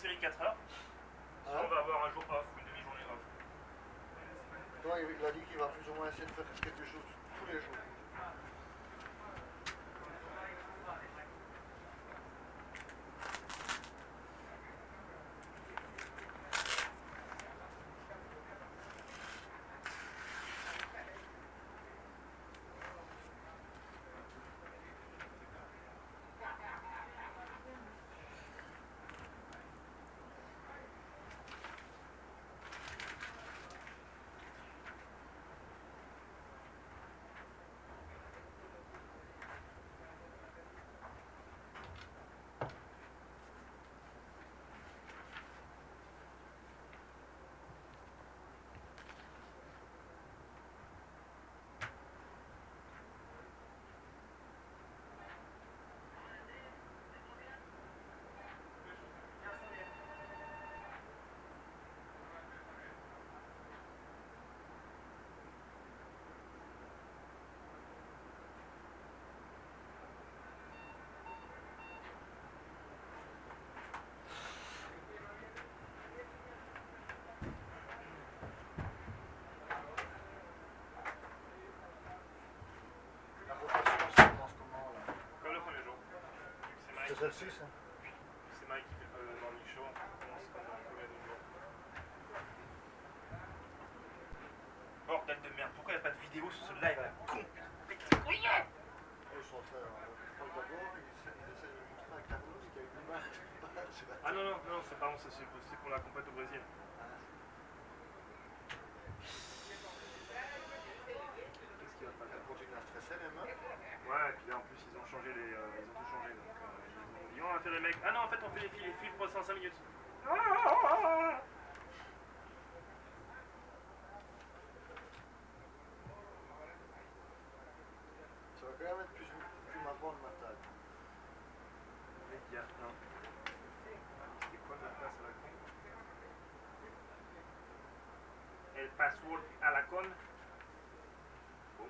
série 4 heures. Sinon, on va avoir un jour off ou une demi-journée off. Non, il a dit qu'il va plus ou moins essayer de faire quelque chose tous les jours. C'est celle-ci, ça? C'est Mike qui fait pas le morning show. On commence comme dans combien de jours? Bordel de merde, pourquoi il n'y a pas de vidéo sur ce live là? Con! Ils sont très. D'abord, ils essaient de montrer à Carlos qu'il y a une image. Ah non, non, non, c'est pardon, c'est pour la compète au Brésil. Qu'est-ce qui va pas? Elle continue à stresser les mains. Ouais, et puis là en plus ils ont changé les. Ils ont tout changé donc ils ont dit on va faire les mecs. Ah non, en fait on fait les fils pour 5 minutes. Ça va quand même être plus marrant le matin. Les gars, non. C'était quoi la place à la con? El password à la con. Boum.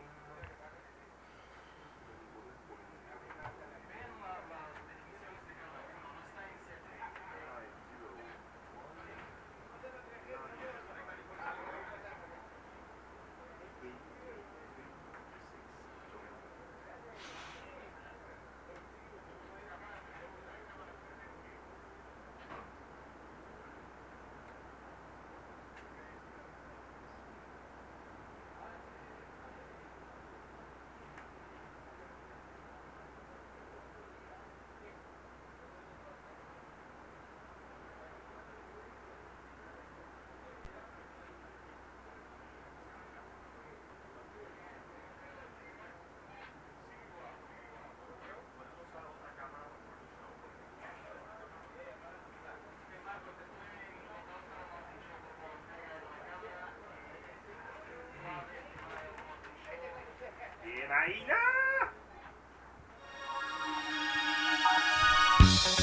Heroïna!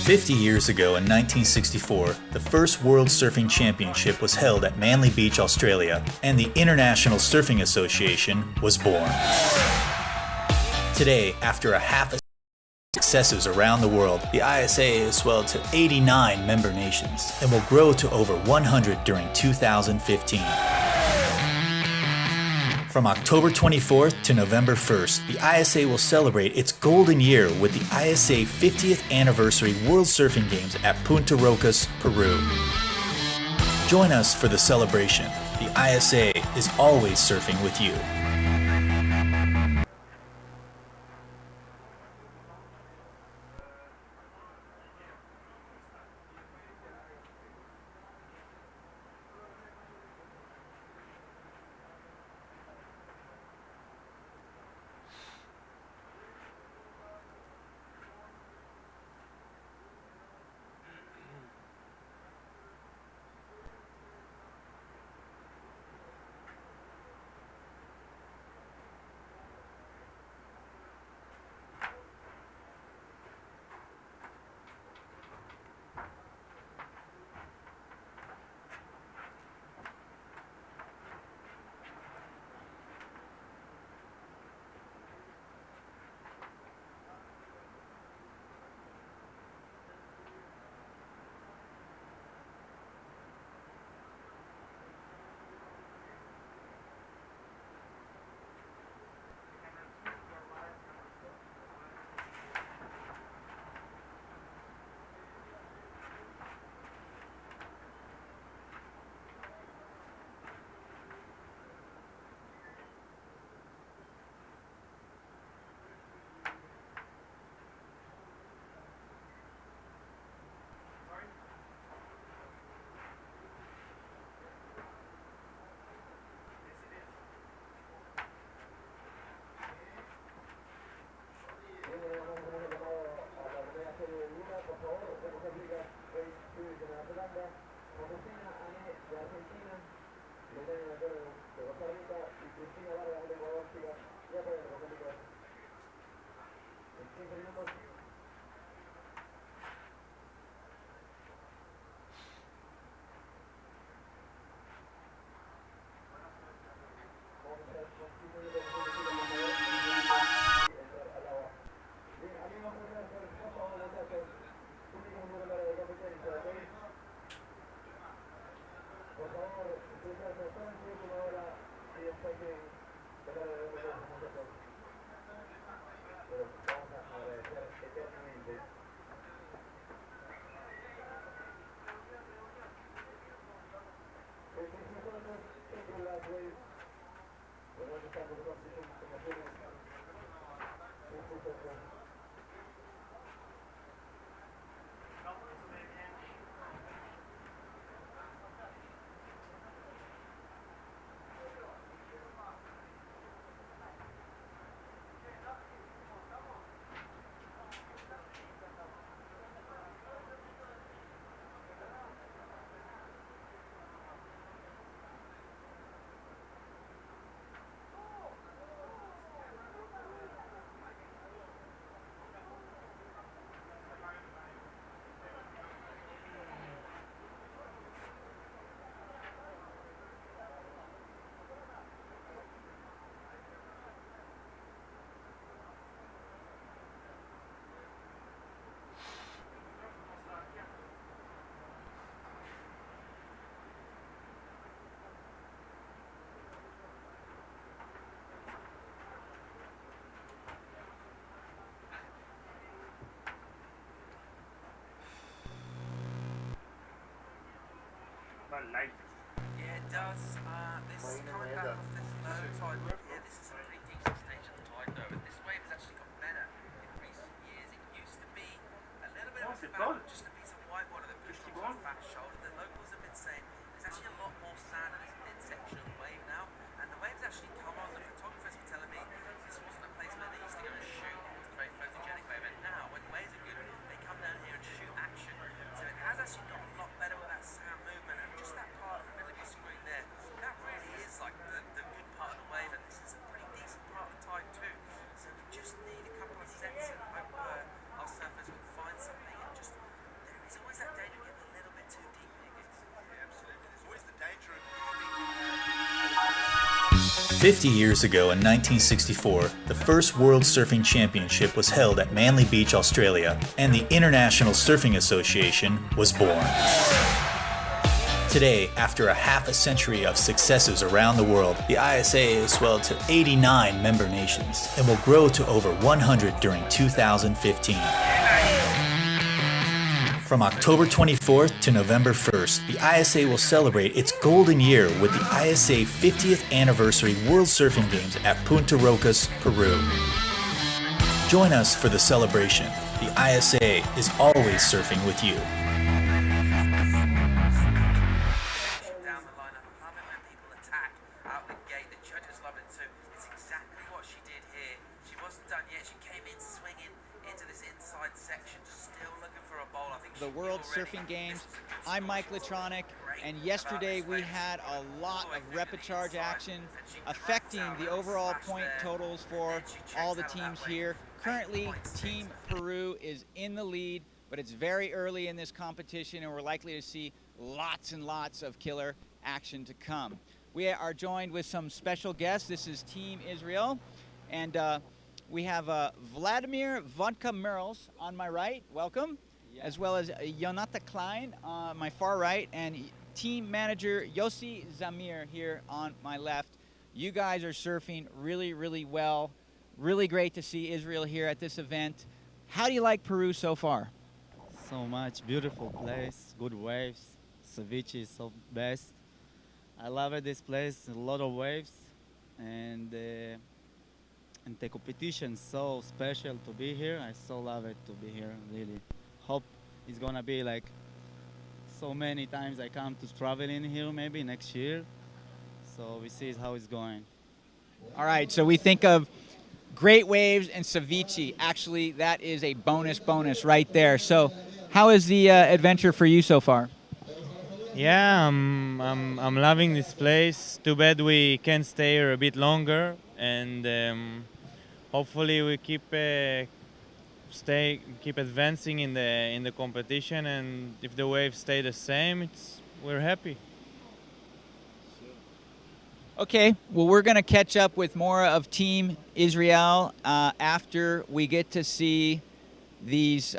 50 years ago in 1964, the first World Surfing Championship was held at Manly Beach, Australia, and the International Surfing Association was born. Today, after a half a successes around the world, the ISA has swelled to 89 member nations and will grow to over 100 during 2015. From October 24th to November 1st, the ISA will celebrate its golden year with the ISA 50th Anniversary World Surfing Games at Punta Rocas, Peru. Join us for the celebration. The ISA is always surfing with you. Mal light. Yeah, it does. This is coming back off this low tide. Yeah, this is a pretty decent stage of the tide though. And this wave has actually got better in recent years. It used to be a little bit of a fat, just a piece of whitewater that pushed onto the fat shoulder. The locals have been saying there's actually a lot more sand in this midsection of the wave now. And the wave's actually come on. The photographers were telling me this wasn't a place where they used to go and shoot. It was a very photogenic wave. And now, when waves are good, they come down here and shoot action. So it has actually got a lot better with that sand movement. And just that part in the middle of your screen there, that really is like the good part of the wave. And this is a pretty decent part of the tide too. So we just need a couple of sets and hope our surfers can find something. And just, there is always that danger of getting a little bit too deep in it. Yeah, absolutely. There's always the danger of 50 years ago in 1964, the first World Surfing Championship was held at Manly Beach, Australia, and the International Surfing Association was born. Today, after a half a century of successes around the world, the ISA has swelled to 89 member nations and will grow to over 100 during 2015. From October 24th to November 1st, the ISA will celebrate its golden year with the ISA 50th Anniversary World Surfing Games at Punta Rocas, Peru. Join us for the celebration. The ISA is always surfing with you. Down the line, I love it when people attack out the gate. The judges love it too. It's exactly what she did here. She wasn't done yet. She came in swinging into this inside section, just still looking for a bowl. I think The World Surfing Games. I'm Mike Latronic, and yesterday we had a lot of repêchage action affecting the overall point totals for all the teams here. Currently, Team Peru is in the lead, but it's very early in this competition, and we're likely to see lots and lots of killer action to come. We are joined with some special guests. This is Team Israel, and we have Vladimir Vodka Merles on my right. Welcome. As well as Jonathan Klein on my far right, and team manager Yossi Zamir here on my left. You guys are surfing really, really well. Really great to see Israel here at this event. How do you like Peru so far? So much, beautiful place, good waves. Ceviche is so best. I love it, this place, a lot of waves, and the competition so special to be here. I so love it to be here, really. Hope it's gonna be like so many times I come to travel in here maybe next year. So we see how it's going. All right, so we think of great waves and ceviche. Actually, that is a bonus right there. So how is the adventure for you so far? Yeah, I'm loving this place. Too bad we can't stay here a bit longer, and hopefully we keep advancing in the competition. And if the waves stay the same, we're happy. Okay, well, we're going to catch up with more of Team Israel after we get to see these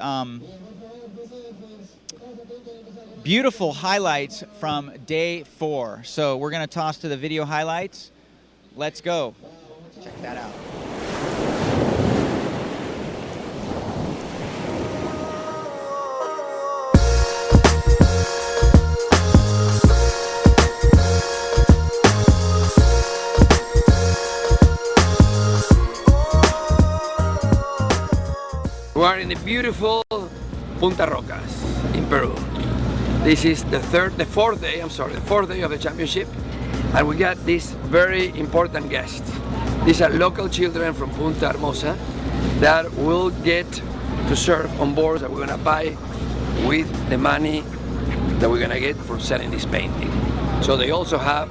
beautiful highlights from day 4. So we're going to toss to the video highlights. Let's go. Check that out. We are in the beautiful Punta Rocas in Peru. This is the fourth day of the championship, and we got this very important guest. These are local children from Punta Hermosa that will get to surf on boards that we're gonna buy with the money that we're gonna get for selling this painting. So they also have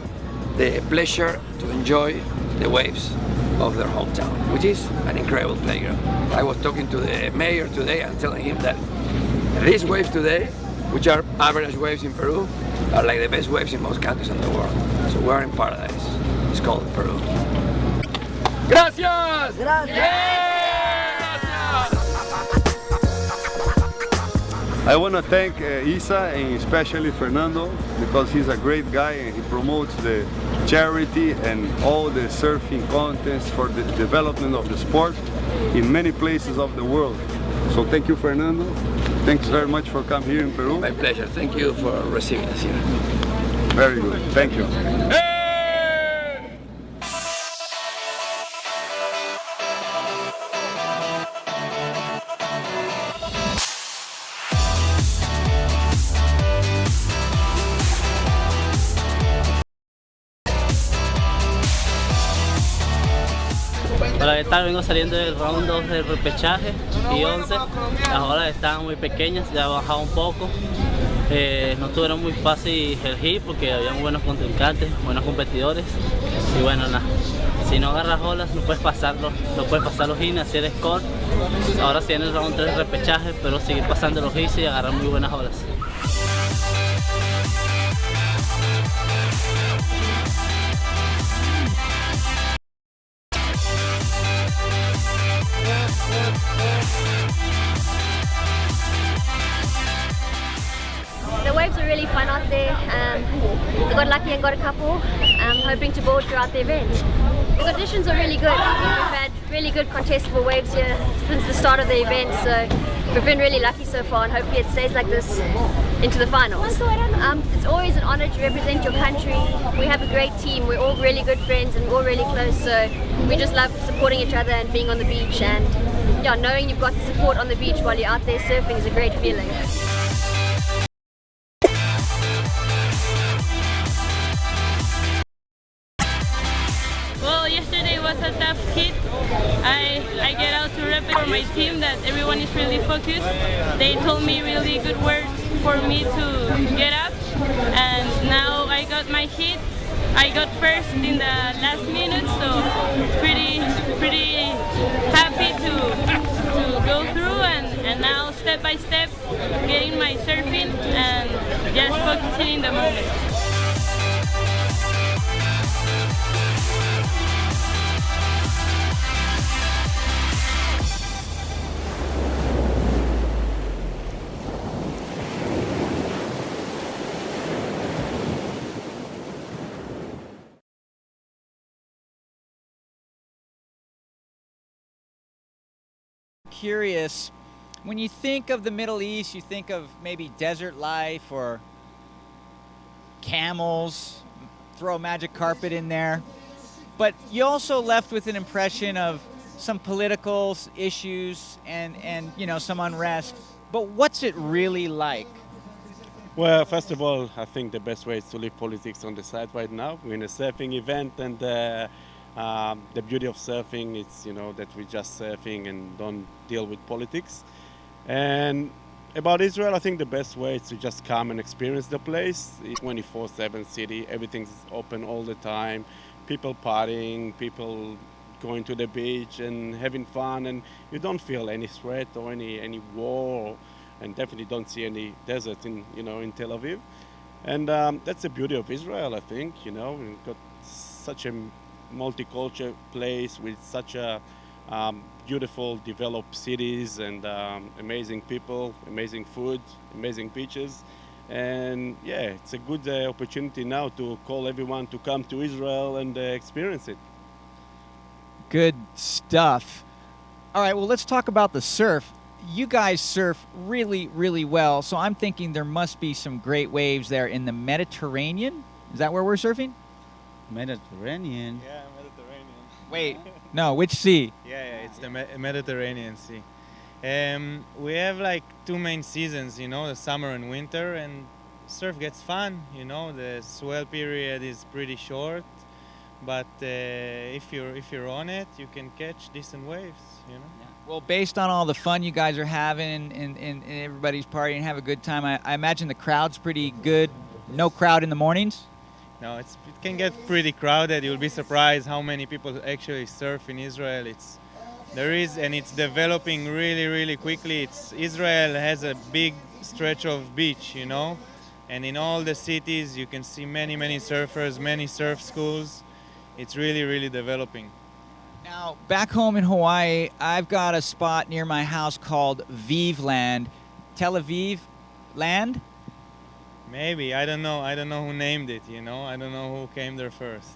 the pleasure to enjoy the waves of their hometown, which is an incredible playground. I was talking to the mayor today and telling him that these waves today, which are average waves in Peru, are like the best waves in most countries in the world. So we're in paradise. It's called Peru. Gracias! Gracias! I want to thank Isa and especially Fernando, because he's a great guy and he promotes the charity and all the surfing contests for the development of the sport in many places of the world. So thank you, Fernando. Thanks very much for coming here in Peru. My pleasure. Thank you for receiving us here. Very good. Thank you. Hola, ¿qué tal? Vengo saliendo del round 2 del repechaje y 11. Las olas estaban muy pequeñas, ya ha bajado un poco. No tuvieron muy fácil el hit porque habían buenos contrincantes, buenos competidores. Y bueno, nada, si no agarras olas no puedes pasar los hits, hacer score. Ahora sí en el round 3 del repechaje, pero seguir pasando los hits y agarrar muy buenas olas. The waves are really fun out there. We got lucky and got a couple. I'm hoping to board throughout the event. The conditions are really good. I think we've had really good contestable waves here since the start of the event, so we've been really lucky so far, and hopefully it stays like this into the finals. It's always an honor to represent your country. We have a great team. We're all really good friends and we're all really close, so we just love supporting each other and being on the beach, and yeah, knowing you've got the support on the beach while you're out there surfing is a great feeling. Well, yesterday was a tough hit. I get out to rep it for my team that everyone is really focused. They told me really good words for me to get up, and now I got my hit. I got first in the last minute, so pretty happy to go through, and now step by step getting my surfing and just focusing in the moment. Curious, when you think of the Middle East, you think of maybe desert life or camels, throw a magic carpet in there, but you also left with an impression of some political issues and you know, some unrest. But what's it really like? Well, first of all, I think the best way is to leave politics on the side right now. We're in a surfing event, and the beauty of surfing is, you know, that we're just surfing and don't deal with politics. And About Israel, I think the best way is to just come and experience the place. It's 24/7 city. Everything's open all the time. People partying, people going to the beach and having fun, and you don't feel any threat or any war, and definitely don't see any desert in Tel Aviv. And that's the beauty of Israel, I think. We've got such a multicultural place with such a beautiful, developed cities and amazing people, amazing food, amazing beaches. And yeah, it's a good opportunity now to call everyone to come to Israel and experience it. Good stuff. All right, well, let's talk about the surf. You guys surf really, really well, so I'm thinking there must be some great waves there in the Mediterranean. Is that where we're surfing? Mediterranean? Yeah, Mediterranean. Wait, no, which sea? Yeah, it's the Mediterranean Sea. We have like two main seasons, the summer and winter, and surf gets fun. The swell period is pretty short, but if you're on it, you can catch decent waves. Yeah. Well, based on all the fun you guys are having and everybody's partying and have a good time, I imagine the crowd's pretty good. No crowd in the mornings? No, it can get pretty crowded. You'll be surprised how many people actually surf in Israel. It's developing really, really quickly. Israel has a big stretch of beach, and in all the cities you can see many, many surfers, many surf schools. It's really, really developing. Now, back home in Hawaii, I've got a spot near my house called Vive Land. Tel Aviv Land? Maybe. I don't know who named it, I don't know who came there first.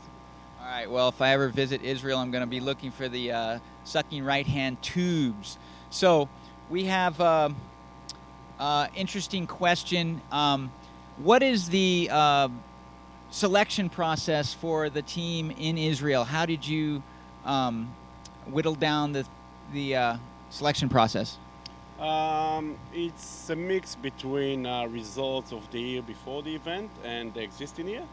All right, well, if I ever visit Israel, I'm going to be looking for the sucking right-hand tubes. So we have interesting question. What is the selection process for the team in Israel? How did you whittle down the selection process? It's a mix between results of the year before the event and the existing year.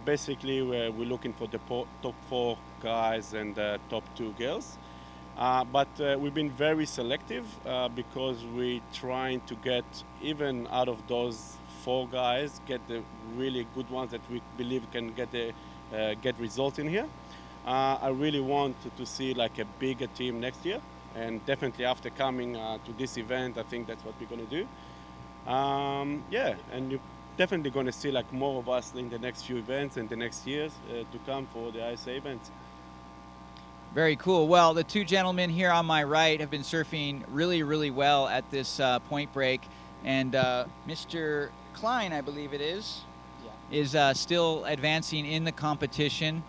Basically, we're looking for the top 4 guys and the top 2 girls. But we've been very selective because we're trying to get, even out of those 4 guys, get the really good ones that we believe can get results in here. I really want to see like a bigger team next year. And definitely after coming to this event, I think that's what we're going to do. Yeah, and you're definitely going to see like more of us in the next few events and the next years to come for the ISA events. Very cool. Well, the 2 gentlemen here on my right have been surfing really, really well at this point break. And Mr. Klein, I believe it is, is still advancing in the competition.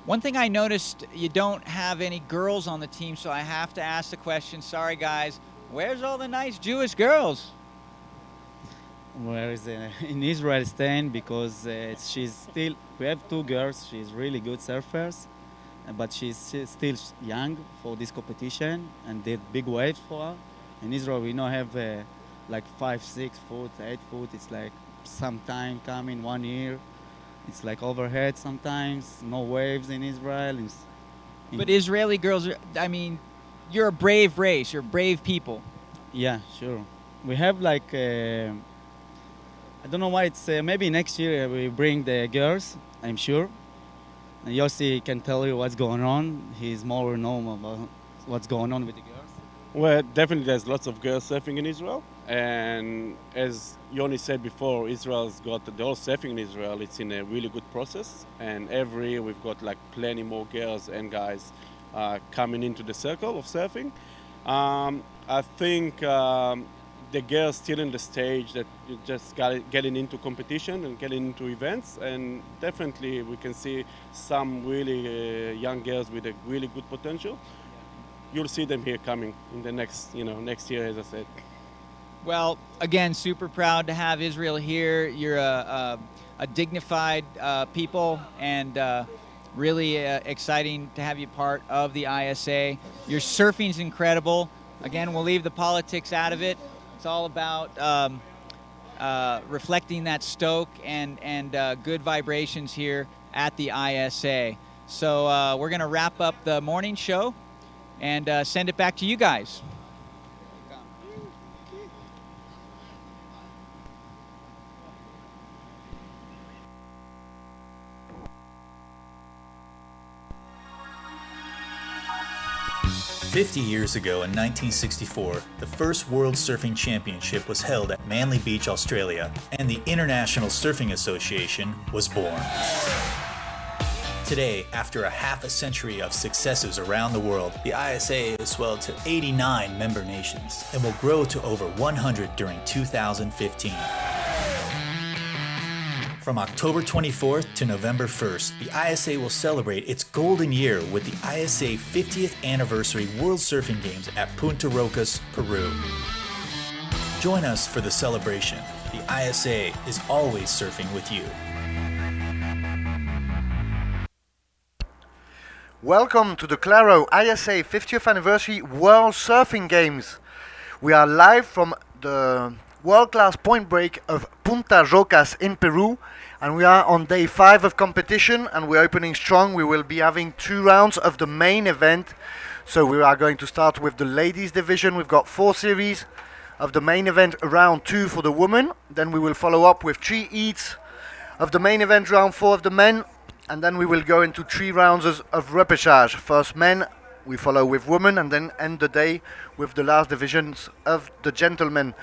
One thing I noticed, you don't have any girls on the team, so I have to ask the question. Sorry, guys. Where's all the nice Jewish girls? Where is in Israel staying because we have 2 girls. She's really good surfers, but she's still young for this competition and did big waves for her. In Israel, we don't have like 5, 6 foot, 8 foot. It's like sometime coming 1 year. It's like overhead sometimes, no waves in Israel. But Israeli girls, you're a brave race, you're brave people. Yeah, sure. We have like, I don't know why it's, maybe next year we bring the girls, I'm sure. And Yossi can tell you what's going on. He's more known about what's going on with the girls. Well, definitely there's lots of girls surfing in Israel. And as Yoni said before, Israel's got the whole surfing in Israel. It's in a really good process. And every year we've got like plenty more girls and guys coming into the circle of surfing. I think the girls still in the stage that you just getting into competition and getting into events. And definitely we can see some really young girls with a really good potential. You'll see them here coming in the next year, as I said. Well, again, super proud to have Israel here. You're a dignified people, and really exciting to have you part of the ISA. Your surfing's incredible. Again, we'll leave the politics out of it. It's all about reflecting that stoke and good vibrations here at the ISA. So we're going to wrap up the morning show and send it back to you guys. 50 years ago in 1964, the first World Surfing Championship was held at Manly Beach, Australia, and the International Surfing Association was born. Today, after a half a century of successes around the world, the ISA has swelled to 89 member nations and will grow to over 100 during 2015. From October 24th to November 1st, the ISA will celebrate its golden year with the ISA 50th Anniversary World Surfing Games at Punta Rocas, Peru. Join us for the celebration. The ISA is always surfing with you. Welcome to the Claro ISA 50th Anniversary World Surfing Games. We are live from the world-class point break of Punta Rocas in Peru, and we are on day 5 of competition, and we're opening strong. We will be having 2 rounds of the main event. So we are going to start with the ladies division. We've got 4 series of the main event, round 2 for the women. Then we will follow up with 3 heats of the main event, round 4 of the men. And then we will go into 3 rounds of repêchage. First men, we follow with women, and then end the day with the last divisions of the gentlemen.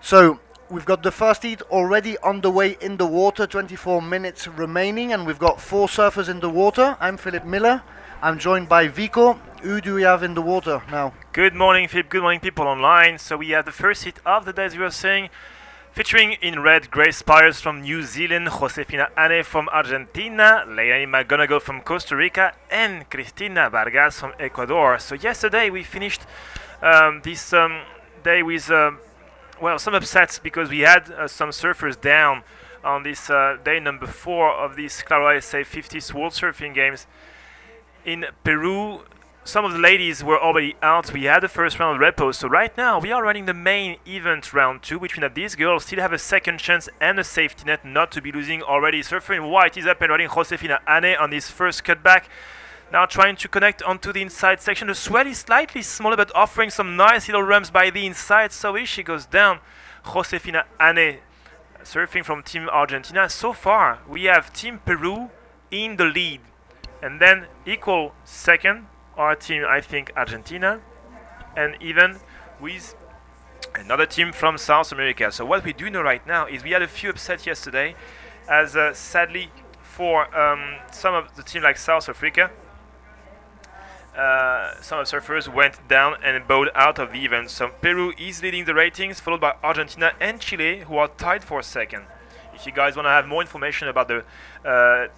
So we've got the first heat already on the way in the water, 24 minutes remaining, and we've got 4 surfers in the water. I'm Philip Miller. I'm joined by Vico. Who do we have in the water now? Good morning, Philip. Good morning, people online. So we have the first hit of the day, as we were saying, featuring in red Grace Spires from New Zealand, Josefina Ane from Argentina, Leilani McGonigal from Costa Rica, and Cristina Vargas from Ecuador. So yesterday we finished this day with some upsets, because we had some surfers down on this day number 4 of this Claro ISA 50th World Surfing Games in Peru. Some of the ladies were already out. We had the first round of repos. So right now we are running the main event round 2, which means that these girls still have a second chance and a safety net not to be losing already. Surfer in white is up and running, Josefina Ane on this first cutback. Now trying to connect onto the inside section. The swell is slightly smaller, but offering some nice little ramps by the inside. So here she goes down, Josefina Ane, surfing from Team Argentina. So far we have Team Peru in the lead, and then equal second our team, I think, Argentina, and even with another team from South America. So what we do know right now is we had a few upsets yesterday, as sadly for some of the team like South Africa, some of the surfers went down and bowed out of the event. So Peru is leading the ratings, followed by Argentina and Chile, who are tied for second. If you guys want to have more information about the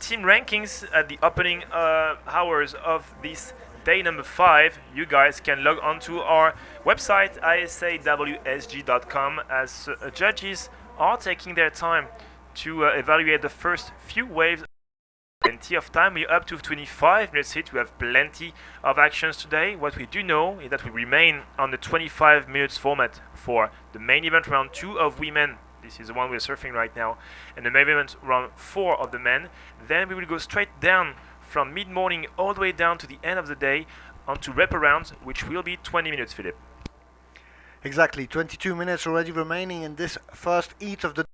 team rankings at the opening hours of this day number 5, you guys can log on to our website, isawsg.com, as judges are taking their time to evaluate the first few waves. Plenty of time. We're up to 25 minutes hit. We have plenty of actions today. What we do know is that we remain on the 25 minutes format for the main event round 2 of women. This is the one we're surfing right now. And the main event round 4 of the men. Then we will go straight down from mid-morning all the way down to the end of the day onto repo rounds, which will be 20 minutes, Philip. Exactly, 22 minutes already remaining in this first heat of the day.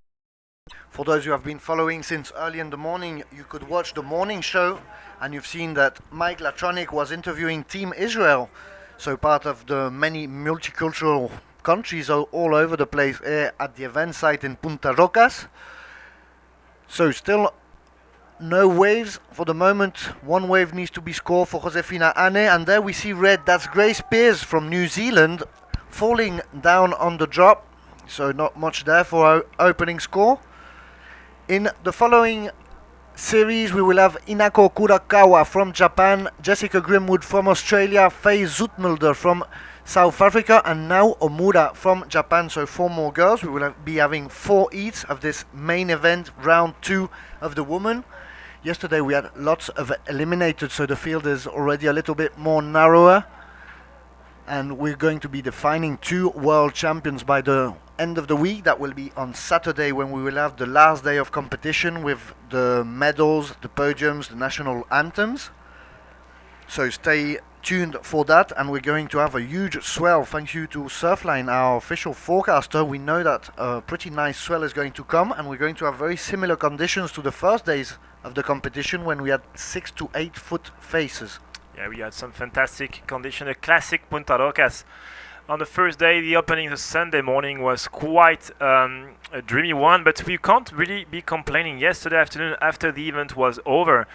For those who have been following since early in the morning, you could watch the morning show, and you've seen that Mike Latronic was interviewing Team Israel, so part of the many multicultural countries all over the place here at the event site in Punta Rocas. So still no waves for the moment. 1 wave needs to be scored for Josefina Ane, and there we see red. That's Grace Spears from New Zealand falling down on the drop, so not much there for our opening score. In the following series we will have Inako Kurakawa from Japan, Jessica Grimwood from Australia, Faye Zoetmulder from South Africa, and now Omura from Japan. So 4 more girls. We will be having 4 heats of this main event round 2 of the women. Yesterday we had lots of eliminated, so the field is already a little bit more narrower, and we're going to be defining 2 world champions by the end of the week. That will be on Saturday, when we will have the last day of competition with the medals, the podiums, the national anthems. So stay tuned for that, and we're going to have a huge swell thanks you to Surfline, our official forecaster. We know that a pretty nice swell is going to come, and we're going to have very similar conditions to the first days of the competition, when we had 6 to 8 foot faces. Yeah, we had some fantastic condition. A classic Punta Rocas. On the first day, the opening the Sunday morning was quite a dreamy one, but we can't really be complaining. Yesterday afternoon, after the event was over,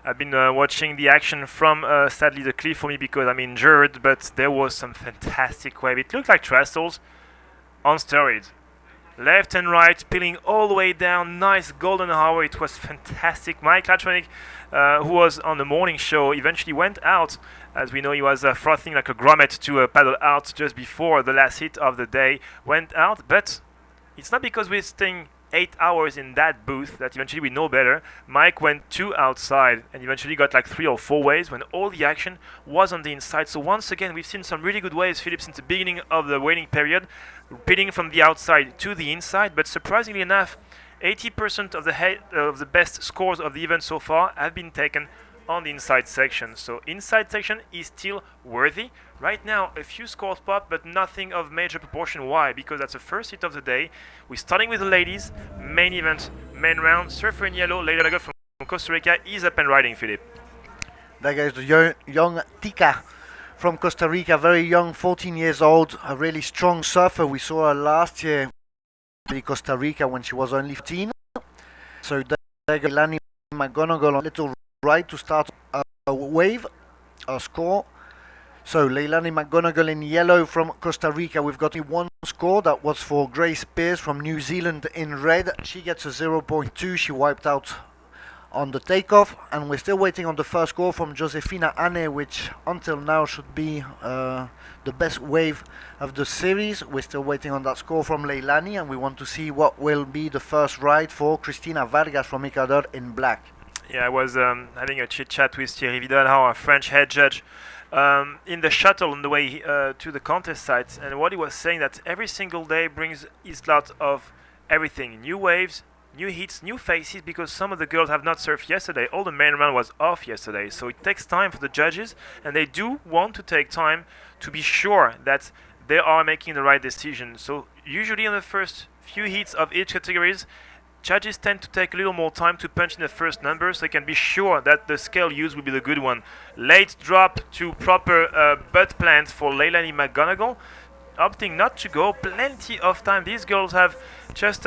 I've been watching the action from sadly the cliff for me because I'm injured, but there was some fantastic wave. It looked like trestles on steroids. Left and right, peeling all the way down, nice golden hour. It was fantastic. Mike Latronic, who was on the morning show, eventually went out. As we know, he was frothing like a grommet to paddle out just before the last hit of the day. Went out, but it's not because we're staying 8 hours in that booth that eventually we know better. Mike went 2 outside and eventually got like 3 or 4 waves when all the action was on the inside. So once again, we've seen some really good waves, Philip, since the beginning of the waiting period, pitting from the outside to the inside. But surprisingly enough, 80% of the best scores of the event so far have been taken on the inside section. So inside section is still worthy. Right now, a few scores pop, but nothing of major proportion. Why? Because that's the first hit of the day. We're starting with the ladies. Main event, main round. Surfer in yellow, Leila Lago from Costa Rica is up and riding, Philippe. There goes the young Tika from Costa Rica, very young, 14 years old, a really strong surfer. We saw her last year in Costa Rica when she was only 15. So there goes Leilani McGonigal on a little right to start a wave, a score. So Leilani McGonigal in yellow from Costa Rica. We've got one score that was for Grace Spears from New Zealand in red. She gets a 0.2. She wiped out on the takeoff, and we're still waiting on the first score from Josefina Ane, which until now should be the best wave of the series. We're still waiting on that score from Leilani, and we want to see what will be the first ride for Cristina Vargas from Ecuador in black. Yeah, I was having a chit chat with Thierry Vidal, our French head judge, in the shuttle on the way to the contest site, and what he was saying that every single day brings his lot of everything: new waves, new hits, new faces, because some of the girls have not surfed yesterday. All the main round was off yesterday, so it takes time for the judges, and they do want to take time to be sure that they are making the right decision. So usually on the first few hits of each categories, judges tend to take a little more time to punch in the first number so they can be sure that the scale used will be the good one. Late drop to proper butt plant for Leilani McGonigal, opting not to go. Plenty of time. These girls have just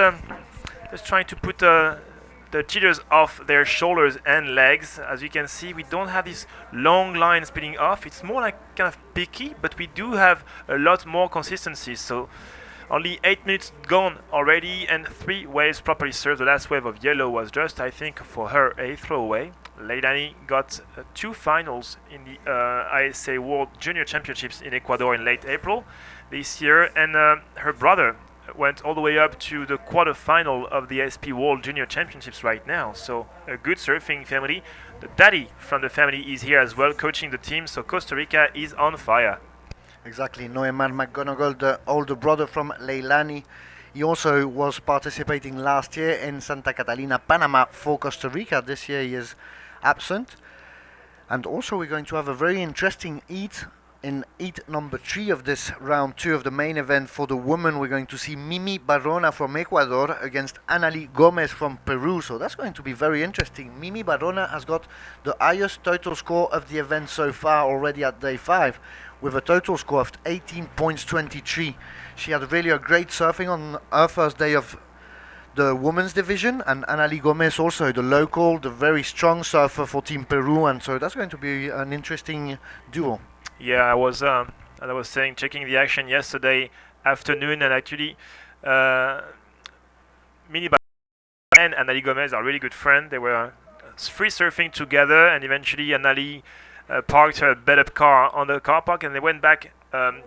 trying to put the jitters off their shoulders and legs. As you can see, we don't have this long line spinning off. It's more like kind of picky, but we do have a lot more consistency. So only 8 minutes gone already, and 3 waves properly served. The last wave of yellow was just, I think, for her a throwaway. Leilani got 2 finals in the ISA World Junior Championships in Ecuador in late April this year, and her brother went all the way up to the quarterfinal of the SP World Junior Championships right now. So a good surfing family. The daddy from the family is here as well, coaching the team, so Costa Rica is on fire. Exactly, Noeman McGonigal, the older brother from Leilani. He also was participating last year in Santa Catalina, Panama for Costa Rica. This year he is absent. And also we're going to have a very interesting heat. In heat number 3 of this round 2 of the main event for the women, we're going to see Mimi Barona from Ecuador against Annalie Gomez from Peru. So that's going to be very interesting. Mimi Barona has got the highest total score of the event so far already at day 5, with a total score of 18.23. She had really a great surfing on her first day of the women's division, and Annalie Gomez also, the local, the very strong surfer for Team Peru, and so that's going to be an interesting duo. Yeah, I was, as I was saying, checking the action yesterday afternoon, and actually, Mini and Annalie Gomez are really good friends. They were free surfing together, and eventually Annalie parked her bed-up car on the car park, and they went back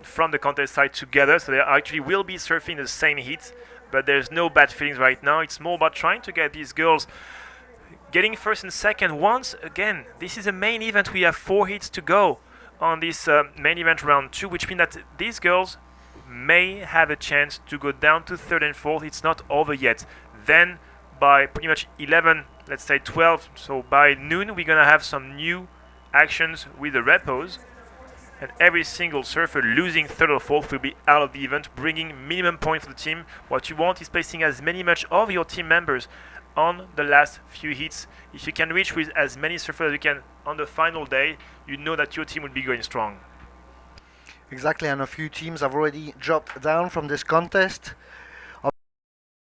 from the contest site together. So they actually will be surfing the same heat, but there's no bad feelings right now. It's more about trying to get these girls getting first and second. Once again, this is a main event. We have 4 heats to go on this main event round 2, which means that these girls may have a chance to go down to 3rd and 4th. It's not over yet. Then by pretty much 11, let's say 12, so by noon we're gonna have some new actions with the repos, and every single surfer losing 3rd or 4th will be out of the event, bringing minimum points for the team. What you want is placing as much of your team members on the last few hits. If you can reach with as many surfers as you can on the final day, you know that your team will be going strong. Exactly, and a few teams have already dropped down from this contest.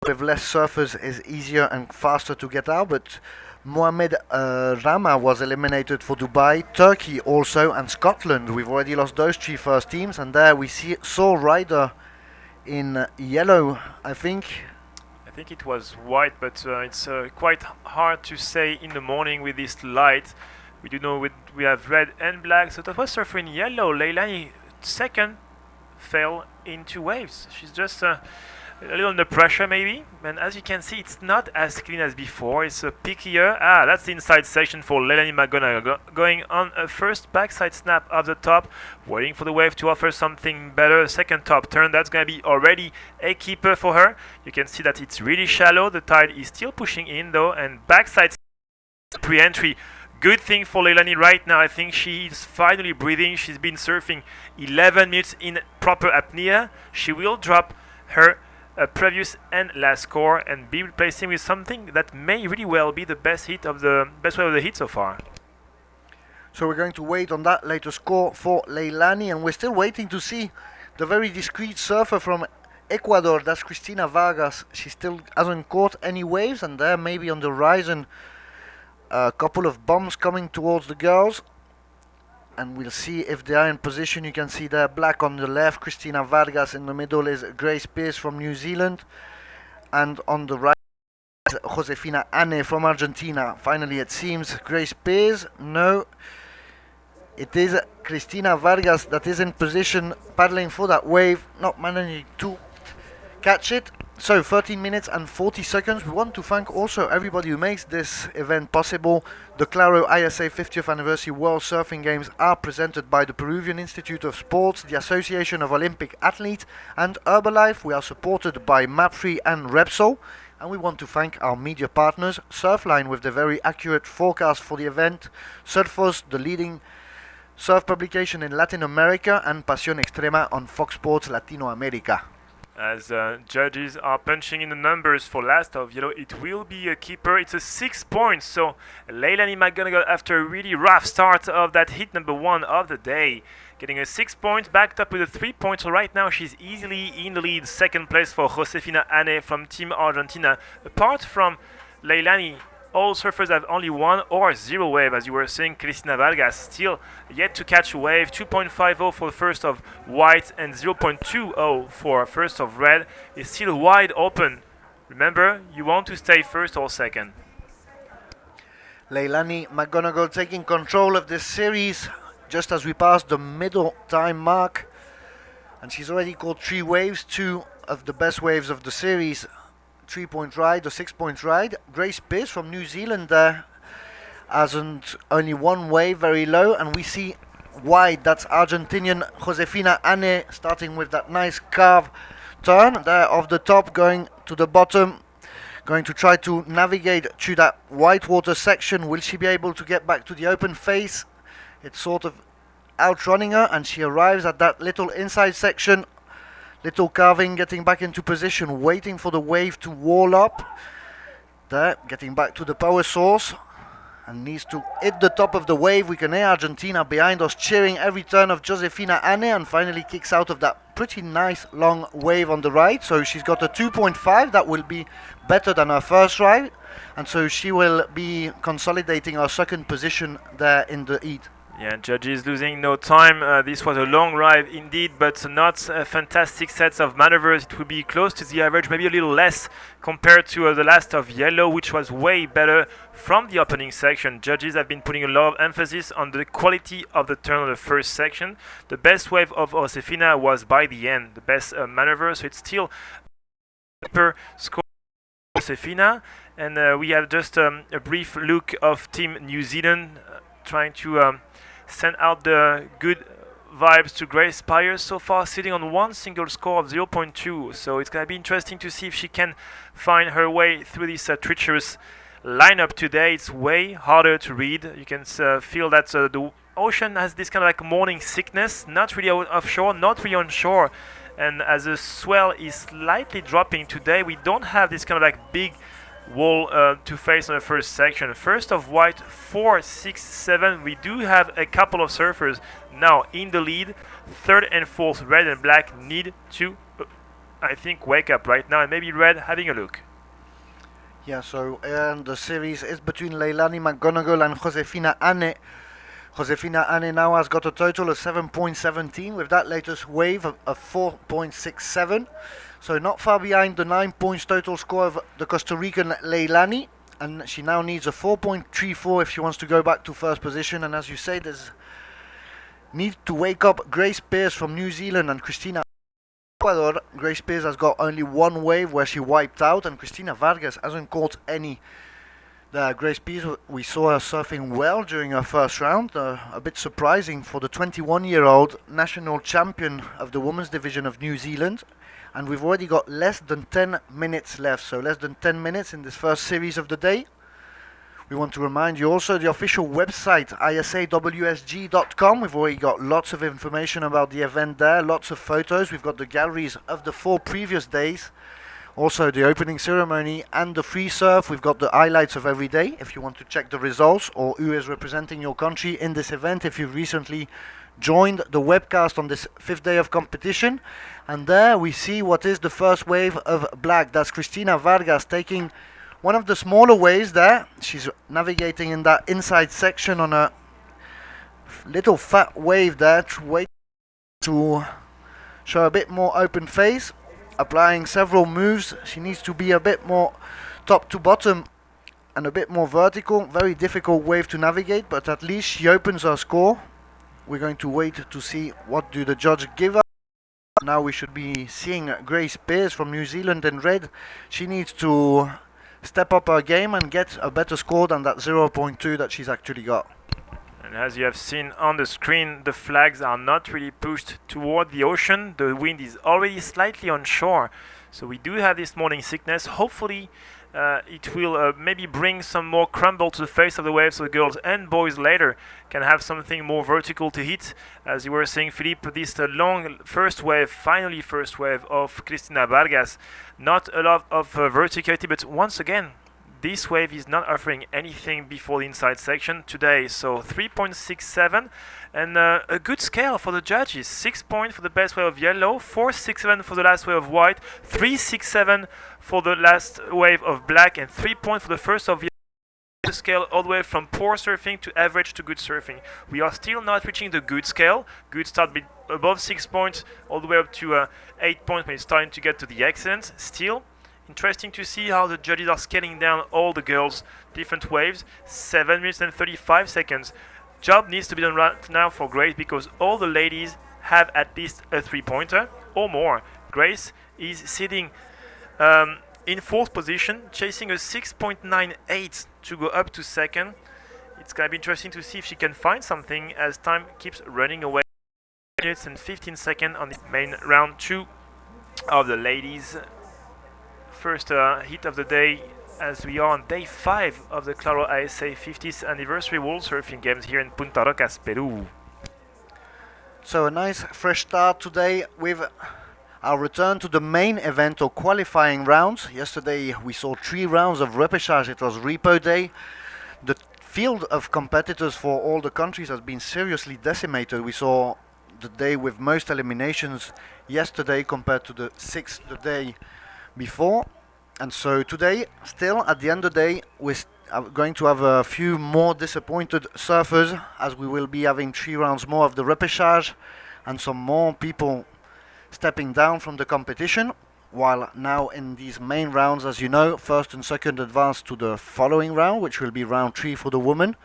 With less surfers is easier and faster to get out, but Mohamed Rama was eliminated for Dubai, Turkey also, and Scotland. We've already lost those three first teams, and there we saw Ryder in yellow, I think. I think it was white, but it's quite hard to say in the morning with this light. We do know we have red and black, so that was surfer in yellow. Leilani second fell into waves. She's just a little under pressure maybe, and as you can see it's not as clean as before. It's pickier. That's the inside section for Leilani McGonigal, going on a first backside snap of the top, waiting for the wave to offer something better. Second top turn, that's going to be already a keeper for her. You can see that it's really shallow. The tide is still pushing in though, and backside pre-entry. Good thing for Leilani right now. I think she's finally breathing. She's been surfing 11 minutes in proper apnea. She will drop her previous and last score and be replacing with something that may really well be the best wave of the hit so far. So we're going to wait on that later score for Leilani, and we're still waiting to see the very discreet surfer from Ecuador. That's Cristina Vargas. She still hasn't caught any waves, and there maybe on the horizon a couple of bombs coming towards the girls, and we'll see if they are in position. You can see there black on the left, Cristina Vargas. In the middle is Grace Pearce from New Zealand, and on the right is Josefina Ane from Argentina. Finally it seems Grace Pearce. No, it is Cristina Vargas that is in position, paddling for that wave, not managing to catch it. So 13 minutes and 40 seconds. We want to thank also everybody who makes this event possible. The Claro ISA 50th Anniversary World Surfing Games are presented by the Peruvian Institute of Sports, the Association of Olympic Athletes, and Herbalife. We are supported by Mapfree and Repsol. And we want to thank our media partners, Surfline with the very accurate forecast for the event, Surfos, the leading surf publication in Latin America, and Pasión Extrema on Fox Sports Latino America. As judges are punching in the numbers for last of yellow, it will be a keeper. It's a 6 points. So Leilani McGonigal, after a really rough start of that hit number 1 of the day, getting a 6 points, backed up with a 3 points. So right now she's easily in the lead. Second place for Josefina Ane from Team Argentina. Apart from Leilani, all surfers have only 1 or 0 wave. As you were saying, Cristina Vargas still yet to catch a wave. 2.50 for the first of white and 0.20 for first of red. Is still wide open. Remember, you want to stay first or second. Leilani McGonigal taking control of this series just as we pass the middle time mark. And she's already caught 3 waves, 2 of the best waves of the series. 3-point ride, a 6-point ride. Grace Pearce from New Zealand there hasn't only 1 wave, very low, and we see wide. That's Argentinian Josefina Ane starting with that nice carve turn there off the top, going to the bottom, going to try to navigate through that whitewater section. Will she be able to get back to the open face? It's sort of outrunning her, and she arrives at that little inside section. Little carving, getting back into position, waiting for the wave to wall up. There, getting back to the power source, and needs to hit the top of the wave. We can hear Argentina behind us cheering every turn of Josefina Ane, and finally kicks out of that pretty nice long wave on the right. So she's got a 2.5, that will be better than her first ride, and so she will be consolidating her second position there in the heat. Yeah, judges losing no time. This was a long ride indeed, but not fantastic sets of maneuvers. It would be close to the average, maybe a little less compared to the last of yellow, which was way better from the opening section. Judges have been putting a lot of emphasis on the quality of the turn of the first section. The best wave of Josefina was by the end, the best maneuver, so it's still per score Josefina. And we have just a brief look of Team New Zealand trying to send out the good vibes to Grace Pearce, so far sitting on 1 single score of 0.2. So it's going to be interesting to see if she can find her way through this treacherous lineup today. It's way harder to read. You can feel that the ocean has this kind of like morning sickness, not really offshore, not really onshore. And as the swell is slightly dropping today, we don't have this kind of like big wall to face on the first section. First of white, 4, 6, 7. We do have a couple of surfers now in the lead. Third and fourth, red and black, need to, I think, wake up right now. And maybe red having a look. Yeah, so the series is between Leilani McGonigal and Josefina Ane. Josefina Ane now has got a total of 7.17 with that latest wave of 4.67. So not far behind the 9 points total score of the Costa Rican Leilani. And she now needs a 4.34 if she wants to go back to first position. And as you say, there's need to wake up Grace Pearce from New Zealand and Cristina Ecuador. Grace Pearce has got only one wave where she wiped out, and Cristina Vargas hasn't caught any. Grace Pearce, we saw her surfing well during her first round. A bit surprising for the 21-year-old national champion of the women's division of New Zealand. And we've already got less than 10 minutes left, so less than 10 minutes in this first series of the day. We want to remind you also the official website, isawsg.com. We've already got lots of information about the event there, lots of photos. We've got the galleries of the 4 previous days, also the opening ceremony and the free surf. We've got the highlights of every day if you want to check the results or who is representing your country in this event if you've recently joined the webcast on this 5th day of competition. And there we see what is the first wave of black. That's Cristina Vargas taking one of the smaller waves there. She's navigating in that inside section on a little fat wave there, waiting to show a bit more open face, applying several moves. She needs to be a bit more top to bottom and a bit more vertical. Very difficult wave to navigate, but at least she opens her score. We're going to wait to see what do the judge give us. Now we should be seeing Grace Pearce from New Zealand in red. She needs to step up her game and get a better score than that 0.2 that she's actually got. And as you have seen on the screen, the flags are not really pushed toward the ocean. The wind is already slightly on shore. So we do have this morning sickness. Hopefully it will maybe bring some more crumble to the face of the wave so the girls and boys later can have something more vertical to hit. As you were saying, Philippe, this long first wave, finally first wave of Cristina Vargas. Not a lot of verticality, but once again, this wave is not offering anything before the inside section today. So 3.67 and a good scale for the judges. 6 points for the best wave of yellow, 4.67 for the last wave of white, 3.67 for the last wave of black, and 3 points for the first of yellow. The scale all the way from poor surfing to average to good surfing. We are still not reaching the good scale. Good start above 6 points all the way up to 8 points when it's starting to get to the excellent. Still interesting to see how the judges are scaling down all the girls, different waves. 7 minutes and 35 seconds. Job needs to be done right now for Grace because all the ladies have at least a 3-pointer or more. Grace is sitting in 4th position, chasing a 6.98 to go up to 2nd. It's going to be interesting to see if she can find something as time keeps running away. 1 minute and 15 seconds on the main round 2 of the ladies. First hit of the day as we are on day 5 of the Claro ISA 50th anniversary World Surfing Games here in Punta Rocas, Peru. So a nice fresh start today with our return to the main event or qualifying rounds. Yesterday we saw 3 rounds of repêchage. It was repo day. The field of competitors for all the countries has been seriously decimated. We saw the day with most eliminations yesterday compared to the 6th the day before. And so today, still at the end of the day, we're going to have a few more disappointed surfers as we will be having 3 rounds more of the repêchage and some more people stepping down from the competition, while now in these main rounds, as you know, first and second advance to the following round, which will be round 3 for the women.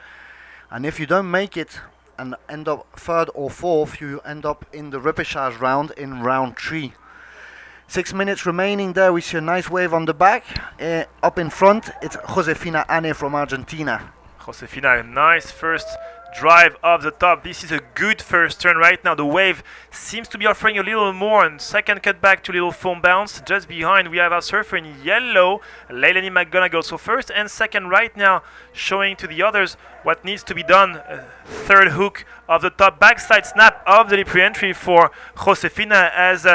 And if you don't make it and end up 3rd or 4th, you end up in the repêchage round in round 3. 6 minutes remaining there. We see a nice wave on the back. Up in front, it's Josefina Ane from Argentina. Josefina, nice first drive off the top. This is a good first turn right now. The wave seems to be offering a little more, and second cut back to little foam bounce. Just behind we have our surfer in yellow, Leilani McGonigal. So first and second right now, showing to the others what needs to be done. Third hook of the top, backside snap of the lip re-entry for Josefina as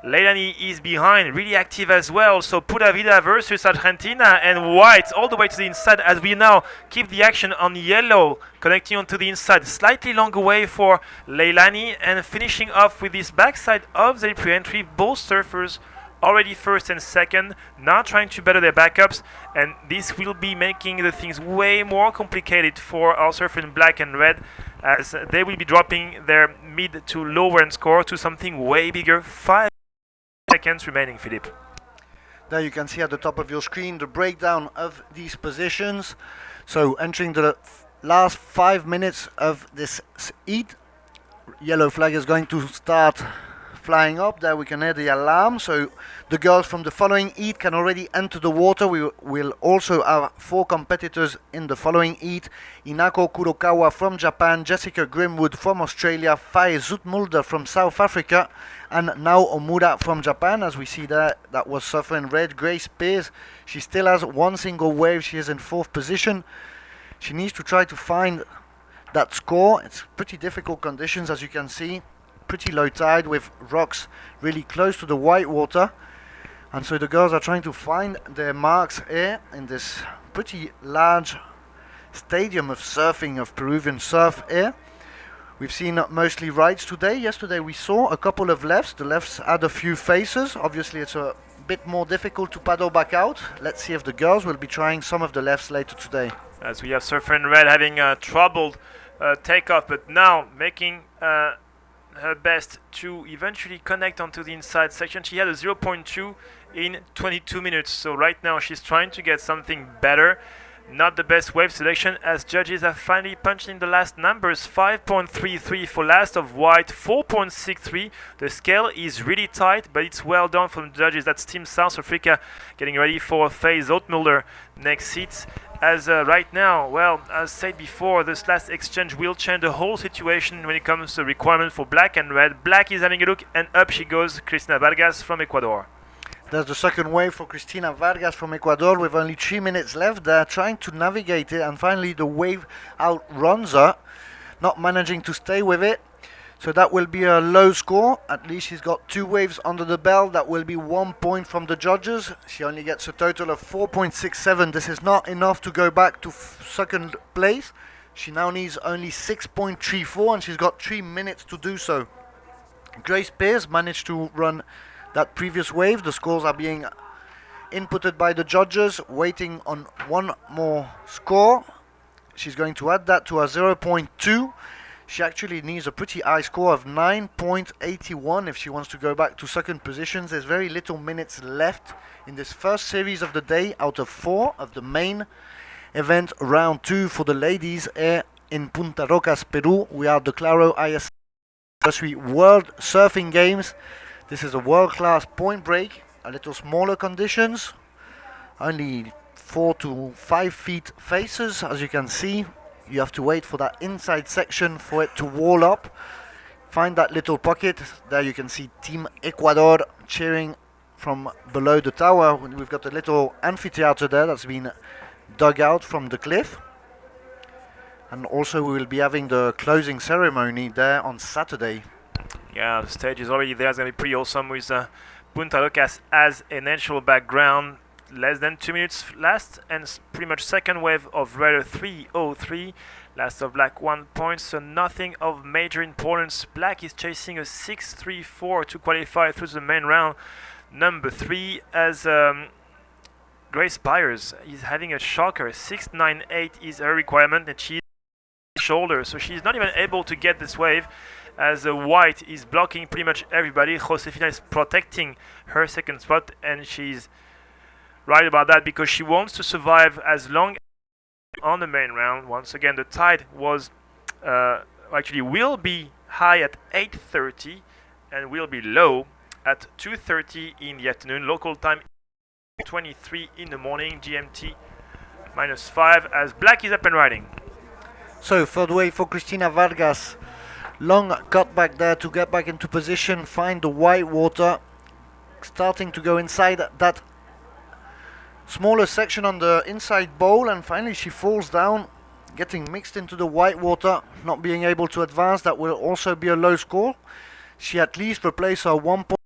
Leilani is behind, really active as well. So Pura Vida versus Argentina, and white all the way to the inside as we now keep the action on yellow, connecting onto the inside. Slightly longer way for Leilani, and finishing off with this backside of the pre-entry. Both surfers already first and second, now trying to better their backups, and this will be making the things way more complicated for our surfer in black and red, as they will be dropping their mid to lower end score to something way bigger. 5 seconds remaining, Philippe. There you can see at the top of your screen the breakdown of these positions. So entering the last 5 minutes of this heat, yellow flag is going to start flying up. There we can hear the alarm, so the girls from the following heat can already enter the water. We will also have 4 competitors in the following heat: Inako Kurokawa from Japan, Jessica Grimwood from Australia, Faye Zoetmulder from South Africa, and Nao Omura from Japan. As we see there, that was surfer in red. Grace Pearce, she still has 1 single wave. She is in 4th position. She needs to try to find that score. It's pretty difficult conditions, as you can see. Pretty low tide with rocks really close to the white water, and so the girls are trying to find their marks here in this pretty large stadium of surfing, of Peruvian surf here. We've seen mostly rights today. Yesterday we saw a couple of lefts. The lefts had a few faces. Obviously it's a bit more difficult to paddle back out. Let's see if the girls will be trying some of the lefts later today. As we have surfer in red having troubled takeoff, but now making her best to eventually connect onto the inside section. She had a 0.2 in 22 minutes, so right now she's trying to get something better. Not the best wave selection, as judges have finally punched in the last numbers. 5.33 for last of white, 4.63. The scale is really tight, but it's well done from the judges. That's Team South Africa getting ready for Faye Zoetmulder next seats. As right now, well, as said before, this last exchange will change the whole situation when it comes to requirement for black and red. Black is having a look, and up she goes, Cristina Vargas from Ecuador. There's the second wave for Cristina Vargas from Ecuador with only 3 minutes left. They're trying to navigate it, and finally the wave outruns her, not managing to stay with it. So that will be a low score. At least she's got 2 waves under the belt. That will be 1 point from the judges. She only gets a total of 4.67. This is not enough to go back to second place. She now needs only 6.34, and she's got 3 minutes to do so. Grace Pearce managed to run that previous wave. The scores are being inputted by the judges, waiting on 1 more score. She's going to add that to her 0.2. She actually needs a pretty high score of 9.81 if she wants to go back to second position. There's very little minutes left in this first series of the day out of 4 of the main event, round 2 for the ladies here in Punta Rocas, Peru. We are the Claro ISA World Surfing Games. This is a world-class point break, a little smaller conditions, only 4 to 5 feet faces, as you can see. You have to wait for that inside section for it to wall up. Find that little pocket. There you can see Team Ecuador cheering from below the tower. We've got a little amphitheater there that's been dug out from the cliff. And also we will be having the closing ceremony there on Saturday. Yeah, the stage is already there. It's going to be pretty awesome with Punta Rocas as a natural background. Less than 2 minutes last, and pretty much second wave of red 3.03. Last of black 1 point, so nothing of major importance. Black is chasing a 6.34 to qualify through the main round number 3, as Grace Byers is having a shocker. 6.98 is her requirement, and she's shoulder, so she's not even able to get this wave, as white is blocking pretty much everybody. Josefina is protecting her second spot, and she's right about that because she wants to survive as long as on the main round. Once again, the tide was actually will be high at 8:30 and will be low at 2:30 in the afternoon, local time 23 in the morning, GMT -5, as black is up and riding. So third wave for Cristina Vargas. Long cut back there to get back into position, find the white water, starting to go inside that smaller section on the inside bowl, and finally she falls down, getting mixed into the white water, not being able to advance. That will also be a low score. She at least replaced her 1 point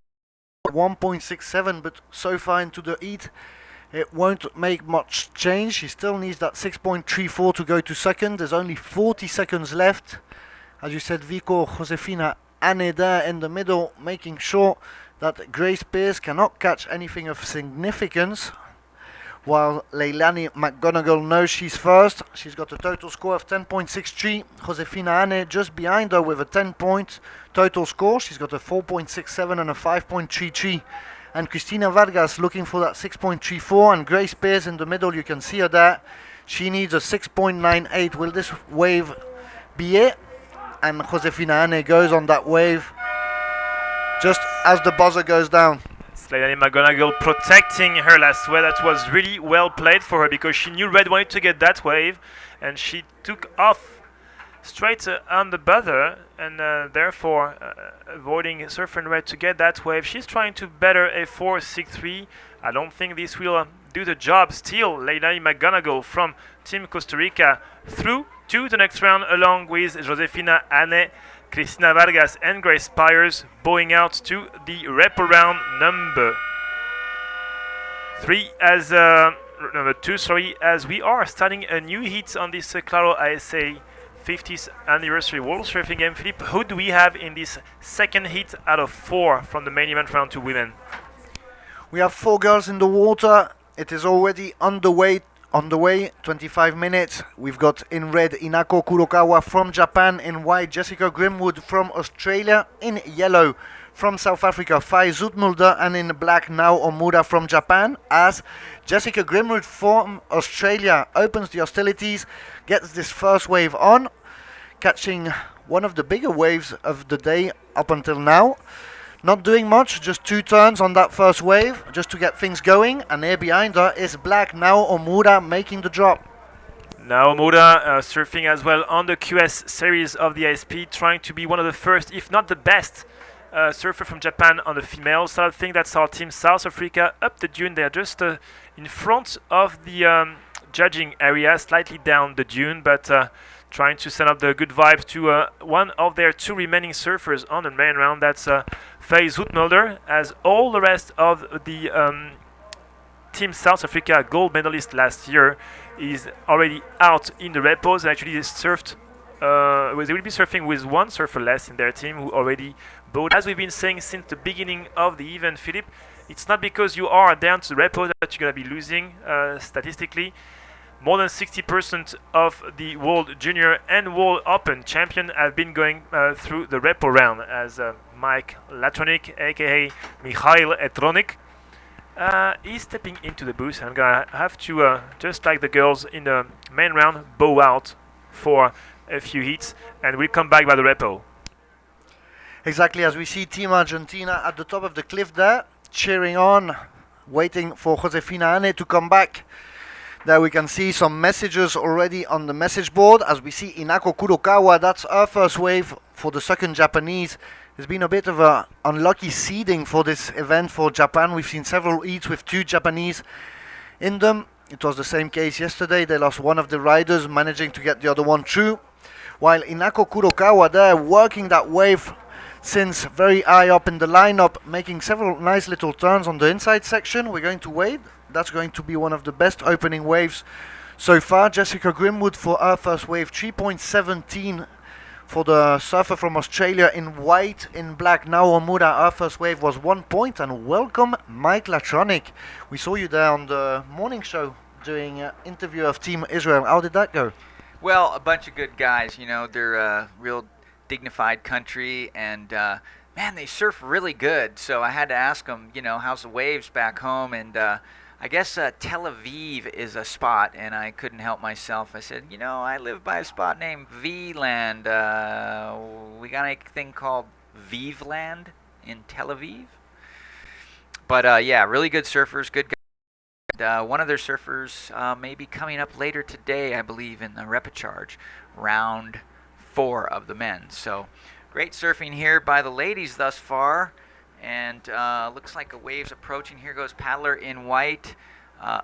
1.67, but so far into the heat, it won't make much change. He still needs that 6.34 to go to second. There's only 40 seconds left. As you said, Vico, Josefina, Anne there in the middle, making sure that Grace Pearce cannot catch anything of significance. While Leilani McGonigal knows she's first. She's got a total score of 10.63. Josefina Anne just behind her with a 10-point total score. She's got a 4.67 and a 5.33. And Cristina Vargas looking for that 6.34. And Grace Pearce in the middle, you can see her there. She needs a 6.98. Will this wave be it? And Josefina Anne goes on that wave just as the buzzer goes down. Leilani McGonigal protecting her last wave. That was really well played for her because she knew Red wanted to get that wave, and she took off straight on the buzzer, and therefore avoiding Surfer and Red to get that wave. She's trying to better a 4.63. I don't think this will do the job. Still, Leilani McGonigal from Team Costa Rica through to the next round along with Josefina Anne, Cristina Vargas and Grace Spires bowing out to the wraparound number 2, as we are starting a new heat on this Claro ISA 50th anniversary World Surfing Game. Philippe, who do we have in this second heat out of 4 from the main event round 2 women? We have 4 girls in the water. It is already underway. 25 minutes. We've got in red Inako Kurokawa from Japan, in white Jessica Grimwood from Australia, in yellow from South Africa Faye Zoetmulder, and in black Nao Omura from Japan, as Jessica Grimwood from Australia opens the hostilities, gets this first wave on, catching one of the bigger waves of the day up until now. Not doing much, just 2 turns on that first wave, just to get things going. And there behind her is black Nao Omura making the drop. Nao Omura surfing as well on the QS series of the ISP, trying to be one of the first, if not the best, surfer from Japan on the female side. I think that's our team South Africa up the dune. They're just in front of the judging area, slightly down the dune, but trying to send up the good vibes to one of their 2 remaining surfers on the main round. That's Faye Zoetmulder, as all the rest of the Team South Africa gold medalist last year is already out in the repos. Actually, they surfed. They will be surfing with 1 surfer less in their team who already bowed. As we've been saying since the beginning of the event, Philippe, it's not because you are down to the repos that you're going to be losing statistically. More than 60% of the World Junior and World Open champion have been going through the repo round, as Mike Latronik, aka Mikhail Etronik, is stepping into the booth. I'm going to have to, just like the girls in the main round, bow out for a few heats, and we'll come back by the repo. Exactly, as we see Team Argentina at the top of the cliff there, cheering on, waiting for Josefina Anne to come back. There we can see some messages already on the message board. As we see Inako Kurokawa, that's her first wave for the second Japanese. There's been a bit of a unlucky seeding for this event for Japan. We've seen several heats with 2 Japanese in them. It was the same case yesterday. They lost one of the riders, managing to get the other one through. While Inako Kurokawa there working that wave since very high up in the lineup, making several nice little turns on the inside section. We're going to wait. That's going to be one of the best opening waves so far. Jessica Grimwood for her first wave, 3.17 for the surfer from Australia in white. In black, Nao Omura, her first wave was 1 point. And welcome, Mike Latronik. We saw you there on the morning show doing an interview of Team Israel. How did that go? Well, a bunch of good guys. You know, they're a real dignified country, and man, they surf really good. So I had to ask them, you know, how's the waves back home? And I guess Tel Aviv is a spot, and I couldn't help myself. I said, you know, I live by a spot named V-Land. We got anything called Vivland in Tel Aviv? But yeah, really good surfers, good guys. One of their surfers may be coming up later today, I believe, in the repêchage, round 4 of the men. So great surfing here by the ladies thus far. And looks like a wave's approaching. Here goes paddler in white,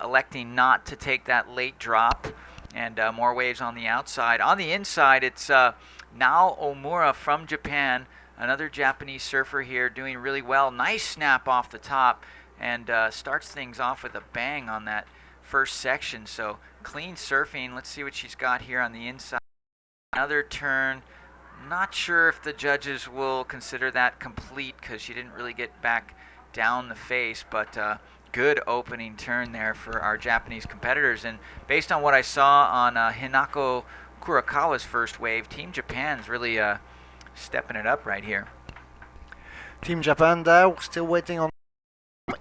electing not to take that late drop. And more waves on the outside. On the inside, it's Nao Omura from Japan, another Japanese surfer here doing really well. Nice snap off the top, and starts things off with a bang on that first section. So clean surfing. Let's see what she's got here on the inside. Another turn. Not sure if the judges will consider that complete because she didn't really get back down the face, but good opening turn there for our Japanese competitors. And based on what I saw on Hinako Kurakawa's first wave, Team Japan's really stepping it up right here. Team Japan there, still waiting on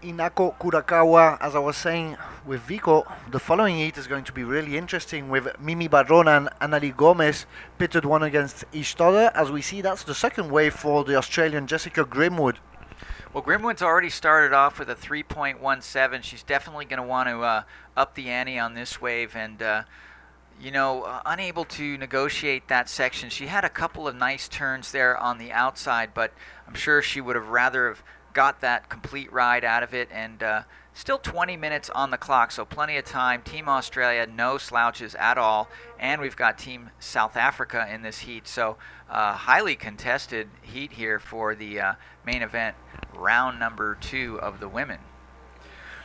Hinako Kurakawa. As I was saying with Vico, the following heat is going to be really interesting with Mimi Barrona and Annalie Gomez pitted one against each other. As we see, that's the second wave for the Australian Jessica Grimwood. Well, Grimwood's already started off with a 3.17. She's definitely going to want to up the ante on this wave, and unable to negotiate that section. She had a couple of nice turns there on the outside, but I'm sure she would have rather have got that complete ride out of it. And still 20 minutes on the clock, so plenty of time. Team Australia, no slouches at all, and we've got Team South Africa in this heat. So highly contested heat here for the main event, round number 2 of the women.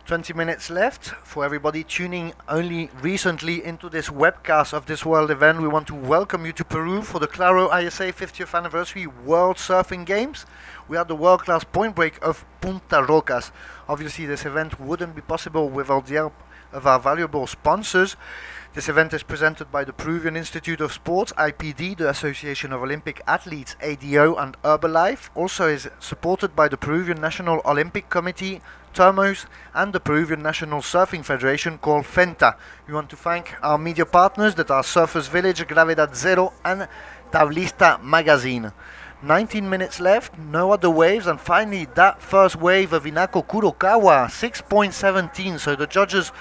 20 minutes left. For everybody tuning only recently into this webcast of this world event, we want to welcome you to Peru for the Claro ISA 50th Anniversary World Surfing Games. We are the world-class point break of Punta Rocas. Obviously, this event wouldn't be possible without the help of our valuable sponsors. This event is presented by the Peruvian Institute of Sports, IPD, the Association of Olympic Athletes, ADO, and Herbalife. Also is supported by the Peruvian National Olympic Committee, Termos, and the Peruvian National Surfing Federation called FENTA. We want to thank our media partners that are Surfers Village, Gravedad Zero, and Tablista Magazine. 19 minutes left, no other waves, and finally that first wave of Hinako Kurokawa, 6.17. So the judges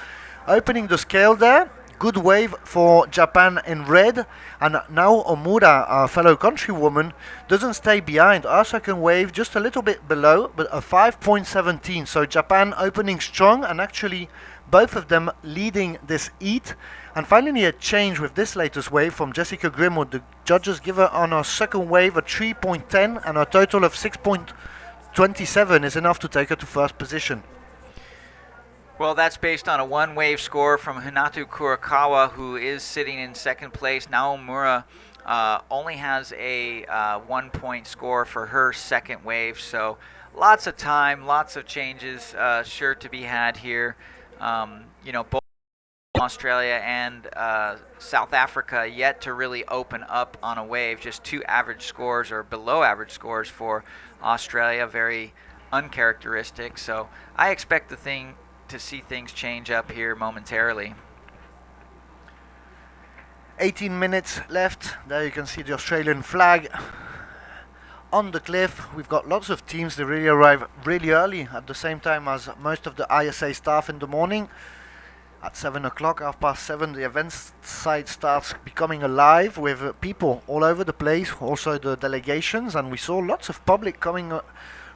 opening the scale there. Good wave for Japan in red, and now Omura, our fellow countrywoman, doesn't stay behind. Our second wave just a little bit below, but a 5.17. So Japan opening strong, and actually both of them leading this heat. And finally a change with this latest wave from Jessica Grimwood. The judges give her on her second wave a 3.10, and a total of 6.27 is enough to take her to first position. Well, that's based on a one-wave score from Hinatu Kurakawa, who is sitting in second place. Naomura only has a 1-point score for her second wave, so lots of time, lots of changes sure to be had here. Both Australia and South Africa yet to really open up on a wave. Just 2 average scores or below average scores for Australia, very uncharacteristic. So I expect to see things change up here momentarily. 18 minutes left. There you can see the Australian flag on the cliff. We've got lots of teams that really arrive really early, at the same time as most of the ISA staff in the morning. At 7 o'clock, 7:30, the event site starts becoming alive with people all over the place, also the delegations, and we saw lots of public coming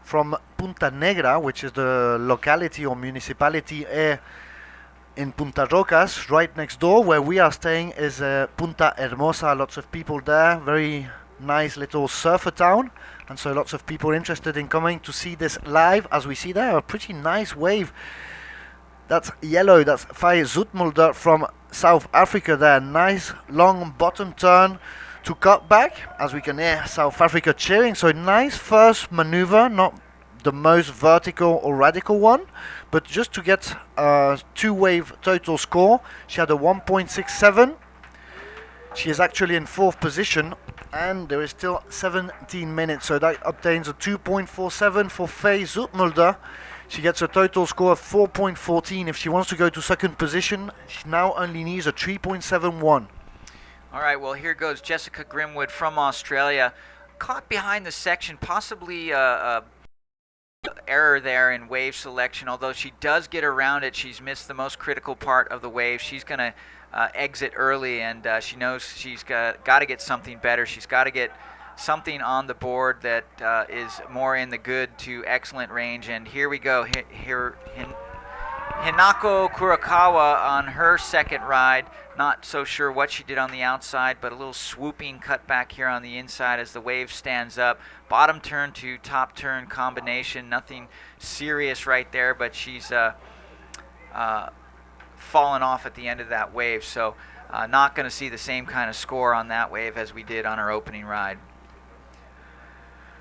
from Punta Negra, which is the locality or municipality in Punta Rocas. Right next door where we are staying is Punta Hermosa. Lots of people there, very nice little surfer town, and so lots of people interested in coming to see this live. As we see there, a pretty nice wave. That's yellow, that's Faye Zoetmulder from South Africa there. Nice long bottom turn to cut back, as we can hear South Africa cheering. So nice first maneuver, not the most vertical or radical one, but just to get a 2-wave total score. She had a 1.67. She is actually in 4th position, and there is still 17 minutes, so that obtains a 2.47 for Faye Zoetmulder. She gets a total score of 4.14. If she wants to go to second position, she now only needs a 3.71. All right, well, here goes Jessica Grimwood from Australia. Caught behind the section, possibly a error there in wave selection, although she does get around it. She's missed the most critical part of the wave. She's going to exit early, and she knows she's got to get something better. She's got to get something on the board that is more in the good to excellent range. And here we go. Hinako Kurakawa on her second ride. Not so sure what she did on the outside, but a little swooping cutback here on the inside as the wave stands up. Bottom turn to top turn combination. Nothing serious right there, but she's fallen off at the end of that wave. So not going to see the same kind of score on that wave as we did on our opening ride.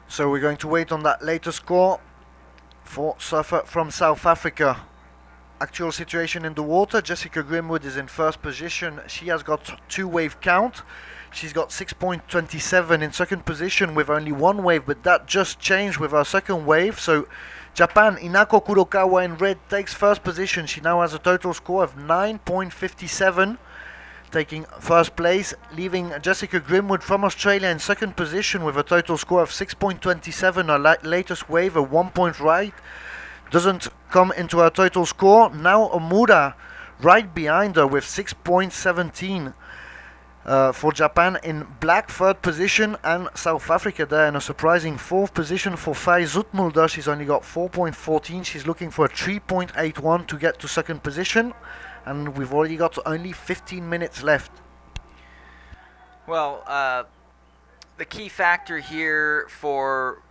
So we're going to wait on that later score for surfer from South Africa. Actual situation in the water, Jessica Grimwood is in first position. She has got 2 wave count. She's got 6.27 in second position with only 1 wave, but that just changed with her second wave. So Japan, Inako Kurokawa in red takes first position. She now has a total score of 9.57, taking first place, leaving Jessica Grimwood from Australia in second position with a total score of 6.27. Her latest wave, a 1 point ride, doesn't come into her total score. Now Omura right behind her with 6.17 for Japan in black third position, and South Africa there in a surprising fourth position for Fay Zoetmulder. She's only got 4.14. She's looking for a 3.81 to get to second position, and we've already got only 15 minutes left. Well, the key factor here for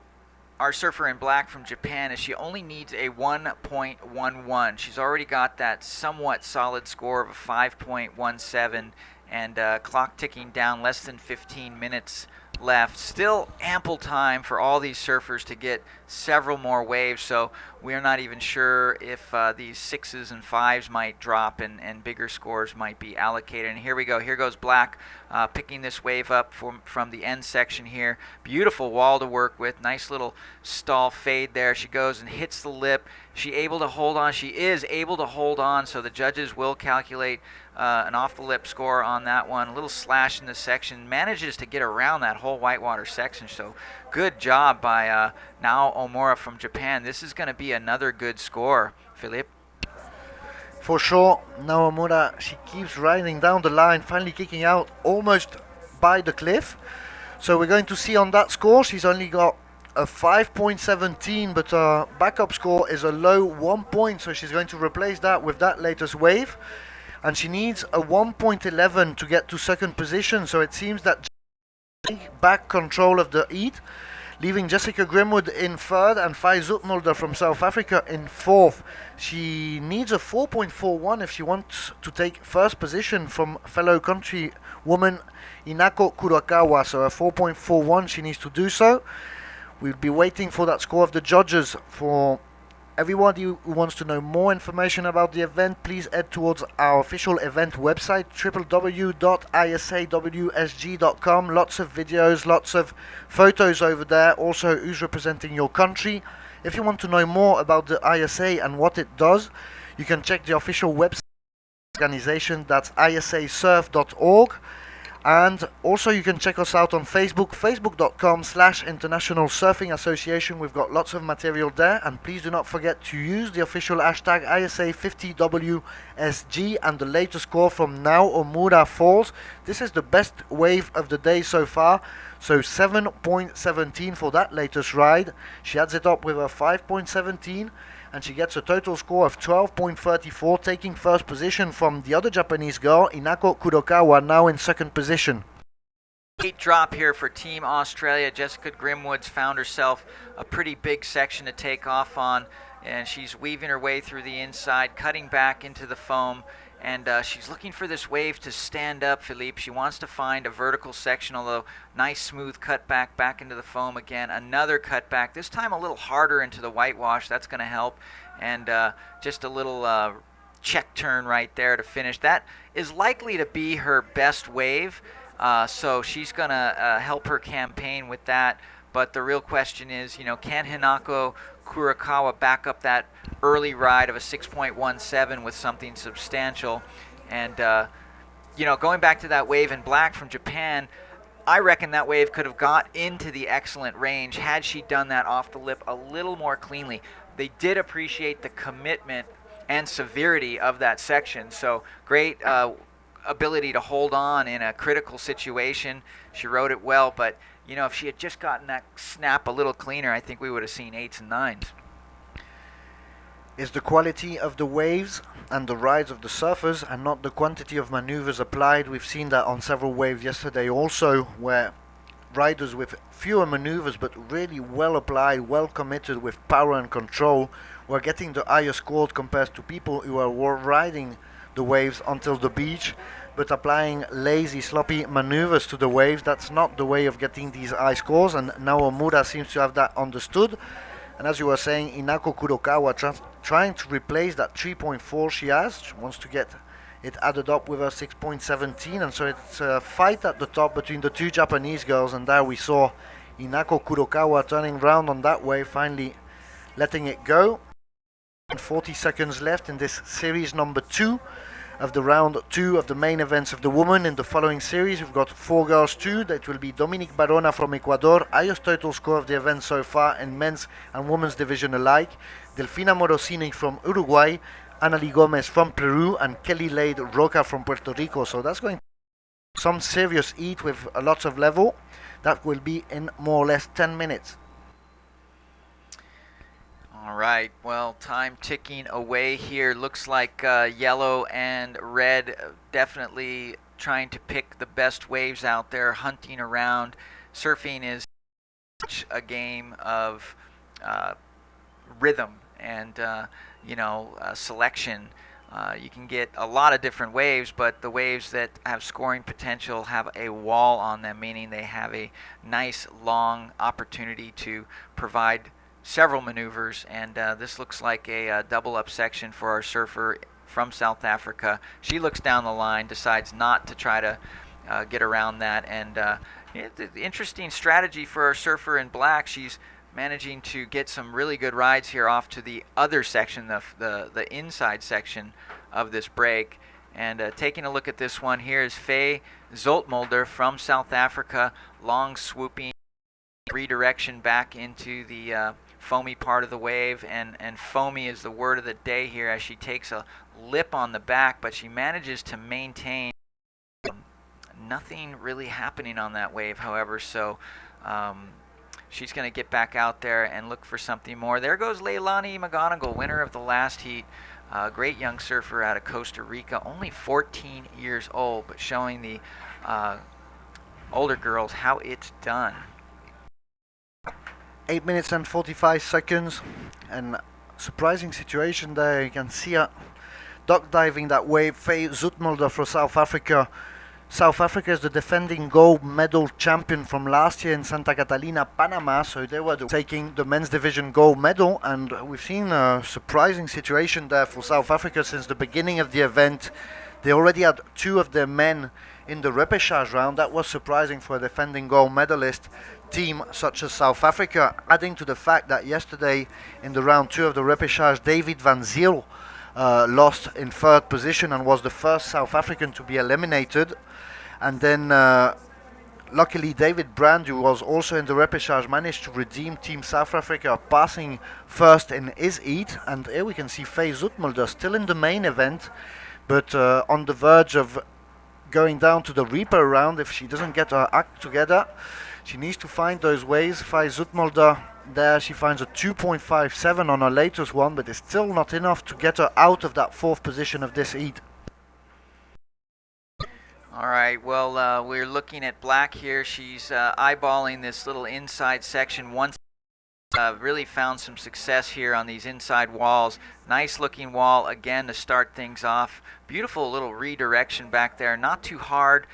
our surfer in black from Japan is she only needs a 1.11. She's already got that somewhat solid score of a 5.17, and clock ticking down, less than 15 minutes left. Still ample time for all these surfers to get several more waves, so we're not even sure if these 6s and 5s might drop and bigger scores might be allocated. And here we go. Here goes Black picking this wave up from the end section here. Beautiful wall to work with. Nice little stall fade there. She goes and hits the lip. She able to hold on. She is able to hold on, so the judges will calculate an off-the-lip score on that one. A little slash in the section. Manages to get around that whole whitewater section, so good job by Nao Omura from Japan. This is going to be another good score, Philippe. For sure, Nao Omura, she keeps riding down the line, finally kicking out almost by the cliff. So we're going to see on that score, she's only got a 5.17, but her backup score is a low 1 point, so she's going to replace that with that latest wave. And she needs a 1.11 to get to second position, so it seems that back control of the heat, leaving Jessica Grimwood in third and Fay Zoetmulder from South Africa in fourth. She needs a 4.41 if she wants to take first position from fellow countrywoman Inako Kurakawa, so a 4.41 she needs to do so. We'll be waiting for that score of the judges. For everybody who wants to know more information about the event, please head towards our official event website, www.isawsg.com. Lots of videos, lots of photos over there, also who's representing your country. If you want to know more about the ISA and what it does, you can check the official website organization, that's isasurf.org. And also you can check us out on Facebook, facebook.com/International Surfing Association. We've got lots of material there, and please do not forget to use the official hashtag ISA50WSG and the latest score from Nao Omura Falls. This is the best wave of the day so far, so 7.17 for that latest ride. She adds it up with a 5.17, and she gets a total score of 12.34, taking first position from the other Japanese girl, Inako Kurokawa, now in second position. Late drop here for Team Australia. Jessica Grimwood's found herself a pretty big section to take off on, and she's weaving her way through the inside, cutting back into the foam, and she's looking for this wave to stand up, Philippe. She wants to find a vertical section, although nice smooth cut back into the foam again. Another cut back, this time a little harder into the whitewash. That's going to help. And just a little check turn right there to finish. That is likely to be her best wave, so she's going to help her campaign with that. But the real question is, can Hinako Kurakawa back up that early ride of a 6.17 with something substantial? And, going back to that wave in black from Japan, I reckon that wave could have got into the excellent range had she done that off the lip a little more cleanly. They did appreciate the commitment and severity of that section, so great ability to hold on in a critical situation. She rode it well, but if she had just gotten that snap a little cleaner, I think we would have seen 8s and 9s. is the quality of the waves and the rides of the surfers and not the quantity of maneuvers applied. We've seen that on several waves yesterday also, where riders with fewer maneuvers but really well applied, well committed with power and control were getting the higher score compared to people who were riding the waves until the beach but applying lazy, sloppy maneuvers to the waves. That's not the way of getting these high scores, and now Omura seems to have that understood. And as you were saying, Inako Kurokawa trying to replace that 3.4 she has. She wants to get it added up with her 6.17, and so it's a fight at the top between the two Japanese girls, and there we saw Inako Kurokawa turning round on that wave, finally letting it go. And 40 seconds left in this series number 2 of the round 2 of the main events of the women. In the following series we've got 4 girls too. That will be Dominique Barona from Ecuador, highest total score of the event so far in men's and women's division alike, Delfina Morosini from Uruguay, Annalie Gomez from Peru, and Kelly Lade Roca from Puerto Rico. So that's going to be some serious heat with a lot of level. That will be in more or less 10 minutes. All right, well, time ticking away here. Looks like yellow and red definitely trying to pick the best waves out there, hunting around. Surfing is such a game of rhythm and selection. You can get a lot of different waves, but the waves that have scoring potential have a wall on them, meaning they have a nice long opportunity to provide several maneuvers, and this looks like a double up section for our surfer from South Africa. She looks down the line, decides not to try to get around that, and the interesting strategy for our surfer in black. She's managing to get some really good rides here off to the other section, the inside section of this break. And taking a look at this one here is Faye Zoltmulder from South Africa, long swooping redirection back into the foamy part of the wave, and foamy is the word of the day here as she takes a lip on the back, but she manages to maintain nothing really happening on that wave, however, so she's going to get back out there and look for something more. There goes Leilani McGonigal, winner of the last heat. Great young surfer out of Costa Rica, only 14 years old, but showing the older girls how it's done. 8 minutes and 45 seconds, and surprising situation there. You can see her duck diving that wave. Faye Zoetmulder for South Africa. South Africa is the defending gold medal champion from last year in Santa Catalina, Panama, so they were taking the men's division gold medal, and we've seen a surprising situation there for South Africa since the beginning of the event. They already had 2 of their men in the repêchage round. That was surprising for a defending gold medalist team such as South Africa, adding to the fact that yesterday in the round 2 of the repêchage, David Van Zyl lost in 3rd position and was the first South African to be eliminated. And then luckily David Brand, who was also in the repêchage, managed to redeem Team South Africa, passing first in his heat. And here we can see Faye Zoetmulder still in the main event, but on the verge of going down to the Reaper round if she doesn't get her act together. She needs to find those ways. Faye Zoetmulder, there she finds a 2.57 on her latest one, but it's still not enough to get her out of that 4th position of this heat. All right, well, we're looking at black here. She's eyeballing this little inside section. Once really found some success here on these inside walls. Nice looking wall again to start things off. Beautiful little redirection back there. Not too hard,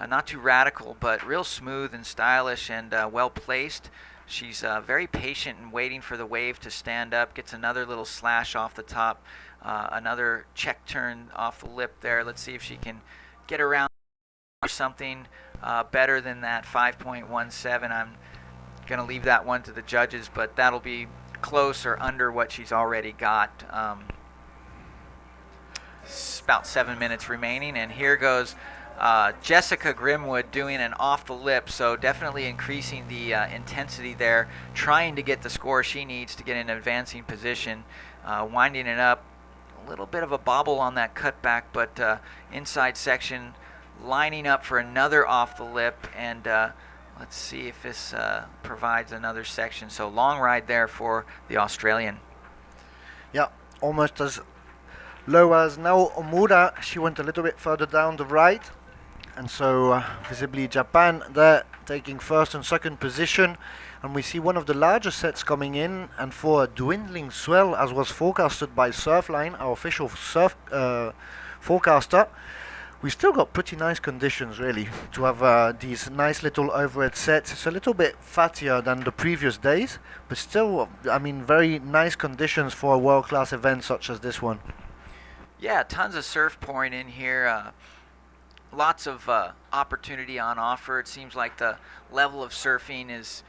not too radical, but real smooth and stylish and well placed. She's very patient and waiting for the wave to stand up. Gets another little slash off the top. Another check turn off the lip there. Let's see if she can get around something better than that 5.17. I'm going to leave that one to the judges, but that'll be close or under what she's already got. About 7 minutes remaining, and here goes Jessica Grimwood doing an off the lip, so definitely increasing the intensity there, trying to get the score she needs to get in an advancing position, winding it up. A little bit of a bobble on that cutback, but inside section lining up for another off the lip, and let's see if this provides another section. So long ride there for the Australian. Yeah, almost as low as now Omura. She went a little bit further down the right, and so visibly Japan there taking first and second position. And we see one of the larger sets coming in, and for a dwindling swell, as was forecasted by Surfline, our official surf forecaster, we still got pretty nice conditions really to have these nice little overhead sets. It's a little bit fattier than the previous days, but still, I mean, very nice conditions for a world-class event such as this one. Yeah, tons of surf pouring in here. Lots of opportunity on offer. It seems like the level of surfing is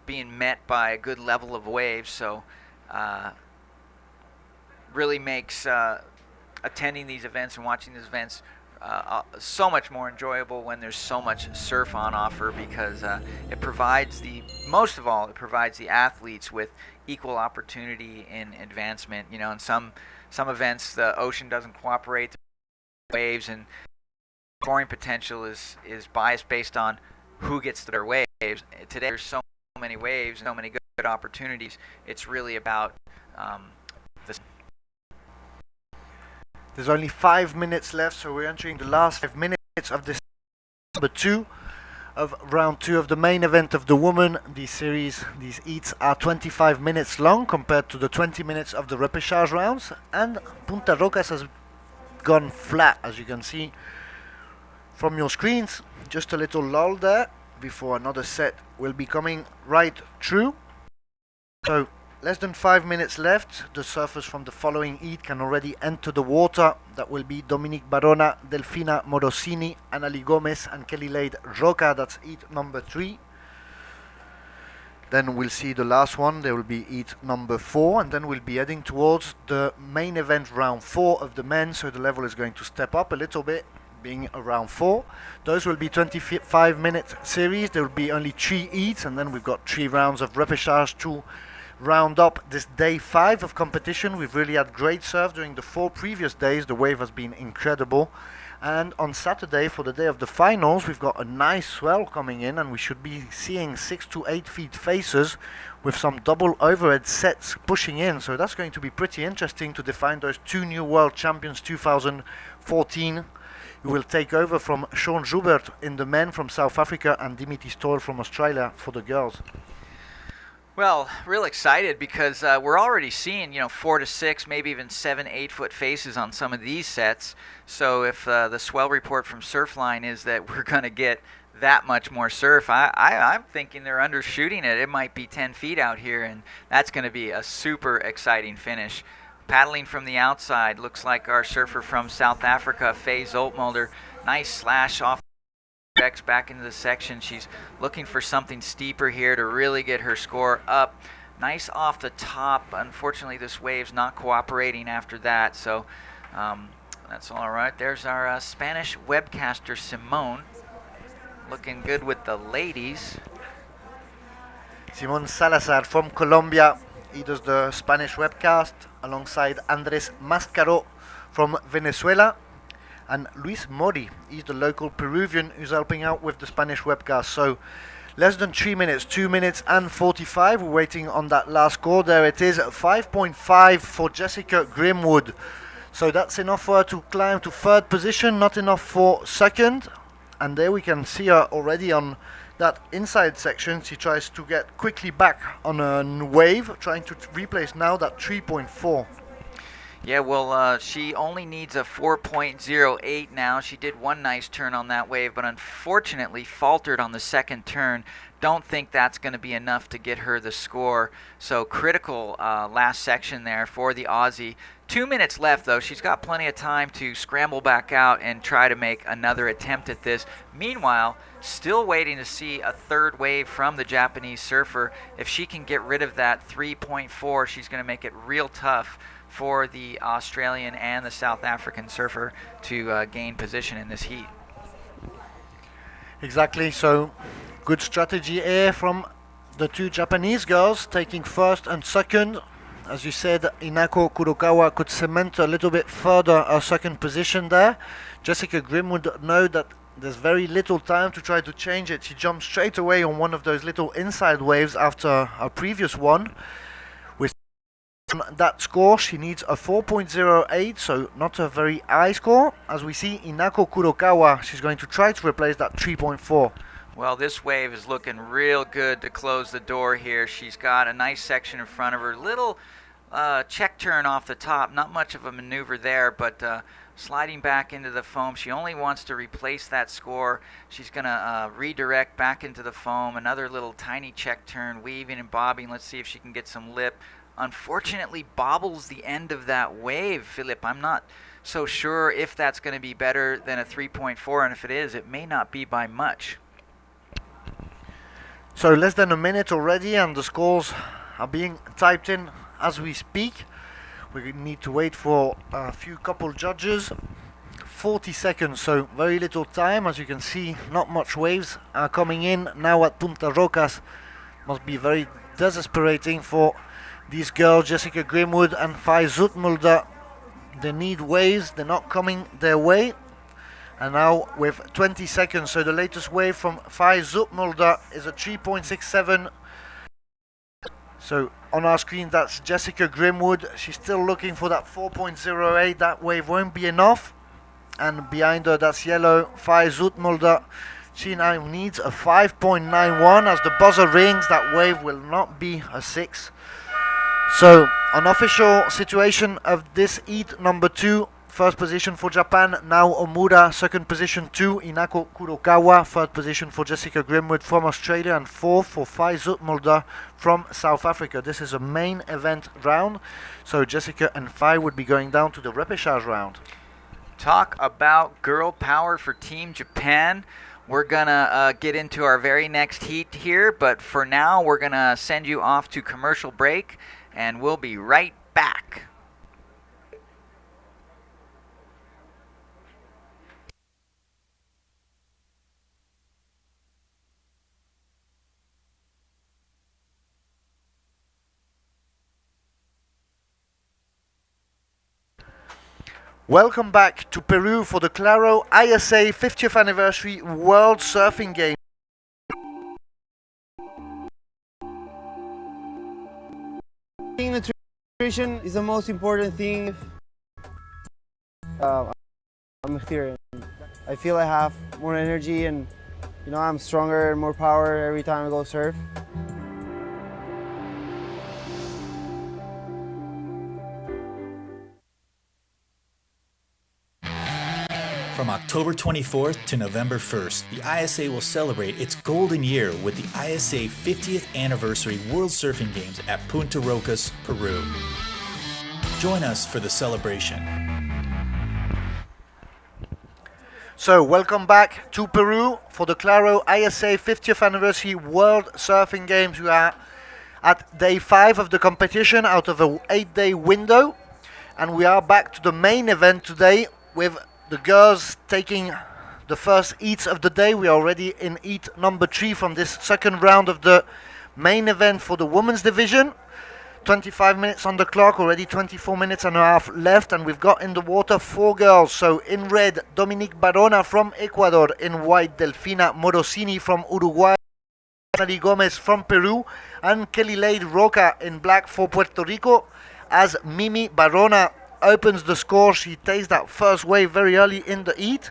being met by a good level of waves, so really makes attending these events and watching these events so much more enjoyable when there's so much surf on offer, because it provides most of all, it provides the athletes with equal opportunity in advancement. In some events the ocean doesn't cooperate, the waves, and scoring potential is biased based on who gets their waves. Today there's so many waves, so many good opportunities. It's really about There's only 5 minutes left, so we're entering the last 5 minutes of this number 2 of round 2 of the main event of the women. These heats are 25 minutes long compared to the 20 minutes of the repêchage rounds, and Punta Rocas has gone flat, as you can see from your screens. Just a little lull there before another set will be coming right through. So less than 5 minutes left. The surfers from the following heat can already enter the water. That will be Dominique Barona, Delfina Morosini, Annalie Gomez and Kelly Lade Roca. That's heat number 3. Then we'll see the last one. There will be heat number 4, and then we'll be heading towards the main event round 4 of the men. So the level is going to step up a little bit, being around 4. Those will be 25-minute series. There will be only 3 heats, and then we've got 3 rounds of repêchage to round up this day 5 of competition. We've really had great surf during the 4 previous days. The wave has been incredible, and on Saturday, for the day of the finals, we've got a nice swell coming in, and we should be seeing 6 to 8 feet faces with some double overhead sets pushing in. So that's going to be pretty interesting to define those 2 new world champions 2014, who will take over from Sean Joubert in the men from South Africa and Dimitri Stoll from Australia for the girls. Well, real excited because we're already seeing 4 to 6, maybe even 7, 8 foot faces on some of these sets. So if the swell report from Surfline is that we're going to get that much more surf, I'm thinking they're undershooting it. It might be 10 feet out here, and that's going to be a super exciting finish. Paddling from the outside, looks like our surfer from South Africa, Faye Zoltmulder. Nice slash off back into the section. She's looking for something steeper here to really get her score up. Nice off the top. Unfortunately, this wave's not cooperating after that, so that's all right. There's our Spanish webcaster, Simone, looking good with the ladies. Simon Salazar from Colombia. He does the Spanish webcast alongside Andres Mascaro from Venezuela. And Luis Mori, he's the local Peruvian who's helping out with the Spanish webcast. So less than 3 minutes, 2 minutes and 45. We're waiting on that last score. There it is, 5.5 for Jessica Grimwood. So that's enough for her to climb to 3rd position, not enough for 2nd. And there we can see her already on that inside section. She tries to get quickly back on a wave, trying to replace now that 3.4. Yeah, well, she only needs a 4.08 now. She did one nice turn on that wave, but unfortunately faltered on the 2nd turn. Don't think that's going to be enough to get her the score. So critical last section there for the Aussie. 2 minutes left, though. She's got plenty of time to scramble back out and try to make another attempt at this. Meanwhile, still waiting to see a 3rd wave from the Japanese surfer. If she can get rid of that 3.4, she's going to make it real tough for the Australian and the South African surfer to gain position in this heat. Exactly, so good strategy here from the 2 Japanese girls, taking 1st and 2nd. As you said, Inako Kurokawa could cement a little bit further her 2nd position there. Jessica Grimwood know that there's very little time to try to change it. She jumped straight away on one of those little inside waves after her previous one. that score. She needs a 4.08, so not a very high score. As we see, Inako Kurokawa, she's going to try to replace that 3.4. Well, this wave is looking real good to close the door here. She's got a nice section in front of her. Little check turn off the top. Not much of a maneuver there, but sliding back into the foam. She only wants to replace that score. She's going to redirect back into the foam. Another little tiny check turn, weaving and bobbing. Let's see if she can get some lip. Unfortunately, bobbles the end of that wave, Philip. I'm not so sure if that's going to be better than a 3.4, and if it is, it may not be by much. So less than a minute already, and the scores are being typed in as we speak. We need to wait for a few couple judges. 40 seconds, so very little time. As you can see, not much waves are coming in now at Punta Rocas. Must be very desesperating for these girls, Jessica Grimwood and Fai Zoetmulder. They need waves, they're not coming their way. And now with 20 seconds, so the latest wave from Fai Zoetmulder is a 3.67. So on our screen, that's Jessica Grimwood. She's still looking for that 4.08. That wave won't be enough. And behind her, that's yellow, Fai Zoetmulder. She now needs a 5.91. As the buzzer rings, that wave will not be a 6. So, unofficial situation of this heat number 2. First position for Japan, Nao Omura. Second position 2, Inako Kurokawa. Third position for Jessica Grimwood from Australia. And fourth for Fai Zoetmulder from South Africa. This is a main event round. So Jessica and Fai would be going down to the repêchage round. Talk about girl power for Team Japan. We're going to get into our very next heat here. But for now, we're going to send you off to commercial break. And we'll be right back. Welcome back to Peru for the Claro ISA 50th Anniversary World Surfing Games. Nutrition is the most important thing. I'm here. I feel I have more energy, and I'm stronger and more power every time I go surf. From October 24th to November 1st, the ISA will celebrate its golden year with the ISA 50th Anniversary World Surfing Games at Punta Rocas, Peru. Join us for the celebration. So, welcome back to Peru for the Claro ISA 50th Anniversary World Surfing Games. We are at day 5 of the competition out of an 8-day window. And we are back to the main event today with the girls taking the first heats of the day. We are already in heat number 3 from this second round of the main event for the women's division. 25 minutes on the clock, already 24 minutes and a half left, and we've got in the water 4 girls. So in red, Dominique Barona from Ecuador. In white, Delfina Morosini from Uruguay. Natalie Gomez from Peru. And Kelly Lade Roca in black for Puerto Rico. As Mimi Barona opens the score, she takes that first wave very early in the heat.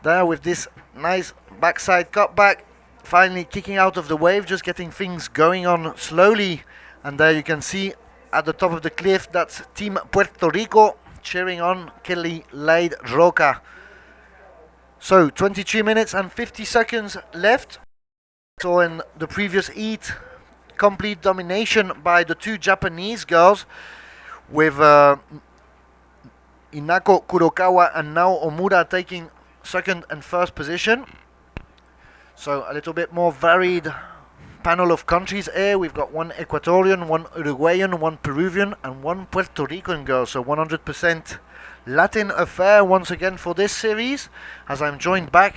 There with this nice backside cutback, finally kicking out of the wave, just getting things going on slowly. And there you can see at the top of the cliff, that's Team Puerto Rico cheering on Kelly Lade Roca. So 23 minutes and 50 seconds left. So in the previous heat, complete domination by the 2 Japanese girls, with Inako Kurokawa and Nao Omura taking second and first position. So a little bit more varied panel of countries here. We've got 1 Ecuadorian, 1 Uruguayan, 1 Peruvian and 1 Puerto Rican girl. So 100% Latin affair once again for this series, as I'm joined back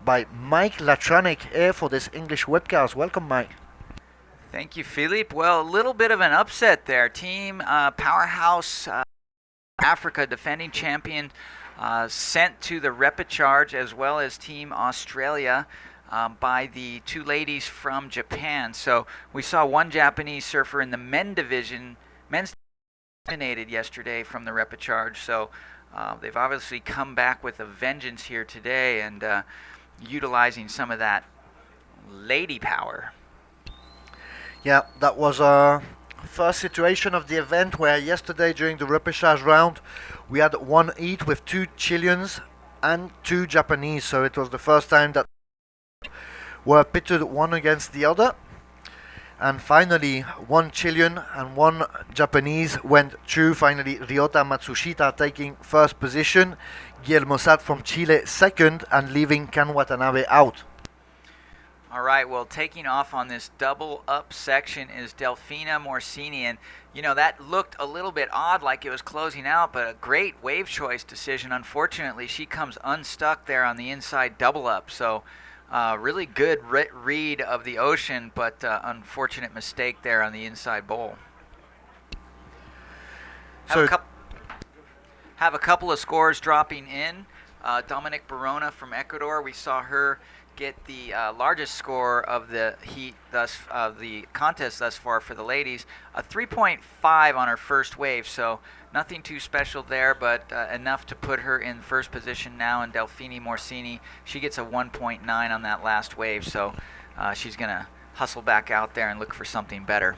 by Mike Latronic here for this English webcast. Welcome, Mike. Thank you, Philippe. Well, a little bit of an upset there. Team Powerhouse Africa, defending champion, sent to the repêchage, as well as Team Australia by the 2 ladies from Japan. So we saw 1 Japanese surfer in the men division men's eliminated yesterday from the repêchage, so they've obviously come back with a vengeance here today and utilizing some of that lady power. Yeah, that was our first situation of the event, where yesterday during the repêchage round we had one heat with 2 Chileans and 2 Japanese, so it was the first time that were pitted one against the other. And finally, 1 Chilean and 1 Japanese went through. Finally, Ryota Matsushita taking first position, Guillermo Sad from Chile second, and leaving Kan Watanabe out. All right, well, taking off on this double up section is Delfina Morsini, and you know, that looked a little bit odd, like it was closing out, but a great wave choice decision. Unfortunately, she comes unstuck there on the inside double up, so really good read of the ocean, but unfortunate mistake there on the inside bowl. Have a couple of scores dropping in. Dominic Barona from Ecuador, we saw her get the largest score of the heat the contest thus far for the ladies, a 3.5 on her first wave, so nothing too special there, but enough to put her in first position now. And Delfini Morsini, she gets a 1.9 on that last wave, so she's gonna hustle back out there and look for something better.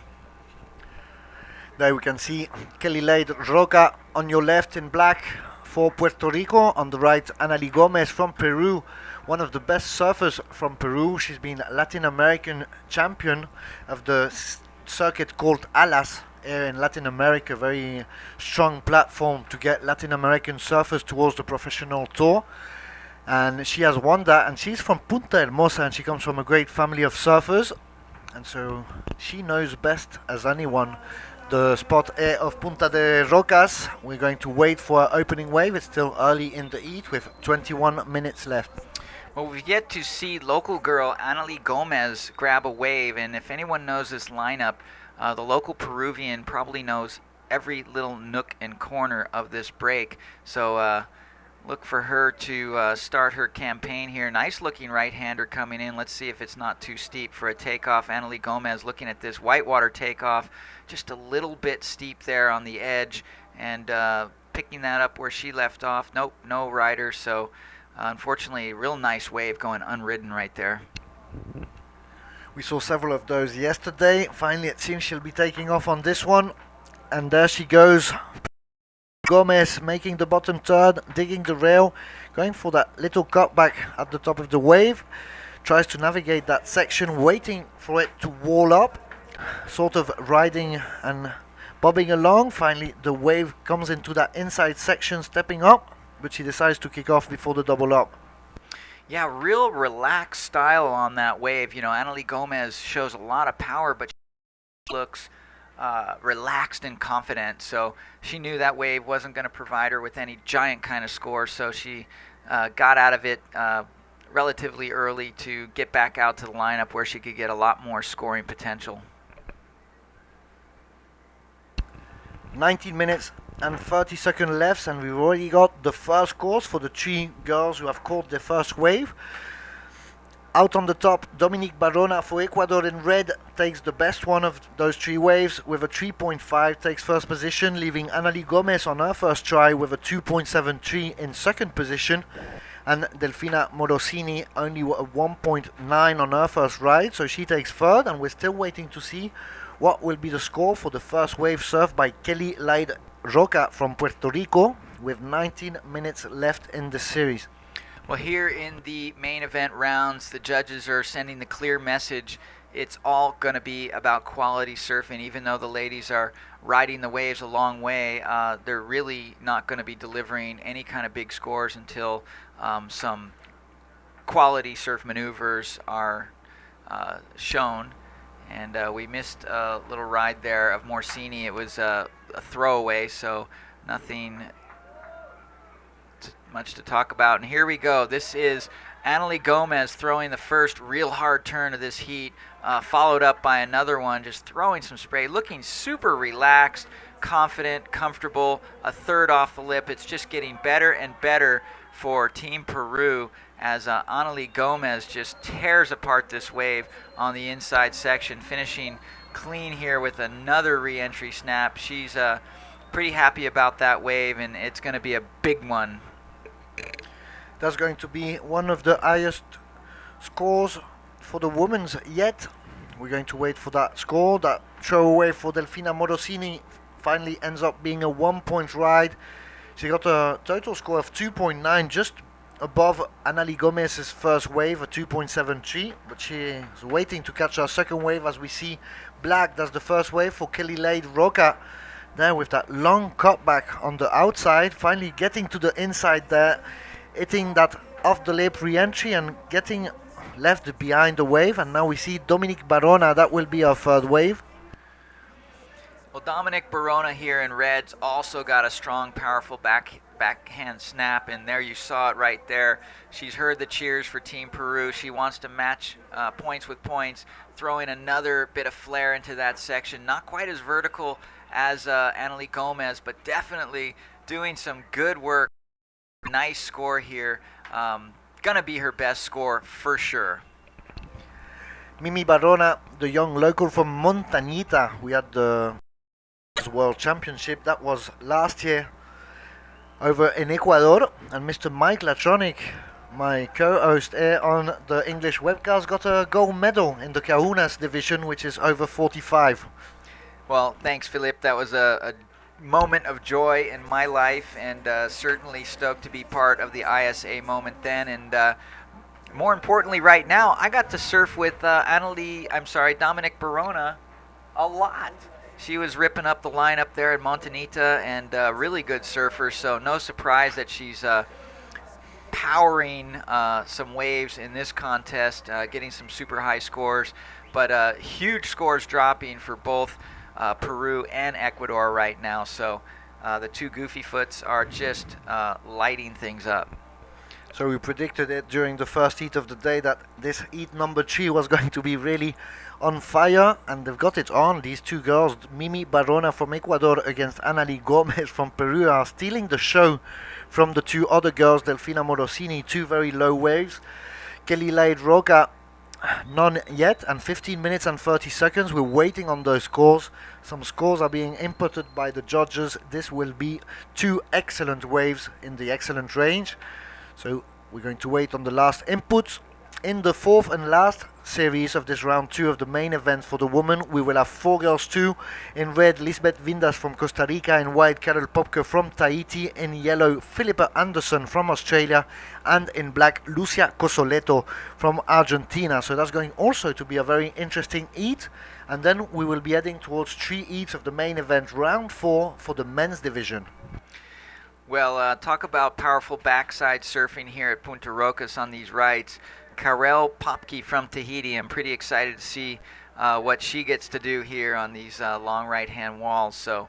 There we can see Kelly Lade Roca on your left in black for Puerto Rico, on the right Annalie Gomez from Peru, one of the best surfers from Peru. She's been Latin American champion of the circuit called ALAS here in Latin America, very strong platform to get Latin American surfers towards the professional tour. And she has won that, and she's from Punta Hermosa, and she comes from a great family of surfers, and so she knows best as anyone the spot of Punta de Rocas. We're going to wait for our opening wave. It's still early in the heat with 21 minutes left. Well, we've yet to see local girl Annalie Gomez grab a wave, and if anyone knows this lineup, the local Peruvian probably knows every little nook and corner of this break. So look for her to start her campaign here. Nice looking right-hander coming in. Let's see if it's not too steep for a takeoff. Annalie Gomez looking at this whitewater takeoff, just a little bit steep there on the edge, and picking that up where she left off. Nope, no rider, so unfortunately, real nice wave going unridden right there. We saw several of those yesterday. Finally, it seems she'll be taking off on this one. And there she goes. Gomez making the bottom turn, digging the rail, going for that little cutback at the top of the wave. Tries to navigate that section, waiting for it to wall up. Sort of riding and bobbing along. Finally, the wave comes into that inside section, stepping up. But she decides to kick off before the double up. Yeah, real relaxed style on that wave. You know, Annalie Gomez shows a lot of power, but she looks relaxed and confident. So she knew that wave wasn't going to provide her with any giant kind of score. So she got out of it relatively early to get back out to the lineup where she could get a lot more scoring potential. 19 minutes and 30 seconds left, and we've already got the first scores for the 3 girls who have caught their first wave. Out on the top, Dominique Barona for Ecuador in red takes the best one of those 3 waves with a 3.5, takes first position, leaving Annalie Gomez on her first try with a 2.73 in second position, and Delfina Morosini only a 1.9 on her first ride, so she takes third, and we're still waiting to see what will be the score for the first wave surfed by Kelly Lade Roca from Puerto Rico, with 19 minutes left in the series. Well, here in the main event rounds, the judges are sending the clear message. It's all going to be about quality surfing. Even though the ladies are riding the waves a long way, they're really not going to be delivering any kind of big scores until some quality surf maneuvers are shown. And we missed a little ride there of Morsini. It was a throwaway, so nothing much to talk about. And here we go. This is Annalie Gomez throwing the first real hard turn of this heat, followed up by another one, just throwing some spray, looking super relaxed, confident, comfortable, a third off the lip. It's just getting better and better for Team Peru as Annalie Gomez just tears apart this wave on the inside section, finishing clean here with another re-entry snap. She's pretty happy about that wave, and it's going to be a big one. That's going to be one of the highest scores for the women's yet. We're going to wait for that score. That throwaway for Delfina Morosini finally ends up being a 1-point ride. She got a total score of 2.9, just above Annalie Gomez's first wave, a 2.73, but she is waiting to catch her second wave. As we see black, that's the first wave for Kelly Lade Roca there with that long cutback on the outside, finally getting to the inside there, hitting that off the lip re-entry and getting left behind the wave. And now we see Dominique Barona, that will be our third wave. Well, Dominic Barona here in reds also got a strong, powerful backhand snap, and there you saw it right there. She's heard the cheers for Team Peru. She wants to match points with points, throwing another bit of flair into that section. Not quite as vertical as Annalie Gomez, but definitely doing some good work. Nice score here. Gonna be her best score for sure. Mimi Barona, the young local from Montañita. We had the World Championship, that was last year over in Ecuador, and Mr. Mike Latronic, my co-host here on the English webcast, got a gold medal in the Kahunas division, which is over 45. Well, thanks, Philippe. That was a moment of joy in my life, and certainly stoked to be part of the ISA moment then. And more importantly, right now, I got to surf with Dominic Barona a lot. She was ripping up the line up there at Montañita, and really good surfer, so no surprise that she's powering some waves in this contest, getting some super high scores, but huge scores dropping for both Peru and Ecuador right now, so the two Goofy Foots are just lighting things up. So we predicted it during the first heat of the day that this heat number 3 was going to be really on fire, and they've got it on. These two girls, Mimi Barona from Ecuador against Annalie Gomez from Peru, are stealing the show from the two other girls, Delfina Morosini, two very low waves. Kelly Lade Roca, none yet, and 15 minutes and 30 seconds. We're waiting on those scores. Some scores are being inputted by the judges. This will be two excellent waves in the excellent range. So we're going to wait on the last inputs. In the fourth and last series of this round 2 of the main event for the women, we will have 4 girls too. In red, Lisbeth Vindas from Costa Rica. In white, Carol Popke from Tahiti. In yellow, Philippa Anderson from Australia. And in black, Lucia Cosoleto from Argentina. So that's going also to be a very interesting heat. And then we will be heading towards 3 heats of the main event, round 4 for the men's division. Well, talk about powerful backside surfing here at Punta Rocas on these rights. Karel Popke from Tahiti. I'm pretty excited to see what she gets to do here on these long right-hand walls. So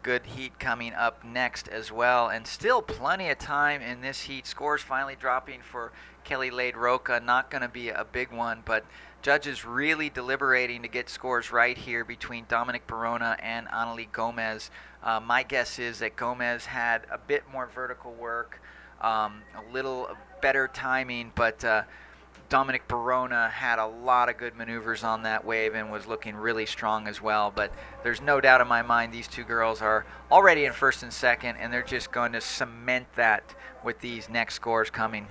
good heat coming up next as well. And still plenty of time in this heat. Scores finally dropping for Kelly Lade Roca. Not going to be a big one, but judges really deliberating to get scores right here between Dominic Barona and Annalie Gomez. My guess is that Gomez had a bit more vertical work, a little better timing, but Dominic Barona had a lot of good maneuvers on that wave and was looking really strong as well. But there's no doubt in my mind these two girls are already in first and second, and they're just going to cement that with these next scores coming.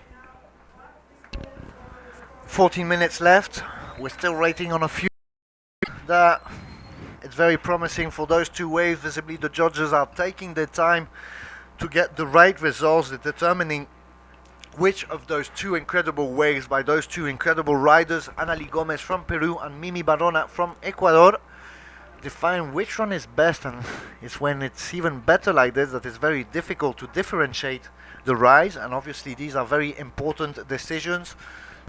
14 minutes left. We're still rating on a few. It's very promising for those two waves. Visibly the judges are taking their time to get the right results, determining which of those two incredible waves by those two incredible riders, Annalie Gomez from Peru and Mimi Barona from Ecuador, define which one is best. And it's when it's even better like this that it's very difficult to differentiate the rides, and obviously these are very important decisions,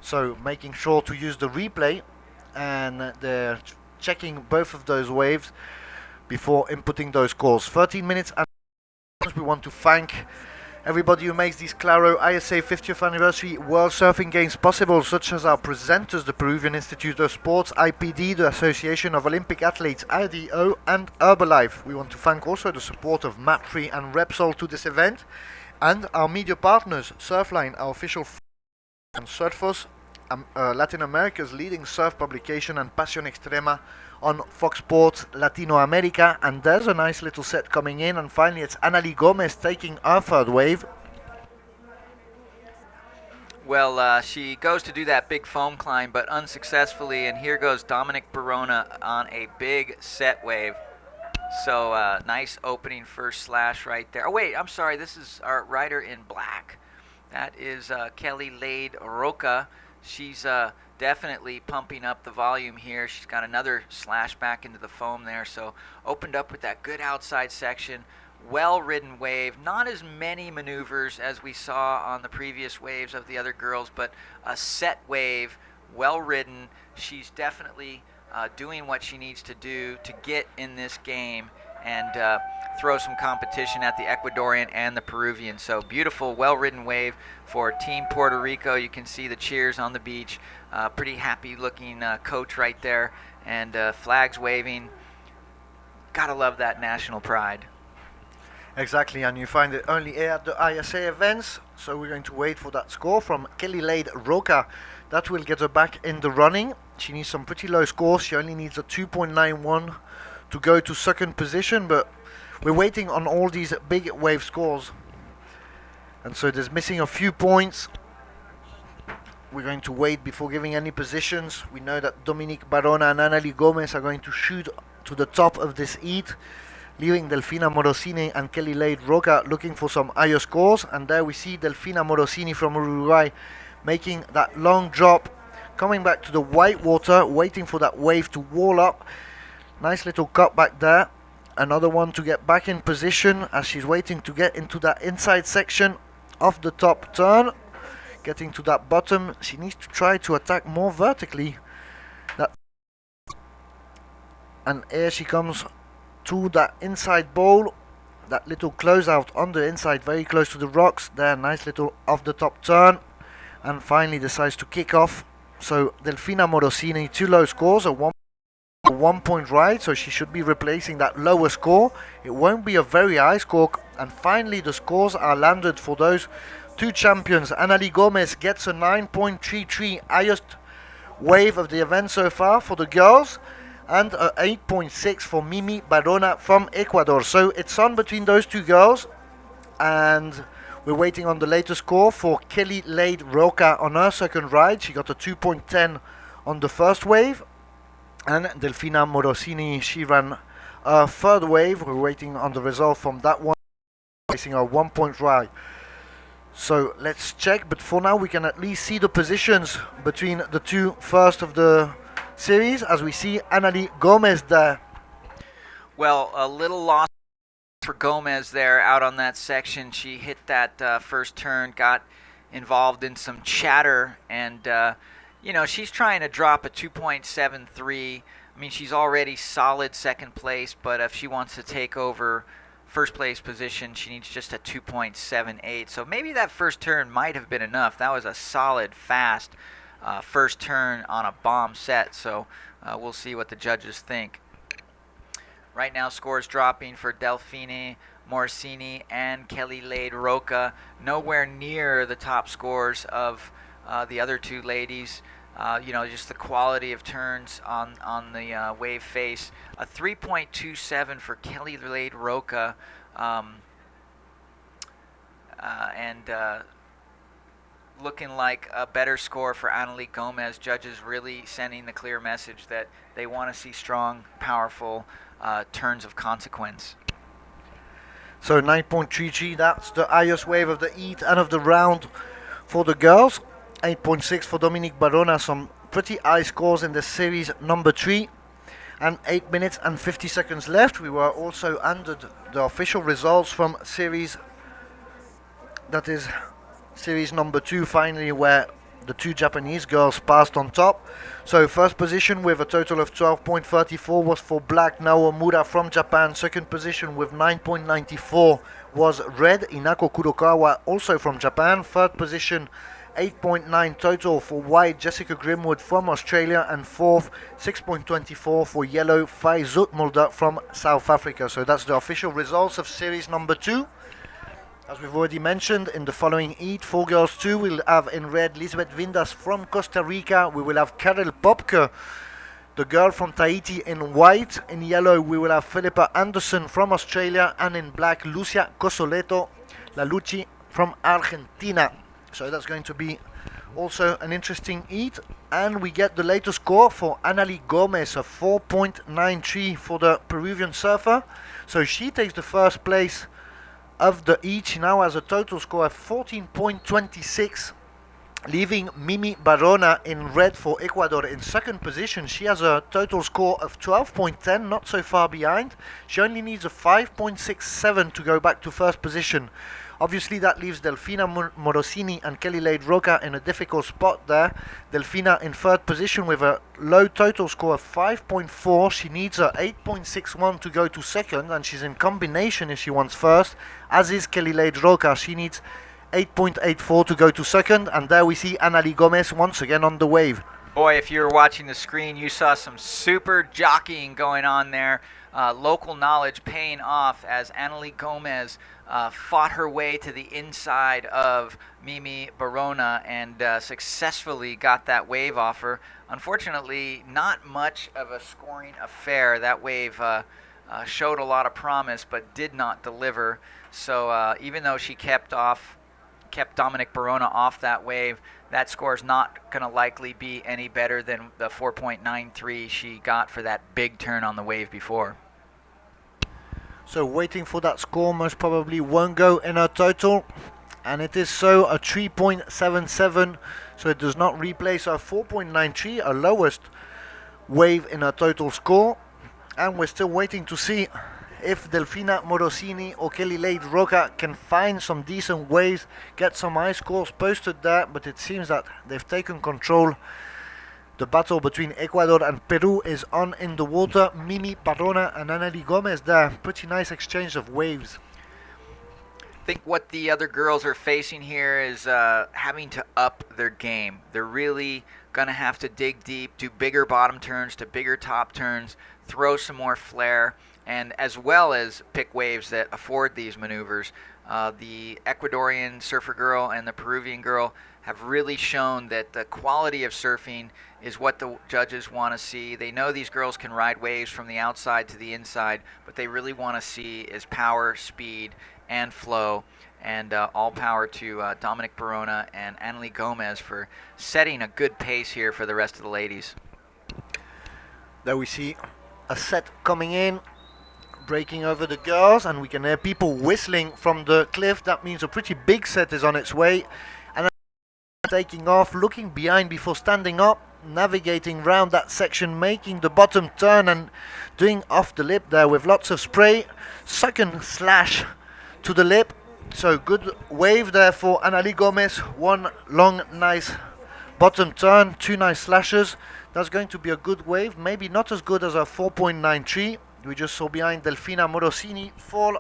so making sure to use the replay, and they're checking both of those waves before inputting those scores. 13 minutes and we want to thank everybody who makes these Claro ISA 50th Anniversary World Surfing Games possible, such as our presenters, the Peruvian Institute of Sports, IPD, the Association of Olympic Athletes, IDO, and Herbalife. We want to thank also the support of Mapfre and Repsol to this event, and our media partners, Surfline, our official and Surfos, Latin America's leading surf publication and Pasión Extrema on Fox Sports Latino America. And there's a nice little set coming in, and finally it's Annalie Gomez taking her third wave. Well, she goes to do that big foam climb, but unsuccessfully, and here goes Dominic Barona on a big set wave. So nice opening first slash right there. Oh wait, I'm sorry, this is our rider in black. That is Kelly Lade Roca. She's definitely pumping up the volume here. She's got another slash back into the foam there. So opened up with that good outside section. Well-ridden wave. Not as many maneuvers as we saw on the previous waves of the other girls, but a set wave, well-ridden. She's definitely doing what she needs to do to get in this game and throw some competition at the Ecuadorian and the Peruvian. So beautiful, well-ridden wave for Team Puerto Rico. You can see the cheers on the beach. Pretty happy-looking coach right there, and flags waving. Gotta love that national pride. Exactly, and you find it only at the ISA events. So we're going to wait for that score from Kelly Lade Roca. That will get her back in the running. She needs some pretty low scores. She only needs a 2.91 to go to second position, but we're waiting on all these big wave scores. And so there's missing a few points. We're going to wait before giving any positions. We know that Dominique Barona and Annalie Gomez are going to shoot to the top of this heat, leaving Delfina Morosini and Kelly Lade Roca looking for some higher scores. And there we see Delfina Morosini from Uruguay making that long drop, coming back to the white water, waiting for that wave to wall up. Nice little cut back there. Another one to get back in position as she's waiting to get into that inside section of the top turn. Getting to that bottom, she needs to try to attack more vertically. And here she comes to that inside bowl, that little closeout on the inside, very close to the rocks there. Nice little off the top turn, and finally decides to kick off. So Delfina Morosini, 2 low scores, a 1 point ride, so she should be replacing that lower score. It won't be a very high score. And finally the scores are landed for those 2 champions. Annalie Gomez gets a 9.33, highest wave of the event so far for the girls, and a 8.6 for Mimi Barona from Ecuador. So it's on between those 2 girls, and we're waiting on the latest score for Kelly Lade Roca on her second ride. She got a 2.10 on the first wave, and Delfina Morosini, she ran a third wave. We're waiting on the result from that one, facing a 1 point ride. So let's check, but for now we can at least see the positions between the 2 first of the series, as we see Annalie Gomez there. Well, a little loss for Gomez there out on that section. She hit that first turn, got involved in some chatter, and you know, she's trying to drop a 2.73. I mean, she's already solid second place, but if she wants to take over first place position, she needs just a 2.78. So maybe that first turn might have been enough. That was a solid, fast first turn on a bomb set. So we'll see what the judges think. Right now, scores dropping for Delfine Morosini and Kelly Lade Roca. Nowhere near the top scores of the other 2 ladies. You know, just the quality of turns on the wave face. A 3.27 for Kelly Lade Roca, and looking like a better score for Annalie Gomez. Judges really sending the clear message that they want to see strong, powerful turns of consequence. So 9.33, that's the highest wave of the heat and of the round for the girls. 8.6 for Dominique Barona, some pretty high scores in the series number 3. And 8 minutes and 50 seconds left. We were also under the official results from series, that is series number 2, finally, where the 2 Japanese girls passed on top. So first position with a total of 12.34 was for Black Naomura from Japan. Second position with 9.94 was Red Inako Kurokawa, also from Japan. Third position 8.9 total for White Jessica Grimwood from Australia, and fourth 6.24 for Yellow Fai Zoetmulder from South Africa. So that's the official results of series number 2. As we've already mentioned, in the following heat, 4 girls 2, we'll have in red Lisbeth Vindas from Costa Rica. We will have Karel Popke, the girl from Tahiti, in white. In yellow, we will have Philippa Anderson from Australia. And in black, Lucia Cosoleto, La Luci from Argentina. So that's going to be also an interesting heat. And we get the latest score for Annalie Gomez, a 4.93 for the Peruvian surfer. So she takes the first place of the heat. She now has a total score of 14.26, leaving Mimi Barona in red for Ecuador in second position. She has a total score of 12.10, not so far behind. She only needs a 5.67 to go back to first position. Obviously that leaves Delfina Morosini and Kelly Lade Roca in a difficult spot there. Delfina in third position with a low total score of 5.4. She needs a 8.61 to go to second, and she's in combination if she wants first, as is Kelly Lade Roca. She needs 8.84 to go to second, and there we see Annalie Gomez once again on the wave. Boy, if you were watching the screen, you saw some super jockeying going on there. Local knowledge paying off as Annalie Gomez fought her way to the inside of Mimi Barona and successfully got that wave off her. Unfortunately, not much of a scoring affair. That wave showed a lot of promise but did not deliver. So even though she kept Dominic Barona off that wave, that score is not going to likely be any better than the 4.93 she got for that big turn on the wave before. So waiting for that score most probably won't go in her total, and it is so a 3.77, so it does not replace her 4.93, her lowest wave in her total score. And we're still waiting to see if Delfina Morosini or Kelly Lade Roca can find some decent waves, get some high scores posted there, but it seems that they've taken control. The battle between Ecuador and Peru is on in the water. Mimi Barona and Annalie Gomez there. Pretty nice exchange of waves. I think what the other girls are facing here is having to up their game. They're really going to have to dig deep, do bigger bottom turns to bigger top turns, throw some more flair, and as well as pick waves that afford these maneuvers. The Ecuadorian surfer girl and the Peruvian girl have really shown that the quality of surfing is what the judges want to see. They know these girls can ride waves from the outside to the inside, but they really want to see is power, speed, and flow. And all power to Dominic Barona and Annalie Gomez for setting a good pace here for the rest of the ladies. There we see a set coming in, breaking over the girls, and we can hear people whistling from the cliff. That means a pretty big set is on its way. And taking off, looking behind before standing up, navigating round that section, making the bottom turn and doing off the lip there with lots of spray. Second slash to the lip. So good wave there for Annalie Gomez. One long, nice bottom turn, two nice slashes. That's going to be a good wave. Maybe not as good as a 4.93. We just saw behind Delfina Morosini fall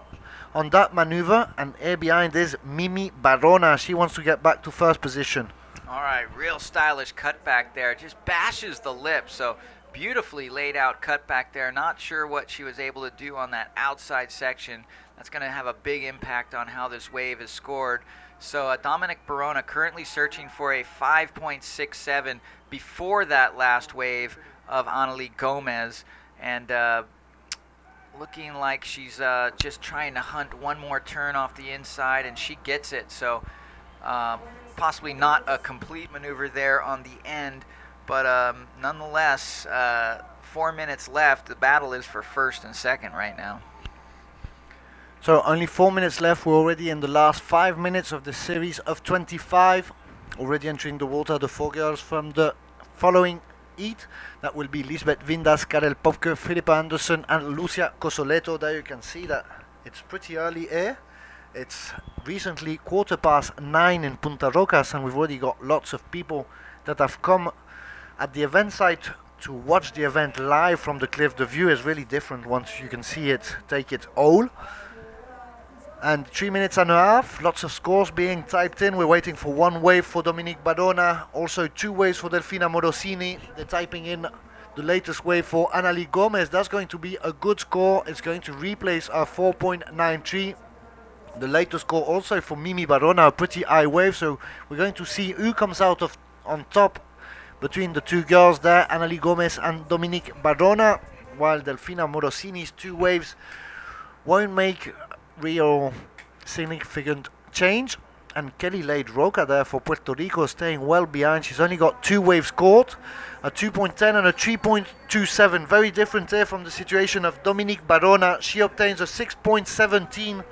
on that maneuver, and here behind is Mimi Barona. She wants to get back to first position. All right, real stylish cutback there. Just bashes the lip, so beautifully laid out cutback there. Not sure what she was able to do on that outside section. That's going to have a big impact on how this wave is scored. So Dominic Barona currently searching for a 5.67 before that last wave of Annalie Gomez, and looking like she's just trying to hunt one more turn off the inside, and she gets it. So possibly not a complete maneuver there on the end, but nonetheless, 4 minutes left. The battle is for first and second right now. So only 4 minutes left. We're already in the last 5 minutes of the series of 25. Already entering the water, the 4 girls from the following heat. That will be Lisbeth Vindas, Karel Popke, Philippa Anderson and Lucia Cosoleto. There you can see that it's pretty early here. It's recently 9:15 in Punta Rocas, and we've already got lots of people that have come at the event site to watch the event live from the cliff. The view is really different once you can see it, take it all. And 3 minutes and a half, lots of scores being typed in. We're waiting for one wave for Dominique Barona, also 2 waves for Delfina Morosini. They're typing in the latest wave for Annalie Gomez. That's going to be a good score. It's going to replace our 4.93. The latest score also for Mimi Barona, a pretty high wave, so we're going to see who comes out on top between the two girls there, Annalie Gomez and Dominique Barona, while Delfina Morosini's 2 waves won't make real significant change. And Kelly Lade Roca there for Puerto Rico staying well behind. She's only got 2 waves scored, a 2.10 and a 3.27. Very different here from the situation of Dominique Barona. She obtains a 6.17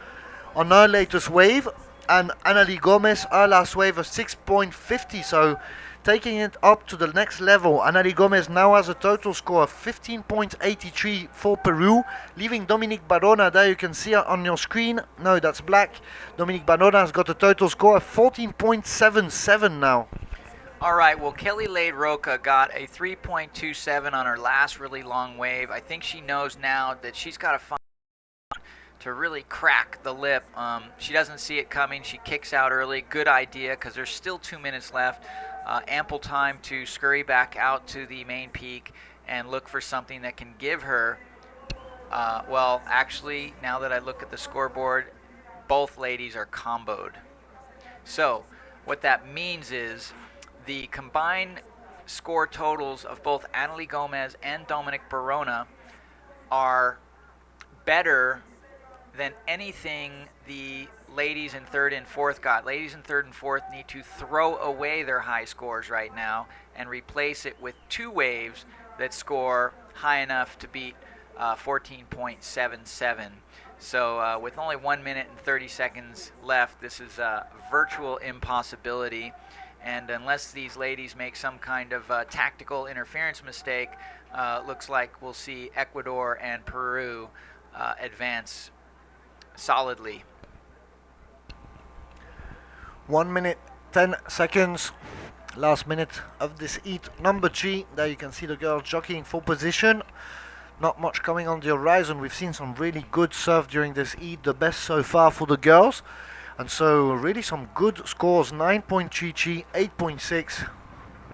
on her latest wave, and Annalie Gomez, her last wave, a 6.50. So taking it up to the next level. Annalie Gomez now has a total score of 15.83 for Peru, leaving Dominique Barona there. You can see her on your screen. No, that's black. Dominique Barona has got a total score of 14.77 now. All right, well, Kelly Lade Roca got a 3.27 on her last really long wave. I think she knows now that she's got to find to really crack the lip. She doesn't see it coming. She kicks out early. Good idea, because there's still 2 minutes left. Ample time to scurry back out to the main peak and look for something that can give her, well, actually, now that I look at the scoreboard, both ladies are comboed. So what that means is the combined score totals of both Annalie Gomez and Dominique Barona are better than anything the ladies in 3rd and 4th got. Ladies in 3rd and 4th need to throw away their high scores right now and replace it with 2 waves that score high enough to beat 14.77. So with only 1 minute and 30 seconds left, this is a virtual impossibility. And unless these ladies make some kind of tactical interference mistake, looks like we'll see Ecuador and Peru advance solidly. 1 minute 10 seconds, last minute of this heat number 3. There you can see the girls jockeying for position. Not much coming on the horizon. We've seen some really good serve during this heat, the best so far for the girls, and so really some good scores. 9.33, 8.6,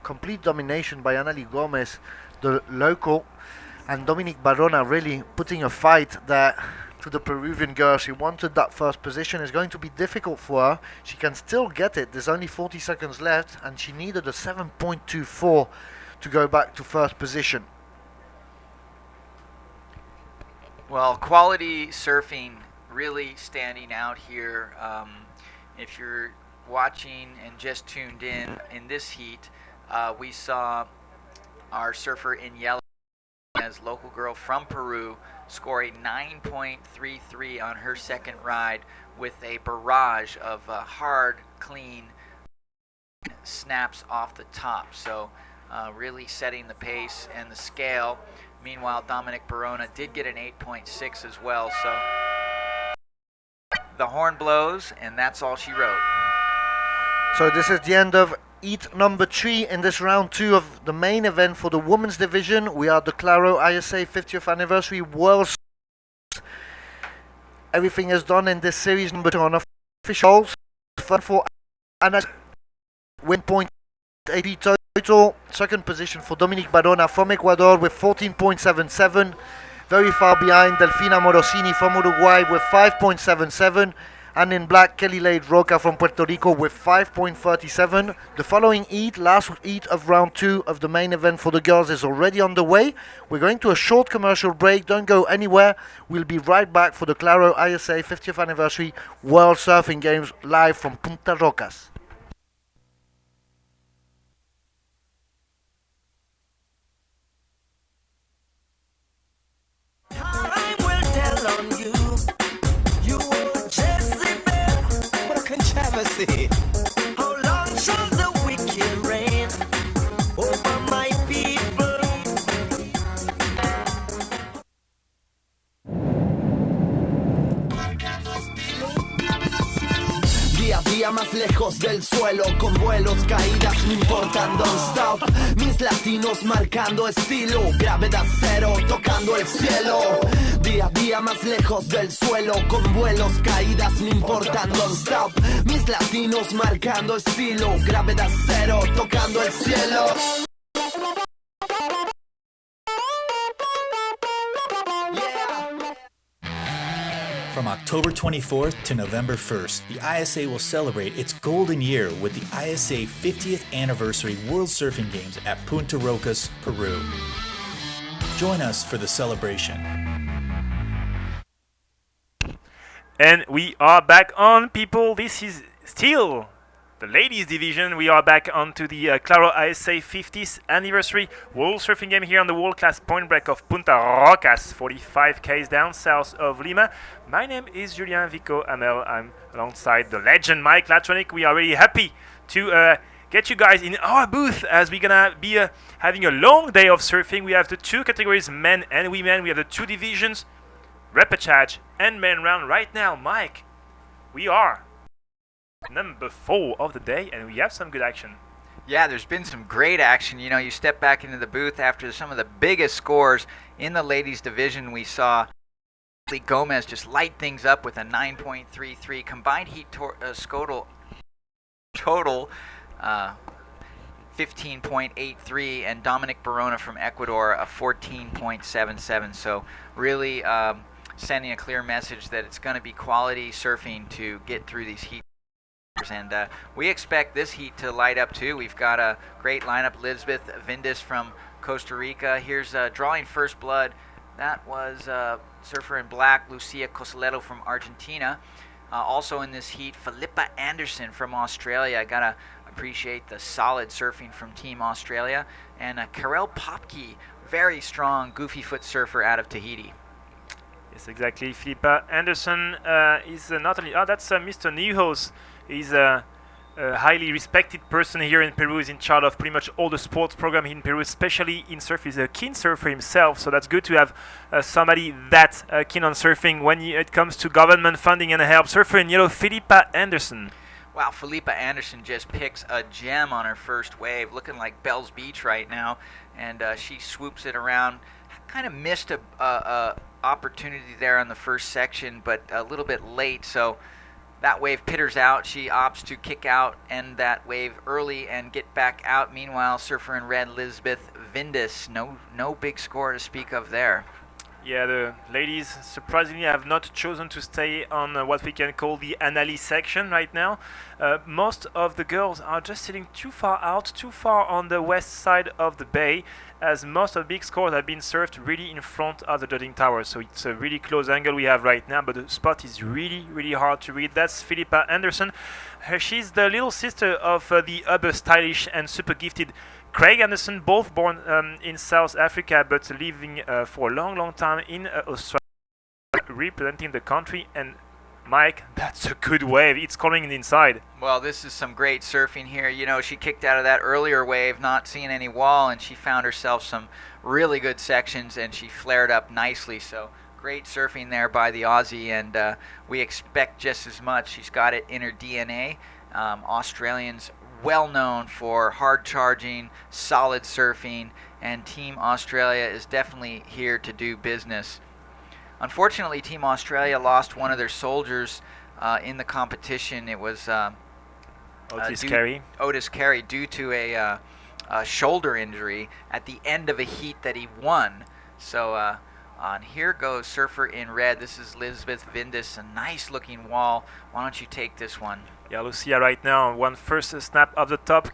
complete domination by Annalie Gomez, the local, and Dominique Barona really putting a fight there to the Peruvian girl. She wanted that first position. It's going to be difficult for her. She can still get it. There's only 40 seconds left, and she needed a 7.24 to go back to first position. Well, quality surfing really standing out here. If you're watching and just tuned in this heat, we saw our surfer in yellow, as local girl from Peru, score a 9.33 on her second ride with a barrage of hard, clean snaps off the top. So really setting the pace and the scale. Meanwhile, Dominique Barona did get an 8.6 as well. So the horn blows, and that's all she wrote. So this is the end of heat number 3 in this round 2 of the main event for the women's division. We are the Claro ISA 50th anniversary World. Everything is done in this series number 2 on officials. Fun for Anna, win point 80 total. Second position for Dominique Barona from Ecuador with 14.77. Very far behind Delfina Morosini from Uruguay with 5.77. And in black, Kelly Lade Roca from Puerto Rico with 5.37. The following heat, last heat of round 2 of the main event for the girls, is already on the way. We're going to a short commercial break. Don't go anywhere. We'll be right back for the Claro ISA 50th Anniversary World Surfing Games live from Punta Rocas. How long shall the wicked reign over my people? Día a día más lejos del suelo, con vuelos, caídas, no importan, don't stop. Mis latinos marcando estilo, gravedad cero, tocando el cielo. Día a día más lejos del suelo, con vuelos, caídas, no importan, don't stop. Mis latinos marcando estilo, gravedad cero, tocando el cielo. From October 24th to November 1st, the ISA will celebrate its golden year with the ISA 50th Anniversary World Surfing Games at Punta Rocas, Peru. Join us for the celebration. And we are back on, people. This is still the ladies division. We are back onto the Claro ISA 50th anniversary World Surfing Game here on the world-class point break of Punta Rocas, 45 k's down south of Lima. My name is Julien Vico Amel. I'm alongside the legend Mike Latronic. We are really happy to get you guys in our booth as we're gonna be having a long day of surfing. We have the two categories, men and women. We have the two divisions, repêchage and main round. Right now, Mike, we are number 4 of the day, and we have some good action. Yeah, there's been some great action. You know, you step back into the booth after some of the biggest scores in the ladies division. We saw Gomez just light things up with a 9.33 combined heat total 15.83, and Dominic Barona from Ecuador a 14.77. So really sending a clear message that it's going to be quality surfing to get through these heat. And we expect this heat to light up too. We've got a great lineup. Elizabeth Vindis from Costa Rica. Here's drawing first blood. That was surfer in black, Lucia Cosoleto from Argentina. Also in this heat, Philippa Anderson from Australia. I gotta appreciate the solid surfing from Team Australia. And Karel Popke, very strong goofy foot surfer out of Tahiti. Yes, exactly. Philippa Anderson is not only... Oh, that's Mr. Nieuwhoos. He's a highly respected person here in Peru. He's in charge of pretty much all the sports program in Peru, especially in surf. He's a keen surfer himself, so that's good to have somebody that keen on surfing when it comes to government funding and help. Surfer in yellow, Philippa Anderson. Wow, Philippa Anderson just picks a gem on her first wave, looking like Bell's Beach right now, and she swoops it around. Kind of missed a opportunity there on the first section, but a little bit late, so that wave pitters out. She opts to kick out, end that wave early and get back out. Meanwhile, surfer in red, Elizabeth Vindis, no big score to speak of there. Yeah, the ladies surprisingly have not chosen to stay on what we can call the Anali section right now. Most of the girls are just sitting too far out, too far on the west side of the bay, as most of the big scores have been surfed really in front of the judging tower. So it's a really close angle we have right now, but the spot is really hard to read. That's Philippa Anderson. She's the little sister of the uber stylish and super gifted Craig Anderson, both born in South Africa but living for a long time in Australia, representing the country. And Mike, that's a good wave. It's calling it inside. Well, this is some great surfing here. You know, she kicked out of that earlier wave, not seeing any wall, and she found herself some really good sections, and she flared up nicely. So great surfing there by the Aussie, and we expect just as much. She's got it in her DNA. Australians well known for hard charging, solid surfing, and Team Australia is definitely here to do business. Unfortunately, Team Australia lost one of their soldiers in the competition. It was Otis Carey, due to a shoulder injury at the end of a heat that he won. So on here goes surfer in red. This is Elizabeth Vindis, a nice looking wall. Why don't you take this one? Yeah, Lucia right now, one first snap of the top,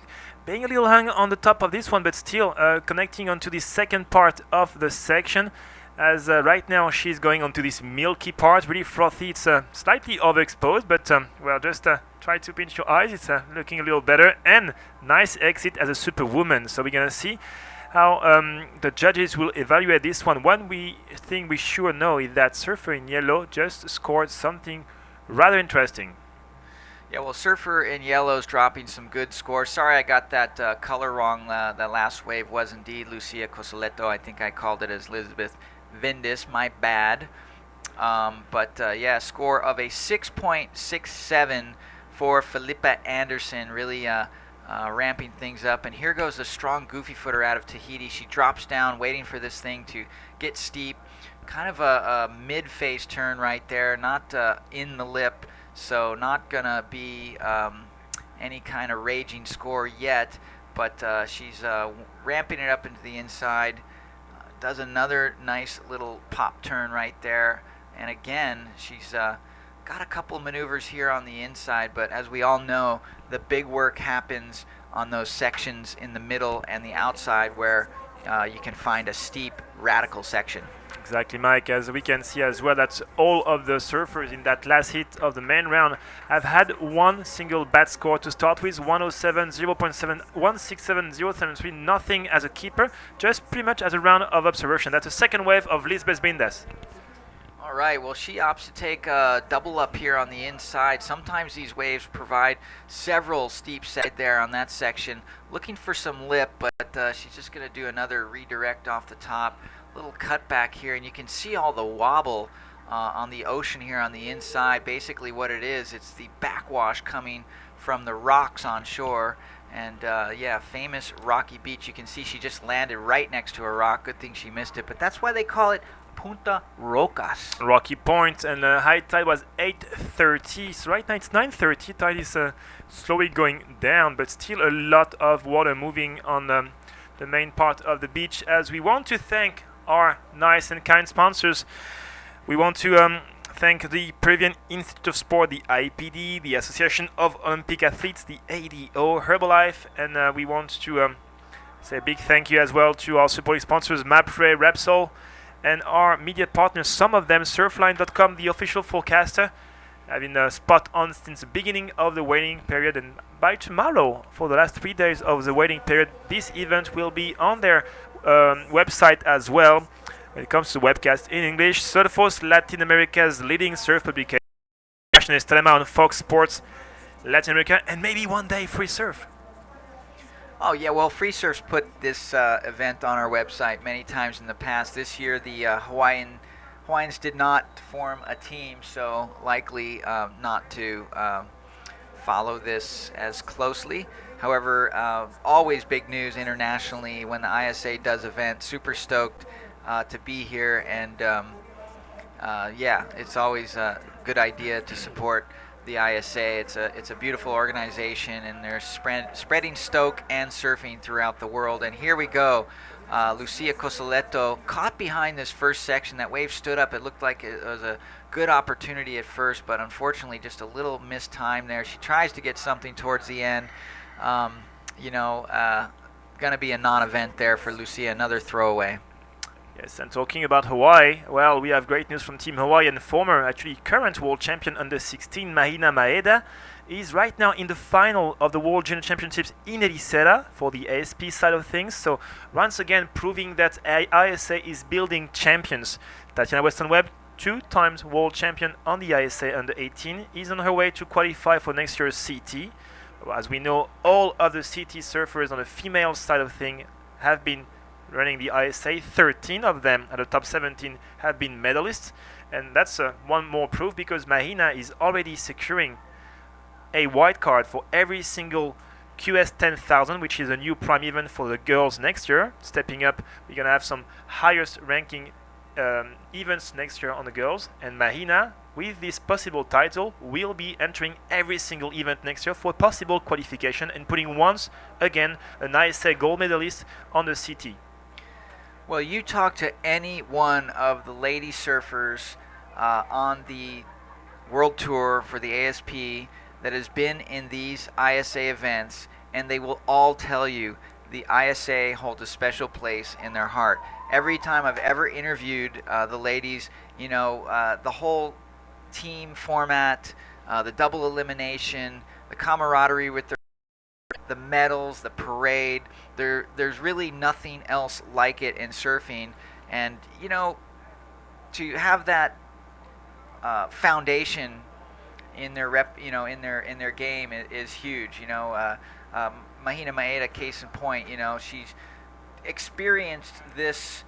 being a little hung on the top of this one, but still connecting onto the second part of the section. As right now she's going onto this milky part, really frothy. It's slightly overexposed, but well, just try to pinch your eyes. It's looking a little better, and nice exit as a superwoman. So we're gonna see how the judges will evaluate this one. One thing we sure know is that surfer in yellow just scored something rather interesting. Yeah, well, surfer in yellow is dropping some good scores. Sorry I got that color wrong. The last wave was indeed Lucia Cosoleto. I think I called it as Elizabeth Vindis, my bad. Yeah, score of a 6.67 for Philippa Anderson, really ramping things up. And here goes a strong goofy footer out of Tahiti. She drops down, waiting for this thing to get steep. Kind of a mid-face turn right there, not in the lip, so not gonna be any kind of raging score yet, but she's ramping it up into the inside. Does another nice little pop turn right there. And again, she's got a couple maneuvers here on the inside, but as we all know, the big work happens on those sections in the middle and the outside where you can find a steep, radical section. Exactly, Mike. As we can see as well, that all of the surfers in that last hit of the main round have had one single bad score to start with, 107, 0.7, 167, 073, nothing as a keeper, just pretty much as a round of observation. That's a second wave of Lisbeth Bindas. All right, well, she opts to take a double up here on the inside. Sometimes these waves provide several steep sets there on that section. Looking for some lip, but she's just going to do another redirect off the top. Little cut back here, and you can see all the wobble on the ocean here on the inside. Basically what it is, it's the backwash coming from the rocks on shore. And yeah, famous rocky beach. You can see she just landed right next to a rock. Good thing she missed it, but that's why they call it Punta Rocas. Rocky Point, and high tide was 8:30. So right now it's 9:30. Tide is slowly going down, but still a lot of water moving on the main part of the beach. As we want to thank our nice and kind sponsors, we want to thank the Peruvian Institute of Sport, the IPD, the Association of Olympic Athletes, the ADO, Herbalife, and we want to say a big thank you as well to our supporting sponsors, MAPFRE, Repsol, and our media partners, some of them Surfline.com, the official forecaster, have been spot on since the beginning of the waiting period, and by tomorrow, for the last 3 days of the waiting period, this event will be on their website as well. When it comes to webcast in English, Surfos, Latin America's leading surf publication, Estrema on Fox Sports Latin America, and maybe one day Free Surf. Oh yeah, well, Free Surf's put this event on our website many times in the past. This year, the Hawaiians did not form a team, so likely not to follow this as closely. However, always big news internationally when the ISA does event. Super stoked to be here, and yeah, it's always a good idea to support the ISA. It's a beautiful organization, and they're spreading stoke and surfing throughout the world. And here we go. Lucia Cosoleto caught behind this first section. That wave stood up. It looked like it was a good opportunity at first, but unfortunately just a little missed time there. She tries to get something towards the end. Going to be a non-event there for Lucia, another throwaway. Yes, and talking about Hawaii, well, we have great news from Team Hawaii, and actually current world champion under 16, Mahina Maeda, is right now in the final of the World Junior Championships in Ericeira for the ASP side of things. So once again, proving that ISA is building champions. Tatiana Weston Webb, 2 times world champion on the ISA under 18, is on her way to qualify for next year's CT. As we know, all other CT surfers on the female side of things have been running the ISA. 13 of them at the top 17 have been medalists, and that's one more proof, because Mahina is already securing a white card for every single QS 10,000, which is a new prime event for the girls next year. Stepping up, we're going to have some highest ranking events next year on the girls, and Mahina, with this possible title, will be entering every single event next year for possible qualification and putting once again an ISA gold medalist on the CT. Well, you talk to any one of the lady surfers on the World Tour for the ASP that has been in these ISA events, and they will all tell you the ISA holds a special place in their heart. Every time I've ever interviewed the ladies, the whole team format, the double elimination, the camaraderie with the medals, the parade, there's really nothing else like it in surfing. And to have that foundation in their in their game is huge. Mahina Maeda, case in point, she's experienced this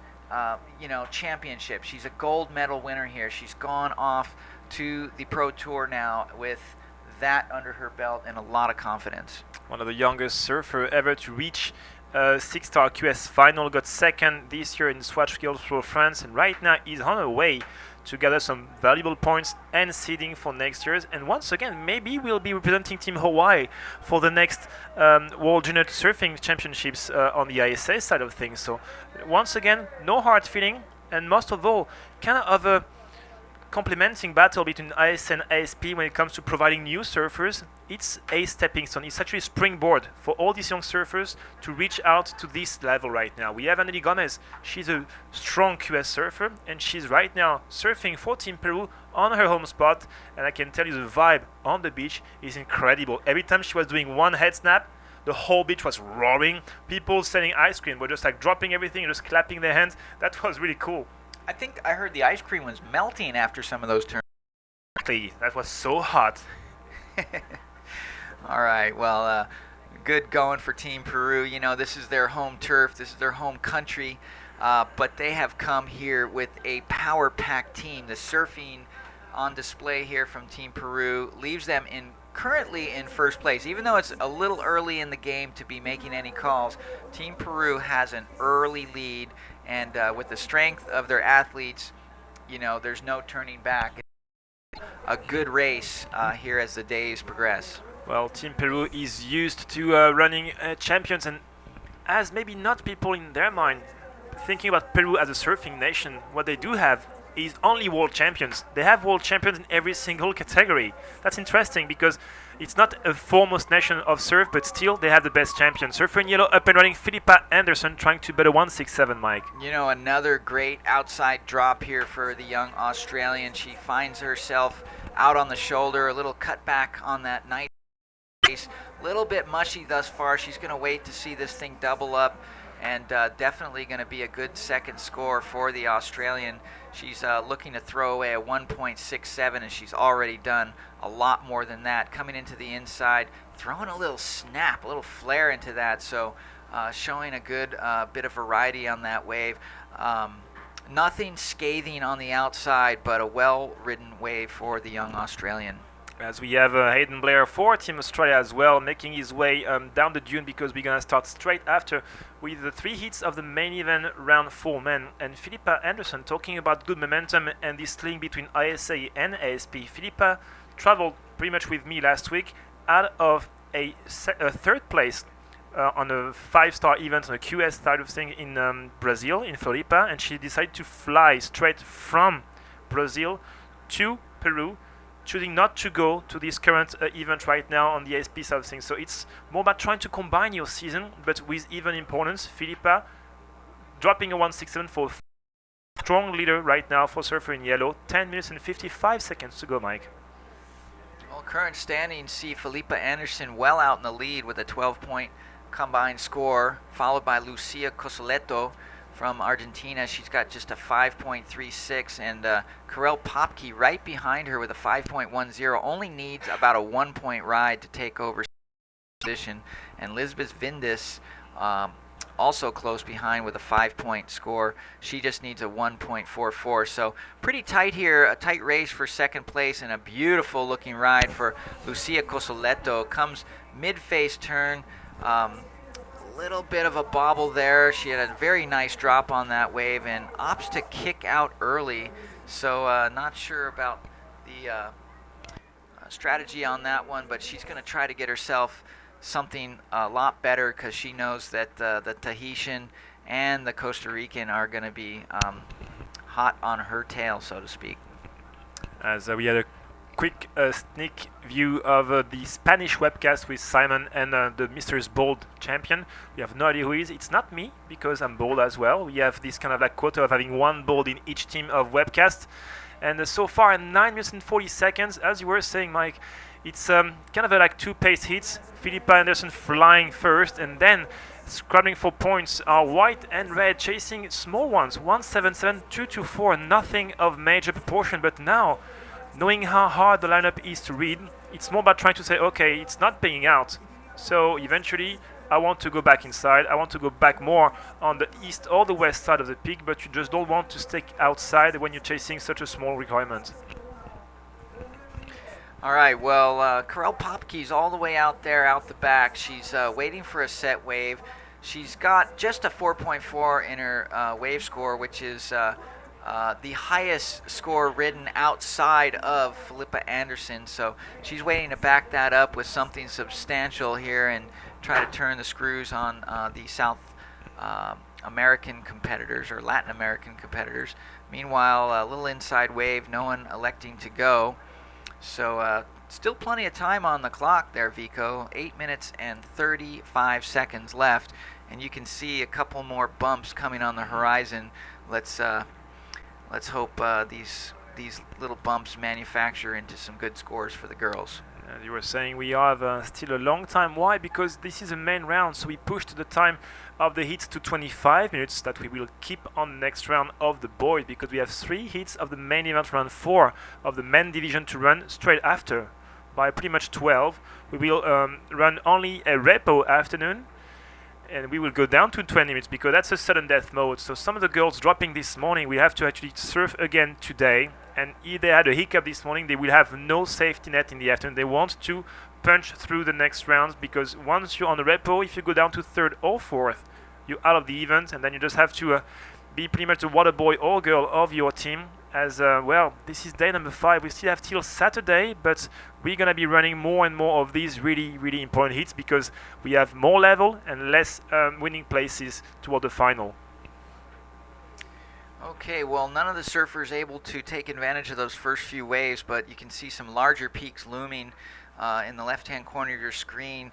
championship. She's a gold medal winner here. She's gone off to the Pro Tour now with that under her belt and a lot of confidence. One of the youngest surfer ever to reach a 6-star QS final, got second this year in Swatch Girls Pro France, and right now is on her way to gather some valuable points and seeding for next year's. And once again, maybe we'll be representing Team Hawaii for the next World Junior Surfing Championships on the ISA side of things. So once again, no hard feeling, and most of all, kind of a complementing battle between IS and ASP when it comes to providing new surfers. It's a stepping stone. It's actually a springboard for all these young surfers to reach out to this level right now. We have Anneli Gomez. She's a strong QS surfer, and she's right now surfing for Team Peru on her home spot. And I can tell you the vibe on the beach is incredible. Every time she was doing one head snap, the whole beach was roaring. People selling ice cream were just like dropping everything, just clapping their hands. That was really cool. I think I heard the ice cream was melting after some of those turns. Exactly. That was so hot. All right, well, good going for Team Peru. You know, this is their home turf. This is their home country. But they have come here with a power-packed team. The surfing on display here from Team Peru leaves them currently in first place. Even though it's a little early in the game to be making any calls, Team Peru has an early lead. And with the strength of their athletes, you know, there's no turning back. A good race here as the days progress. Well, Team Peru is used to running champions, and as maybe not people in their mind thinking about Peru as a surfing nation, what they do have is only world champions. They have world champions in every single category. That's interesting because it's not a foremost nation of surf, but still they have the best champion. Surfer in yellow up and running, Philippa Anderson trying to beat a 167, Mike. You know, another great outside drop here for the young Australian. She finds herself out on the shoulder, a little cutback on that nice race. A little bit mushy thus far. She's going to wait to see this thing double up, and definitely going to be a good second score for the Australian. She's looking to throw away a 1.67, and she's already done a lot more than that. Coming into the inside, throwing a little snap, a little flare into that, so showing a good bit of variety on that wave. Nothing scathing on the outside, but a well-ridden wave for the young Australian. As we have Hayden Blair for Team Australia as well, making his way down the dune, because we're going to start straight after with the 3 heats of the main event, round 4 men. And Philippa Anderson talking about good momentum and this link between ISA and ASP. Philippa traveled pretty much with me last week out of a third place on a 5-star event on a QS side of thing in Brazil, in Floripa, and she decided to fly straight from Brazil to Peru, choosing not to go to this current event right now on the ASP side of things. So it's more about trying to combine your season, but with even importance. Philippa dropping a 167 for strong leader right now for Surfer in Yellow. 10 minutes and 55 seconds to go, Mike. Well, current standings see Philippa Anderson well out in the lead with a 12-point combined score, followed by Lucia Cosoleto from Argentina. She's got just a 5.36, and Karel Popke right behind her with a 5.10. Only needs about a 1-point ride to take over position. And Lisbeth Vindis also close behind with a 5-point score. She just needs a 1.44. So pretty tight here, a tight race for second place, and a beautiful looking ride for Lucia Cosoleto. Comes mid-face turn. Little bit of a bobble there. She had a very nice drop on that wave and opts to kick out early. So not sure about the strategy on that one, but she's going to try to get herself something a lot better, because she knows that the Tahitian and the Costa Rican are going to be hot on her tail, so to speak. As we had a quick sneak view of the Spanish webcast with Simon and the Mr. Bold champion. We have no idea who he is. It's not me, because I'm bold as well. We have this kind of like quota of having one bold in each team of webcast. And so far in 9 minutes and 40 seconds, as you were saying, Mike, it's kind of like 2 pace hits. Philippa Anderson flying first, and then scrambling for points are white and red, chasing small ones, 177, 224, nothing of major proportion. But now, knowing how hard the lineup is to read, it's more about trying to say, okay, it's not paying out. So eventually, I want to go back inside. I want to go back more on the east or the west side of the peak, but you just don't want to stick outside when you're chasing such a small requirement. All right, well, Karel Popke's all the way out there, out the back. She's waiting for a set wave. She's got just a 4.4 in her wave score, which is the highest score ridden outside of Philippa Anderson. So she's waiting to back that up with something substantial here and try to turn the screws on the south American competitors or Latin American competitors. Meanwhile, a little inside wave, no one electing to go. So still plenty of time on the clock there, Vico. 8 minutes and 35 seconds left, and you can see a couple more bumps coming on the horizon. Let's hope these little bumps manufacture into some good scores for the girls. And you were saying we have still a long time. Why? Because this is a main round, so we pushed the time of the heats to 25 minutes that we will keep on the next round of the boys, because we have 3 heats of the main event, round 4 of the men division to run straight after. By pretty much 12, we will run only a repo afternoon, and we will go down to 20 minutes because that's a sudden death mode. So some of the girls dropping this morning, we have to actually surf again today. And if they had a hiccup this morning, they will have no safety net in the afternoon. They want to punch through the next rounds, because once you're on the repo, if you go down to 3rd or 4th, you're out of the event, and then you just have to be pretty much the water boy or girl of your team. As well, this is day number 5. We still have till Saturday, but we're gonna be running more and more of these really important hits, because we have more level and less winning places toward the final. Okay, well, none of the surfers able to take advantage of those first few waves, but you can see some larger peaks looming in the left-hand corner of your screen.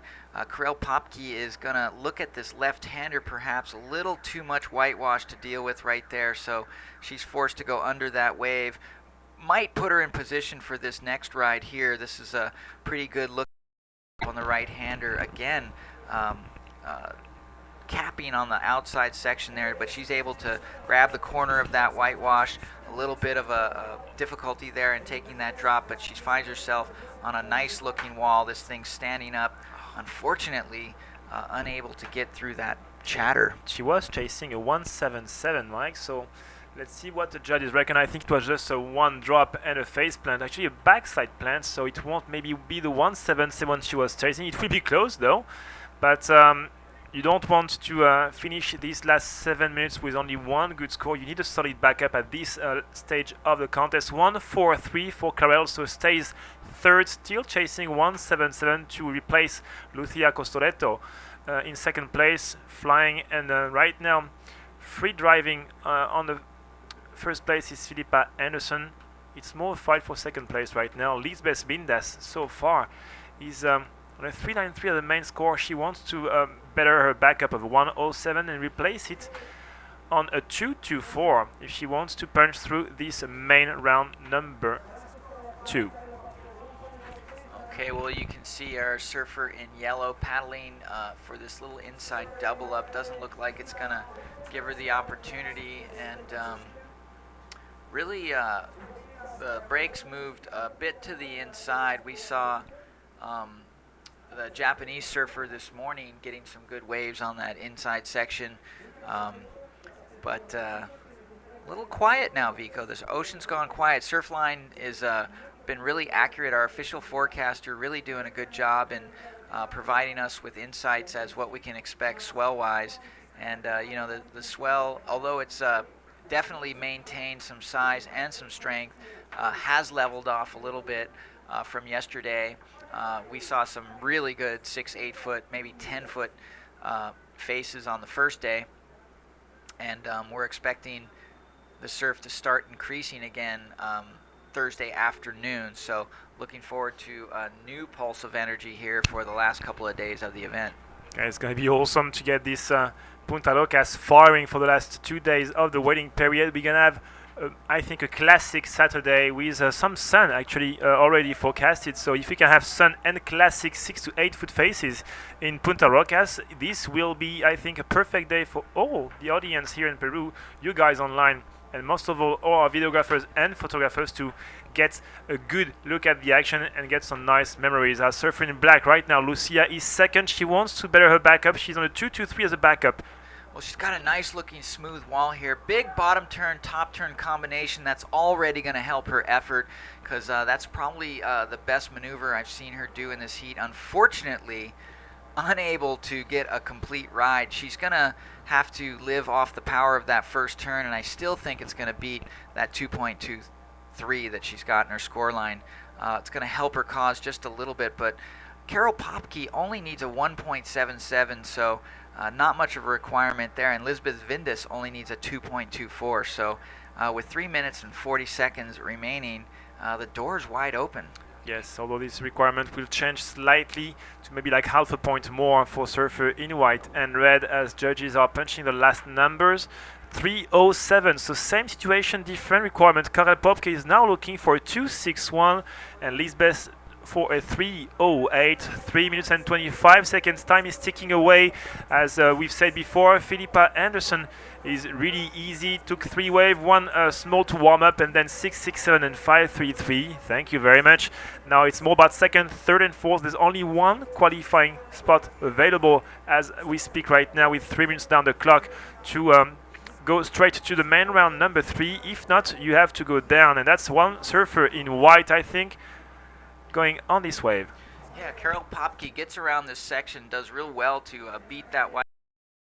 Karel Popke is going to look at this left-hander, perhaps a little too much whitewash to deal with right there, so she's forced to go under that wave. Might put her in position for this next ride here. This is a pretty good look on the right-hander. Again, capping on the outside section there, but she's able to grab the corner of that whitewash. A little bit of a difficulty there in taking that drop, but she finds herself on a nice looking wall. This thing's standing up, unfortunately unable to get through that chatter. She was chasing a 177, Mike, so let's see what the judges reckon. I think it was just a 1 drop and a face plant, actually a backside plant, so it won't maybe be the 177 she was chasing. It will be close though, but you don't want to finish these last 7 minutes with only 1 good score. You need a solid backup at this stage of the contest. 1-4-3 for Karel, so stays 3rd, still chasing 177 to replace Lucia Costoretto in 2nd place, flying, and right now free driving on the 1st place is Philippa Anderson. It's more a fight for 2nd place right now. Lisbeth Bindas so far is on a 393 of the main score. She wants to better her backup of 107 and replace it on a 224 if she wants to punch through this main round number 2. Okay, well, you can see our surfer in yellow paddling for this little inside double up. Doesn't look like it's going to give her the opportunity, and really the brakes moved a bit to the inside. We saw the Japanese surfer this morning getting some good waves on that inside section, but a little quiet now, Vico. This ocean's gone quiet. Surfline is been really accurate. Our official forecaster really doing a good job in providing us with insights as what we can expect swell-wise. And you know, the swell, although it's definitely maintained some size and some strength, has leveled off a little bit from yesterday. We saw some really good 6, 8 foot, maybe 10 foot faces on the first day, and we're expecting the surf to start increasing again Thursday afternoon. So looking forward to a new pulse of energy here for the last couple of days of the event. Yeah, it's going to be awesome to get this Punta Rocas firing for the last 2 days of the waiting period. We're going to have I think a classic Saturday with some sun actually already forecasted. So if we can have sun and classic 6 to 8 foot faces in Punta Rocas, this will be, I think, a perfect day for all the audience here in Peru, you guys online, and most of all our videographers and photographers to get a good look at the action and get some nice memories. Our surfer in black right now, Lucia, is 2nd. She wants to better her backup. She's on a 2-2-3 as a backup. Well, she's got a nice looking smooth wall here. Big bottom turn, top turn combination. That's already going to help her effort, because that's probably the best maneuver I've seen her do in this heat. Unfortunately, unable to get a complete ride. She's going to have to live off the power of that first turn, and I still think it's going to beat that 2.23 that she's got in her scoreline. It's going to help her cause just a little bit, but Karel Popke only needs a 1.77, so not much of a requirement there. And Lisbeth Vindes only needs a 2.24. So with 3 minutes and 40 seconds remaining, the door's wide open. Yes, although this requirement will change slightly to maybe like half a point more for surfer in white and red as judges are punching the last numbers. 3:07, so same situation, different requirement. Karel Popke is now looking for a 2:61 and Lisbeth for a 3:08. 3 minutes and 25 seconds. Time is ticking away. As we've said before, Philippa Anderson is really easy. Took 3 wave, 1 small to warm up, and then 6:67 and 5:33. Thank you very much. Now it's more about second, third, and fourth. There's only one qualifying spot available as we speak right now, with 3 minutes down the clock to go straight to the main round number 3. If not, you have to go down, and that's one surfer in white, I think, going on this wave. Yeah, Karel Popke gets around this section, does real well to beat that white.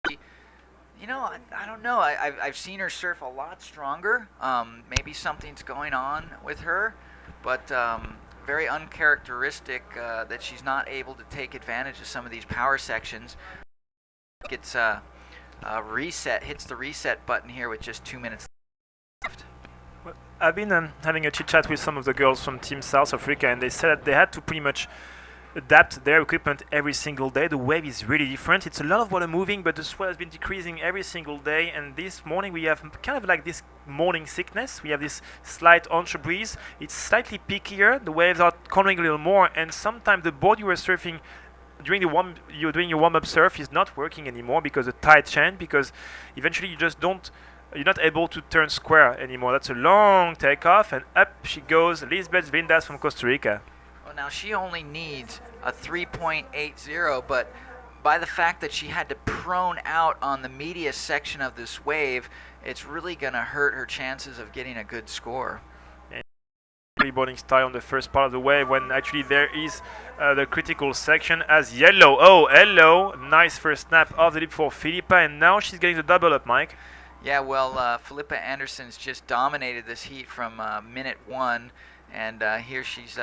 You know, I don't know. I've seen her surf a lot stronger. Maybe something's going on with her, but very uncharacteristic that she's not able to take advantage of some of these power sections. Gets reset, hits the reset button here with just 2 minutes left. I've been having a chit chat with some of the girls from Team South Africa, and they said that they had to pretty much adapt their equipment every single day. The wave is really different. It's a lot of water moving, but the swell has been decreasing every single day. And this morning we have kind of like this morning sickness. We have this slight onshore breeze. It's slightly peakier. The waves are cornering a little more, and sometimes the board you were surfing during you're doing your warm-up surf is not working anymore because the tide changed. Because eventually you're not able to turn square anymore. That's a long takeoff, and up she goes, Lisbeth Vindas from Costa Rica. Well, now she only needs a 3.80, but by the fact that she had to prone out on the media section of this wave, it's really going to hurt her chances of getting a good score. Reboarding style on the first part of the wave, when actually there is the critical section as yellow. Oh, hello. Nice first snap of the lip for Philippa, and now she's getting the double up, Mike. Yeah, well, Philippa Anderson's just dominated this heat from minute 1, and here she's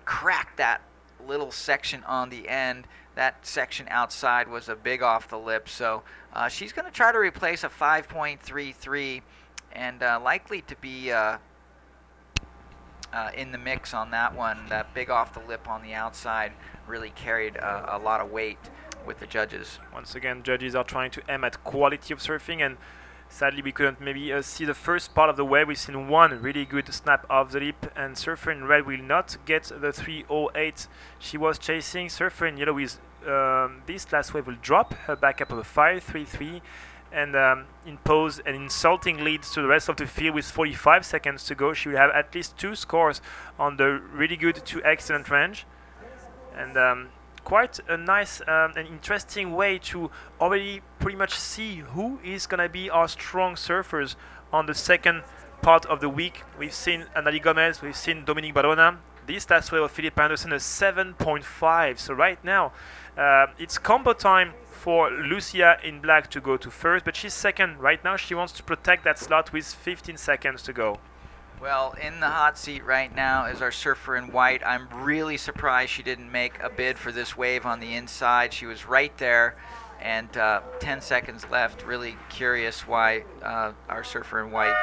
cracked that little section on the end. That section outside was a big off the lip, so she's going to try to replace a 5.33 and likely to be in the mix on that one. That big off the lip on the outside really carried a lot of weight with the judges. Once again, judges are trying to aim at quality of surfing, and sadly we couldn't maybe see the first part of the wave. We've seen one really good snap of the lip, and surfer in red will not get the 3:08 she was chasing. Surfer in yellow is this last wave will drop her back up of a 5.33 and impose an insulting lead to the rest of the field with 45 seconds to go. She will have at least 2 scores on the really good to excellent range, and quite a nice and interesting way to already pretty much see who is going to be our strong surfers on the second part of the week. We've seen Anali Gomez, we've seen Dominique Barona. This last wave of Philippa Anderson is 7.5. So right now it's combo time for Lucia in black to go to first, but she's second right now. She wants to protect that slot with 15 seconds to go. Well, in the hot seat right now is our surfer in white. I'm really surprised she didn't make a bid for this wave on the inside. She was right there, and 10 seconds left. Really curious why our surfer in white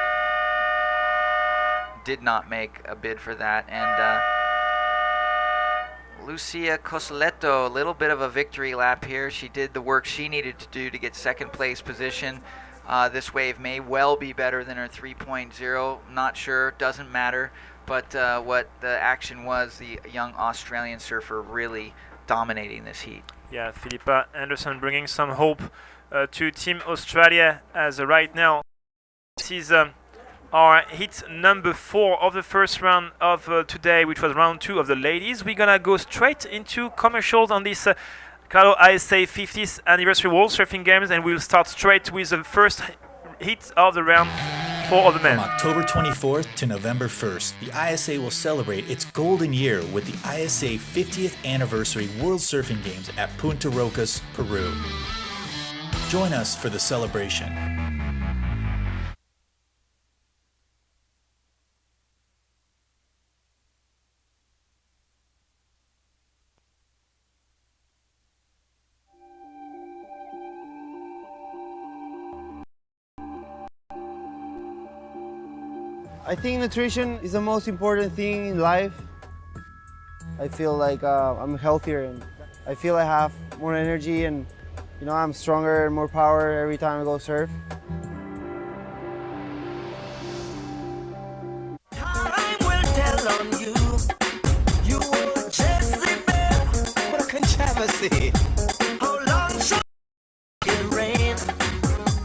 did not make a bid for that. And Lucia Cosoletto, a little bit of a victory lap here. She did the work she needed to do to get second place position. This wave may well be better than her 3.0. Not sure, doesn't matter. But what the action was, the young Australian surfer really dominating this heat. Yeah, Philippa Anderson bringing some hope to Team Australia as right now. This is our hit number 4 of the first round of today, which was round 2 of the ladies. We're gonna go straight into commercials on this Carlo ISA 50th anniversary World Surfing Games, and we'll start straight with the first hit of the round 4 of the men. From October 24th to November 1st, the ISA will celebrate its golden year with the ISA 50th anniversary World Surfing Games at Punta Rocas, Peru. Join us for the celebration. I think nutrition is the most important thing in life. I feel like I'm healthier and I feel I have more energy and I'm stronger and more power every time I go surf. Time will tell on you. You will chase the bear. What a controversy. How long shall it rain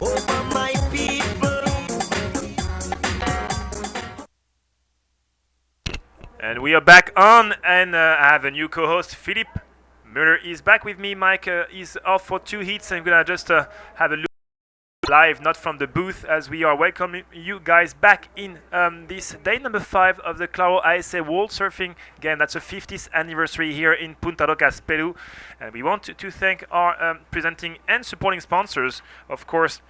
over my people? And we are back on, and I have a new co-host, Philippe Müller is back with me. Mike is off for 2 heats. I'm gonna just have a look live, not from the booth, as we are welcoming you guys back in this day number 5 of the Claro ISA World Surfing Game. That's the 50th anniversary here in Punta Rocas, Peru. And we want to thank our presenting and supporting sponsors, of course,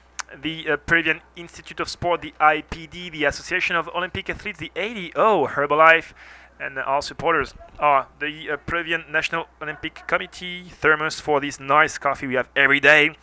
the Peruvian Institute of Sport, the IPD, the Association of Olympic Athletes, the ADO, Herbalife, and our supporters are the Peruvian National Olympic Committee, Thermos for this nice coffee we have every day,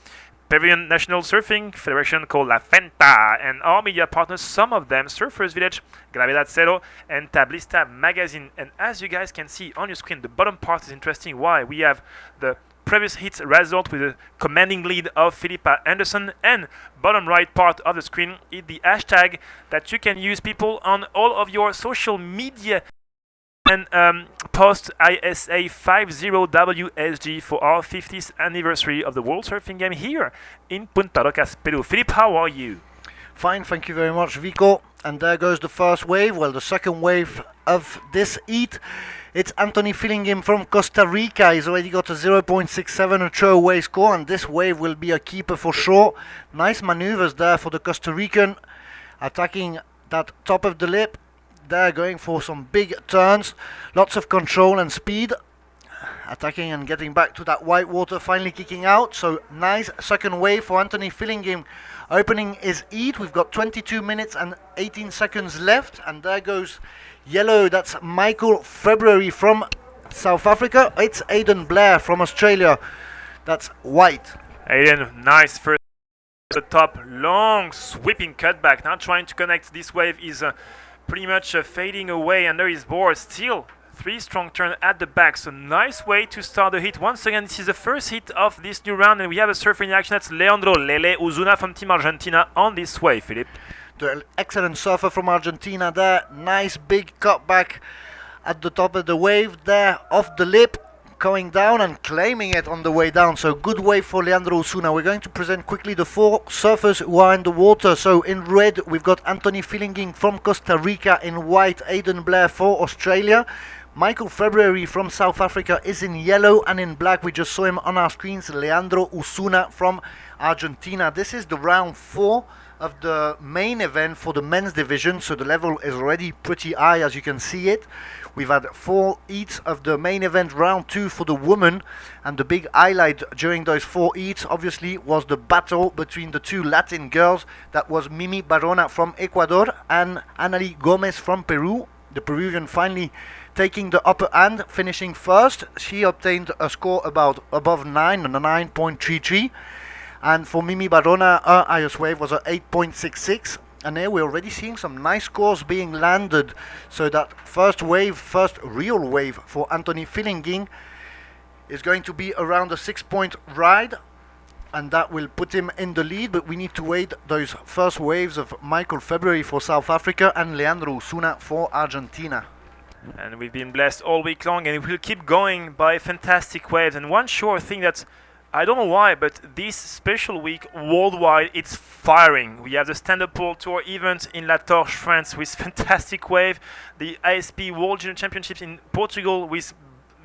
Peruvian National Surfing Federation called La Fenta, and our media partners, some of them, Surfers Village, Gravedad Zero, and Tablista Magazine. And as you guys can see on your screen, the bottom part is interesting. Why? We have the previous hits result with a commanding lead of Philippa Anderson, and bottom right part of the screen is the hashtag that you can use, people, on all of your social media and post ISA 50WSG for our 50th anniversary of the World Surfing Game here in Punta Rocas, Peru. Philippe, how are you? Fine, thank you very much, Vico. And there goes the first wave, well, the second wave of this heat. It's Anthony Fillingham from Costa Rica. He's already got a 0.67 a throwaway score, and this wave will be a keeper for sure. Nice maneuvers there for the Costa Rican, attacking that top of the lip. They're going for some big turns, lots of control and speed, attacking and getting back to that white water, finally kicking out. So nice second wave for Anthony Fillingham, opening his heat. We've got 22 minutes and 18 seconds left, and there goes yellow. That's Michael February from South Africa. It's Aidan Blair from Australia. That's white. Aidan, nice first the top, long sweeping cutback. Now trying to connect. This wave is pretty much fading away under his board. Still 3 strong turn at the back, so nice way to start the hit. Once again, this is the first hit of this new round, and we have a surfer in action. That's Leandro Lele Uzuna from Team Argentina on this wave, Philippe. The excellent surfer from Argentina there. Nice big cutback at the top of the wave there, off the lip, going down and claiming it on the way down. So good wave for Leandro Osuna. We're going to present quickly the 4 surfers who are in the water. So in red, we've got Anthony Fillingham from Costa Rica. In white, Aidan Blair for Australia. Michael February from South Africa is in yellow, and in black, we just saw him on our screens, Leandro Osuna from Argentina. This is the round 4 of the main event for the men's division, so the level is already pretty high, as you can see it. We've had 4 heats of the main event, round 2 for the women, and the big highlight during those 4 heats obviously was the battle between the 2 Latin girls. That was Mimi Barona from Ecuador and Anali Gomez from Peru. The Peruvian finally taking the upper hand, finishing first. She obtained a score about above 9, and a 9.33. And for Mimi Barona, her highest wave was a 8.66. And here we're already seeing some nice scores being landed. So that first wave, first real wave for Anthony Fillingham is going to be around a 6-point ride. And that will put him in the lead. But we need to wait those first waves of Michael February for South Africa and Leandro Osuna for Argentina. And we've been blessed all week long, and it will keep going by fantastic waves. And one sure thing that's, I don't know why, but this special week worldwide, it's firing. We have the Stand-Up World Tour event in La Torche, France, with fantastic wave. The ISP World Junior Championships in Portugal,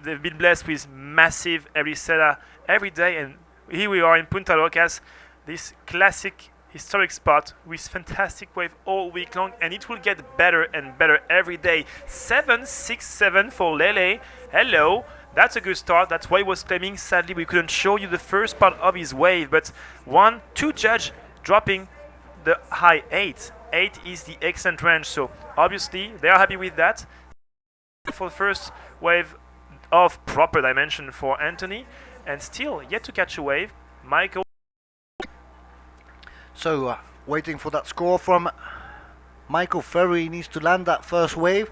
they've been blessed with massive Eriseda every day. And here we are in Punta Rocas, this classic historic spot with fantastic wave all week long, and it will get better and better every day. 7.67 for Lele. Hello. That's a good start. That's why he was claiming. Sadly, we couldn't show you the first part of his wave, but 2 judge dropping the high 8. 8 is the excellent range, so obviously they are happy with that. For the first wave of proper dimension for Anthony, and still yet to catch a wave, Michael. So waiting for that score from Michael Ferry needs to land that first wave.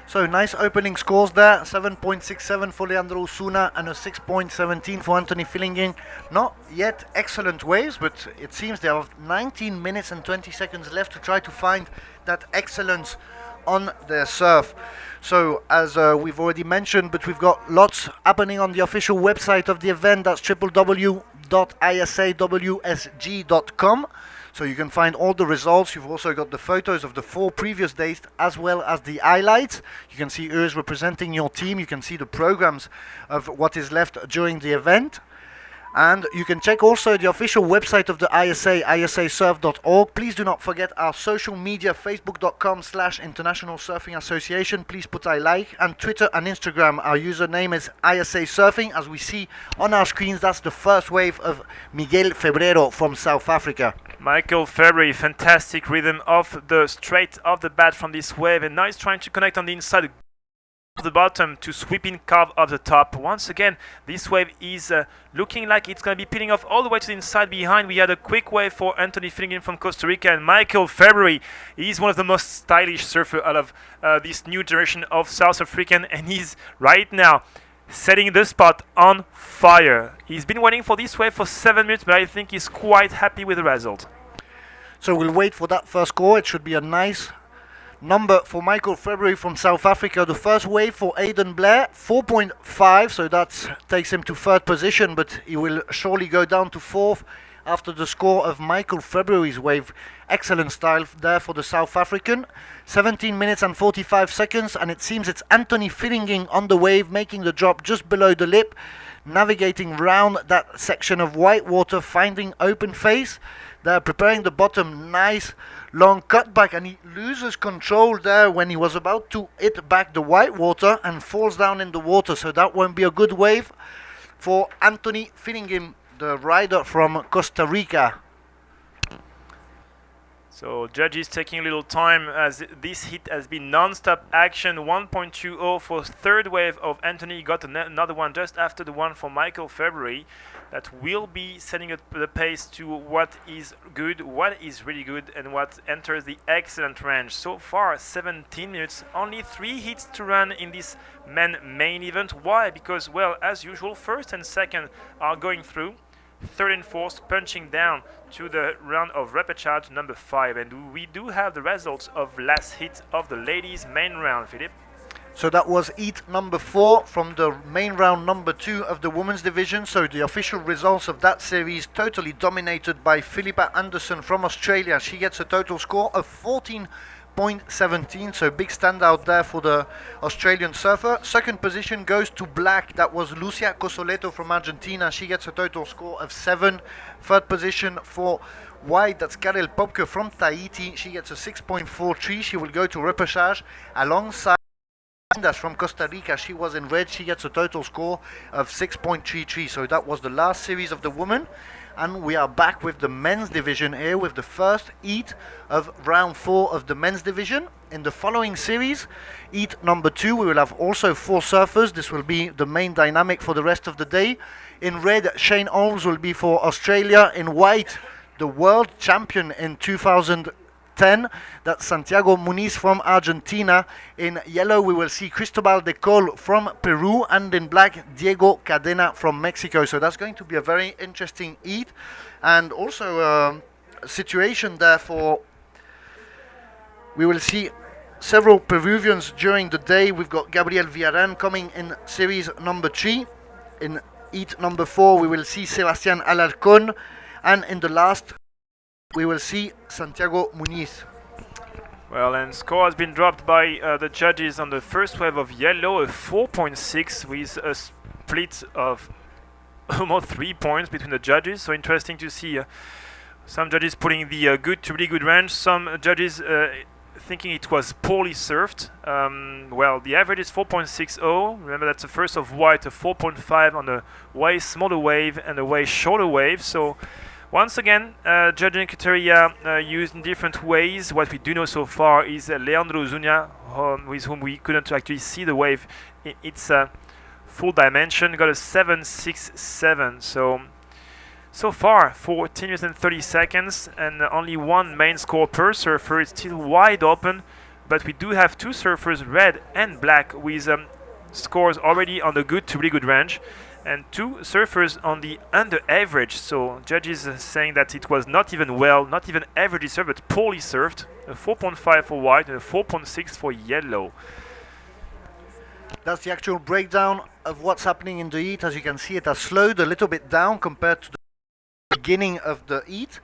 So nice opening scores there, 7.67 for Leandro Osuna and a 6.17 for Anthony Fillingin. Not yet excellent waves, but it seems they have 19 minutes and 20 seconds left to try to find that excellence on their surf. So as we've already mentioned, but we've got lots happening on the official website of the event. That's www.isawsg.com. So you can find all the results. You've also got the photos of the 4 previous days as well as the highlights. You can see who is representing your team. You can see the programs of what is left during the event. And you can check also the official website of the ISA, isasurf.org. Please do not forget our social media, facebook.com/International Surfing Association. Please put a like. And Twitter and Instagram, our username is ISA Surfing. As we see on our screens, that's the first wave of Miguel Febrero from South Africa. Michael February, fantastic rhythm off the straight of the bat from this wave, and now he's trying to connect on the inside of the bottom to sweeping carve of the top. Once again, this wave is looking like it's going to be peeling off all the way to the inside behind. We had a quick wave for Anthony Fillingin from Costa Rica, and Michael February is one of the most stylish surfers out of this new generation of South African, and he's right now setting the spot on fire. He's been waiting for this wave for 7 minutes, but I think he's quite happy with the result. So we'll wait for that first score. It should be a nice number for Michael February from South Africa. The first wave for Aidan Blair, 4.5, so that takes him to 3rd position, but he will surely go down to 4th after the score of Michael February's wave. Excellent style there for the South African. 17 minutes and 45 seconds, and it seems it's Anthony Fillingin on the wave, making the drop just below the lip, navigating round that section of white water, finding open face. They're preparing the bottom, nice long cutback, and he loses control there when he was about to hit back the white water and falls down in the water. So that won't be a good wave for Anthony Fillingin, the rider from Costa Rica. So judges taking a little time as this hit has been non-stop action. 1.20 for 3rd wave of Anthony. Got another one just after the one for Michael February. That will be setting up the pace to what is good, what is really good, and what enters the excellent range. So far, 17 minutes, only 3 hits to run in this men main event. Why? Because, well, as usual, 1st and 2nd are going through. 3rd and 4th punching down to the round of repêchage number 5, and we do have the results of last hit of the ladies main round, Philippe. So that was heat number 4 from the main round number 2 of the women's division. So the official results of that series totally dominated by Philippa Anderson from Australia. She gets a total score of 14.17, so big standout there for the Australian surfer. 2nd position goes to black. That was Lucia Cosoleto from Argentina. She gets a total score of 7. 3rd position for white, that's Karel Popke from Tahiti. She gets a 6.43. She will go to repêchage alongside that's from Costa Rica. She was in red. She gets a total score of 6.33. So that was the last series of the women, and we are back with the men's division here with the first heat of round 4 of the men's division. In the following series, heat number 2, we will have also 4 surfers. This will be the main dynamic for the rest of the day. In red, Shane Holmes will be for Australia. In white, the world champion in 2010, that's Santiago Muniz from Argentina. In yellow, we will see Cristobal de Col from Peru, and in black, Diego Cadena from Mexico. So that's going to be a very interesting heat, and also a situation there for, we will see several Peruvians during the day. We've got Gabriel Villarán coming in series number 3. In heat number 4, we will see Sebastián Alarcón, and in the last, we will see Santiago Muniz. Well, and score has been dropped by the judges on the first wave of yellow, a 4.6 with a split of almost 3 points between the judges. So interesting to see some judges putting the good to really good range, some judges thinking it was poorly surfed. Well, the average is 4.60. Remember, that's the first of white, a 4.5 on the way smaller wave and the way shorter wave. So once again, judging criteria used in different ways. What we do know so far is Leandro Osuna, with whom we couldn't actually see the wave in its full dimension, got a 7.67. So So far, 14 minutes and 30 seconds, and only one main score per surfer. It's still wide open, but we do have two surfers, red and black, with scores already on the good to really good range, and two surfers on the under average. So judges are saying that it was not even averagely served, but poorly served. A 4.5 for white and a 4.6 for yellow. That's the actual breakdown of what's happening in the heat. As you can see, it has slowed a little bit down compared to the beginning of the heat.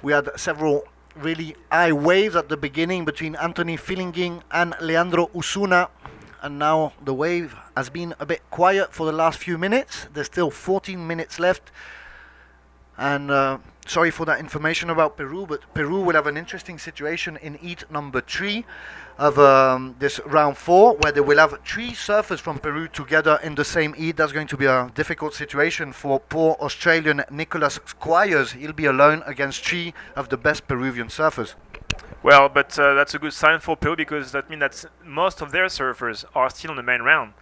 We had several really high waves at the beginning between Anthony Fillinging and Leandro Osuna, and now the wave has been a bit quiet for the last few minutes. There's still 14 minutes left, and sorry for that information about Peru, but Peru will have an interesting situation in heat number 3 of this round 4, where they will have 3 surfers from Peru together in the same heat. That's going to be a difficult situation for poor Australian Nicholas Squires. He'll be alone against 3 of the best Peruvian surfers. Well, but that's a good sign for Peru, because that means that most of their surfers are still in the main round.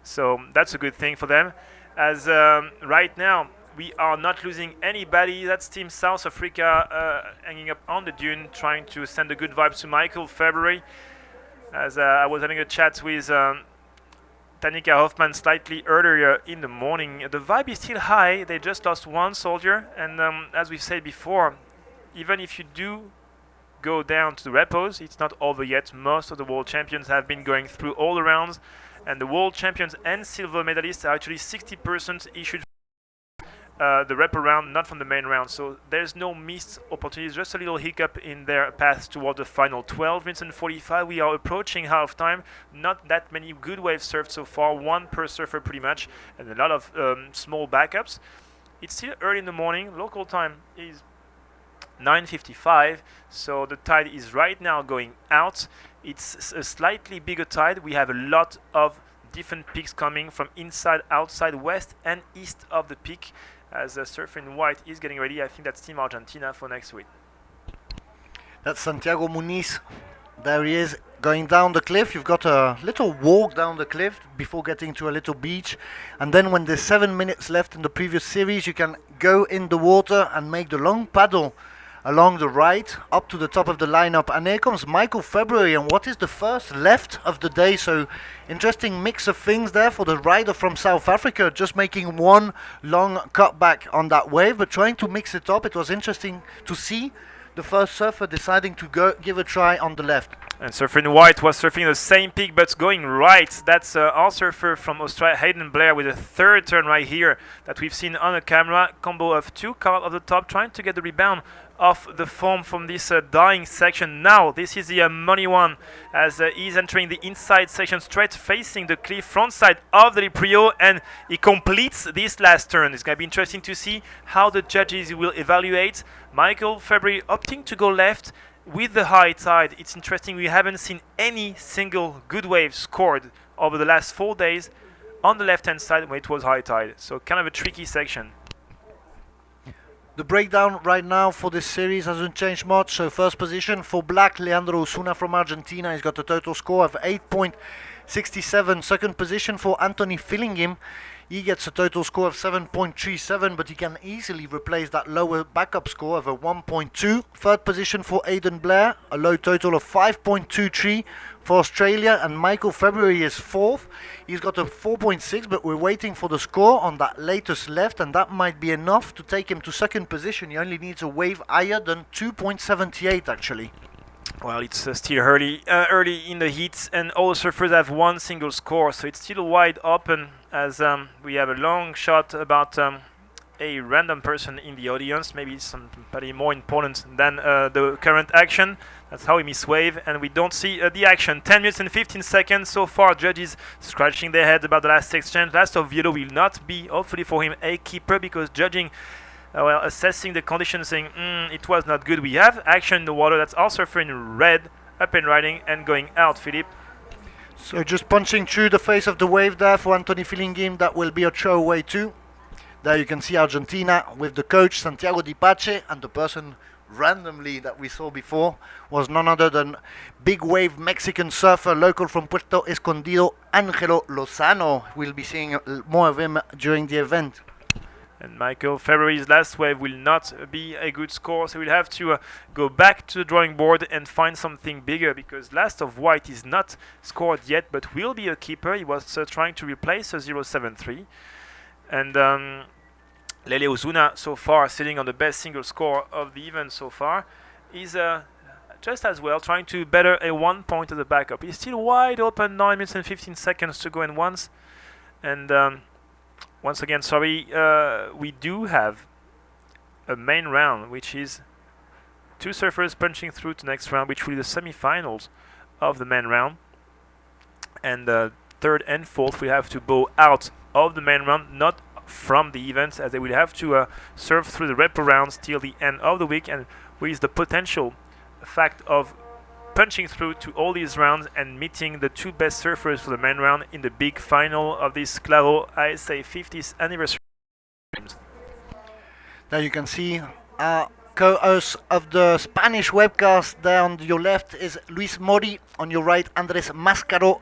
So that's a good thing for them. As right now, we are not losing anybody. That's Team South Africa hanging up on the dune, trying to send the good vibes to Michael February. As I was having a chat with Tanika Hoffman slightly earlier in the morning, the vibe is still high. They just lost one soldier, and as we've said before, even if you do go down to the repos, it's not over yet. Most of the world champions have been going through all the rounds, and the world champions and silver medalists are actually 60% issued the repo round, not from the main round. So there's no missed opportunities, just a little hiccup in their path toward the final. 12 minutes and 45, we are approaching half time. Not that many good waves surfed so far, one per surfer pretty much, and a lot of small backups. It's still early in the morning. Local time is 9:55, so the tide is right now going out. It's a slightly bigger tide. We have a lot of different peaks coming from inside, outside, west and east of the peak. As Surfer in White is getting ready, I think that's Team Argentina for next week. That's Santiago Muniz. There he is going down the cliff. You've got a little walk down the cliff before getting to a little beach, and then when there's 7 minutes left in the previous series, you can go in the water and make the long paddle along the right up to the top of the lineup. And here comes Michael February, and what is the first left of the day? So interesting mix of things there for the rider from South Africa, just making one long cutback on that wave, but trying to mix it up. It was interesting to see the first surfer deciding to go give a try on the left. And Surfer in White was surfing the same peak but going right. That's our surfer from Australia, Hayden Blair, with a third turn right here that we've seen on the camera. Combo of 2 car at the top, trying to get the rebound off the foam from this dying section. Now this is the money one, as he's entering the inside section straight facing the cliff front side of the Liprio, and he completes this last turn. It's going to be interesting to see how the judges will evaluate. Michael February opting to go left with the high tide. It's interesting, we haven't seen any single good wave scored over the last 4 days on the left hand side when it was high tide, so kind of a tricky section. The breakdown right now for this series hasn't changed much. So first position for black, Leandro Osuna from Argentina. He's got a total score of 8.67. Second position for Anthony Fillingim. He gets a total score of 7.37, but he can easily replace that lower backup score of a 1.2. Third position for Hayden Blair, a low total of 5.23 for Australia, and Michael February is fourth. He's got a 4.6, but we're waiting for the score on that latest left, and that might be enough to take him to second position. He only needs a wave higher than 2.78 actually. Well, it's still early in the heat, and all the surfers have one single score, so it's still wide open, as we have a long shot about a random person in the audience, maybe somebody more important than the current action. That's how we miss wave, and we don't see the action. 10 minutes and 15 seconds so far. Judges scratching their heads about the last exchange. Last Oviedo will not be, hopefully for him, a keeper, because judging, assessing the conditions, saying it was not good. We have action in the water. That's our surfer in red, up and riding and going out, Philippe. So just punching through the face of the wave there for Anthony Fillingim. That will be a throwaway too. There you can see Argentina with the coach Santiago Di Pace, and the person randomly that we saw before was none other than big wave Mexican surfer local from Puerto Escondido, Angelo Lozano. We'll be seeing more of him during the event. And Michael, February's last wave will not be a good score, so we'll have to go back to the drawing board and find something bigger, because Last of White is not scored yet, but will be a keeper. He was trying to replace a 0.73. And Lele Ozuna, so far, sitting on the best single score of the event so far, is just as well trying to better a 1 point as a backup. He's still wide open, 9 minutes and 15 seconds to go in once. And once again, sorry, we do have a main round, which is 2 surfers punching through to next round, which will be the semi-finals of the main round. And third and fourth, we have to bow out of the main round, not from the event, as they will have to surf through the repo rounds till the end of the week, and with the potential fact of punching through to all these rounds and meeting the 2 best surfers for the main round in the big final of this Claro ISA 50th anniversary. There you can see our co-host of the Spanish webcast. There on your left is Luis Mori, on your right Andres Mascaro.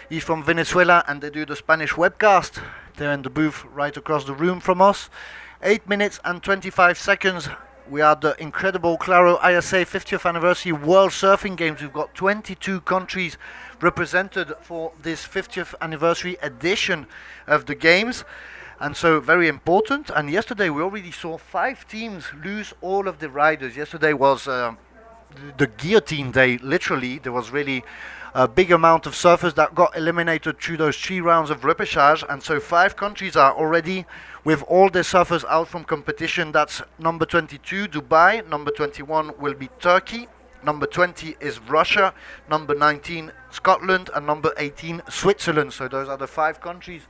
He's from Venezuela and they do the Spanish webcast. They're in the booth right across the room from us. 8 minutes and 25 seconds. We are the incredible Claro ISA 50th anniversary World Surfing Games. We've got 22 countries represented for this 50th anniversary edition of the games. And so very important. And yesterday we already saw 5 teams lose all of the riders. Yesterday was the guillotine day, literally. There was really a big amount of surfers that got eliminated through those 3 rounds of repêchage. And so 5 countries are already with all their surfers out from competition. That's number 22, Dubai. Number 21 will be Turkey. Number 20 is Russia. Number 19, Scotland. And number 18, Switzerland. So those are the 5 countries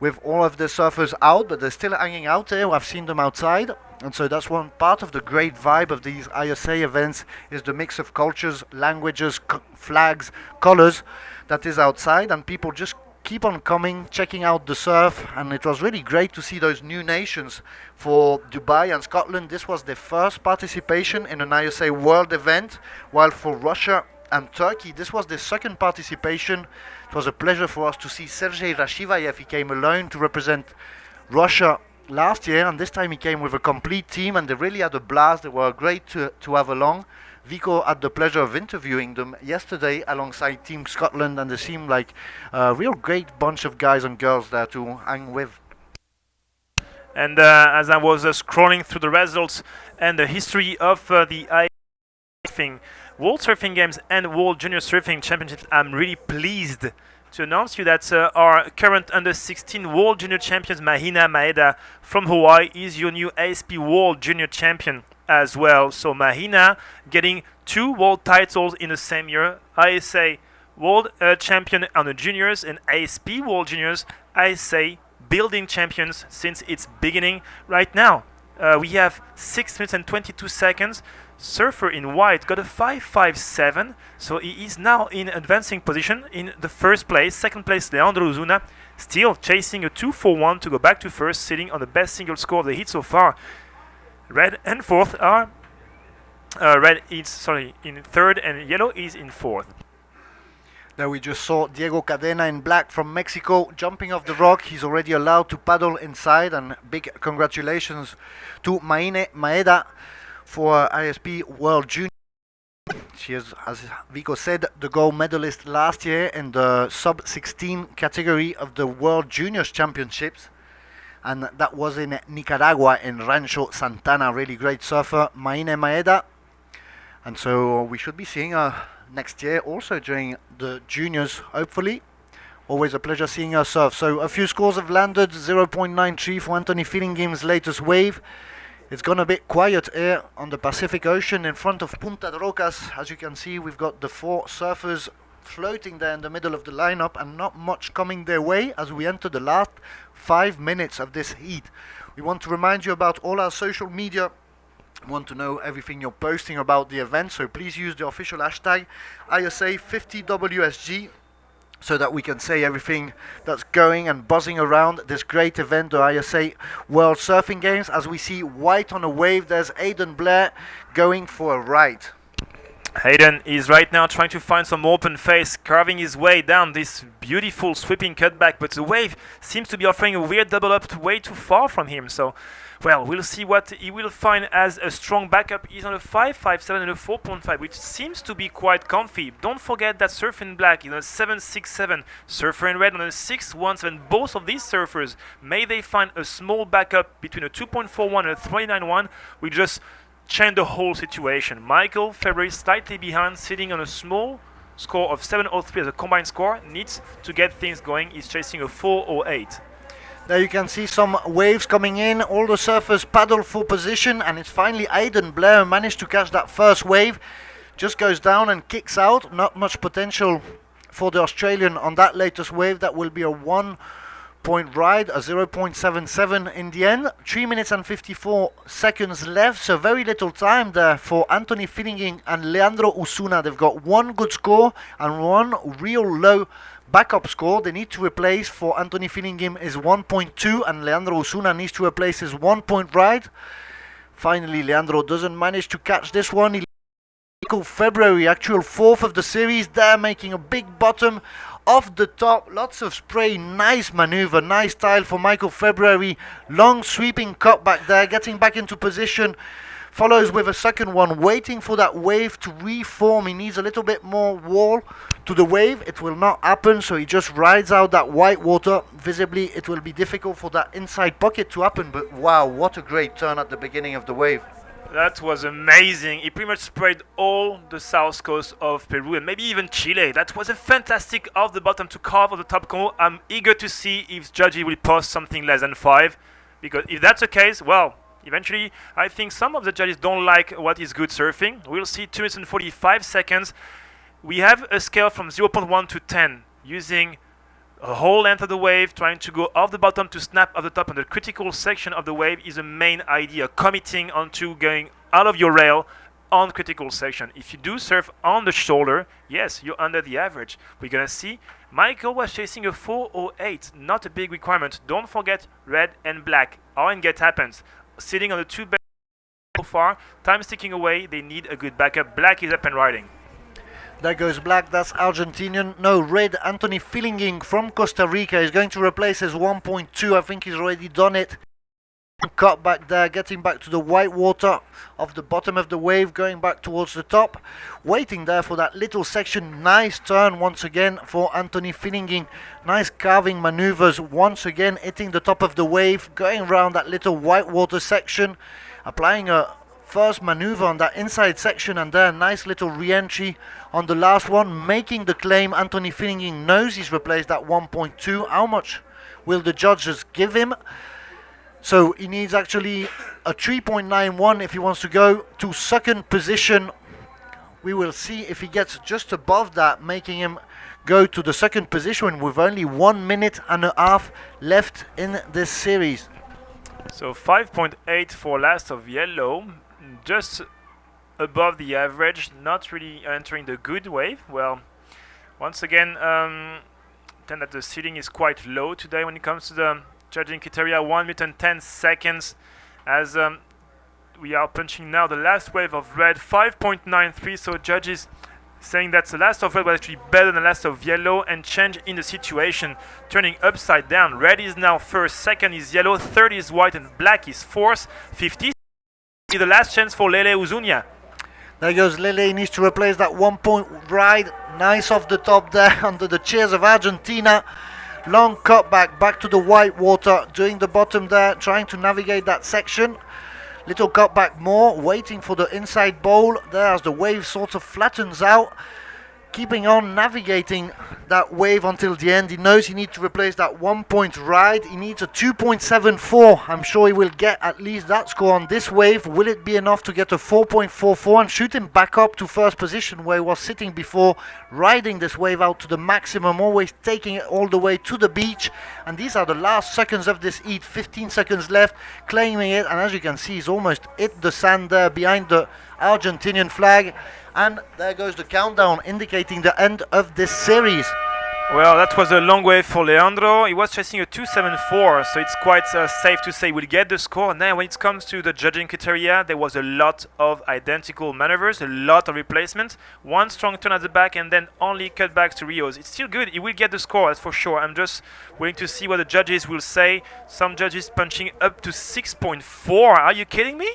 with all of the surfers out, but they're still hanging out there. I've seen them outside. And so that's one part of the great vibe of these ISA events, is the mix of cultures, languages, flags, colors that is outside, and people just keep on coming, checking out the surf. And it was really great to see those new nations. For Dubai and Scotland, this was their first participation in an ISA world event, while for Russia and Turkey, this was their second participation. It was a pleasure for us to see Sergei Rashivayev. He came alone to represent Russia last year, and this time he came with a complete team, and they really had a blast. They were great to have along. Vico had the pleasure of interviewing them yesterday alongside Team Scotland, and they seemed like a real great bunch of guys and girls there to hang with. And as I was scrolling through the results and the history of the World Surfing Games and World Junior Surfing Championships, I'm really pleased to announce you that our current under-16 World Junior Champions, Mahina Maeda from Hawaii, is your new ASP World Junior Champion as well. So Mahina getting 2 world titles in the same year, ISA World Champion on the Juniors and ASP World Juniors, ISA building champions since its beginning. Right now, we have 6 minutes and 22 seconds. Surfer in white got a 5.57, so he is now in advancing position in the first place. Second place, Leandro Ozuna, still chasing a 2.41 to go back to first, sitting on the best single score of the heat so far. Red and fourth are red is in third, and yellow is in fourth. There we just saw Diego Cadena in black from Mexico jumping off the rock. He's already allowed to paddle inside, and big congratulations to Maine Maeda for ISP World Junior. She is, as Vico said, the gold medalist last year in the sub-16 category of the World Juniors Championships. And that was in Nicaragua, in Rancho Santana. Really great surfer, Maine Maeda. And so we should be seeing her next year also during the juniors, hopefully. Always a pleasure seeing her surf. So a few scores have landed. 0.93 for Anthony Fillingham's latest wave. It's gone a bit quiet here on the Pacific Ocean in front of Punta Rocas. As you can see, we've got the 4 surfers floating there in the middle of the lineup, and not much coming their way as we enter the last 5 minutes of this heat. We want to remind you about all our social media. We want to know everything you're posting about the event, so please use the official hashtag ISA50WSG so that we can say everything that's going and buzzing around this great event, the ISA World Surfing Games. As we see white on a wave, there's Aidan Blair going for a ride. Hayden is right now trying to find some open face, carving his way down this beautiful sweeping cutback, but the wave seems to be offering a weird double up way too far from him. So, well, we'll see what he will find as a strong backup. He's on a 5.57 and a 4.5, which seems to be quite comfy. Don't forget that Surf in Black is on a 7.67, Surfer in Red on a 6.17. Both of these surfers, may they find a small backup between a 2.41 and a 29.1, we just change the whole situation. Michael February slightly behind, sitting on a small score of 7.03 as a combined score, needs to get things going. He's chasing a 4.08. There you can see some waves coming in. All the surfers paddle for position, and it's finally Aidan Blair who managed to catch that first wave. Just goes down and kicks out. Not much potential for the Australian on that latest wave. That will be a 1-point ride, a 0.77 in the end. 3 minutes and 54 seconds left, so very little time there for Anthony Finningham and Leandro Osuna. They've got one good score and one real low backup score. They need to replace. For Anthony Finningham is 1.2 and Leandro Osuna needs to replace his 1-point ride. Finally, Leandro doesn't manage to catch this one. Michael February, actual fourth of the series there, making a big bottom off the top. Lots of spray, nice maneuver, nice style for Michael February. Long sweeping cut back there, getting back into position. Follows with a second one, waiting for that wave to reform. He needs a little bit more wall to the wave. It will not happen, so he just rides out that white water. Visibly, it will be difficult for that inside pocket to happen, but wow, what a great turn at the beginning of the wave. That was amazing. He pretty much sprayed all the south coast of Peru and maybe even Chile. That was a fantastic off the bottom to carve on the top corner. I'm eager to see if Judgy will post something less than 5, because if that's the case, well, eventually, I think some of the judges don't like what is good surfing. We'll see 2 minutes and 45 seconds. We have a scale from 0.1 to 10, using a whole length of the wave, trying to go off the bottom to snap off the top, and the critical section of the wave is the main idea, committing onto going out of your rail on critical section. If you do surf on the shoulder, yes, you're under the average. We're going to see Michael was chasing a 4.08, not a big requirement. Don't forget red and black. Orange get happens. Sitting on the two best so far, time's ticking away, they need a good backup. Black is up and riding. There goes black, that's Argentinian. No, red, Anthony Fillingham from Costa Rica is going to replace his 1.2. I think he's already done it. Cut back there, getting back to the white water of the bottom of the wave, going back towards the top. Waiting there for that little section. Nice turn once again for Anthony Finningham. Nice carving maneuvers once again, hitting the top of the wave, going around that little white water section, applying a first maneuver on that inside section, and there nice little re-entry on the last one, making the claim. Anthony Finningham knows he's replaced that 1.2. How much will the judges give him? So he needs actually a 3.91 if he wants to go to second position. We will see if he gets just above that, making him go to the second position with only 1 minute and a half left in this series. So 5.8 for last of yellow, just above the average, not really entering the good wave. Well, once again, then that the ceiling is quite low today when it comes to the judging criteria. 1 minute and 10 seconds as we are punching now the last wave of red, 5.93. So judges saying that the last of red was actually better than the last of yellow, and change in the situation, turning upside down. Red is now first, second is yellow, third is white, and black is fourth. 50 the last chance for Lele Uzunia. There goes Lele. He needs to replace that 1-point ride. Nice off the top there under the cheers of Argentina. Long cut back to the white water, doing the bottom there, trying to navigate that section. Little cut back more, waiting for the inside bowl there as the wave sort of flattens out. Keeping on navigating that wave until the end. He knows he needs to replace that 1-point ride. He needs a 2.74. I'm sure he will get at least that score on this wave. Will it be enough to get a 4.44 and shoot him back up to first position where he was sitting before, riding this wave out to the maximum, always taking it all the way to the beach? And these are the last seconds of this heat. 15 seconds left, claiming it, and as you can see, he's almost hit the sand there behind the Argentinian flag. And there goes the countdown, indicating the end of this series. Well, that was a long wave for Leandro. He was chasing a 2.74, so it's quite safe to say we'll get the score. And then when it comes to the judging criteria, there was a lot of identical maneuvers, a lot of replacements, one strong turn at the back, and then only cutbacks to Rios. It's still good. He will get the score, that's for sure. I'm just waiting to see what the judges will say. Some judges punching up to 6.4. Are you kidding me?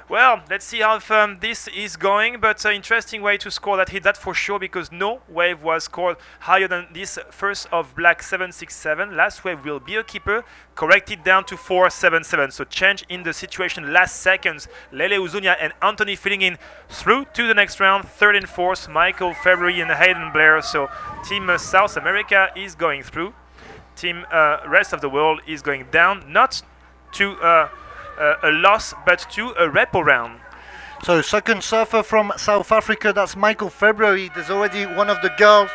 Well, let's see how this is going, but interesting way to score that hit, that for sure, because no wave was scored higher than this first of black 767. Last wave will be a keeper, corrected down to 477. So change in the situation last seconds. Lele Uzunia and Anthony filling in through to the next round. Third and fourth, Michael February and Hayden Blair. So Team South America is going through. Team rest of the world is going down, not to a loss, but to a repo round. So second surfer from South Africa, that's Michael February. There's already one of the girls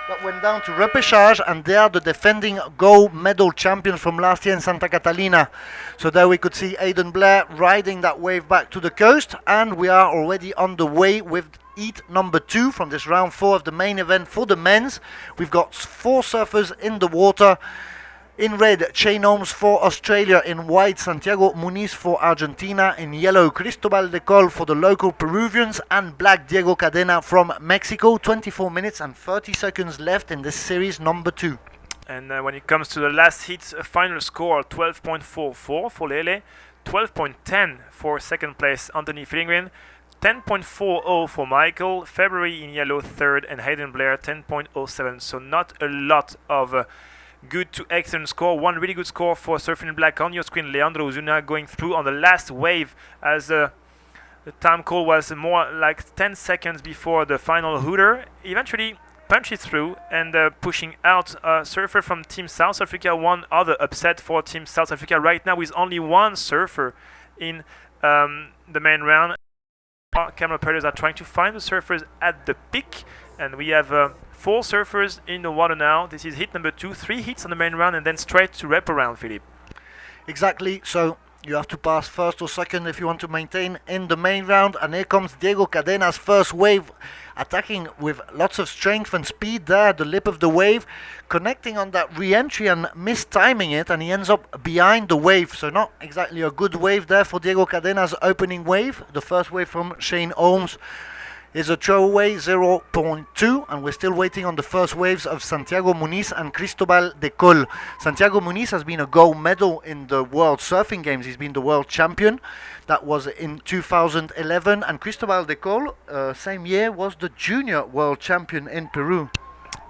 that went down to repêchage, and they are the defending gold medal champions from last year in Santa Catalina. So there we could see Aidan Blair riding that wave back to the coast, and we are already on the way with heat number 2 from this round 4 of the main event for the men's. We've got 4 surfers in the water. In red, Shane Holmes for Australia. In white, Santiago Muniz for Argentina. In yellow, Cristobal de Col for the local Peruvians. And black, Diego Cadena from Mexico. 24 minutes and 30 seconds left in this series number 2. And when it comes to the last heat, final score 12.44 for Lele, 12.10 for second place Anthony Fringren, 10.40 for Michael, February in yellow third, and Hayden Blair 10.07. So not a lot of good to excellent score. One really good score for Surfing in Black on your screen. Leandro Uzuna going through on the last wave, as the time call was more like 10 seconds before the final hooter. Eventually punches through and pushing out a surfer from Team South Africa. One other upset for Team South Africa right now with only one surfer in the main round. Our camera operators are trying to find the surfers at the peak, and we have 4 surfers in the water now. This is hit number 2, 3 hits on the main round, and then straight to wrap around, Philippe. Exactly, so you have to pass first or second if you want to maintain in the main round. And here comes Diego Cadena's first wave, attacking with lots of strength and speed there at the lip of the wave, connecting on that re-entry and mistiming it, and he ends up behind the wave. So not exactly a good wave there for Diego Cadena's opening wave. The first wave from Shane Holmes is a throwaway 0.2, and we're still waiting on the first waves of Santiago Muniz and Cristobal de Col. Santiago Muniz has been a gold medal in the World Surfing Games. He's been the world champion. That was in 2011, and Cristobal de Col, same year, was the junior world champion in Peru.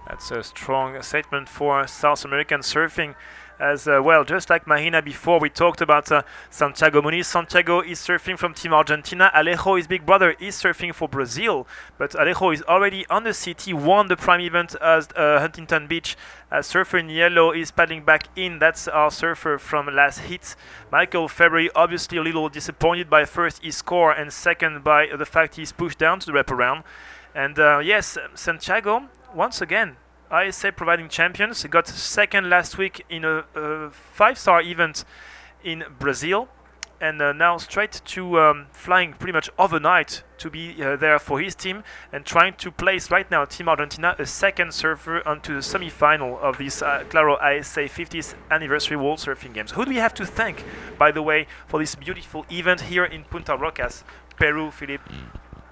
That's a strong statement for South American surfing. As well, just like Mahina before, we talked about Santiago Muniz. Santiago is surfing from Team Argentina. Alejo, his big brother, is surfing for Brazil. But Alejo is already on the city, won the prime event at Huntington Beach. Surfer in yellow is paddling back in. That's our surfer from last hit. Michael February, obviously a little disappointed by first his score, and second by the fact he's pushed down to the wraparound. And yes, Santiago, once again, ISA providing champions. He got second last week in a 5-star event in Brazil, and now straight to flying pretty much overnight to be there for his team, and trying to place right now Team Argentina a second surfer onto the semi-final of this Claro ISA 50th anniversary World Surfing Games. Who do we have to thank, by the way, for this beautiful event here in Punta Rocas, Peru, Philippe?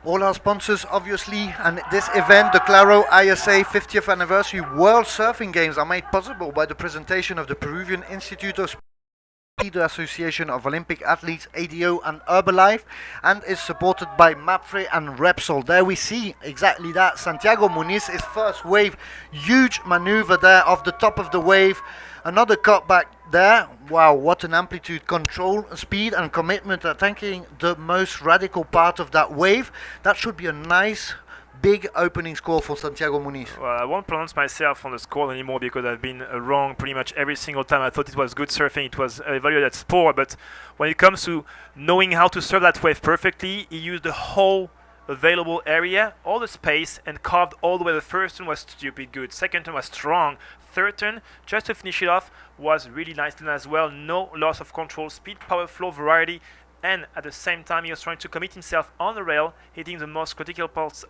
All our sponsors, obviously, and this event, the Claro ISA 50th Anniversary World Surfing Games, are made possible by the presentation of the Peruvian Institute of Sport, the Association of Olympic Athletes, ADO, and Herbalife, and is supported by Mapfre and Repsol. There we see exactly that. Santiago Muniz, his first wave, huge maneuver there off the top of the wave. Another cutback there. Wow, what an amplitude, control, speed and commitment, attacking the most radical part of that wave. That should be a nice big opening score for Santiago Muniz. Well, I won't pronounce myself on the score anymore because I've been wrong pretty much every single time. I thought it was good surfing, it was evaluated at sport, but when it comes to knowing how to surf that wave perfectly, he used the whole available area, all the space, and carved all the way. The first turn was stupid good, second turn was strong, third turn, just to finish it off, was really nice done as well. No loss of control, speed, power, flow, variety, and at the same time he was trying to commit himself on the rail, hitting the most critical parts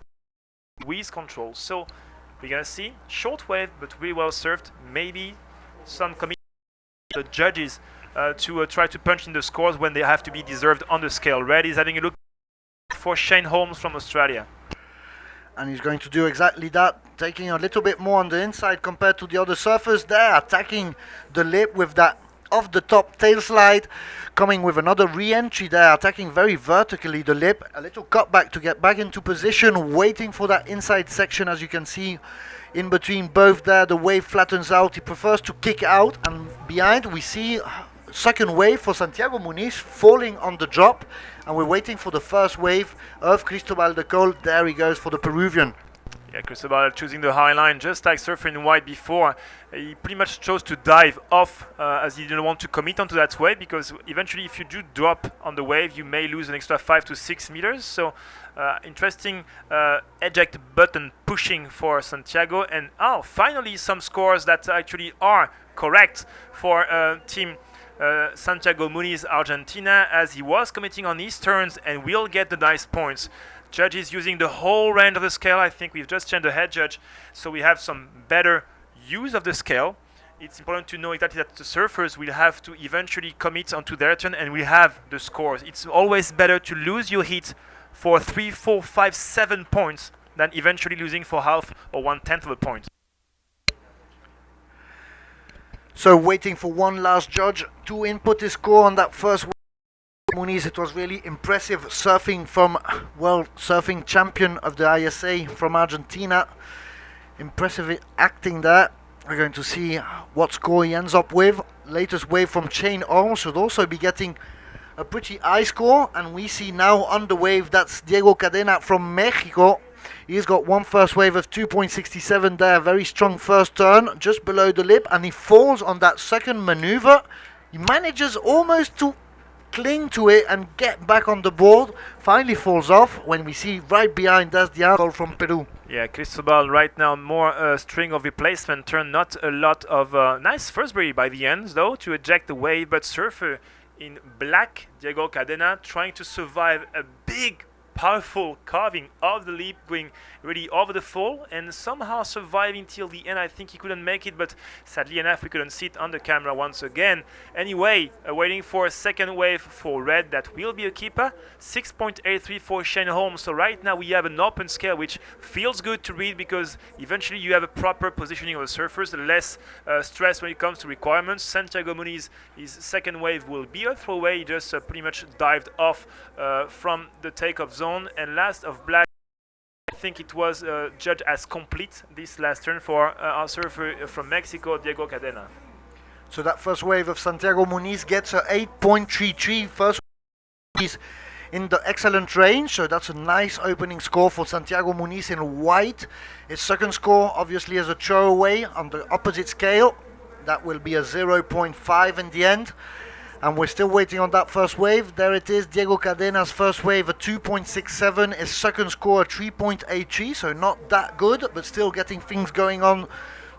with control. So we're gonna see short wave but really well surfed. Maybe some commitment the judges to try to punch in the scores when they have to be deserved on the scale. Red is having a look for Shane Holmes from Australia. And he's going to do exactly that, taking a little bit more on the inside compared to the other surfers. There, attacking the lip with that off the top tail slide, coming with another re-entry there, attacking very vertically the lip, a little cutback to get back into position, waiting for that inside section. As you can see in between both there, the wave flattens out, he prefers to kick out, and behind we see second wave for Santiago Muniz falling on the drop, and we're waiting for the first wave of Cristobal de Col. There he goes for the Peruvian. Yeah, Cristobal choosing the high line, just like Surfer in White before. He pretty much chose to dive off as he didn't want to commit onto that wave, because eventually if you do drop on the wave, you may lose an extra 5 to 6 meters. So interesting eject button pushing for Santiago. And finally some scores that actually are correct for team Santiago Muniz Argentina, as he was committing on his turns and will get the nice points. Judges using the whole range of the scale. I think we've just changed the head judge, so we have some better use of the scale. It's important to know exactly that the surfers will have to eventually commit onto their turn, and we have the scores. It's always better to lose your heat for 3, 4, 5, 7 points than eventually losing for half or 1/10 of a point. So waiting for one last judge to input his score on that first Muniz. It was really impressive surfing from world surfing champion of the ISA from Argentina. Impressive acting there. We're going to see what score he ends up with. Latest wave from Shane Holmes should also be getting a pretty high score, and we see now on the wave that's Diego Cadena from Mexico. He's got one first wave of 2.67 there, very strong first turn, just below the lip, and he falls on that second maneuver. He manages almost to cling to it and get back on the board, finally falls off. When we see right behind, that's the angle from Peru. Yeah, Cristobal right now more string of replacement turn, not a lot of nice first berry by the end though to eject the wave, but surfer in black, Diego Cadena, trying to survive a big powerful carving of the leap, going really over the fall and somehow surviving till the end. I think he couldn't make it, but sadly enough we couldn't see it on the camera once again. Anyway, waiting for a second wave for red that will be a keeper. 6.83 for Shane Holmes. So right now we have an open scale, which feels good to read, because eventually you have a proper positioning of the surfers, less stress when it comes to requirements. Santiago Muniz, his second wave will be a throwaway. He just pretty much dived off from the takeoff zone. And last of black, I think it was judged as complete this last turn for our surfer from Mexico, Diego Cadena. So that first wave of Santiago Muniz gets a 8.33. First wave is in the excellent range, so that's a nice opening score for Santiago Muniz in white. His second score obviously is a throwaway on the opposite scale. That will be a 0.5 in the end. And we're still waiting on that first wave. There it is, Diego Cadena's first wave, a 2.67. His second score, a 3.83. So not that good, but still getting things going on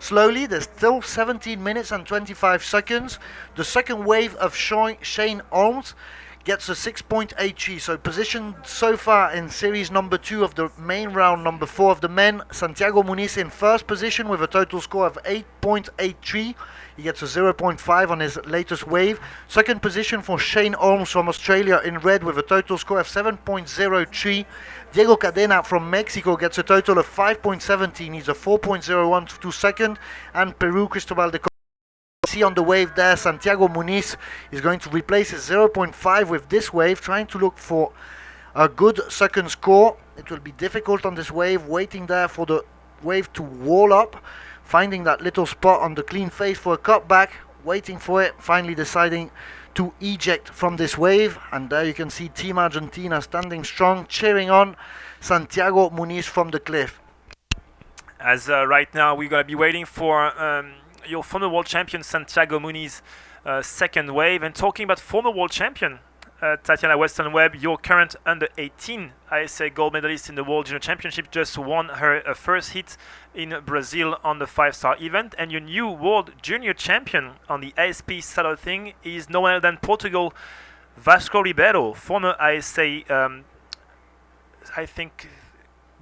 slowly. There's still 17 minutes and 25 seconds. The second wave of Shane Holmes gets a 6.83. So positioned so far in series number 2 of the main round, number 4 of the men. Santiago Muniz in first position with a total score of 8.83. He gets a 0.5 on his latest wave. Second position for Shane Holmes from Australia in red with a total score of 7.03. Diego Cadena from Mexico gets a total of 5.17. He's a 4.01 to second. And Peru, Cristobal de Col. See on the wave there, Santiago Muniz is going to replace his 0.5 with this wave, trying to look for a good second score. It will be difficult on this wave, waiting there for the wave to wall up. Finding that little spot on the clean face for a cutback, waiting for it, finally deciding to eject from this wave. And there you can see Team Argentina standing strong, cheering on Santiago Muniz from the cliff. As right now we're going to be waiting for your former world champion Santiago Muniz second wave. And talking about former world champion Tatiana Weston Webb, your current under-18 ISA gold medalist in the World Junior Championship, just won her first hit in Brazil on the 5-star event. And your new World Junior Champion on the ASP side of thing is no one other than Portugal, Vasco Ribeiro, former ISA, I think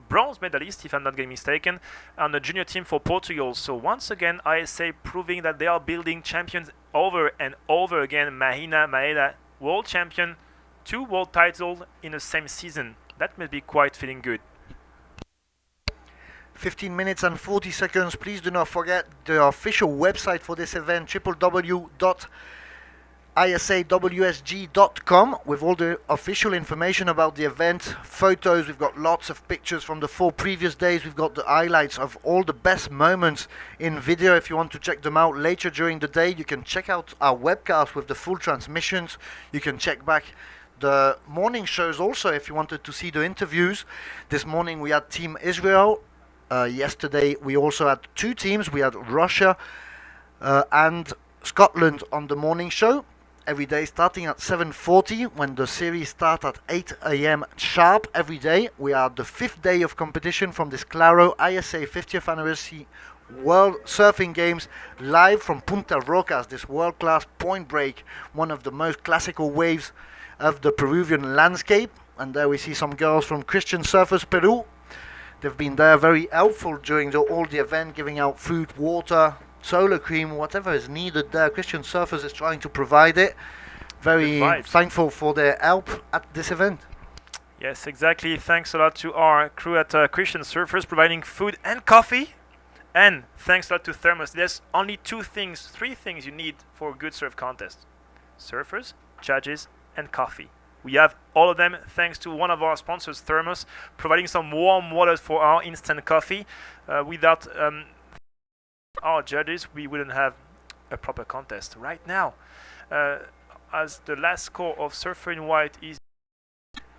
bronze medalist, if I'm not getting mistaken, on the junior team for Portugal. So once again, ISA proving that they are building champions over and over again. Mahina Maeda, world champion, 2 world titles in the same season. That must be quite feeling good. 15 minutes and 40 seconds. Please do not forget the official website for this event, www.isawsg.com, with all the official information about the event, photos. We've got lots of pictures from the 4 previous days. We've got the highlights of all the best moments in video. If you want to check them out later during the day, you can check out our webcast with the full transmissions. You can check back the morning shows also if you wanted to see the interviews. This morning we had Team Israel. Yesterday we also had 2 teams. We had Russia and Scotland on the morning show. Every day starting at 7:40, when the series start at 8 a.m. sharp every day. We are the 5th day of competition from this Claro ISA 50th Anniversary World Surfing Games, live from Punta Rocas, this world-class point break, one of the most classical waves of the Peruvian landscape. And there we see some girls from Christian Surfers Peru. They've been there very helpful during all the event, giving out food, water, solar cream, whatever is needed there. Christian Surfers is trying to provide it. Very thankful for their help at this event. Yes, exactly. Thanks a lot to our crew at Christian Surfers, providing food and coffee. And thanks a lot to Thermos. There's only 3 things you need for a good surf contest: surfers, judges, and coffee. We have all of them thanks to one of our sponsors, Thermos, providing some warm water for our instant coffee. Without our judges, we wouldn't have a proper contest. Right now, as the last score of Surfer in White is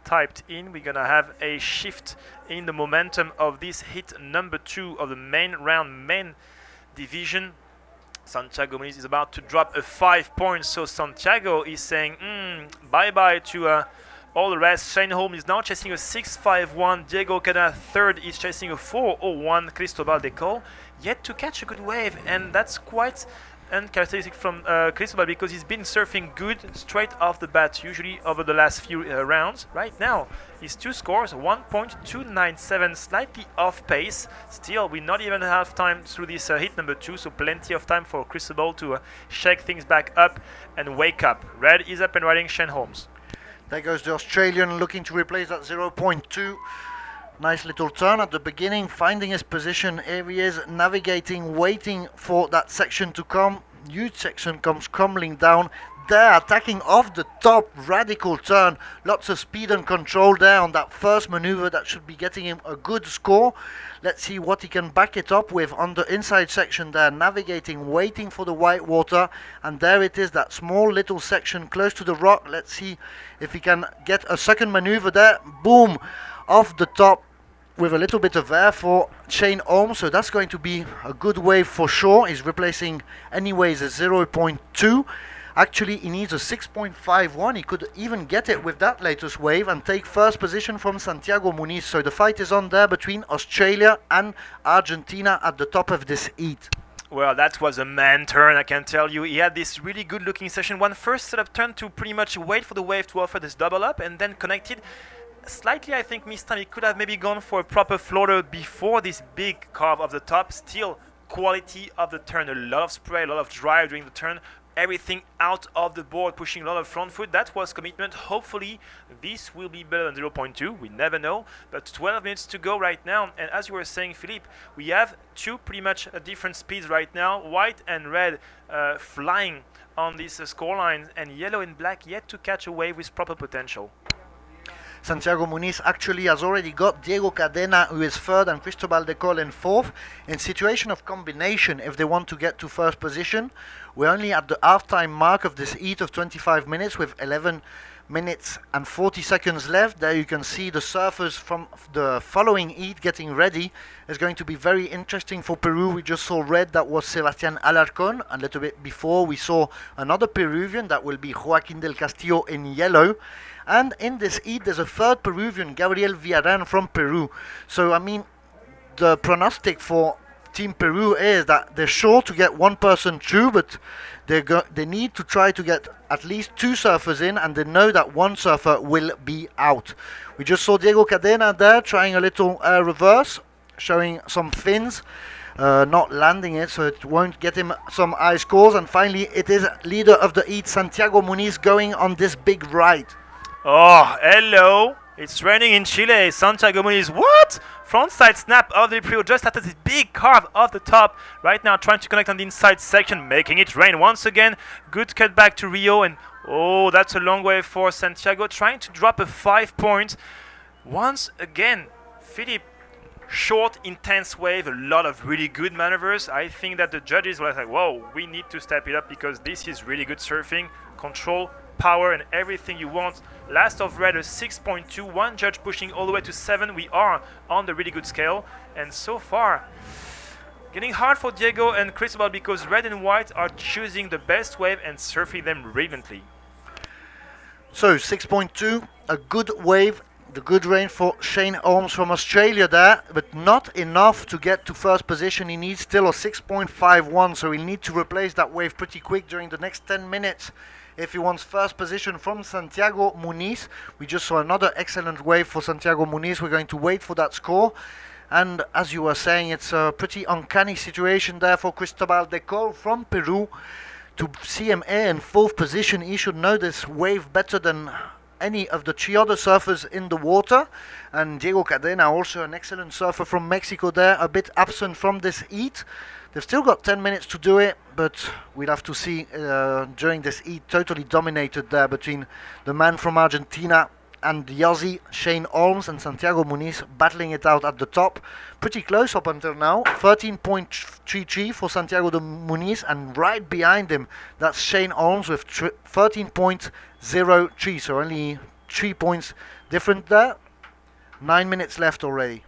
typed in, we're gonna have a shift in the momentum of this hit number 2 of the main round, main division. Santiago Muniz is about to drop a 5 points, so Santiago is saying bye-bye to all the rest. Shane Holm is now chasing a 6.51. Diego Cana third is chasing a 4.01. Cristobal Decol yet to catch a good wave, and that's quite uncharacteristic from Cristobal, because he's been surfing good straight off the bat, usually over the last few rounds. Right now, his 2 scores, 1.297, slightly off pace. Still, we not even have time through this hit number 2, so plenty of time for Cristobal to shake things back up and wake up. Red is up and riding Shane Holmes. There goes the Australian, looking to replace that 0.2. Nice little turn at the beginning, finding his position. Here he is, navigating, waiting for that section to come. Huge section comes crumbling down. There, attacking off the top, radical turn. Lots of speed and control there on that first maneuver. That should be getting him a good score. Let's see what he can back it up with on the inside section there. Navigating, waiting for the white water. And there it is, that small little section close to the rock. Let's see if he can get a second maneuver there. Boom! Off the top with a little bit of air for Shane Holmes, so that's going to be a good wave for sure. He's replacing anyways a 0.2. Actually, he needs a 6.51. He could even get it with that latest wave and take first position from Santiago Muniz. So the fight is on there between Australia and Argentina at the top of this heat. Well, that was a man turn, I can tell you. He had this really good looking session. One first setup turn to pretty much wait for the wave to offer this double up, and then connected. Slightly, I think, missed time. He could have maybe gone for a proper floater before this big carve of the top. Still, quality of the turn. A lot of spray, a lot of drive during the turn. Everything out of the board, pushing a lot of front foot. That was commitment. Hopefully, this will be better than 0.2. We never know. But 12 minutes to go right now. And as you were saying, Philippe, we have 2 pretty much different speeds right now. White and red flying on these scorelines, and yellow and black yet to catch a wave with proper potential. Santiago Muniz actually has already got Diego Cadena, who is third, and Cristobal Decol in fourth. In situation of combination, if they want to get to first position, we're only at the half-time mark of this heat of 25 minutes with 11 minutes and 40 seconds left. There you can see the surfers from the following heat getting ready. It's going to be very interesting for Peru. We just saw red, that was Sebastián Alarcón. A little bit before we saw another Peruvian, that will be Joaquín del Castillo in yellow. And in this heat, there's a third Peruvian, Gabriel Villarán from Peru. So, I mean, the pronostic for Team Peru is that they're sure to get one person through, but they need to try to get at least 2 surfers in, and they know that 1 surfer will be out. We just saw Diego Cadena there trying a little reverse, showing some fins, not landing it, so it won't get him some high scores. And finally, it is leader of the heat, Santiago Muniz, going on this big ride. Oh, hello. It's raining in Chile. Santiago Muniz, what? Frontside snap of the Prio just after this big carve off the top. Right now trying to connect on the inside section, making it rain once again. Good cut back to Rio, and oh, that's a long way for Santiago, trying to drop a 5 point. Once again, Philippe, short, intense wave, a lot of really good maneuvers. I think that the judges were like, whoa, we need to step it up because this is really good surfing. Control, power, and everything you want. Last of red, a 6.2, one judge pushing all the way to 7. We are on the really good scale, and so far getting hard for Diego and Cristobal because red and white are choosing the best wave and surfing them brilliantly. So 6.2, a good wave, the good rain for Shane Holmes from Australia there, but not enough to get to first position. He needs still a 6.51, so he'll need to replace that wave pretty quick during the next 10 minutes if he wants first position from Santiago Muniz. We just saw another excellent wave for Santiago Muniz. We're going to wait for that score. And as you were saying, it's a pretty uncanny situation there for Cristobal Decol from Peru. To CMA in 4th position, he should know this wave better than any of the 3 other surfers in the water. And Diego Cadena, also an excellent surfer from Mexico there, a bit absent from this heat. They've still got 10 minutes to do it, but we'll have to see during this heat, totally dominated there between the man from Argentina and the Aussie, Shane Holmes, and Santiago Muniz battling it out at the top. Pretty close up until now, 13.33 for Santiago Muniz, and right behind him, that's Shane Holmes with 13.03, so only 3 points different there. 9 minutes left already.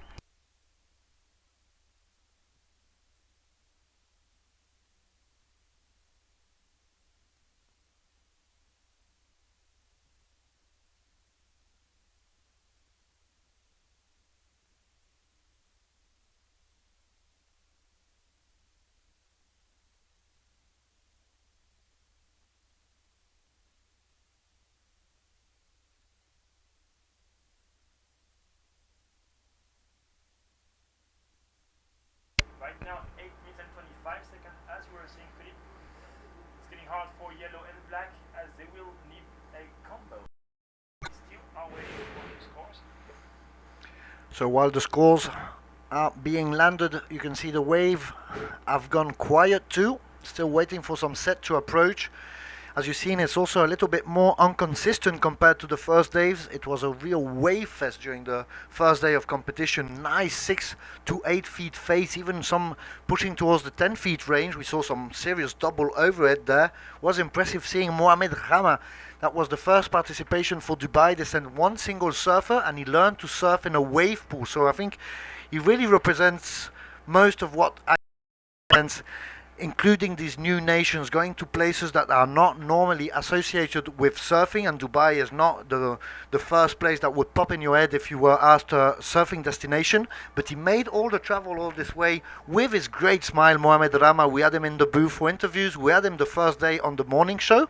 Right now, 8 minutes and 25 seconds, as you were saying, Philippe. It's getting hard for yellow and black as they will need a combo. Still are waiting for the scores. So while the scores are being landed, you can see the wave have gone quiet too. Still waiting for some set to approach. As you've seen, it's also a little bit more inconsistent compared to the first days. It was a real wave fest during the first day of competition. Nice 6 to 8 feet face, even some pushing towards the 10 feet range. We saw some serious double overhead there. Was impressive seeing Mohamed Rama. That was the first participation for Dubai. They sent 1 single surfer and he learned to surf in a wave pool. So I think he really represents most of what I represents, including these new nations, going to places that are not normally associated with surfing, and Dubai is not the first place that would pop in your head if you were asked a surfing destination. But he made all the travel all this way with his great smile, Mohamed Rama. We had him in the booth for interviews. We had him the first day on the morning show.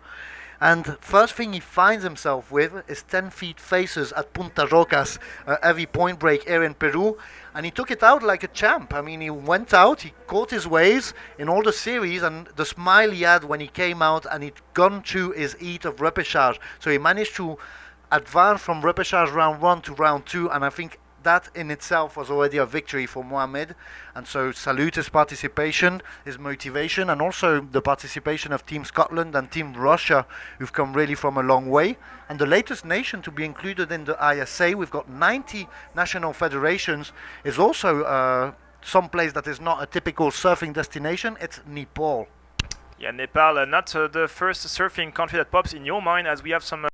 And first thing he finds himself with is 10 feet faces at Punta Rocas, a heavy point break here in Peru. And he took it out like a champ. I mean, he went out, he caught his waves in all the series, and the smile he had when he came out and he'd gone through his heat of repêchage. So he managed to advance from repêchage round 1 to round 2, and I think that in itself was already a victory for Mohamed. And so salute his participation, his motivation, and also the participation of Team Scotland and Team Russia, who've come really from a long way. And the latest nation to be included in the ISA, we've got 90 national federations, is also some place that is not a typical surfing destination. It's Nepal. Yeah, Nepal, not the first surfing country that pops in your mind, as we have some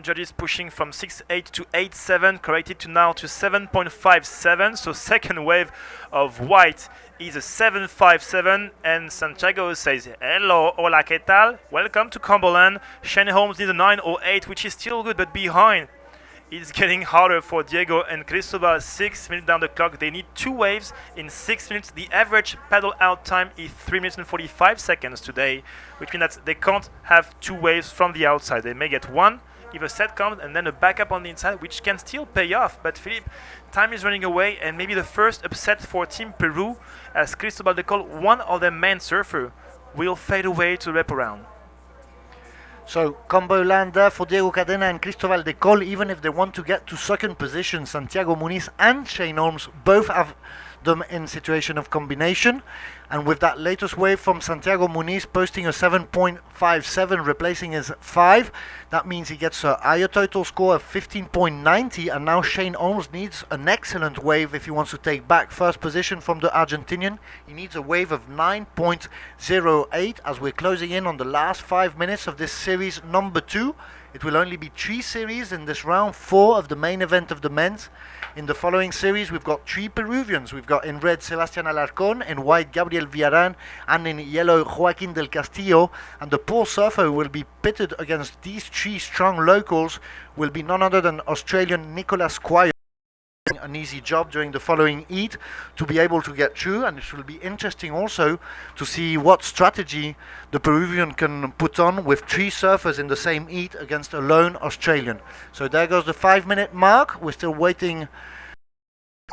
judges pushing from 6.8 to 8.7, corrected to now to 7.57. So second wave of white is a 7.57, and Santiago says, hello, hola, ¿qué tal? Welcome to Cumberland. Shane Holmes needs a 9.08, which is still good, but behind It's getting harder for Diego and Cristobal. 6 minutes down the clock. They need 2 waves in 6 minutes. The average paddle out time is 3 minutes and 45 seconds today, which means that they can't have 2 waves from the outside. They may get 1 if a set comes and then a backup on the inside, which can still pay off. But Philippe, time is running away, and maybe the first upset for Team Peru, as Cristobal Decol, one of their main surfer, will fade away to the wraparound. So combo land there for Diego Cadena and Cristobal Decol. Even if they want to get to second position, Santiago Muniz and Shane Holmes both have them in situation of combination. And with that latest wave from Santiago Muniz posting a 7.57, replacing his 5, that means he gets a higher total score of 15.90. And now Shane Holmes needs an excellent wave if he wants to take back first position from the Argentinian. He needs a wave of 9.08 as we're closing in on the last 5 minutes of this series number 2. It will only be 3 series in this round 4 of the main event of the men's. In the following series, we've got 3 Peruvians. We've got in red Sebastián Alarcón, in white Gabriel Villarán, and in yellow Joaquín del Castillo. And the poor surfer who will be pitted against these 3 strong locals will be none other than Australian Nicholas Quire. An easy job during the following heat to be able to get through, and it will be interesting also to see what strategy the Peruvian can put on with 3 surfers in the same heat against a lone Australian. So there goes the 5-minute mark. We're still waiting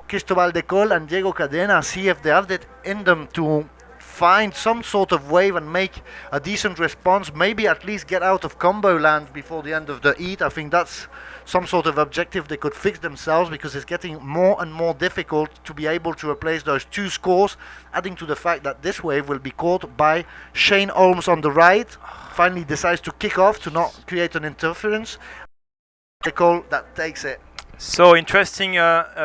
Cristobal Decol and Diego Cadena, see if they have it in them to find some sort of wave and make a decent response, maybe at least get out of combo land before the end of the heat. I think that's some sort of objective they could fix themselves, because it's getting more and more difficult to be able to replace those 2 scores, adding to the fact that this wave will be caught by Shane Holmes on the right. Finally decides to kick off to not create an interference. The call that takes it. So interesting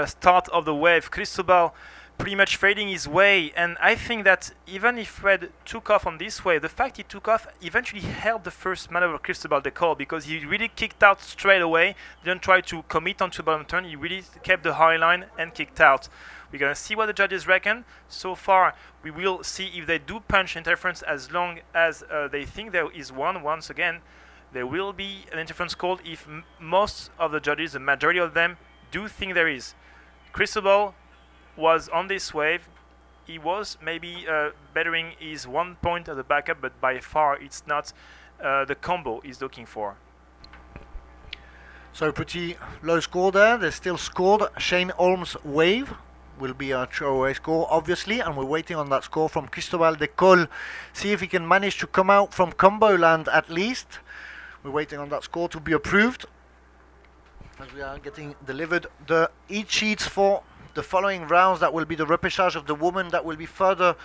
start of the wave. Cristobal pretty much fading his way, and I think that even if Red took off on this wave, the fact he took off eventually helped the first maneuver of Cristobal Decol, because he really kicked out straight away, didn't try to commit onto the bottom turn, he really kept the high line and kicked out. We're gonna see what the judges reckon. So far, we will see if they do punch interference, as long as they think there is one. Once again, there will be an interference called if most of the judges, the majority of them, do think there is. Cristobal was on this wave. He was maybe bettering his 1 point at the backup, but by far it's not the combo he's looking for. So pretty low score there. They still scored. Shane Holmes' wave will be a throwaway score, obviously, and we're waiting on that score from Cristobal Decol. See if he can manage to come out from combo land at least. We're waiting on that score to be approved, as we are getting delivered the heat sheets for the following rounds. That will be the repêchage of the women. That will be further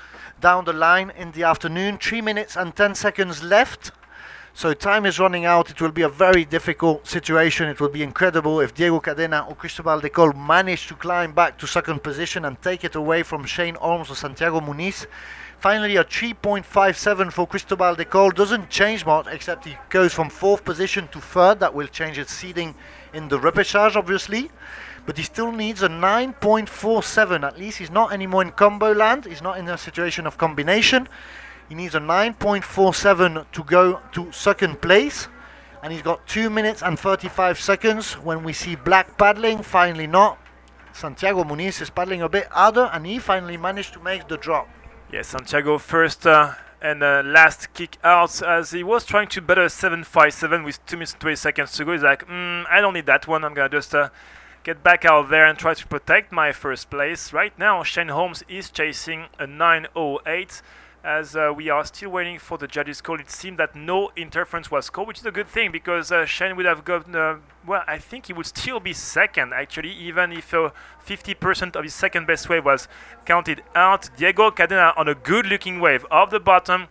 down the line in the afternoon. 3 minutes and 10 seconds left. So time is running out. It will be a very difficult situation. It will be incredible if Diego Cadena or Cristobal Decol manage to climb back to second position and take it away from Shane Holmes or Santiago Muniz. Finally, a 3.57 for Cristobal Decol. Doesn't change much, except he goes from 4th position to 3rd. That will change its seeding in the repêchage, obviously. But he still needs a 9.47. At least he's not anymore in combo land. He's not in a situation of combination. He needs a 9.47 to go to second place. And he's got 2 minutes and 35 seconds when we see black paddling. Finally not. Santiago Muniz is paddling a bit harder, and he finally managed to make the drop. Yes, Santiago first and last kick out, as he was trying to better 7.57 with 2 minutes and 20 seconds to go. He's like, I don't need that one. I'm going to just get back out there and try to protect my first place. Right now, Shane Holmes is chasing a 9.08. As we are still waiting for the judges' call. It seemed that no interference was called, which is a good thing, because Shane would have gotten, well, I think he would still be second, actually, even if 50% of his second best wave was counted out. Diego Cadena on a good-looking wave off the bottom,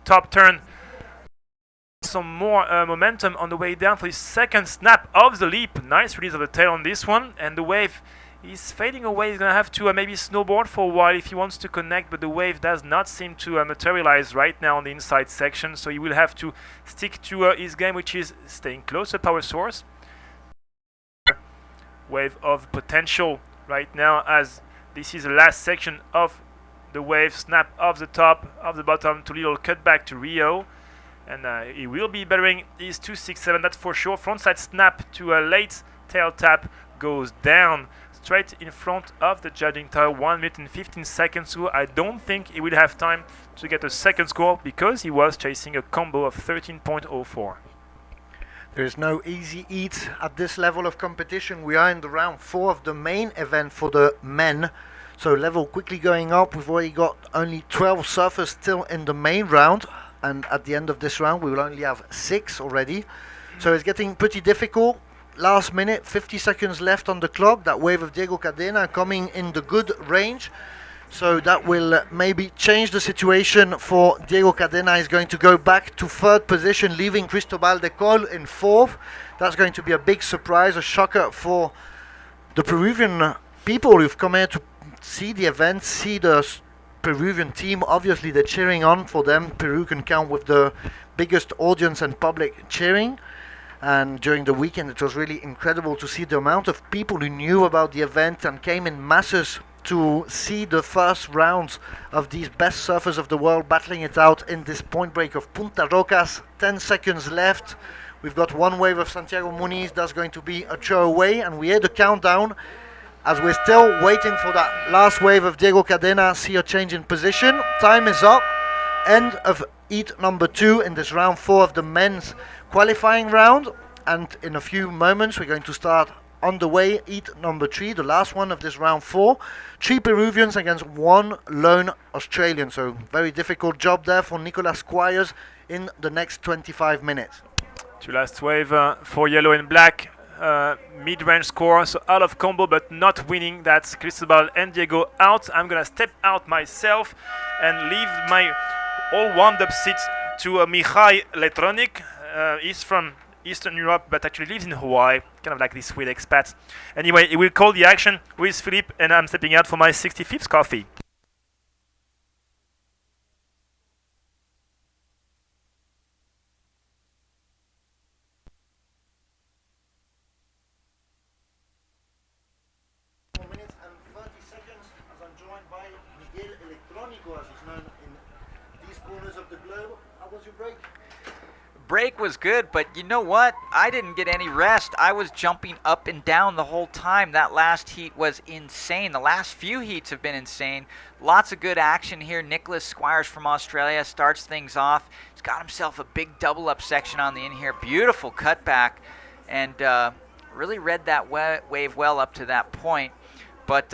top turn. Some more momentum on the way down for his second snap of the leap. Nice release of the tail on this one, and the wave is fading away. He's going to have to maybe snowboard for a while if he wants to connect, but the wave does not seem to materialize right now on the inside section, so he will have to stick to his game, which is staying close to power source. Wave of potential right now, as this is the last section of the wave. Snap of the top, of the bottom, to little cutback to Rio, and he will be bettering his 2.67, that's for sure. Frontside snap to late tail tap goes down straight in front of the judging tower. 1 minute and 15 seconds. So I don't think he will have time to get a second score because he was chasing a combo of 13.04. There is no easy eat at this level of competition. We are in the round 4 of the main event for the men. So level quickly going up. We've already got only 12 surfers still in the main round. And at the end of this round we will only have 6 already. So it's getting pretty difficult. Last minute, 50 seconds left on the clock. That wave of Diego Cadena coming in the good range. So that will maybe change the situation for Diego Cadena. He's going to go back to 3rd position, leaving Cristobal de Col in 4th. That's going to be a big surprise, a shocker for the Peruvian people who've come here to see the event, see the Peruvian team. Obviously they're cheering on for them. Peru can count with the biggest audience and public cheering. And during the weekend it was really incredible to see the amount of people who knew about the event and came in masses to see the first rounds of these best surfers of the world battling it out in this point break of Punta Rocas. 10 seconds left. We've got one wave of Santiago Muniz. That's going to be a throw away, and we hear the countdown as we're still waiting for that last wave of Diego Cadena. See a change in position. Time is up. End of heat number 2 in this round 4 of the men's qualifying round, and in a few moments we're going to start on the way heat number 3, the last one of this round 4. 3 Peruvians against 1 lone Australian, so very difficult job there for Nicolas Squires in the next 25 minutes. 2 last wave for yellow and black. Mid-range score, so out of combo but not winning. That's Cristobal and Diego out. I'm gonna step out myself and leave my all warmed up seats to Mihai Letronik. He's from Eastern Europe but actually lives in Hawaii, kind of like this sweet expat. Anyway, he will call the action with Philippe, and I'm stepping out for my 65th coffee. Minutes and 30 seconds as I'm joined by Miguel Electrónico, as he's known in these corners of the globe. How was your break? Break was good, but you know what? I didn't get any rest. I was jumping up and down the whole time. That last heat was insane. The last few heats have been insane. Lots of good action here. Nicholas Squires from Australia starts things off. He's got himself a big double up section on the in here. Beautiful cutback, and really read that wave well up to that point. But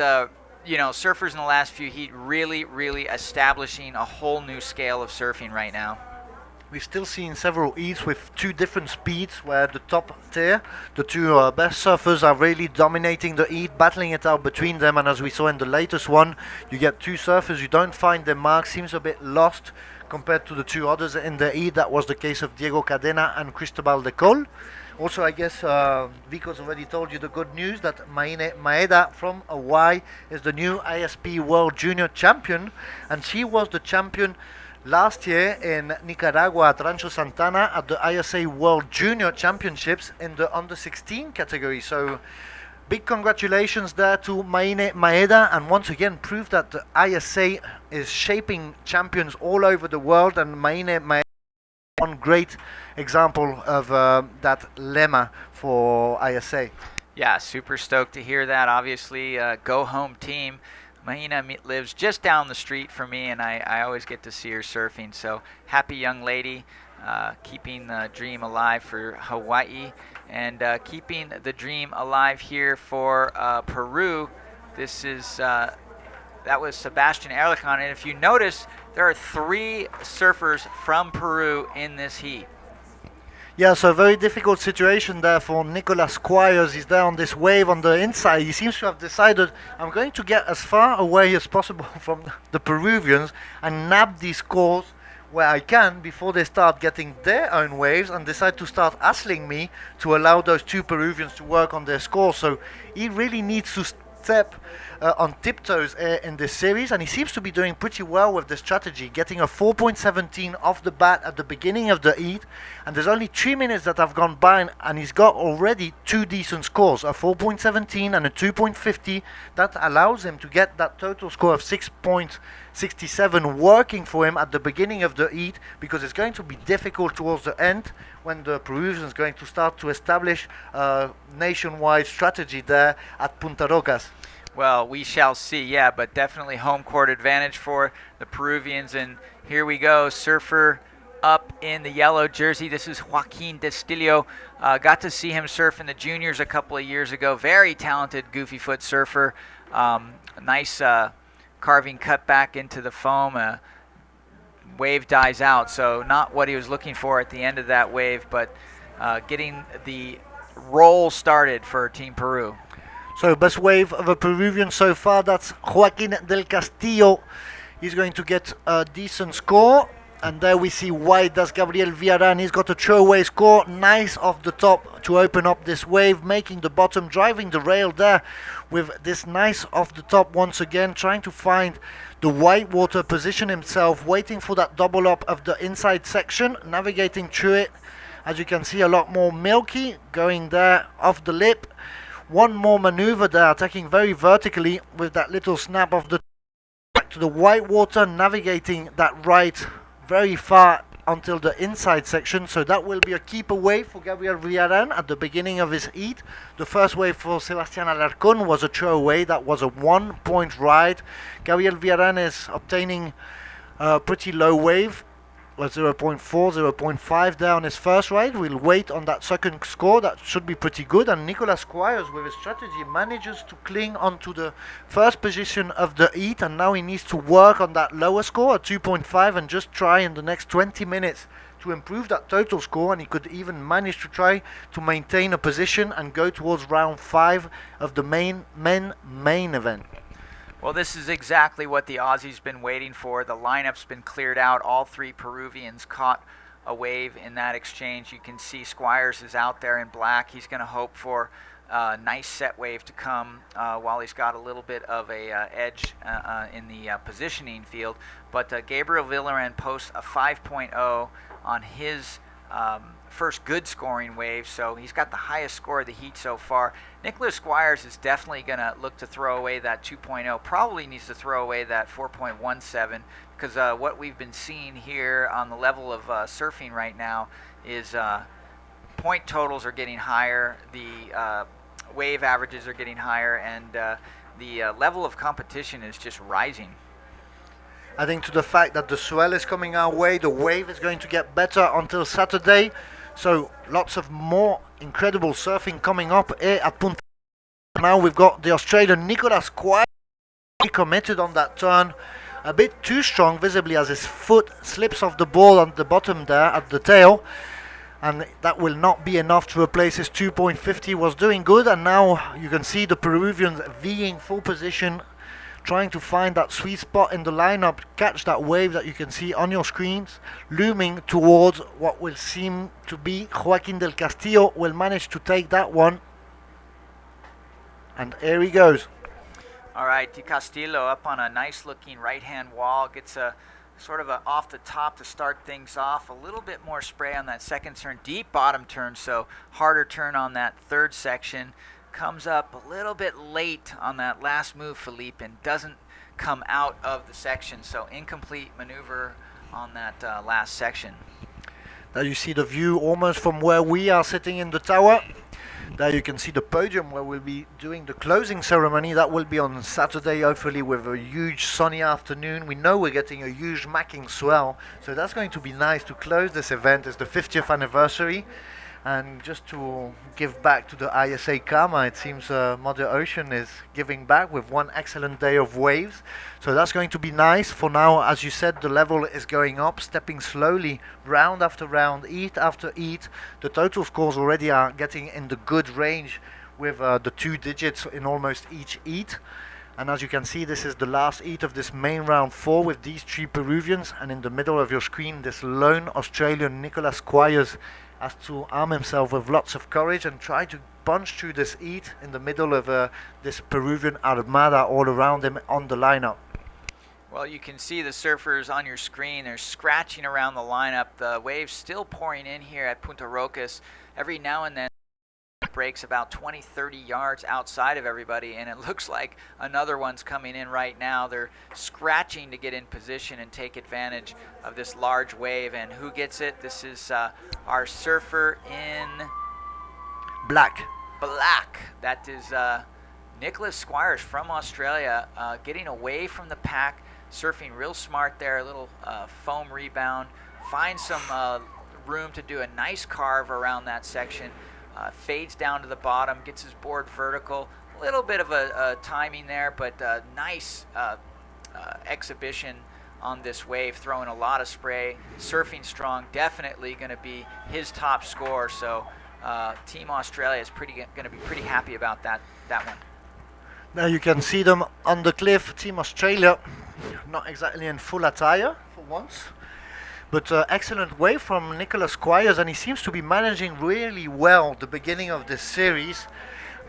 you know, surfers in the last few heat really establishing a whole new scale of surfing right now. We've still seen several heats with 2 different speeds, where the top tier, the 2 best surfers, are really dominating the heat, battling it out between them. And as we saw in the latest one, you get 2 surfers who don't find their mark, seems a bit lost compared to the 2 others in the heat. That was the case of Diego Cadena and Cristobal de Col. Also, I guess Vico's already told you the good news that Maine Maeda from Hawaii is the new ISP World Junior Champion, and she was the champion last year in Nicaragua at Rancho Santana at the ISA World Junior Championships in the under 16 category. So big congratulations there to Maine Maeda, and once again prove that the ISA is shaping champions all over the world, and Maine Maeda one great example of that lemma for ISA. Yeah, super stoked to hear that. Obviously, go home team. Mahina lives just down the street from me, and I always get to see her surfing. So happy young lady, keeping the dream alive for Hawaii, and keeping the dream alive here for Peru. This is that was Sebastian Erlicon, and if you notice, there are 3 surfers from Peru in this heat. Yeah, so a very difficult situation there for Nicolas Squires. He's there on this wave on the inside. He seems to have decided, I'm going to get as far away as possible from the Peruvians and nab these scores where I can before they start getting their own waves and decide to start hassling me to allow those 2 Peruvians to work on their scores. So he really needs to step on tiptoes in this series, and he seems to be doing pretty well with this strategy, getting a 4.17 off the bat at the beginning of the heat, and there's only 3 minutes that have gone by, and he's got already two decent scores, a 4.17 and a 2.50. That allows him to get that total score of 6.67 working for him at the beginning of the heat, because it's going to be difficult towards the end when the Peruvians going to start to establish a nationwide strategy there at Punta Rocas. Well, we shall see, yeah, but definitely home court advantage for the Peruvians. And here we go, surfer up in the yellow jersey. This is Joaquin Destillo. Got to see him surf in the juniors a couple of years ago. Very talented goofy foot surfer. Nice carving cut back into the foam. Wave dies out, so not what he was looking for at the end of that wave, but getting the roll started for Team Peru. So best wave of a Peruvian so far, that's Joaquin del Castillo. He's going to get a decent score. And there we see white, that's Gabriel Villarán. He's got a throwaway score, nice off the top to open up this wave, making the bottom, driving the rail there with this nice off the top once again, trying to find the white water, position himself, waiting for that double up of the inside section, navigating through it. As you can see, a lot more milky going there off the lip. One more maneuver there, attacking very vertically with that little snap of the back to the white water, navigating that right very far until the inside section. So that will be a keeper wave for Gabriel Villarán at the beginning of his heat. The first wave for Sebastián Alarcón was a throwaway. That was a 1 point ride. Gabriel Villarán is obtaining a pretty low wave, 0.4, 0.5 there on his first ride. We'll wait on that second score. That should be pretty good. And Nicolas Squires, with his strategy, manages to cling onto the first position of the heat, and now he needs to work on that lower score at 2.5 and just try in the next 20 minutes to improve that total score, and he could even manage to try to maintain a position and go towards round 5 of the main event. Well, this is exactly what the Aussies been waiting for. The lineup's been cleared out. All three Peruvians caught a wave in that exchange. You can see Squires is out there in black. He's going to hope for a nice set wave to come while he's got a little bit of a edge in the positioning field. But Gabriel Villarán posts a 5.0 on his first good scoring wave, so he's got the highest score of the heat so far. Nicolas Squires is definitely going to look to throw away that 2.0, probably needs to throw away that 4.17, because what we've been seeing here on the level of surfing right now is point totals are getting higher, the wave averages are getting higher, and the level of competition is just rising. Adding to the fact that the swell is coming our way, the wave is going to get better until Saturday. So lots of more incredible surfing coming up here at Punta. Now we've got the Australian Nicolas Squires committed on that turn. A bit too strong visibly as his foot slips off the ball on the bottom there at the tail. And that will not be enough to replace his 2.50. Was doing good, and now you can see the Peruvians V'ing full position, trying to find that sweet spot in the lineup, catch that wave that you can see on your screens, looming towards what will seem to be Joaquin del Castillo. Will manage to take that one, and here he goes. All right, Di Castillo up on a nice looking right hand wall, gets a sort of a off the top to start things off, a little bit more spray on that second turn, deep bottom turn, so harder turn on that third section. Comes up a little bit late on that last move, Philippe, and doesn't come out of the section. So incomplete maneuver on that last section. There you see the view almost from where we are sitting in the tower. There you can see the podium where we'll be doing the closing ceremony. That will be on Saturday, hopefully with a huge sunny afternoon. We know we're getting a huge macking swell, so that's going to be nice to close this event. It's the 50th anniversary. And just to give back to the ISA Karma, it seems Mother Ocean is giving back with one excellent day of waves. So that's going to be nice. For now, as you said, the level is going up, stepping slowly round after round, heat after heat. The total scores already are getting in the good range with the 2 digits in almost each heat. And as you can see, this is the last heat of this main round 4 with these 3 Peruvians. And in the middle of your screen, this lone Australian Nicolas Squires has to arm himself with lots of courage and try to punch through this heat in the middle of this Peruvian armada all around him on the lineup. Well, you can see the surfers on your screen. They're scratching around the lineup. The waves still pouring in here at Punta Rocas. Every now and then breaks about 20-30 yards outside of everybody, and it looks like another one's coming in right now. They're scratching to get in position and take advantage of this large wave. And who gets it? This is our surfer in black. That is Nicholas Squires from Australia, getting away from the pack, surfing real smart there. A little foam rebound, finds some room to do a nice carve around that section. Fades down to the bottom, gets his board vertical. A little bit of a timing there, but nice exhibition on this wave, throwing a lot of spray, surfing strong, definitely going to be his top score. So Team Australia is going to be pretty happy about that one. Now you can see them on the cliff. Team Australia, not exactly in full attire for once. But excellent wave from Nicholas Squires, and he seems to be managing really well the beginning of this series.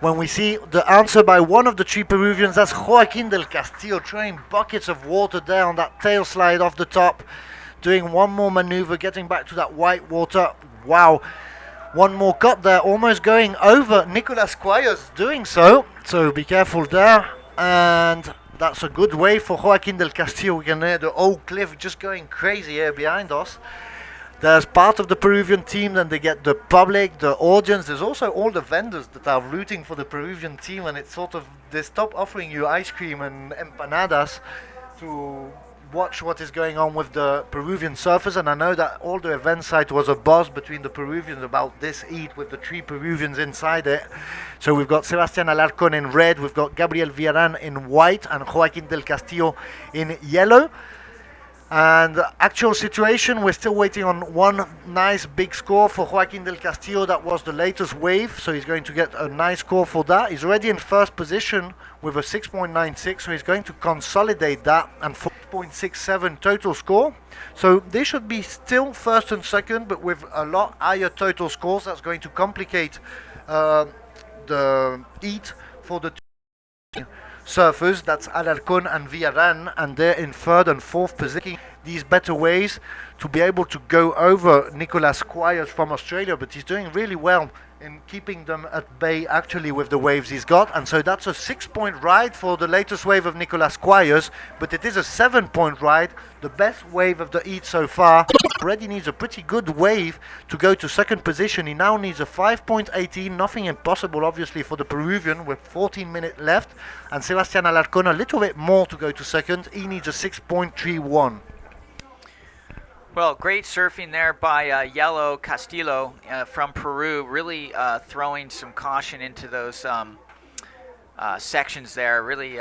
When we see the answer by one of the three Peruvians, that's Joaquin del Castillo, throwing buckets of water there on that tail slide off the top, doing one more maneuver, getting back to that white water. Wow, one more cut there, almost going over Nicholas Squires doing so be careful there. And that's a good wave for Joaquin del Castillo. We can hear the old cliff just going crazy here behind us. There's part of the Peruvian team, then they get the public, the audience. There's also all the vendors that are rooting for the Peruvian team, and it's sort of, they stop offering you ice cream and empanadas to watch what is going on with the Peruvian surfers. And I know that all the event site was a buzz between the Peruvians about this heat with the three Peruvians inside it. So we've got Sebastián Alarcón in red, we've got Gabriel Villarán in white, and Joaquin del Castillo in yellow. And the actual situation, we're still waiting on one nice big score for Joaquin del Castillo. That was the latest wave, so he's going to get a nice score for that. He's already in first position with a 6.96, so he's going to consolidate that, and 4.67 total score. So they should be still first and second, but with a lot higher total scores. That's going to complicate the heat for the surfers. That's Alarcón and Villarán, and they're in third and fourth position. These better ways to be able to go over Nicholas Squires from Australia, but he's doing really well in keeping them at bay actually with the waves he's got. And so that's a 6-point ride for the latest wave of Nicholas Squires, but it is a 7-point ride, the best wave of the heat so far. Already needs a pretty good wave to go to second position. He now needs a 5.18, nothing impossible obviously for the Peruvian with 14 minutes left, and Sebastián Alarcón a little bit more to go to second. He needs a 6.31. Well, great surfing there by Yellow Castillo from Peru, really throwing some caution into those sections there. Really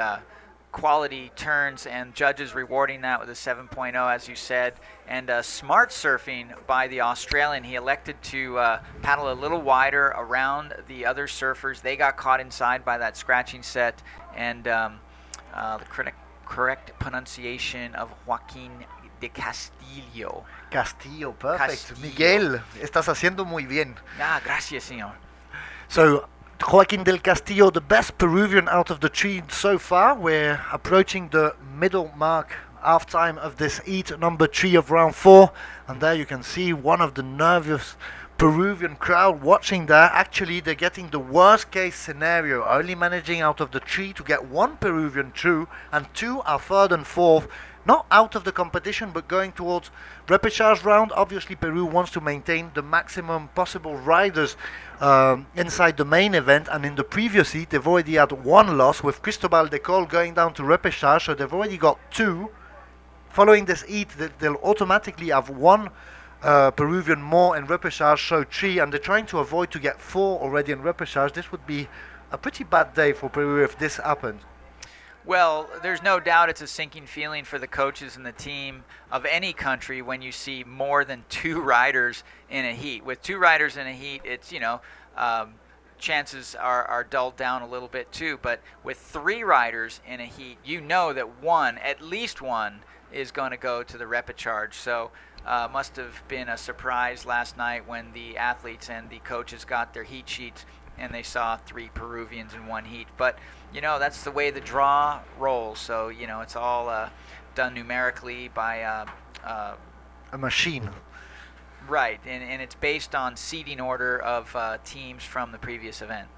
quality turns, and judges rewarding that with a 7.0, as you said. And smart surfing by the Australian. He elected to paddle a little wider around the other surfers. They got caught inside by that scratching set, and the correct pronunciation of Joaquin de Castillo. Castillo, perfect. Castillo. Miguel, estás haciendo muy bien. Ah, gracias, señor. So, Joaquin del Castillo, the best Peruvian out of the three so far. We're approaching the middle mark, half time of this heat, number 3 of round 4. And there you can see one of the nervous Peruvian crowd watching there. Actually, they're getting the worst case scenario, only managing out of the 3 to get one Peruvian through, and 2 are third and fourth. Not out of the competition, but going towards repêchage round. Obviously, Peru wants to maintain the maximum possible riders inside the main event. And in the previous heat, they've already had one loss with Cristobal de Col going down to repêchage. So they've already got 2. Following this heat, they'll automatically have 1 Peruvian more in repêchage, so 3. And they're trying to avoid to get 4 already in repêchage. This would be a pretty bad day for Peru if this happened. Well, there's no doubt it's a sinking feeling for the coaches and the team of any country when you see more than 2 riders in a heat. With 2 riders in a heat, it's, chances are dulled down a little bit too. But with 3 riders in a heat, you know that at least one, is going to go to the repêchage. So must have been a surprise last night when the athletes and the coaches got their heat sheets and they saw 3 Peruvians in one heat. But that's the way the draw rolls. So it's all done numerically by a machine. Right, and it's based on seeding order of teams from the previous event.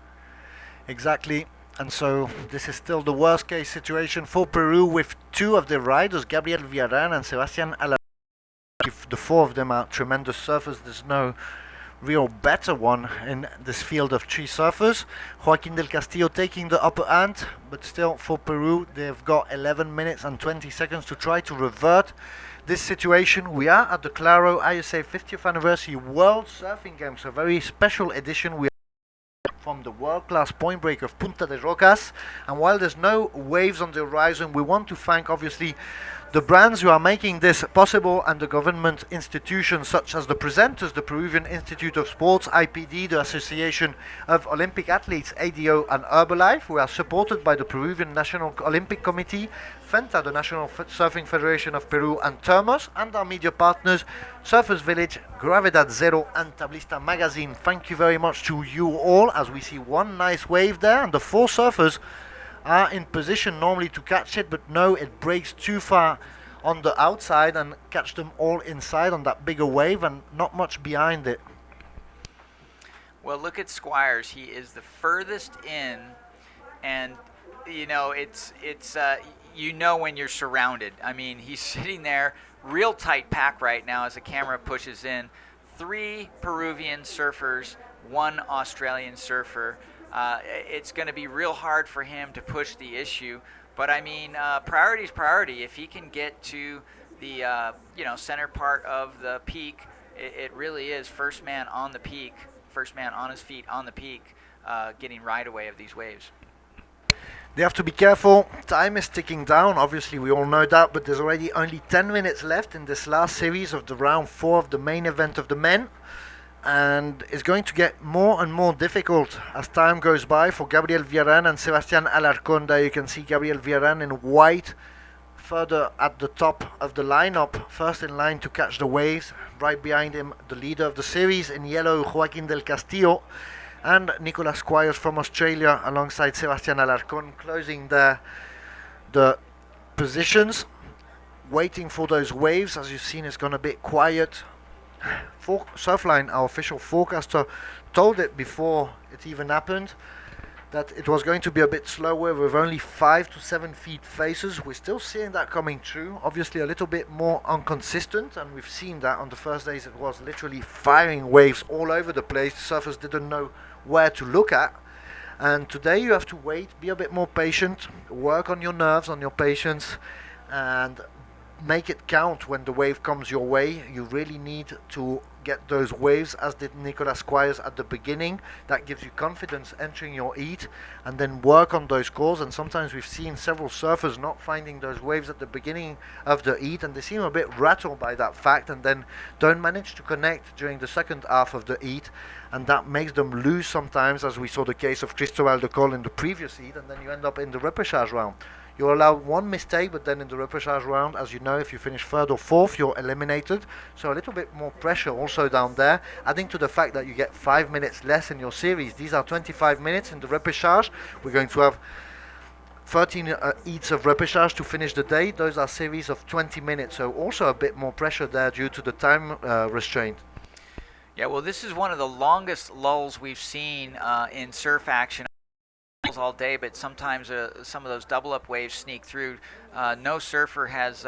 Exactly. And so this is still the worst case situation for Peru, with 2 of the riders, Gabriel Villarán and Sebastián Alarcón. If the 4 of them are tremendous surfers, there's no real better one in this field of 3 surfers. Joaquín del Castillo taking the upper hand, but still for Peru, they've got 11 minutes and 20 seconds to try to revert this situation. We are at the Claro ISA 50th Anniversary World Surfing Games, a very special edition. We are from the world-class point break of Punta de Rocas, and while there's no waves on the horizon, we want to thank obviously the brands who are making this possible, and the government institutions such as the presenters, the Peruvian Institute of Sports, IPD, the Association of Olympic Athletes, ADO, and Herbalife, who are supported by the Peruvian National Olympic Committee, FENTA, the National Surfing Federation of Peru, and Termos, and our media partners, Surfers Village, Gravedad Zero, and Tablista Magazine. Thank you very much to you all, as we see one nice wave there, and the 4 surfers are in position normally to catch it, but no, it breaks too far on the outside and catch them all inside on that bigger wave, and not much behind it. Well, look at Squires. He is the furthest in, and it's when you're surrounded. I mean, he's sitting there, real tight pack right now as the camera pushes in. 3 Peruvian surfers, 1 Australian surfer. It's going to be real hard for him to push the issue, but I mean, priority is priority. If he can get to the center part of the peak, it really is first man on the peak, first man on his feet on the peak, getting right away of these waves. They have to be careful. Time is ticking down, obviously we all know that, but there's already only 10 minutes left in this last series of the round 4 of the main event of the men. And it's going to get more and more difficult as time goes by for Gabriel Villarán and Sebastián Alarcón. There you can see Gabriel Villarán in white, further at the top of the lineup, first in line to catch the waves. Right behind him, the leader of the series in yellow, Joaquín del Castillo, and Nicolas Squires from Australia alongside Sebastián Alarcón, closing the waiting for those waves. As you've seen, it's gone a bit quiet. Surfline, our official forecaster, told it before it even happened that it was going to be a bit slower with only 5 to 7 feet faces. We're still seeing that coming true, obviously a little bit more inconsistent, and we've seen that on the first days. It was literally firing waves all over the place. The surfers didn't know where to look at, and today you have to wait, be a bit more patient, work on your nerves, on your patience, and make it count when the wave comes your way. You really need to get those waves, as did Nicolas Squires at the beginning. That gives you confidence entering your heat, and then work on those calls. And sometimes we've seen several surfers not finding those waves at the beginning of the heat, and they seem a bit rattled by that fact, and then don't manage to connect during the second half of the heat, and that makes them lose sometimes, as we saw the case of Cristobal de Col in the previous heat, and then you end up in the repêchage round. You're allowed 1 mistake, but then in the repêchage round, as you know, if you finish 3rd or 4th, you're eliminated. So a little bit more pressure also down there, adding to the fact that you get 5 minutes less in your series. These are 25 minutes in the repêchage. We're going to have 13 heats of repêchage to finish the day. Those are series of 20 minutes, so also a bit more pressure there due to the time restraint. Yeah, well, this is one of the longest lulls we've seen in surf action all day, but sometimes some of those double up waves sneak through. No surfer has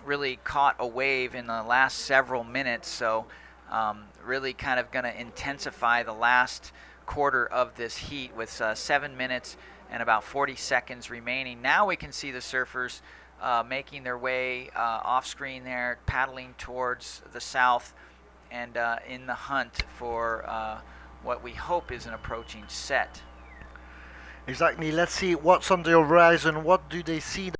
really caught a wave in the last several minutes, so really kind of going to intensify the last quarter of this heat with 7 minutes and about 40 seconds remaining. Now we can see the surfers making their way off screen there, paddling towards the south, and in the hunt for what we hope is an approaching set. Exactly. Let's see what's on the horizon. What do they see?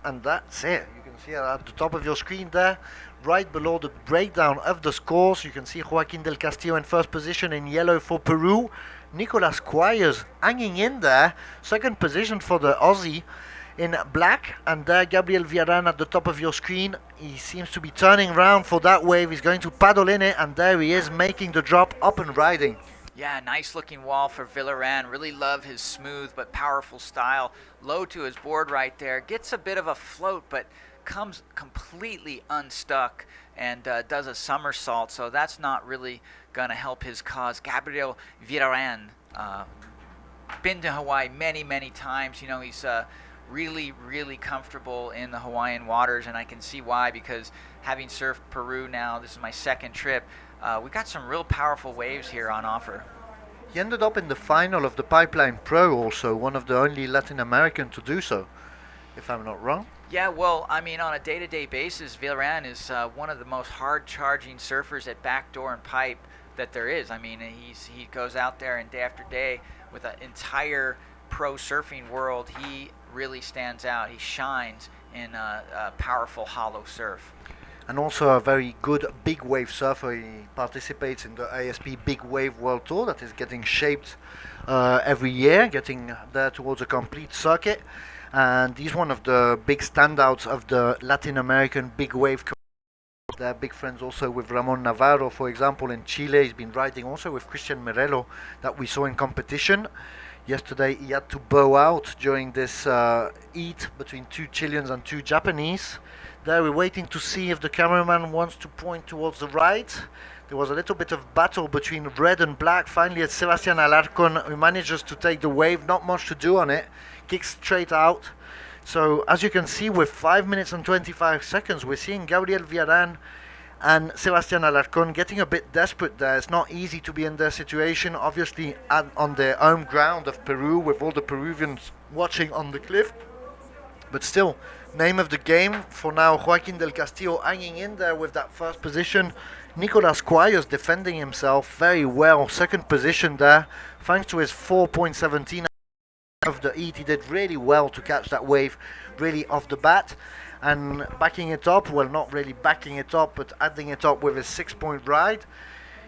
And that's it. You can see it at the top of your screen there, right below the breakdown of the scores. You can see Joaquín del Castillo in first position in yellow for Peru. Nicolas Squires hanging in there, second position for the Aussie in black, and there Gabriel Villarán at the top of your screen. He seems to be turning around for that wave. He's going to paddle in it, and there he is making the drop, up and riding. Yeah, nice looking wall for Villarán. Really love his smooth but powerful style. Low to his board right there. Gets a bit of a float, but comes completely unstuck and does a somersault. So that's not really going to help his cause. Gabriel Villarán, been to Hawaii many, many times. You know, he's really, really comfortable in the Hawaiian waters, and I can see why, because having surfed Peru now, this is my second trip, we got some real powerful waves here on offer. He ended up in the final of the Pipeline Pro also, one of the only Latin American to do so, if I'm not wrong. Yeah, well, I mean, on a day-to-day basis, Villarán is one of the most hard-charging surfers at backdoor and pipe that there is. I mean, he goes out there and day after day with an entire pro surfing world. He really stands out. He shines in a powerful hollow surf. And also a very good big wave surfer. He participates in the ASP Big Wave World Tour that is getting shaped every year, getting there towards a complete circuit. And he's one of the big standouts of the Latin American big wave community. They're big friends also with Ramon Navarro, for example, in Chile. He's been riding also with Christian Merello that we saw in competition. Yesterday he had to bow out during this heat between two Chileans and two Japanese. There we're waiting to see if the cameraman wants to point towards the right. There was a little bit of battle between red and black. Finally, it's Sebastián Alarcón who manages to take the wave. Not much to do on it. Kicks straight out. So as you can see, with 5 minutes and 25 seconds, we're seeing Gabriel Villarán and Sebastián Alarcón getting a bit desperate there. It's not easy to be in their situation, obviously on their home ground of Peru, with all the Peruvians watching on the cliff. But still, name of the game for now, Joaquín del Castillo hanging in there with that first position. Nicolas Squires defending himself very well, second position there, thanks to his 4.17 of the heat. He did really well to catch that wave really off the bat, and backing it up, well, not really backing it up, but adding it up with his 6-point ride.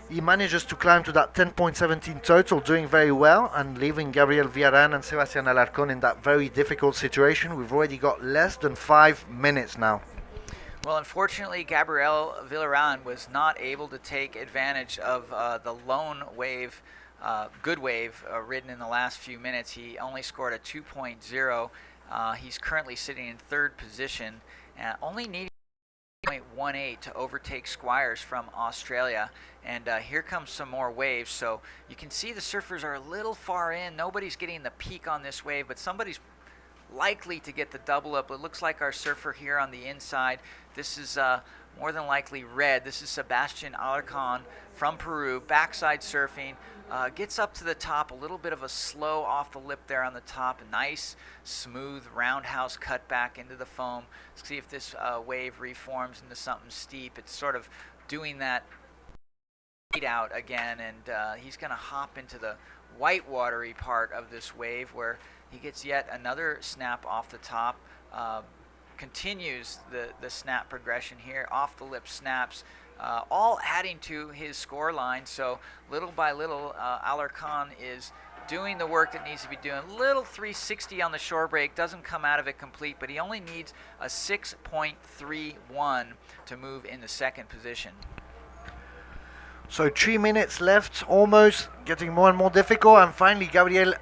He manages to climb to that 10.17 total, doing very well, and leaving Gabriel Villarán and Sebastián Alarcón in that very difficult situation. We've already got less than 5 minutes now. Well, unfortunately, Gabriel Villarán was not able to take advantage of the lone wave, good wave, ridden in the last few minutes. He only scored a 2.0. He's currently sitting in third position, only needing 0.18 to overtake Squires from Australia. And here comes some more waves. So you can see the surfers are a little far in. Nobody's getting the peak on this wave, but somebody's likely to get the double up. It looks like our surfer here on the inside. This is more than likely red. This is Sebastián Alarcón from Peru, backside surfing. Gets up to the top, a little bit of a slow off the lip there on the top. Nice, smooth, roundhouse cut back into the foam. Let's see if this wave reforms into something steep. It's sort of doing that out again, and he's going to hop into the white watery part of this wave where he gets yet another snap off the top. Continues the snap progression here, off the lip snaps, all adding to his score line. So little by little, Alarcón is doing the work that needs to be doing. Little 360 on the shore break, doesn't come out of it complete, but he only needs a 6.31 to move in the second position. So 3 minutes left, almost getting more and more difficult, and finally Gabriel,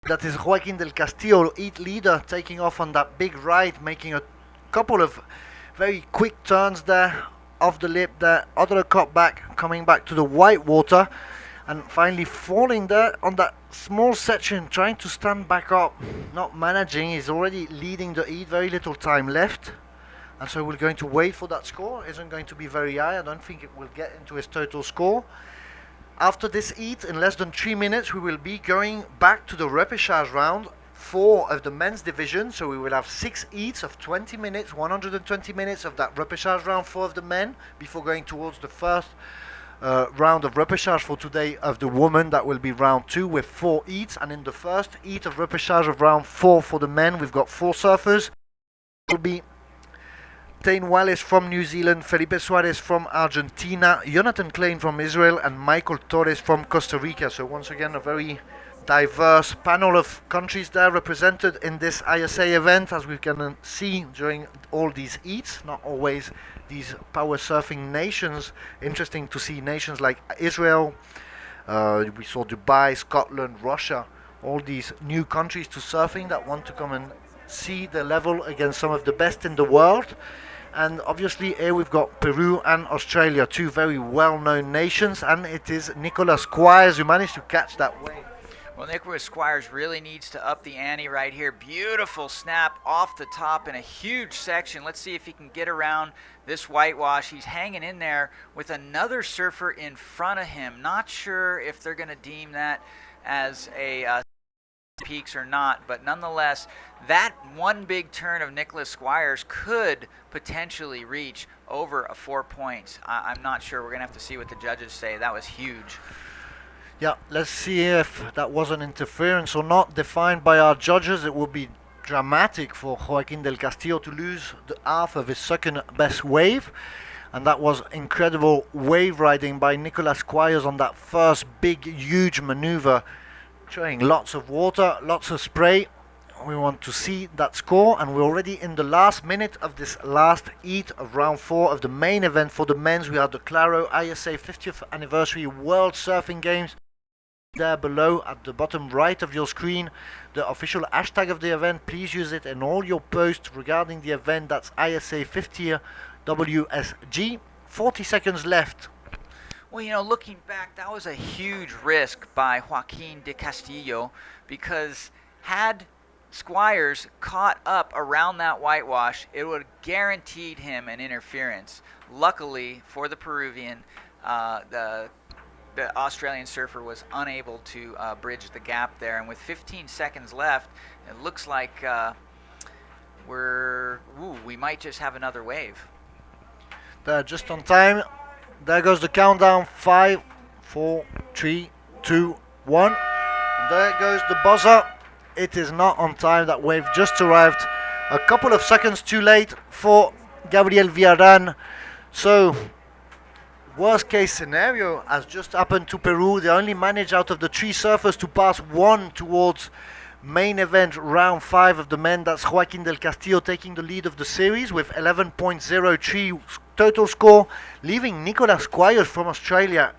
that is Joaquín del Castillo, heat leader, taking off on that big ride, making a couple of very quick turns there, off the lip there, other cut back, coming back to the white water, and finally falling there on that small section, trying to stand back up, not managing. He's already leading the heat, very little time left. And so we're going to wait for that score. Isn't going to be very high. I don't think it will get into his total score. After this heat, in less than 3 minutes, we will be going back to the repêchage round 4 of the men's division. So we will have 6 heats of 20 minutes, 120 minutes of that repêchage round 4 of the men, before going towards the first round of repêchage for today of the women. That will be round 2 with 4 heats. And in the first heat of repêchage of round 4 for the men, we've got 4 surfers. It will be Tane Wallace from New Zealand, Felipe Suarez from Argentina, Jonathan Klein from Israel, and Michael Torres from Costa Rica. So once again, a very diverse panel of countries there represented in this ISA event, as we can see during all these heats. Not always these power surfing nations. Interesting to see nations like Israel, we saw Dubai, Scotland, Russia, all these new countries to surfing that want to come and see the level against some of the best in the world. And obviously here we've got Peru and Australia, two very well-known nations, and it is Nicholas Squires who managed to catch that wave. Well, Nicholas Squires really needs to up the ante right here. Beautiful snap off the top in a huge section. Let's see if he can get around this whitewash. He's hanging in there with another surfer in front of him. Not sure if they're going to deem that as a peaks or not, but nonetheless, that one big turn of Nicholas Squires could potentially reach over a 4 points. I'm not sure. We're going to have to see what the judges say. That was huge. Yeah, let's see if that was an interference or not. Defined by our judges, it would be dramatic for Joaquin del Castillo to lose the half of his second best wave. And that was incredible wave riding by Nicholas Squires on that first big, huge maneuver, showing lots of water, lots of spray. We want to see that score, and we're already in the last minute of this last heat of round 4 of the main event for the men's. We have the Claro ISA 50th Anniversary World Surfing Games. There below at the bottom right of your screen, the official hashtag of the event. Please use it in all your posts regarding the event. That's ISA 50 WSG. 40 seconds left. Well, you know, looking back, that was a huge risk by Joaquin de Castillo, because had Squires caught up around that whitewash, it would have guaranteed him an interference. Luckily for the Peruvian, the Australian surfer was unable to bridge the gap there, and with 15 seconds left, it looks like we might just have another wave. They're just on time. There goes the countdown. 5, 4, 3, 2, 1. There goes the buzzer. It is not on time. That wave just arrived a couple of seconds too late for Gabriel Villarán. So, worst case scenario has just happened to Peru. They only managed out of the 3 surfers to pass 1 towards main event round 5 of the men. That's Joaquin del Castillo taking the lead of the series with 11.03 total score, leaving Nicholas Squires from Australia.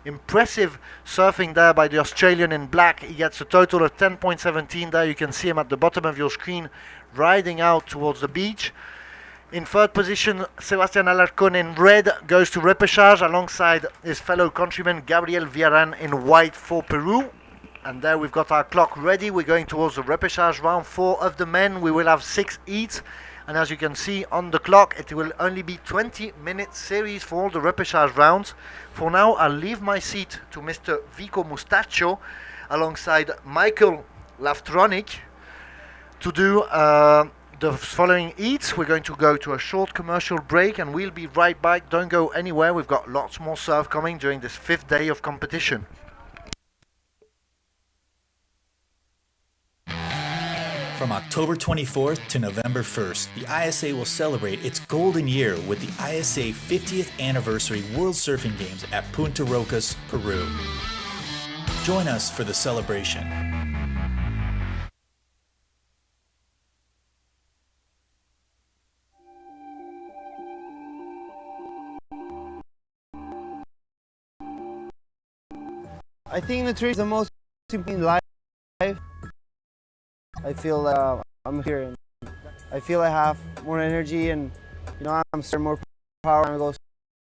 Impressive surfing there by the Australian in black. He gets a total of 10.17 there. You can see him at the bottom of your screen riding out towards the beach. In third position, Sebastián Alarcón in red goes to repêchage alongside his fellow countryman Gabriel Villarán in white for Peru. And there we've got our clock ready. We're going towards the repêchage round 4 of the men. We will have 6 heats. And as you can see on the clock, it will only be 20-minute series for all the repêchage rounds. For now, I'll leave my seat to Mr. Vico Mustaccio alongside Michael Laftronic to do the following heats. We're going to go to a short commercial break and we'll be right back. Don't go anywhere. We've got lots more surf coming during this 5th day of competition. From October 24th to November 1st, the ISA will celebrate its golden year with the ISA 50th Anniversary World Surfing Games at Punta Rocas, Peru. Join us for the celebration. I think the trip is the most important in life. I feel I'm here and I feel I have more energy and I'm more power and I go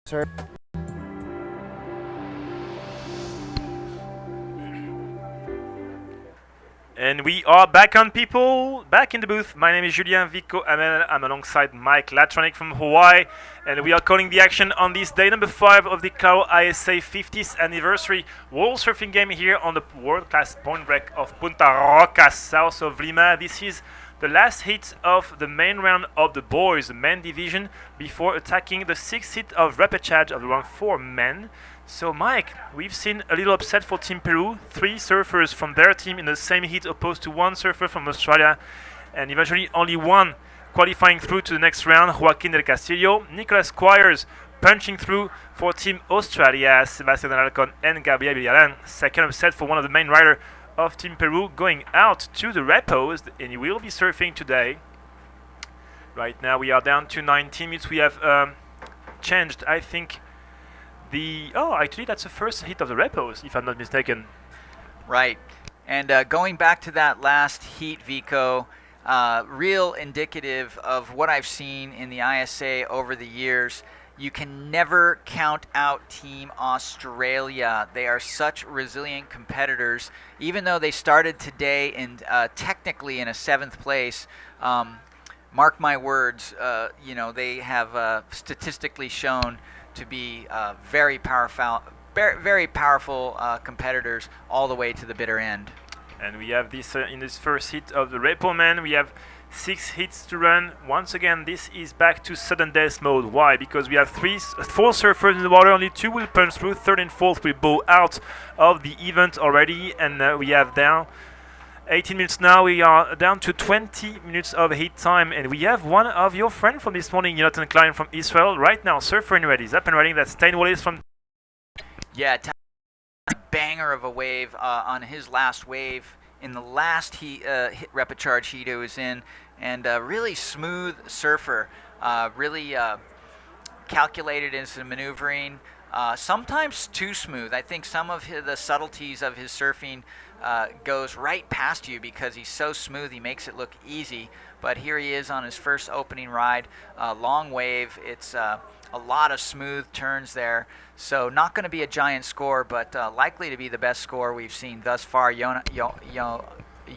surf. And we are back on, people, back in the booth. My name is Julien Vico Amel. I'm alongside Mike Latronic from Hawaii, and we are calling the action on this day number 5 of the Claro ISA 50th Anniversary World Surfing Game here on the world-class point break of Punta Rocas, south of Lima. This is the last hit of the main round of the boys men division before attacking the 6th hit of repêchage of the round 4 men. So, Mike, we've seen a little upset for Team Peru. 3 surfers from their team in the same heat opposed to 1 surfer from Australia, and eventually only 1 qualifying through to the next round, Joaquin del Castillo. Nicolas Squires punching through for Team Australia, Sebastian Alarcon and Gabriel Villarin. Second upset for one of the main riders of Team Peru, going out to the repos, and he will be surfing today. Right now we are down to 19 minutes. We have changed, I think, actually that's the first hit of the repos, if I'm not mistaken. Right. And going back to that last heat, Vico, real indicative of what I've seen in the ISA over the years. You can never count out Team Australia. They are such resilient competitors. Even though they started today in technically in a 7th place, mark my words, they have statistically shown to be very powerful competitors all the way to the bitter end. And we have this in this first hit of the Repo Man. We have 6 hits to run. Once again, this is back to sudden death mode. Why? Because we have 4 surfers in the water. Only 2 will punch through. 3rd and 4th will bow out of the event already. And we have down 18 minutes now. We are down to 20 minutes of hit time. And we have one of your friends from this morning, Jonathan Klein from Israel. Right now, surfer and ready. Is up and running. That's Stain Wallace from... Yeah, a banger of a wave on his last wave in the last repecharge heat he was in, and really smooth surfer, really calculated in his maneuvering, sometimes too smooth. I think some of the subtleties of his surfing goes right past you because he's so smooth, he makes it look easy. But here he is on his first opening ride, long wave. It's a lot of smooth turns there. So not going to be a giant score, but likely to be the best score we've seen thus far.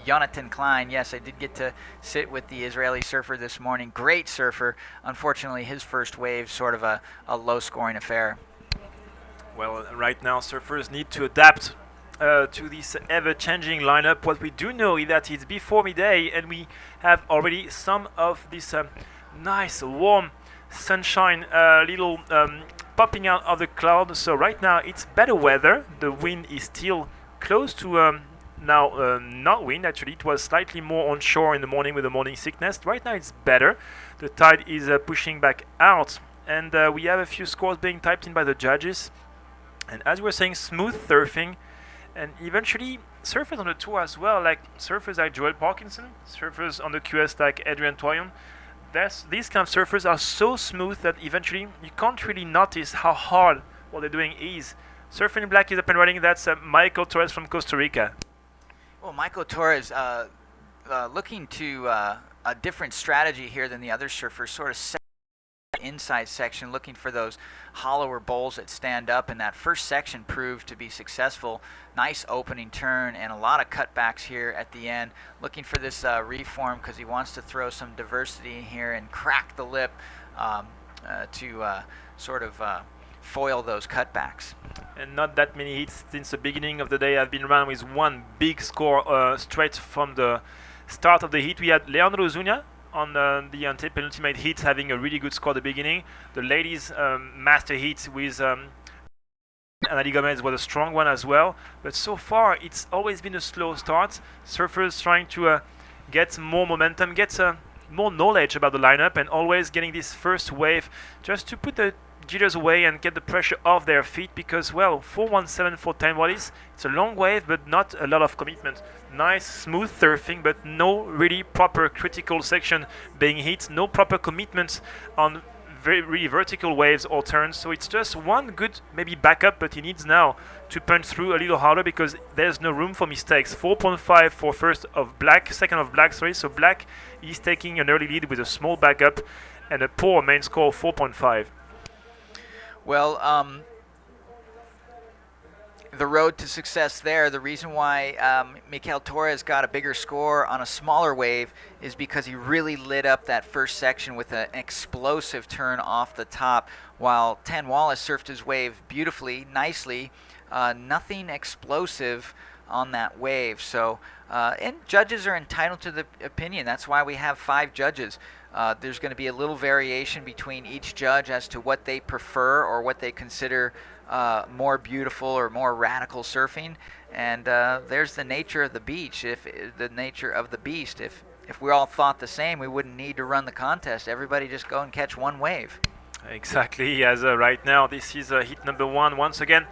Jonathan Klein, yes, I did get to sit with the Israeli surfer this morning. Great surfer. Unfortunately, his first wave, sort of a low-scoring affair. Well, right now, surfers need to adapt to this ever-changing lineup. What we do know is that it's before midday, and we have already some of this nice, warm sunshine, little popping out of the cloud. So right now it's better weather. The wind is still close to not wind. Actually, it was slightly more onshore in the morning with the morning sickness. Right now it's better. The tide is pushing back out, and we have a few scores being typed in by the judges. And as we were saying, smooth surfing, and eventually surfers on the tour as well, like surfers like Joel Parkinson, surfers on the QS like Adrian Toyon. These kind of surfers are so smooth that eventually you can't really notice how hard what they're doing is. Surfing in Black is up and running. That's Michael Torres from Costa Rica. Well, Michael Torres looking to a different strategy here than the other surfers, sort of set inside section, looking for those hollower bowls that stand up, and that first section proved to be successful. Nice opening turn and a lot of cutbacks here at the end, looking for this reform because he wants to throw some diversity in here and crack the lip to sort of foil those cutbacks. And not that many hits since the beginning of the day have been run with one big score straight from the start of the heat. We had Leandro Zuna on the antepenultimate heat, having a really good score at the beginning. The ladies' master heat with Anali Gomez was a strong one as well. But so far, it's always been a slow start. Surfers trying to get more momentum, get more knowledge about the lineup, and always getting this first wave just to put the jitters away and get the pressure off their feet, because, well, 417 for 10 Wallis, it's a long wave, but not a lot of commitment. Nice, smooth surfing, but no really proper critical section being hit, no proper commitment on really vertical waves or turns. So it's just one good maybe backup, but he needs now to punch through a little harder because there's no room for mistakes. 4.5 for second of black, sorry. So black is taking an early lead with a small backup and a poor main score of 4.5. Well, the road to success there, the reason why Mikel Torres got a bigger score on a smaller wave is because he really lit up that first section with an explosive turn off the top, while Tan Wallace surfed his wave beautifully, nicely, nothing explosive on that wave. So, and judges are entitled to the opinion. That's why we have 5 judges. There's going to be a little variation between each judge as to what they prefer or what they consider more beautiful or more radical surfing. And there's the nature of the beach, the nature of the beast. If if we all thought the same, we wouldn't need to run the contest. Everybody just go and catch one wave. Exactly, as right now, this is heat number 1. Once again,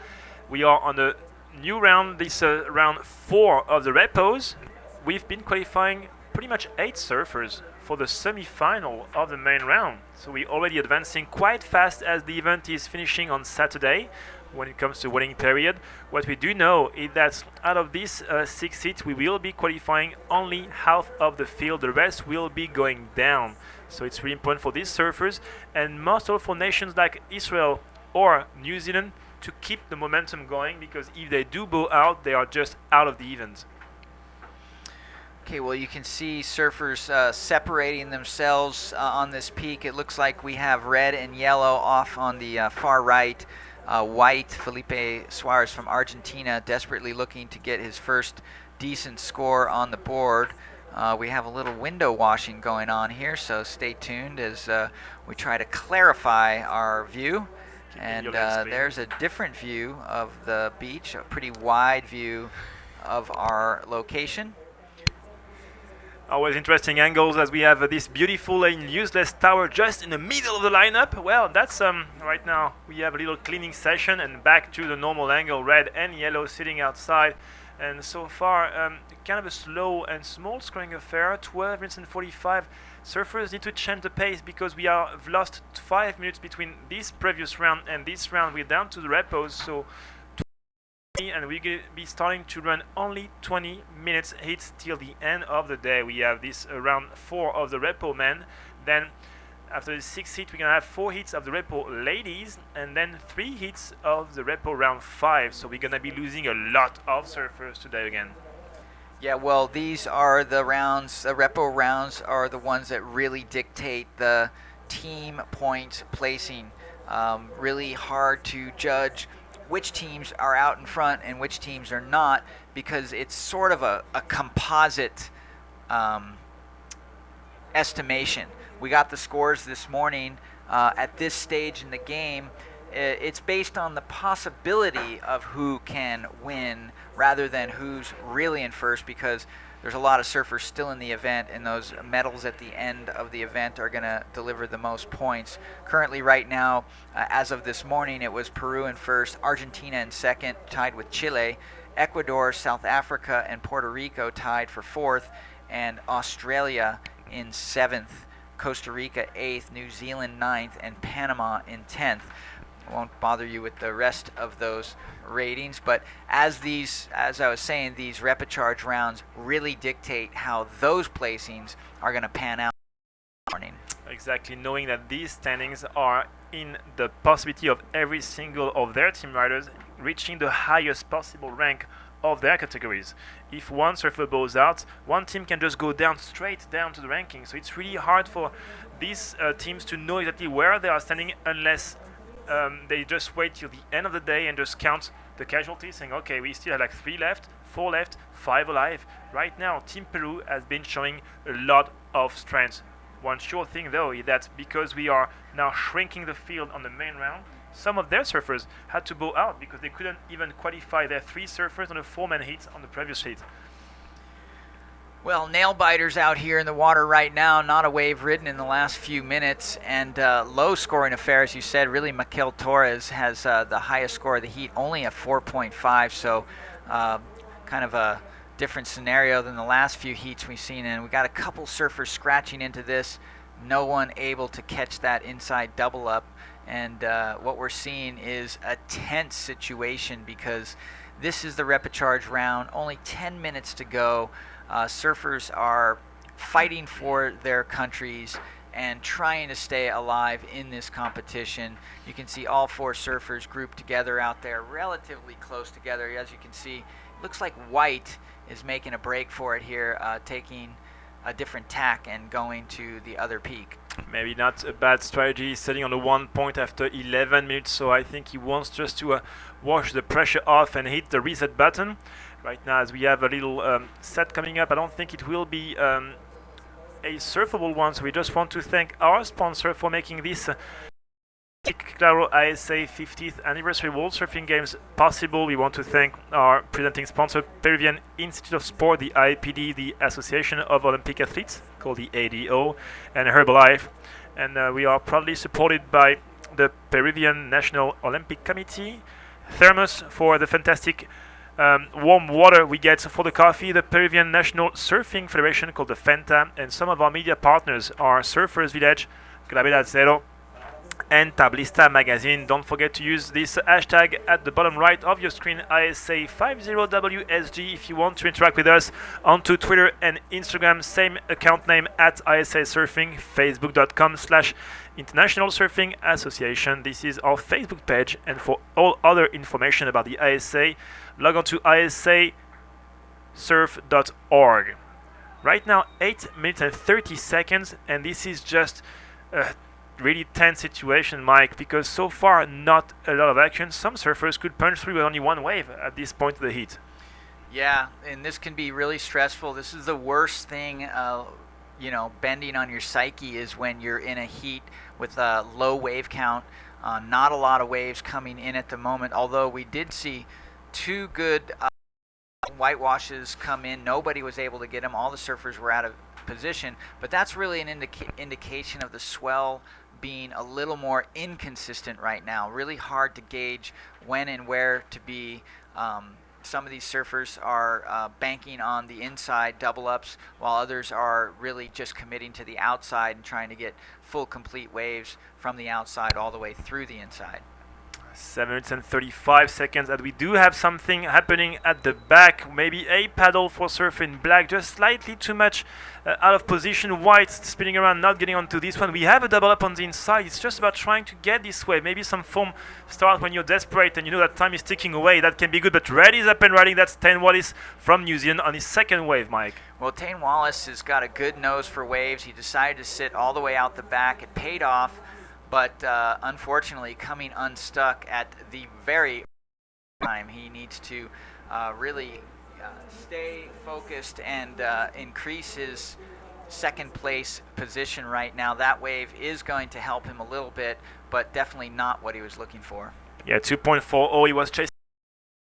we are on a new round, this round 4 of the repos. We've been qualifying pretty much 8 surfers for the semi-final of the main round. So we're already advancing quite fast as the event is finishing on Saturday when it comes to waiting period. What we do know is that out of these 6 seats, we will be qualifying only half of the field. The rest will be going down. So it's really important for these surfers and most also for nations like Israel or New Zealand to keep the momentum going, because if they do bow out, they are just out of the event. Okay, well, you can see surfers separating themselves on this peak. It looks like we have red and yellow off on the far right. White, Felipe Suarez from Argentina, desperately looking to get his first decent score on the board. We have a little window washing going on here, so stay tuned as we try to clarify our view. And there's a different view of the beach, a pretty wide view of our location. Always interesting angles as we have this beautiful and useless tower just in the middle of the lineup. Well, that's right now we have a little cleaning session and back to the normal angle, red and yellow sitting outside. And so far, kind of a slow and small scoring affair, 12 minutes and 45. Surfers need to change the pace because we have lost 5 minutes between this previous round and this round. We're down to the repos, so and we're going to be starting to run only 20 minutes hits till the end of the day. We have this round 4 of the repo men. Then after the 6th hit, we're going to have 4 hits of the repo ladies and then 3 hits of the repo round 5. So we're going to be losing a lot of surfers today again. Yeah, well, these are the rounds, the repo rounds are the ones that really dictate the team point placing. Really hard to judge which teams are out in front and which teams are not, because it's sort of a composite estimation. We got the scores this morning at this stage in the game. It's based on the possibility of who can win rather than who's really in first, because there's a lot of surfers still in the event, and those medals at the end of the event are going to deliver the most points. Currently, right now, as of this morning, it was Peru in first, Argentina in second, tied with Chile, Ecuador, South Africa, and Puerto Rico tied for fourth, and Australia in seventh, Costa Rica eighth, New Zealand ninth, and Panama in 10th. I won't bother you with the rest of those ratings, but as I was saying, these repêchage rounds really dictate how those placings are going to pan out this morning. Exactly, knowing that these standings are in the possibility of every single of their team riders reaching the highest possible rank of their categories. If one surfer bows out, one team can just go down straight down to the ranking. So it's really hard for these teams to know exactly where they are standing unless they just wait till the end of the day and just count the casualties, saying, okay, we still have like 3 left, 4 left, 5 alive. Right now, Team Peru has been showing a lot of strength. One sure thing, though, is that because we are now shrinking the field on the main round, some of their surfers had to bow out because they couldn't even qualify their 3 surfers on a 4-man heat on the previous heat. Well, nail biters out here in the water right now, not a wave ridden in the last few minutes, and low scoring affair, as you said. Really, Mikel Torres has the highest score of the heat, only a 4.5, so kind of a different scenario than the last few heats we've seen, and we got a couple surfers scratching into this, no one able to catch that inside double up, and what we're seeing is a tense situation because this is the repêchage round, only 10 minutes to go. Surfers are fighting for their countries and trying to stay alive in this competition. You can see all 4 surfers grouped together out there, relatively close together. As you can see, it looks like White is making a break for it here, taking a different tack and going to the other peak. Maybe not a bad strategy, setting on the 1 point after 11 minutes, so I think he wants just to wash the pressure off and hit the reset button. Right now, as we have a little set coming up, I don't think it will be a surfable one, so we just want to thank our sponsor for making this Claro ISA 50th Anniversary World Surfing Games possible. We want to thank our presenting sponsor, Peruvian Institute of Sport, the IPD, the Association of Olympic Athletes, called the ADO, and Herbalife. And we are proudly supported by the Peruvian National Olympic Committee, Thermos for the fantastic warm water we get for the coffee, the Peruvian National Surfing Federation called the FENTA, and some of our media partners are Surfers Village, Gravedad Zero, and Tablista Magazine. Don't forget to use this hashtag at the bottom right of your screen, ISA50WSG, if you want to interact with us onto Twitter and Instagram. Same account name at ISA Surfing, facebook.com/International Surfing Association. This is our Facebook page, and for all other information about the ISA, log on to isasurf.org. Right now, 8 minutes and 30 seconds, and this is just really tense situation, Mike, because so far not a lot of action. Some surfers could punch through with only one wave at this point of the heat. Yeah, and this can be really stressful. This is the worst thing, bending on your psyche is when you're in a heat with a low wave count. Not a lot of waves coming in at the moment, although we did see two good whitewashes come in. Nobody was able to get them. All the surfers were out of position, but that's really an indication of the swell being a little more inconsistent right now. Really hard to gauge when and where to be. Some of these surfers are banking on the inside double ups, while others are really just committing to the outside and trying to get full complete waves from the outside all the way through the inside. 7 minutes and 35 seconds, and we do have something happening at the back. Maybe a paddle for surfing black, just slightly too much out of position. White spinning around, not getting onto this one. We have a double up on the inside. It's just about trying to get this wave. Maybe some foam start when you're desperate and you know that time is ticking away. That can be good, but Red is up and riding. That's Tane Wallace from New Zealand on his second wave, Mike. Well, Tane Wallace has got a good nose for waves. He decided to sit all the way out the back. It paid off. But unfortunately, coming unstuck at the very time, he needs to really stay focused and increase his second place position right now. That wave is going to help him a little bit, but definitely not what he was looking for. Yeah, 2.40. He was chasing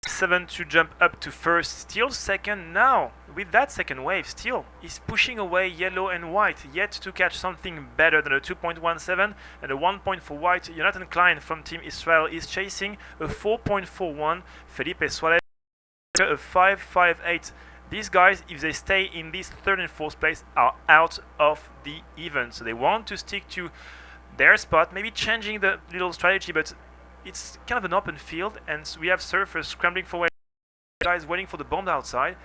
7 to jump up to first. Still second now. With that second wave, still he's pushing away yellow and white, yet to catch something better than a 2.17 and a 1.4 white. Jonathan Klein from Team Israel is chasing a 4.41. Felipe Suarez a 5.58. These guys, if they stay in this third and fourth place, are out of the event. So they want to stick to their spot, maybe changing the little strategy, but it's kind of an open field, and we have surfers scrambling for waves, guys waiting for the bond outside.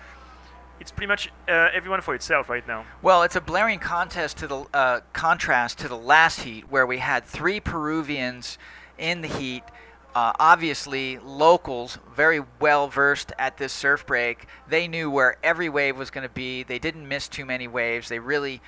It's pretty much everyone for itself right now. Well, it's a blaring contrast to the last heat, where we had 3 Peruvians in the heat. Obviously, locals, very well versed at this surf break. They knew where every wave was going to be. They didn't miss too many waves. They really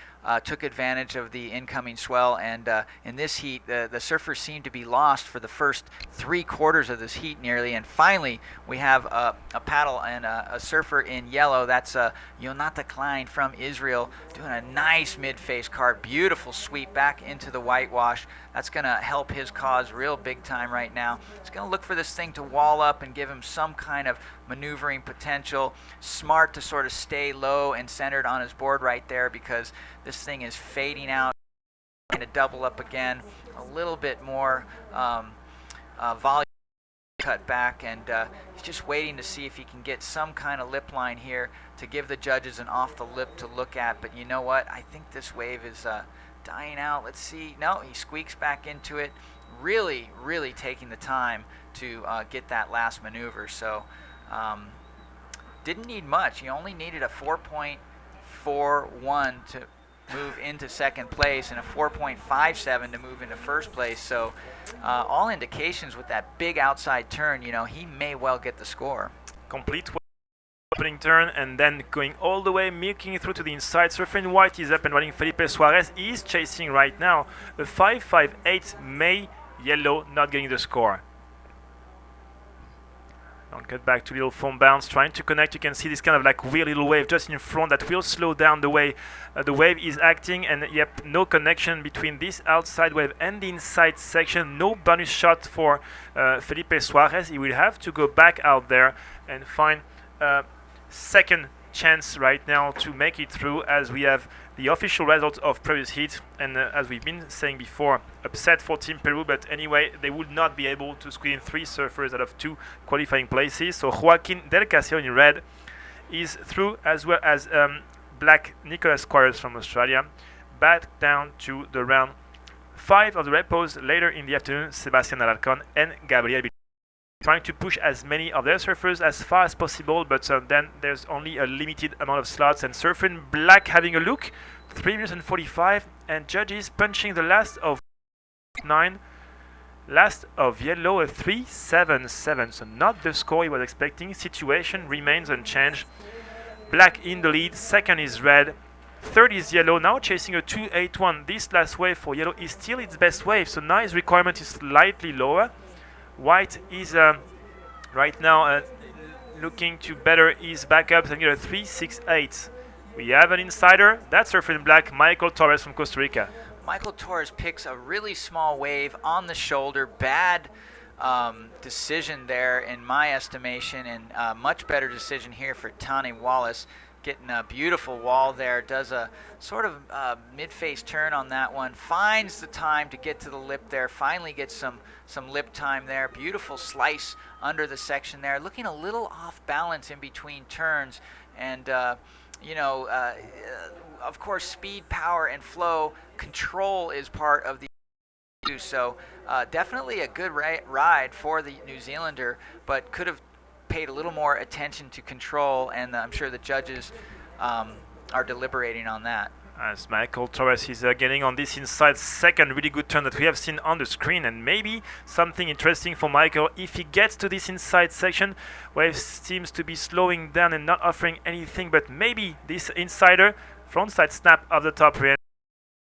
took advantage of the incoming swell. And in this heat, the surfers seemed to be lost for the first 3/4 of this heat nearly. And finally, we have a paddle and a surfer in yellow. That's Jonathan Klein from Israel doing a nice mid-face card. Beautiful sweep back into the whitewash. That's going to help his cause real big time right now. He's going to look for this thing to wall up and give him some kind of maneuvering potential. Smart to sort of stay low and centered on his board right there, because this thing is fading out. Going to double up again. A little bit more volume cut back, and he's just waiting to see if he can get some kind of lip line here to give the judges an off the lip to look at. But you know what? I think this wave is dying out. Let's see. No, he squeaks back into it. Really, really taking the time to get that last maneuver. So didn't need much. He only needed a 4.41 to move into second place and a 4.57 to move into first place. So all indications with that big outside turn, he may well get the score. Complete opening turn and then going all the way, milking through to the inside. Surfer in white is up and running. Felipe Suarez is chasing right now. A 5.58. May yellow not getting the score. Long cut back to little foam bounce, trying to connect. You can see this kind of like weird little wave just in front that will slow down the way the wave is acting. And yep, no connection between this outside wave and the inside section. No bonus shot for Felipe Suarez. He will have to go back out there and find a second chance right now to make it through, as we have the official results of previous heat. And as we've been saying before, upset for Team Peru, but anyway, they would not be able to squeeze in 3 surfers out of 2 qualifying places. So Joaquin Del Castillo in red is through, as well as black Nicolas Squires from Australia. Back down to the round 5 of the repos later in the afternoon. Sebastián Alarcón and Gabriel trying to push as many of their surfers as far as possible, but then there's only a limited amount of slots. And surfer in black having a look, 3 minutes and 45, and judges punching the last of 9, last of yellow a 3.77, so not the score he was expecting. Situation remains unchanged. Black in the lead, second is red, third is yellow, now chasing a 2.81. This last wave for yellow is still its best wave, so now his requirement is slightly lower. White is right now looking to better his backups and get a 3.68. We have an insider, that's surfer in black, Michael Torres from Costa Rica. Michael Torres picks a really small wave on the shoulder. Bad decision there in my estimation, and much better decision here for Tani Wallace. Getting a beautiful wall there, does a sort of mid-face turn on that one, finds the time to get to the lip there, finally gets some lip time there. Beautiful slice under the section there, looking a little off balance in between turns. And of course, speed, power, and flow control is part of the so definitely a good ride for the New Zealander, but could have paid a little more attention to control, and I'm sure the judges are deliberating on that. As Michael Torres is getting on this inside second, really good turn that we have seen on the screen, and maybe something interesting for Michael if he gets to this inside section where he seems to be slowing down and not offering anything, but maybe this insider frontside snap of the top rear.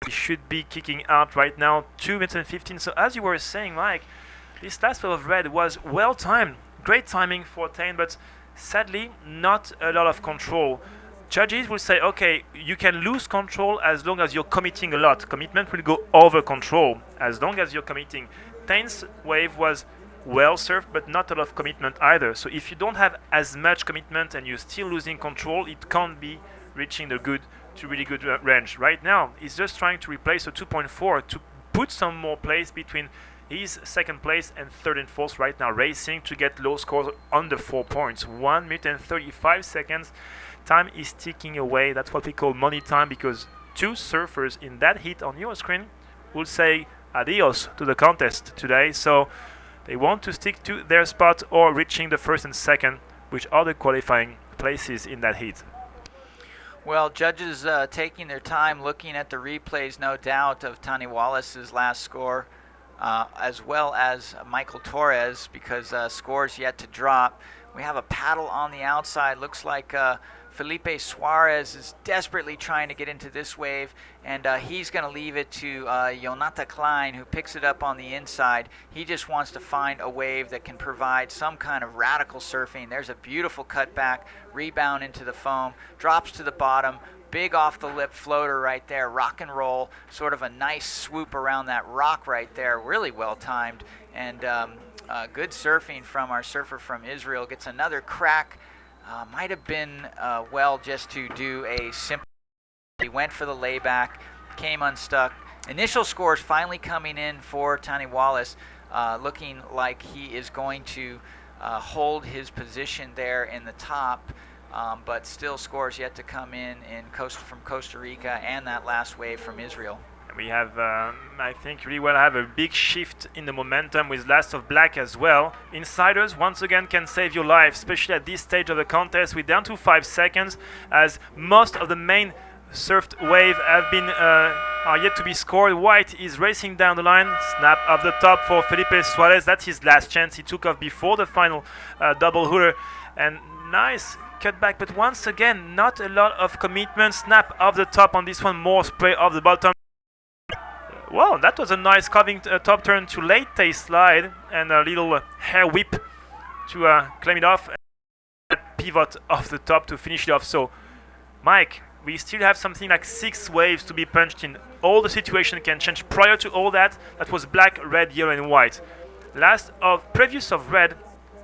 He should be kicking out right now, 2 minutes and 15. So as you were saying, Mike, this last wave of red was well timed. Great timing for Tane, but sadly not a lot of control. Judges will say, okay, you can lose control as long as you're committing a lot. Commitment will go over control as long as you're committing. Tane's wave was well served, but not a lot of commitment either. So if you don't have as much commitment and you're still losing control, it can't be reaching the good to really good range. Right now, he's just trying to replace a 2.4 to put some more place between his second place and third and fourth right now, racing to get low scores under 4 points. 1 minute and 35 seconds. Time is ticking away. That's what we call money time, because 2 surfers in that heat on your screen will say adios to the contest today. So they want to stick to their spot or reaching the first and second, which are the qualifying places in that heat. Well, judges taking their time looking at the replays, no doubt, of Tani Wallace's last score, as well as Michael Torres, because scores yet to drop. We have a paddle on the outside. Looks like Felipe Suarez is desperately trying to get into this wave, and he's going to leave it to Jonathan Klein, who picks it up on the inside. He just wants to find a wave that can provide some kind of radical surfing. There's a beautiful cutback, rebound into the foam, drops to the bottom, big off the lip floater right there, rock and roll, sort of a nice swoop around that rock right there, really well timed, and good surfing from our surfer from Israel. Gets another crack. Might have been well just to do a simple. He went for the layback, came unstuck. Initial scores finally coming in for Tani Wallace, looking like he is going to hold his position there in the top, but still scores yet to come in from Costa Rica and that last wave from Israel. We have, I think, really well have a big shift in the momentum with Last of Black as well. Insiders, once again, can save your life, especially at this stage of the contest. We're down to 5 seconds, as most of the main surfed wave have been are yet to be scored. White is racing down the line. Snap of the top for Felipe Suarez. That's his last chance. He took off before the final double hooter. And nice cutback, but once again, not a lot of commitment. Snap of the top on this one, more spray of the bottom. Well, that was a nice carving top turn to late tail slide and a little hair whip to claim it off. Pivot off the top to finish it off. So, Mike, we still have something like 6 waves to be punched in. All the situation can change. Prior to all that, that was black, red, yellow, and white. Previous of red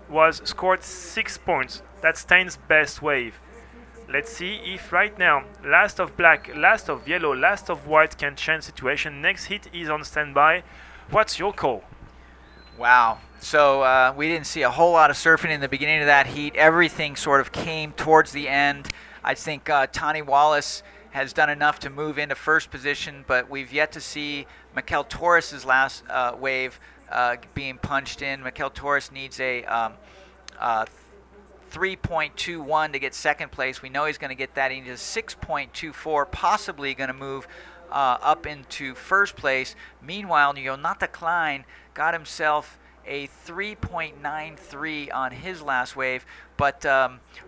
was scored 6 points. That's Stein's best wave. Let's see if right now, last of black, last of yellow, last of white can change situation. Next hit is on standby. What's your call? Wow. So we didn't see a whole lot of surfing in the beginning of that heat. Everything sort of came towards the end. I think Tani Wallace has done enough to move into first position, but we've yet to see Mikel Torres' last wave being punched in. Mikel Torres needs a 3.21 to get second place. We know he's going to get that. He needs a 6.24, possibly going to move up into first place. Meanwhile, Jonathan Klein got himself a 3.93 on his last wave. But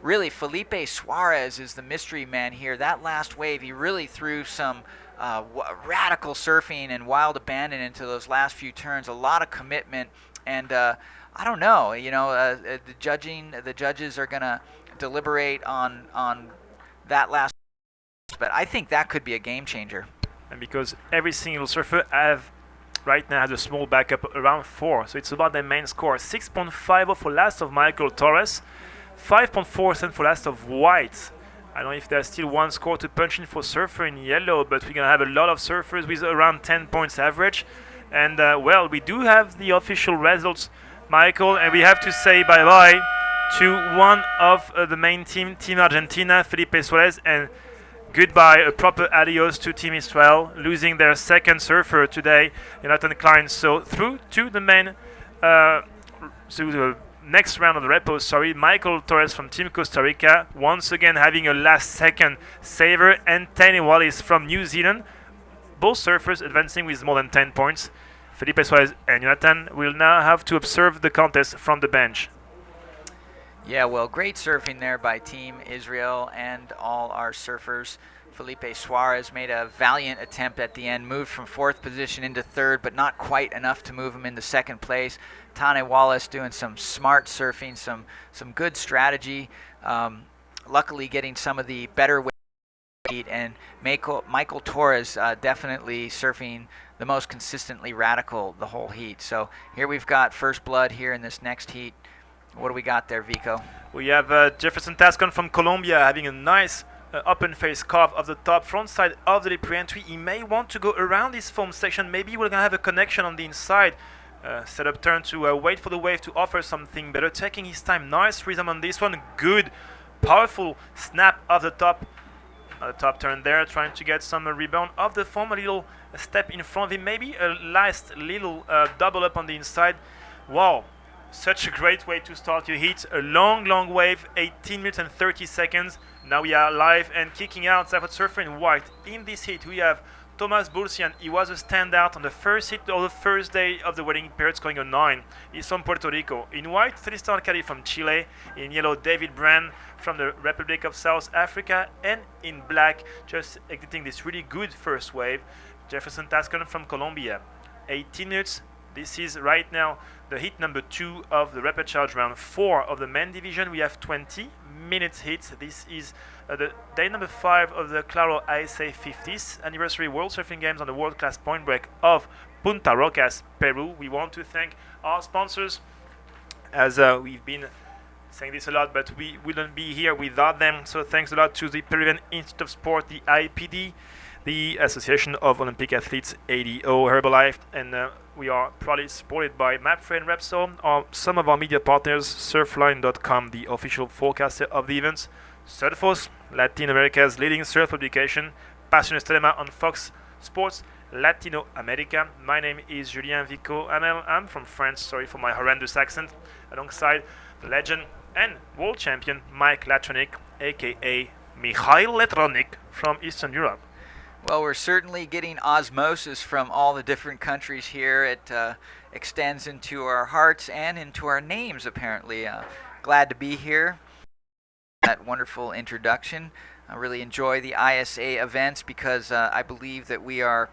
really, Felipe Suarez is the mystery man here. That last wave, he really threw some radical surfing and wild abandon into those last few turns. A lot of commitment. And I don't know, the judges are going to deliberate on that last, but I think that could be a game changer. And because every single surfer right now has a small backup around 4, so it's about the main score. 6.50 for last of Mikel Torres, 5.4 for last of white. I don't know if there's still one score to punch in for surfer in yellow, but we're going to have a lot of surfers with around 10 points average. And well, we do have the official results, Michael, and we have to say bye-bye to one of the main team, Team Argentina, Felipe Suarez, and goodbye, a proper adios to Team Israel, losing their second surfer today, Jonathan Klein. So through to the main, to the next round of the repos, Mikel Torres from Team Costa Rica, once again having a last-second saver, and Tani Wallace from New Zealand, both surfers advancing with more than 10 points. Felipe Suarez and Jonathan will now have to observe the contest from the bench. Yeah, well, great surfing there by Team Israel and all our surfers. Felipe Suarez made a valiant attempt at the end, moved from 4th position into 3rd, but not quite enough to move him into 2nd place. Tani Wallace doing some smart surfing, some good strategy, luckily getting some of the better heat, and Mikel Torres definitely surfing the most consistently radical the whole heat. So here we've got first blood here in this next heat. What do we got there, Vico? We have Jefferson Tascon from Colombia having a nice open face carve of the top front side of the lip re-entry. He may want to go around this foam section. Maybe we're going to have a connection on the inside. Set up turn to wait for the wave to offer something better. Taking his time. Nice rhythm on this one. Good, powerful snap of the top. The top turn there, trying to get some rebound of the foam. A little step in front of him. Maybe a last little double up on the inside. Wow. Such a great way to start your heat. A long wave, 18 minutes and 30 seconds. Now we are live and kicking out Zafot Surfer in white. In this heat, we have Thomas Bulsian. He was a standout on the first hit of the first day of the wedding period, scoring a 9. He's from Puerto Rico. In white, Tristan Cali from Chile. In yellow, David Brand from the Republic of South Africa. And in black, just exiting this really good first wave, Jefferson Tascon from Colombia. 18 minutes. This is right now the hit number 2 of the repêchage round 4 of the men division. We have 20 minutes hits. This is the day number 5 of the Claro ISA 50th anniversary World Surfing Games on the world-class point break of Punta Rocas, Peru. We want to thank our sponsors, as we've been saying this a lot, but we wouldn't be here without them. So thanks a lot to the Peruvian Institute of Sport, the IPD, the Association of Olympic Athletes, ADO, Herbalife, and we are proudly supported by MapFrey and Repsol, some of our media partners, Surfline.com, the official forecaster of the events, Surfos, Latin America's leading surf publication, Passion Estelema on Fox Sports Latino America. My name is Julien Vico Amel. I'm from France, sorry for my horrendous accent, alongside the legend and world champion Mike Latronic, aka Mikhail Latronic from Eastern Europe. Well, we're certainly getting osmosis from all the different countries here. It extends into our hearts and into our names, apparently. Glad to be here. That wonderful introduction. I really enjoy the ISA events because I believe that we are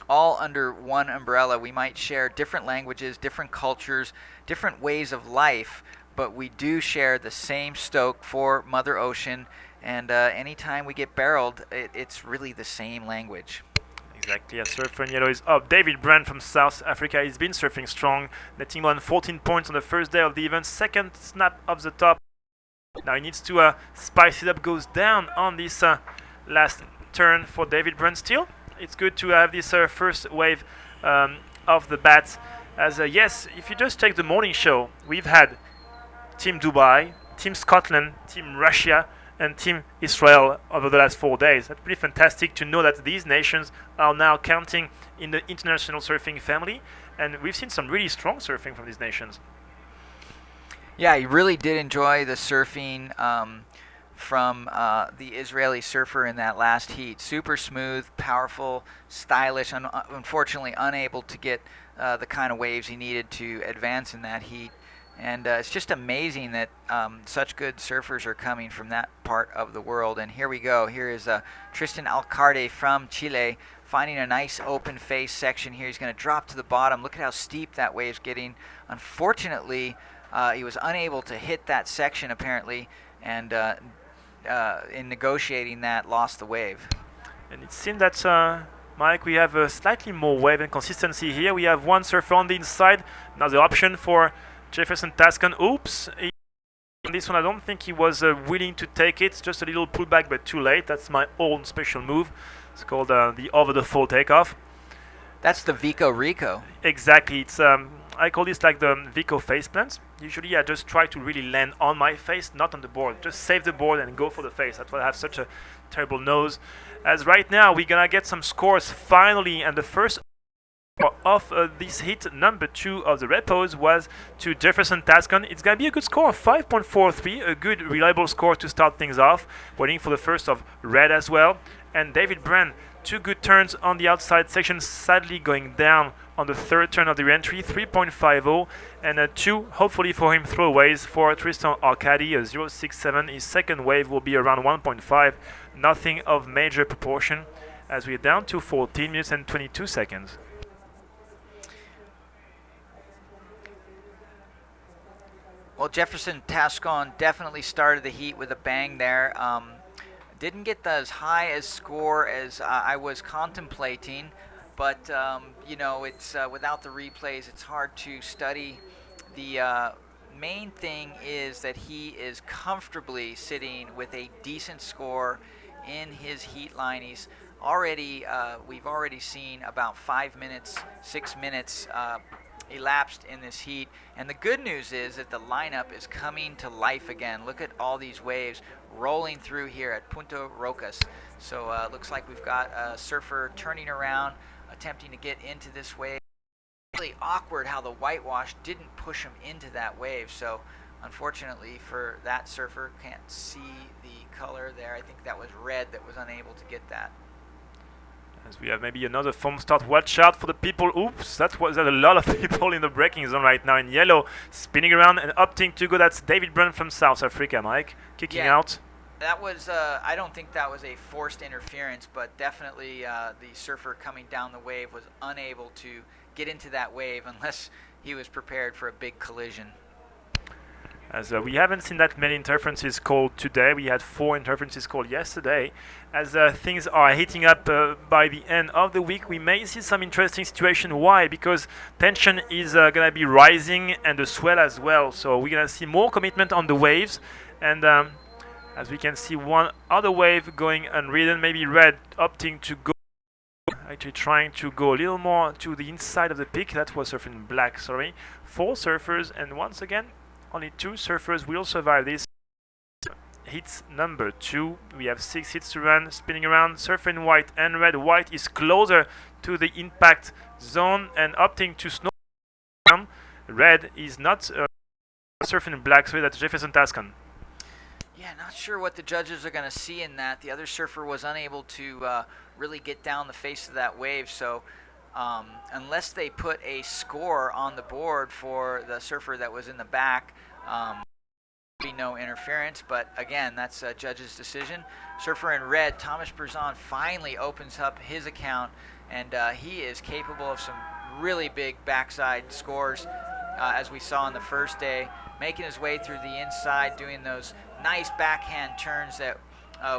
all under one umbrella. We might share different languages, different cultures, different ways of life, but we do share the same stoke for Mother Ocean, and anytime we get barreled, it's really the same language. Exactly, a surfer in yellow is up. David Brand from South Africa, he's been surfing strong, netting on 14 points on the first day of the event, second snap off the top. Now he needs to spice it up, goes down on this last turn for David Brand still. It's good to have this first wave of the bat. As yes, if you just check the morning show, we've had Team Dubai, Team Scotland, Team Russia, and Team Israel over the last 4 days. That's pretty fantastic to know that these nations are now counting in the international surfing family, and we've seen some really strong surfing from these nations. Yeah, I really did enjoy the surfing from the Israeli surfer in that last heat. Super smooth, powerful, stylish, unfortunately unable to get the kind of waves he needed to advance in that heat. And it's just amazing that such good surfers are coming from that part of the world. And here we go. Here is Tristan Alcarte from Chile finding a nice open face section here. He's going to drop to the bottom. Look at how steep that wave's getting. Unfortunately, he was unable to hit that section apparently, and in negotiating that, lost the wave. And it seems that, Mike, we have a slightly more wave and consistency here. We have one surfer on the inside. Now the option for Jefferson Tascan. Oops. On this one, I don't think he was willing to take it. Just a little pullback, but too late. That's my own special move. It's called the over-the-fall takeoff. That's the Vico Rico. Exactly. It's I call this like the Vico face plants. Usually I just try to really land on my face, not on the board. Just save the board and go for the face. That's why I have such a terrible nose. As right now, we're going to get some scores finally, and the first of this hit, number 2 of the repos, was to Jefferson Tascan. It's going to be a good score of 5.43, a good reliable score to start things off. Waiting for the first of red as well. And David Brand, 2 good turns on the outside section, sadly going down on the third turn of the re-entry, 3.50, and 2, hopefully for him, throwaways for Tristan Arcade, a 0.67. His second wave will be around 1.5, nothing of major proportion, as we're down to 14 minutes and 22 seconds. Well, Jefferson Tascan definitely started the heat with a bang there. Didn't get as high a score as I was contemplating, but you know, it's without the replays, it's hard to study. The main thing is that he is comfortably sitting with a decent score in his heat line. He's already, we've already seen about 5 minutes, 6 minutes elapsed in this heat, and the good news is that the lineup is coming to life again. Look at all these waves rolling through here at Punta Rocas. So it looks like we've got a surfer turning around, attempting to get into this wave. Really awkward how the whitewash didn't push him into that wave. So unfortunately for that surfer, can't see the color there. I think that was red that was unable to get that. As we have maybe another foam start. Watch out for the people. Oops, that was a lot of people in the braking zone right now in yellow, spinning around and opting to go. That's David Brand from South Africa, Mike, kicking out. That was, I don't think that was a forced interference, but definitely the surfer coming down the wave was unable to get into that wave unless he was prepared for a big collision. As we haven't seen that many interferences called today. We had 4 interferences called yesterday. As things are heating up by the end of the week, we may see some interesting situation. Why? Because tension is going to be rising, and the swell as well. So we're going to see more commitment on the waves. And as we can see, one other wave going unridden, maybe red opting to go. Actually trying to go a little more to the inside of the peak. That was surfing black, sorry. 4 surfers, and once again, only 2 surfers will survive this. Hits number 2. We have 6 hits to run, spinning around, surfing white and red. White is closer to the impact zone and opting to snow down. Red is not surfing black, so that's Jefferson Tascan. Yeah, not sure what the judges are going to see in that. The other surfer was unable to really get down the face of that wave, so unless they put a score on the board for the surfer that was in the back, be no interference. But again, that's a judge's decision. Surfer in red, Thomas Berzon, finally opens up his account, and he is capable of some really big backside scores, as we saw on the first day. making his way through the inside, doing those nice backhand turns that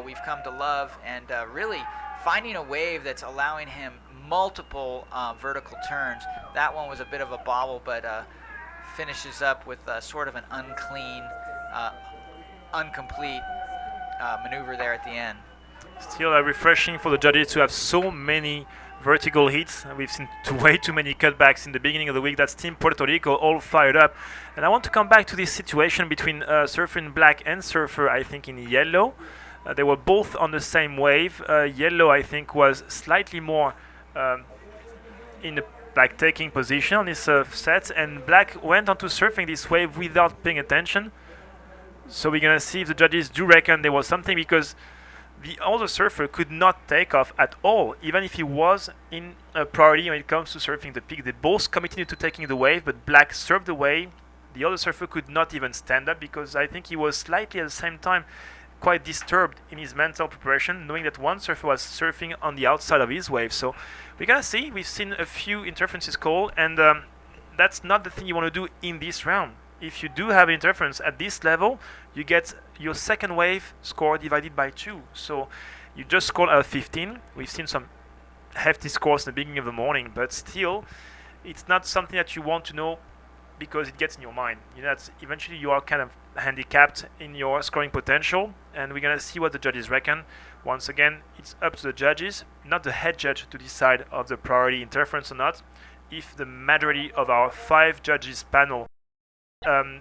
we've come to love, and really finding a wave that's allowing him multiple vertical turns. That one was a bit of a bobble, but finishes up with sort of an unclean, incomplete maneuver there at the end. Still refreshing for the judges to have so many vertical hits. We've seen way too many cutbacks in the beginning of the week. That's Team Puerto Rico all fired up. And I want to come back to this situation between surfer in black and surfer, I think, in yellow. They were both on the same wave. Yellow, I think, was slightly more in the taking position on his set, and black went on to surfing this wave without paying attention. So we're going to see if the judges do reckon there was something, because the other surfer could not take off at all, even if he was in a priority when it comes to surfing the peak. They both committed to taking the wave, but black surfed the wave. The other surfer could not even stand up, because I think he was slightly at the same time quite disturbed in his mental preparation, knowing that one surfer was surfing on the outside of his wave. So we're gonna see. We've seen a few interferences called, and that's not the thing you want to do in this round. If you do have an interference at this level, you get your second wave score divided by 2. So you just scored out of 15. We've seen some hefty scores in the beginning of the morning, but still, it's not something that you want to know, because it gets in your mind. You know that eventually you are kind of handicapped in your scoring potential, and we're gonna see what the judges reckon. Once again, it's up to the judges, not the head judge, to decide of the priority interference or not. If the majority of our 5 judges panel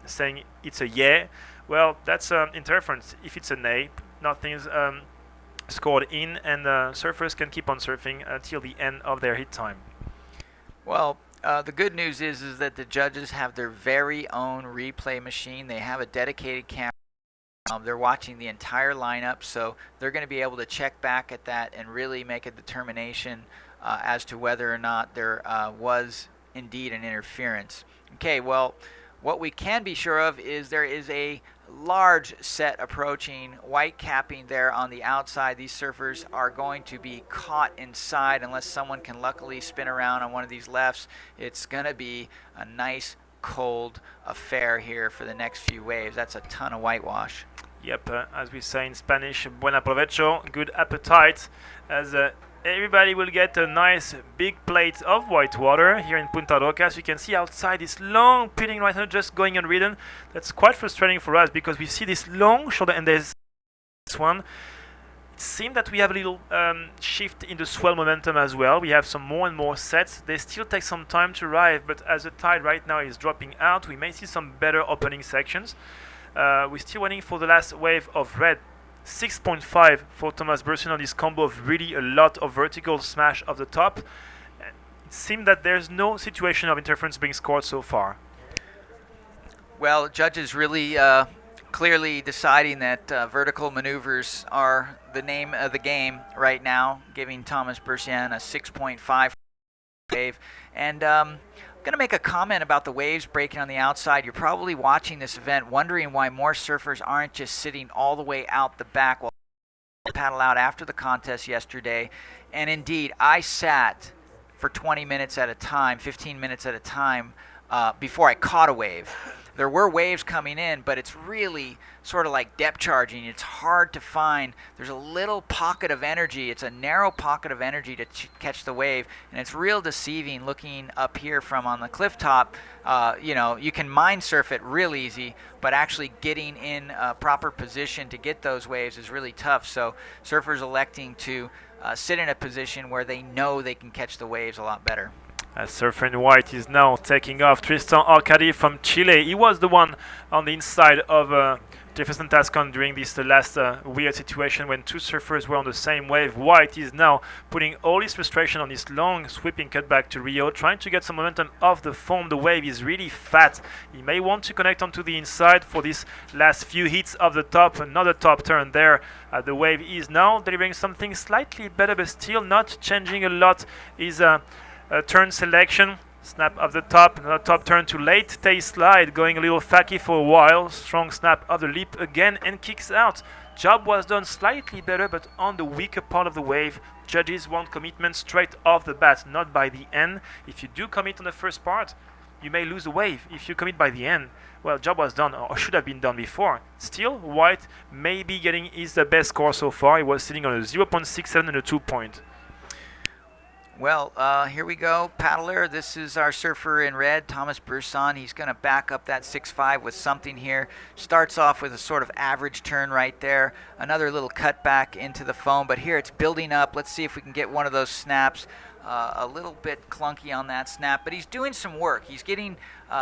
saying it's a yeah, well, that's interference. If it's a nay, nothing's scored in, and surfers can keep on surfing until the end of their hit time. Well, the good news is that the judges have their very own replay machine. They have a dedicated camera. They're watching the entire lineup, so they're going to be able to check back at that and really make a determination as to whether or not there was indeed an interference. Okay, well, what we can be sure of is there is a large set approaching, white capping there on the outside. These surfers are going to be caught inside unless someone can luckily spin around on one of these lefts. It's going to be a nice cold affair here for the next few waves. That's a ton of whitewash. Yep, as we say in Spanish, buen aprovecho, good appetite, as everybody will get a nice big plate of white water here in Punta Rocas. You can see outside this long pitting right now just going unridden. That's quite frustrating for us, because we see this long shoulder, and there's this one. It seems that we have a little shift in the swell momentum as well. We have some more and more sets. They still take some time to arrive, but as the tide right now is dropping out, we may see some better opening sections. We're still waiting for the last wave of red. 6.5 for Thomas Burson on this combo of really a lot of vertical smash of the top. It seems that there's no situation of interference being scored so far. Well, judges really clearly deciding that vertical maneuvers are the name of the game right now, giving Thomas Bursian a 6.5 wave. And I'm going to make a comment about the waves breaking on the outside. You're probably watching this event wondering why more surfers aren't just sitting all the way out the back while paddle out after the contest yesterday. And indeed, I sat for 20 minutes at a time, 15 minutes at a time before I caught a wave. There were waves coming in, but it's really sort of like depth charging. It's hard to find. There's a little pocket of energy. It's a narrow pocket of energy to catch the wave, and it's real deceiving looking up here from on the cliff top. You know, you can mind surf it real easy, but actually getting in a proper position to get those waves is really tough. So surfers electing to sit in a position where they know they can catch the waves a lot better. As surfer in white is now taking off, Tristan Arcadi from Chile. He was the one on the inside of Jefferson Tascon during this last weird situation when 2 surfers were on the same wave. White is now putting all his frustration on this long sweeping cutback to Rio, trying to get some momentum off the foam. The wave is really fat. He may want to connect onto the inside for this last few hits of the top. Another top turn there. The wave is now delivering something slightly better, but still not changing a lot. Is turn selection, snap of the top, another top turn to late, tail slide, going a little facky for a while, strong snap of the lip again, and kicks out. Job was done slightly better, but on the weaker part of the wave. Judges want commitment straight off the bat, not by the end. If you do commit on the first part, you may lose the wave if you commit by the end. Well, job was done, or should have been done before. Still, white may be getting his best score so far. He was sitting on a 0.67 and a 2 point. Well, here we go, paddler. This is our surfer in red, Thomas Bresson. He's going to back up that 6.5 with something here. Starts off with a sort of average turn right there. Another little cut back into the foam, but here it's building up. Let's see if we can get one of those snaps. A little bit clunky on that snap, but he's doing some work. He's getting,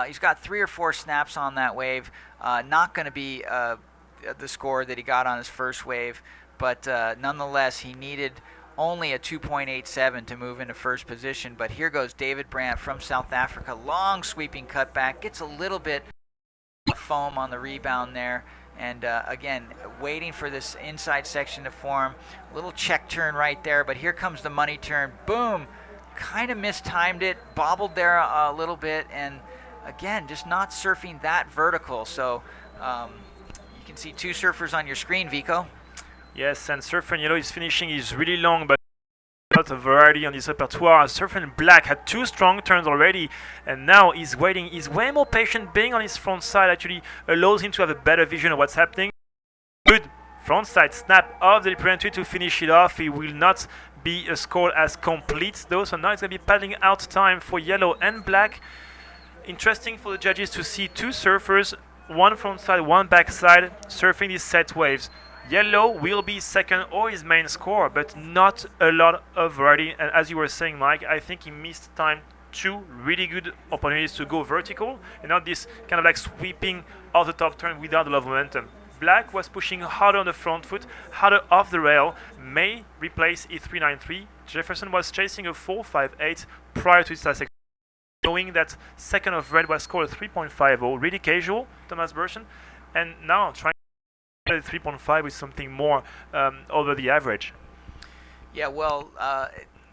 he's got 3 or 4 snaps on that wave. Not going to be the score that he got on his first wave, but nonetheless, he needed only a 2.87 to move into first position. But here goes David Brandt from South Africa. Long sweeping cutback. Gets a little bit of foam on the rebound there. And again, waiting for this inside section to form. Little check turn right there. But here comes the money turn. Boom. Kind of mistimed it. Bobbled there a little bit. And again, just not surfing that vertical. So you can see 2 surfers on your screen, Vico. Yes, and Surfer in Yellow is finishing is really long, but a lot of variety on this repertoire. Surfer in Black had 2 strong turns already, and now he's waiting. He's way more patient. Being on his front side actually allows him to have a better vision of what's happening. Good front side snap of the Libre Entry to finish it off. He will not be scored as complete though, so now it's going to be paddling out time for Yellow and Black. Interesting for the judges to see 2 surfers, one front side, one back side, surfing these set waves. Yellow will be second or his main score, but not a lot of variety. And as you were saying, Mike, I think he missed time 2 really good opportunities to go vertical and not this kind of like sweeping off the top turn without a lot of momentum. Black was pushing harder on the front foot, harder off the rail, may replace E393. Jefferson was chasing a 4.58 prior to his last section. Knowing that second of red was scored a 3.50, really casual, Thomas Bresson, and now trying 3.5 with something more over the average. Yeah, well,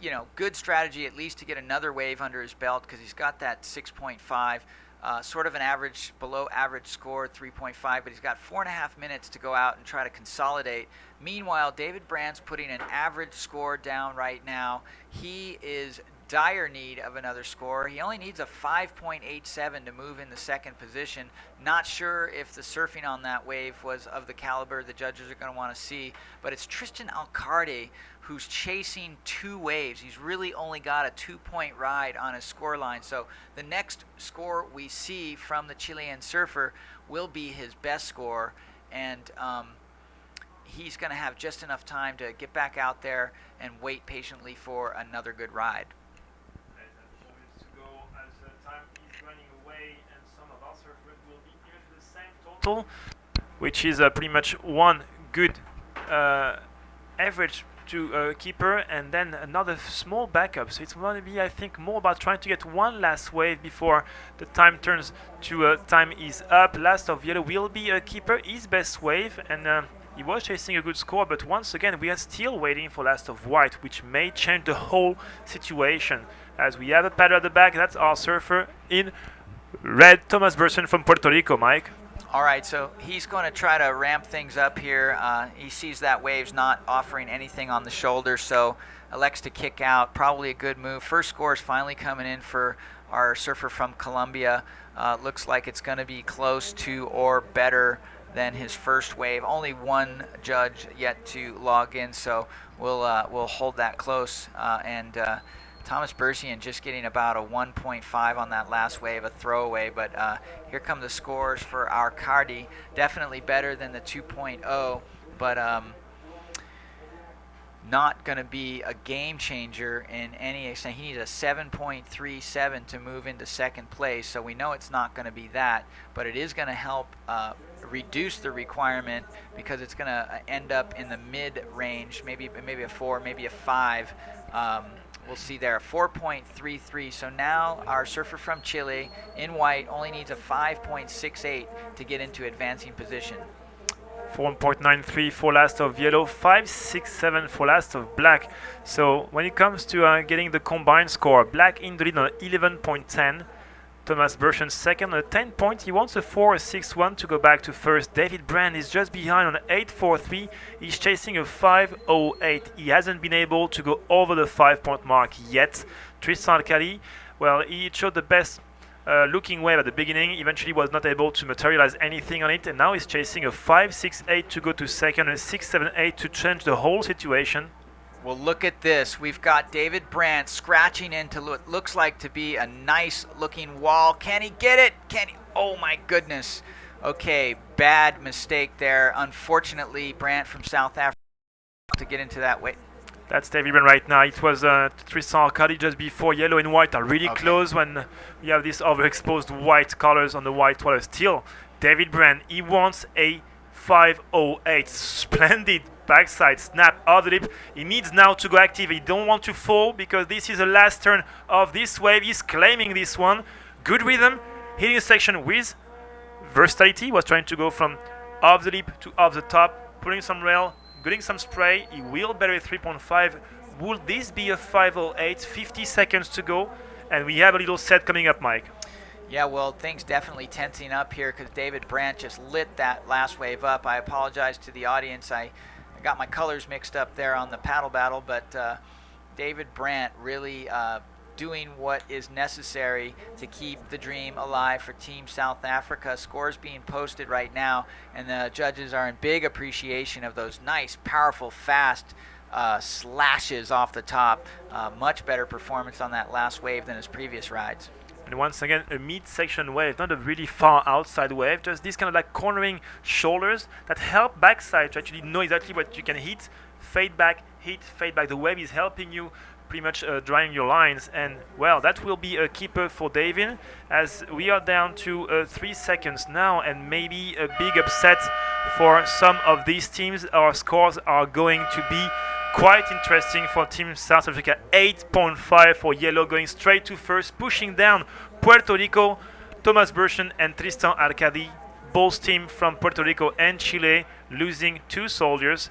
you know, good strategy at least to get another wave under his belt because he's got that 6.5, sort of an average, below average score, 3.5, but he's got 4.5 minutes to go out and try to consolidate. Meanwhile, David Brandt's putting an average score down right now. He is dire need of another score. He only needs a 5.87 to move in the second position. Not sure if the surfing on that wave was of the caliber the judges are going to want to see, but it's Tristan Alcarte who's chasing 2 waves. He's really only got a 2-point ride on his score line, so the next score we see from the Chilean surfer will be his best score, and he's going to have just enough time to get back out there and wait patiently for another good ride. Total, which is pretty much 1 good average to keeper and then another small backup. So it's going to be, I think, more about trying to get one last wave before the time turns to time is up. Last of Yellow will be a keeper, his best wave, and he was chasing a good score, but once again we are still waiting for last of White, which may change the whole situation. As we have a paddle at the back, that's our surfer in red, Thomas Bresson from Puerto Rico. Mike? All right, so he's going to try to ramp things up here. He sees that wave's not offering anything on the shoulder, so elects to kick out. Probably a good move. First score is finally coming in for our surfer from Colombia. Looks like it's going to be close to or better than his first wave. Only 1 judge yet to log in, so we'll hold that close. Thomas Bersian just getting about a 1.5 on that last wave, a throwaway, but here come the scores for our Cardi. Definitely better than the 2.0, but not going to be a game changer in any extent. He needs a 7.37 to move into second place, so we know it's not going to be that, but it is going to help reduce the requirement because it's going to end up in the mid-range, maybe a 4, maybe a 5. We'll see there, 4.33. So now our surfer from Chile in white only needs a 5.68 to get into advancing position. 4.93 for last of Yellow, 5.67 for last of Black. So when it comes to getting the combined score, Black in the lead on 11.10. Thomas Bresson second on a 10 point. He wants a 4.61 to go back to first. David Brandt is just behind on 8.43. He's chasing a 5.08. He hasn't been able to go over the 5-point mark yet. Tristan Alcali, well, he showed the best looking wave at the beginning. Eventually was not able to materialize anything on it, and now he's chasing a 5-6-8 to go to second and 6-7-8 to change the whole situation. Well, look at this. We've got David Brandt scratching into what looks like to be a nice looking wall. Can he get it? Can he? Oh my goodness. Okay, bad mistake there. Unfortunately, Brandt from South Africa to get into that way. That's David Brandt right now. It was Tristan Arcadi just before. Yellow and white are really close when you have these overexposed white colors on the white water. Still, David Brandt, he wants a 508. Splendid backside snap of the lip. He needs now to go active. He don't want to fall because this is the last turn of this wave. He's claiming this one. Good rhythm, hitting the section with versatility. Was trying to go from off the lip to off the top, pulling some rail, getting some spray. He will bury 3.5. Will this be a 508? 50 seconds to go, and we have a little set coming up, Mike. Yeah, well, things definitely tensing up here because David Brandt just lit that last wave up. I apologize to the audience. I got my colors mixed up there on the paddle battle, but David Brandt really doing what is necessary to keep the dream alive for Team South Africa. Scores being posted right now, and the judges are in big appreciation of those nice, powerful, fast slashes off the top. Much better performance on that last wave than his previous rides. And once again, a mid-section wave, not a really far outside wave, just these kind of like cornering shoulders that help backside to actually know exactly what you can hit, fade back, hit, fade back. The wave is helping you pretty much drawing your lines, and well, that will be a keeper for David as we are down to 3 seconds now, and maybe a big upset for some of these teams. Our scores are going to be quite interesting for Team South Africa. 8.5 for yellow, going straight to first, pushing down Puerto Rico, Thomas Berschen and Tristan Arcadi, both teams from Puerto Rico and Chile, losing 2 soldiers.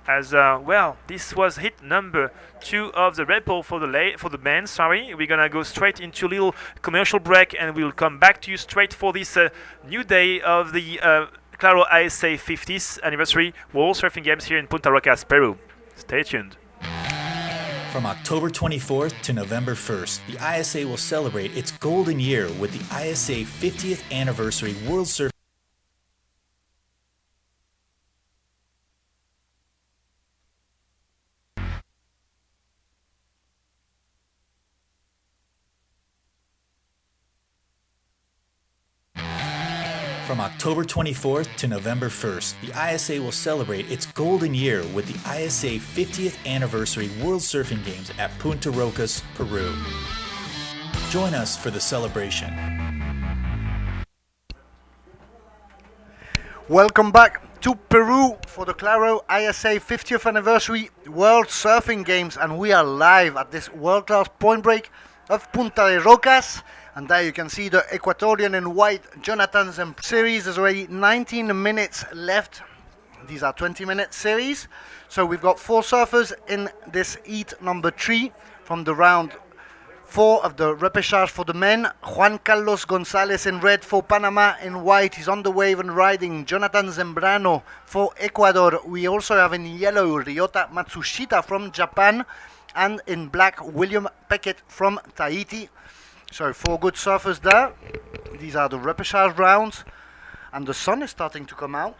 As well, this was hit number 2 of the Red Bull for the band. Sorry, we're gonna go straight into a little commercial break, and we'll come back to you straight for this new day of the Claro ISA 50th anniversary World Surfing Games here in Punta Rocas, Peru. Stay tuned. From October 24th to November 1st, the ISA will celebrate its golden year with the ISA 50th Anniversary World Surfing. From October 24th to November 1st, the ISA will celebrate its golden year with the ISA 50th Anniversary World Surfing Games at Punta Rocas, Peru. Join us for the celebration. Welcome back to Peru for the Claro ISA 50th Anniversary World Surfing Games, and we are live at this world-class point break of Punta de Rocas. And there you can see the Ecuadorian in white Jonathan Zem series. There's already 19 minutes left. These are 20-minute series. So we've got 4 surfers in this heat number 3 from the round 4 of the repêchage for the men. Juan Carlos Gonzalez in red for Panama. In white, he's on the wave and riding. Jonathan Zambrano for Ecuador. We also have in yellow Ryota Matsushita from Japan. And in black, William Peckett from Tahiti. So 4 good surfers there. These are the repêchage rounds, and the sun is starting to come out.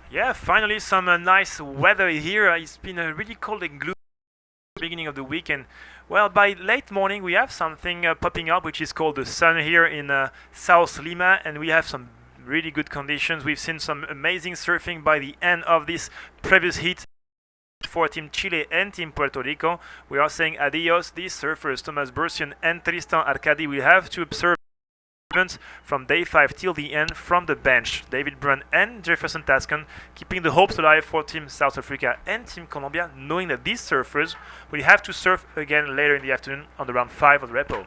Yeah, finally some nice weather here. It's been really cold and gloomy at the beginning of the weekend. Well, by late morning we have something popping up, which is called the sun here in South Lima, and we have some really good conditions. We've seen some amazing surfing by the end of this previous heat. For Team Chile and Team Puerto Rico, we are saying adios. These surfers, Thomas Berschen and Tristan Arcadi, will have to observe events from day 5 till the end from the bench. David Brandt and Jefferson Tascan keeping the hopes alive for Team South Africa and Team Colombia, knowing that these surfers will have to surf again later in the afternoon on the round 5 of the Red Bull.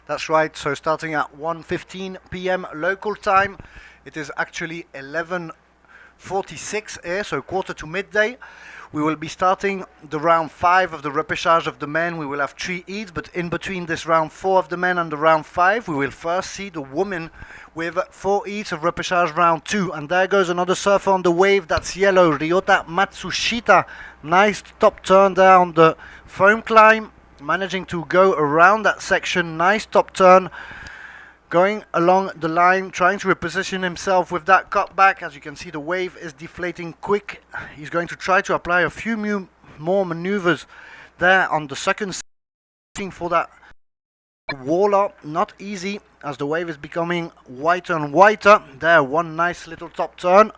That's right, so starting at 1:15 p.m. local time, it is actually 11:46 here, so quarter to midday. We will be starting the round 5 of the repêchage of the men. We will have 3 heats, but in between this round 4 of the men and the round 5, we will first see the women with 4 heats of repêchage round 2. And there goes another surfer on the wave, that's yellow, Ryota Matsushita. Nice top turn there on the foam climb. managing to go around that section. Nice top turn. Going along the line, trying to reposition himself with that cutback. As you can see, the wave is deflating quick. He's going to try to apply a few more maneuvers there on the second section for that wall up. Not easy as the wave is becoming whiter and whiter. There, one nice little top turn.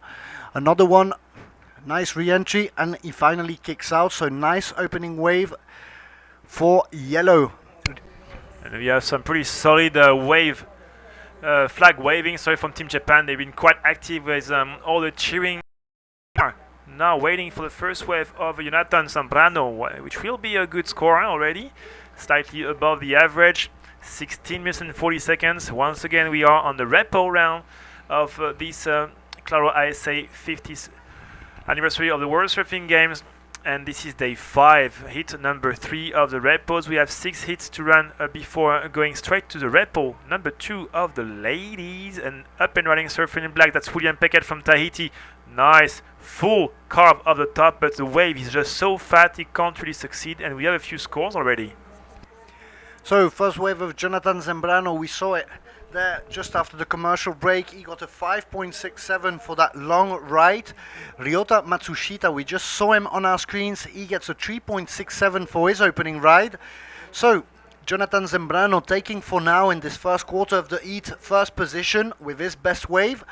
Another one, nice re-entry, and he finally kicks out. So nice opening wave for yellow. And we have some pretty solid wave flag waving. Sorry, from Team Japan. They've been quite active with all the cheering. Now waiting for the first wave of Jonathan Zambrano, which will be a good score already, slightly above the average. 16 minutes and 40 seconds. Once again, we are on the repo round of this Claro ISA 50th anniversary of the World Surfing Games, and this is day 5, hit number 3 of the repos. We have 6 hits to run before going straight to the repo number 2 of the ladies. And up and running surfer in black, that's William Peckett from Tahiti. Nice full carve of the top, but the wave is just so fat he can't really succeed, and we have a few scores already. So first wave of Jonathan Zambrano, we saw it there just after the commercial break. He got a 5.67 for that long ride. Ryota Matsushita, we just saw him on our screens. He gets a 3.67 for his opening ride. So Jonathan Zambrano taking for now in this first quarter of the heat first position with his best wave,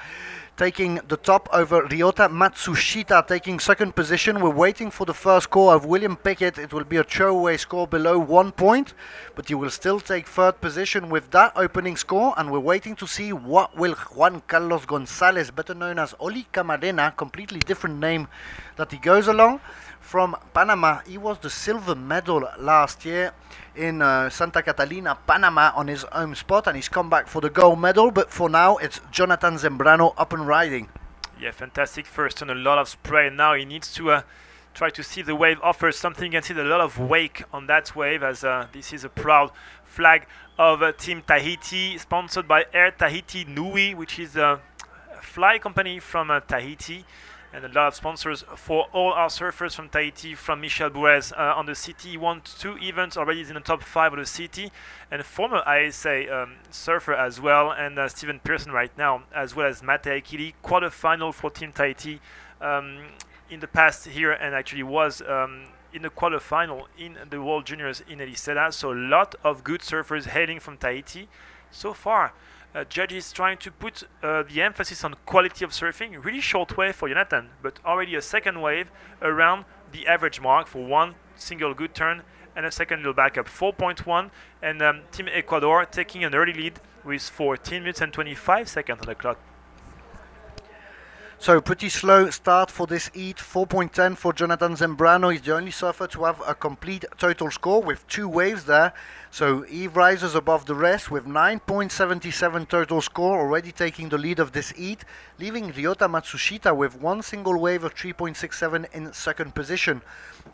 taking the top over Ryota Matsushita, taking second position. We're waiting for the first score of William Pickett. It will be a throwaway score below 1 point, but he will still take third position with that opening score. And we're waiting to see what will Juan Carlos Gonzalez, better known as Oli Camarena, completely different name that he goes along, from Panama. He was the silver medal last year in Santa Catalina, Panama, on his home spot, and he's come back for the gold medal. But for now, it's Jonathan Zambrano up and riding. Yeah, fantastic first turn, a lot of spray. Now he needs to try to see the wave offers something. You can see a lot of wake on that wave, as this is a proud flag of Team Tahiti, sponsored by Air Tahiti Nui, which is a fly company from Tahiti. And a lot of sponsors for all our surfers from Tahiti, from Michel Bourez on the city. He won 2 events already, is in the top 5 of the city, and former ISA surfer as well, and Stephen Pearson right now, as well as Mate Aikili, quarterfinal for Team Tahiti in the past here, and actually was in the quarterfinal in the World Juniors in Eliseda. So a lot of good surfers hailing from Tahiti so far. Judges trying to put the emphasis on quality of surfing. Really short wave for Jonathan, but already a second wave around the average mark for one single good turn and a second little backup, 4.1. And Team Ecuador taking an early lead with 14 minutes and 25 seconds on the clock. So pretty slow start for this heat. 4.10 for Jonathan Zambrano. He's the only surfer to have a complete total score with 2 waves there. So he rises above the rest with 9.77 total score, already taking the lead of this heat, leaving Ryota Matsushita with 1 single wave of 3.67 in second position.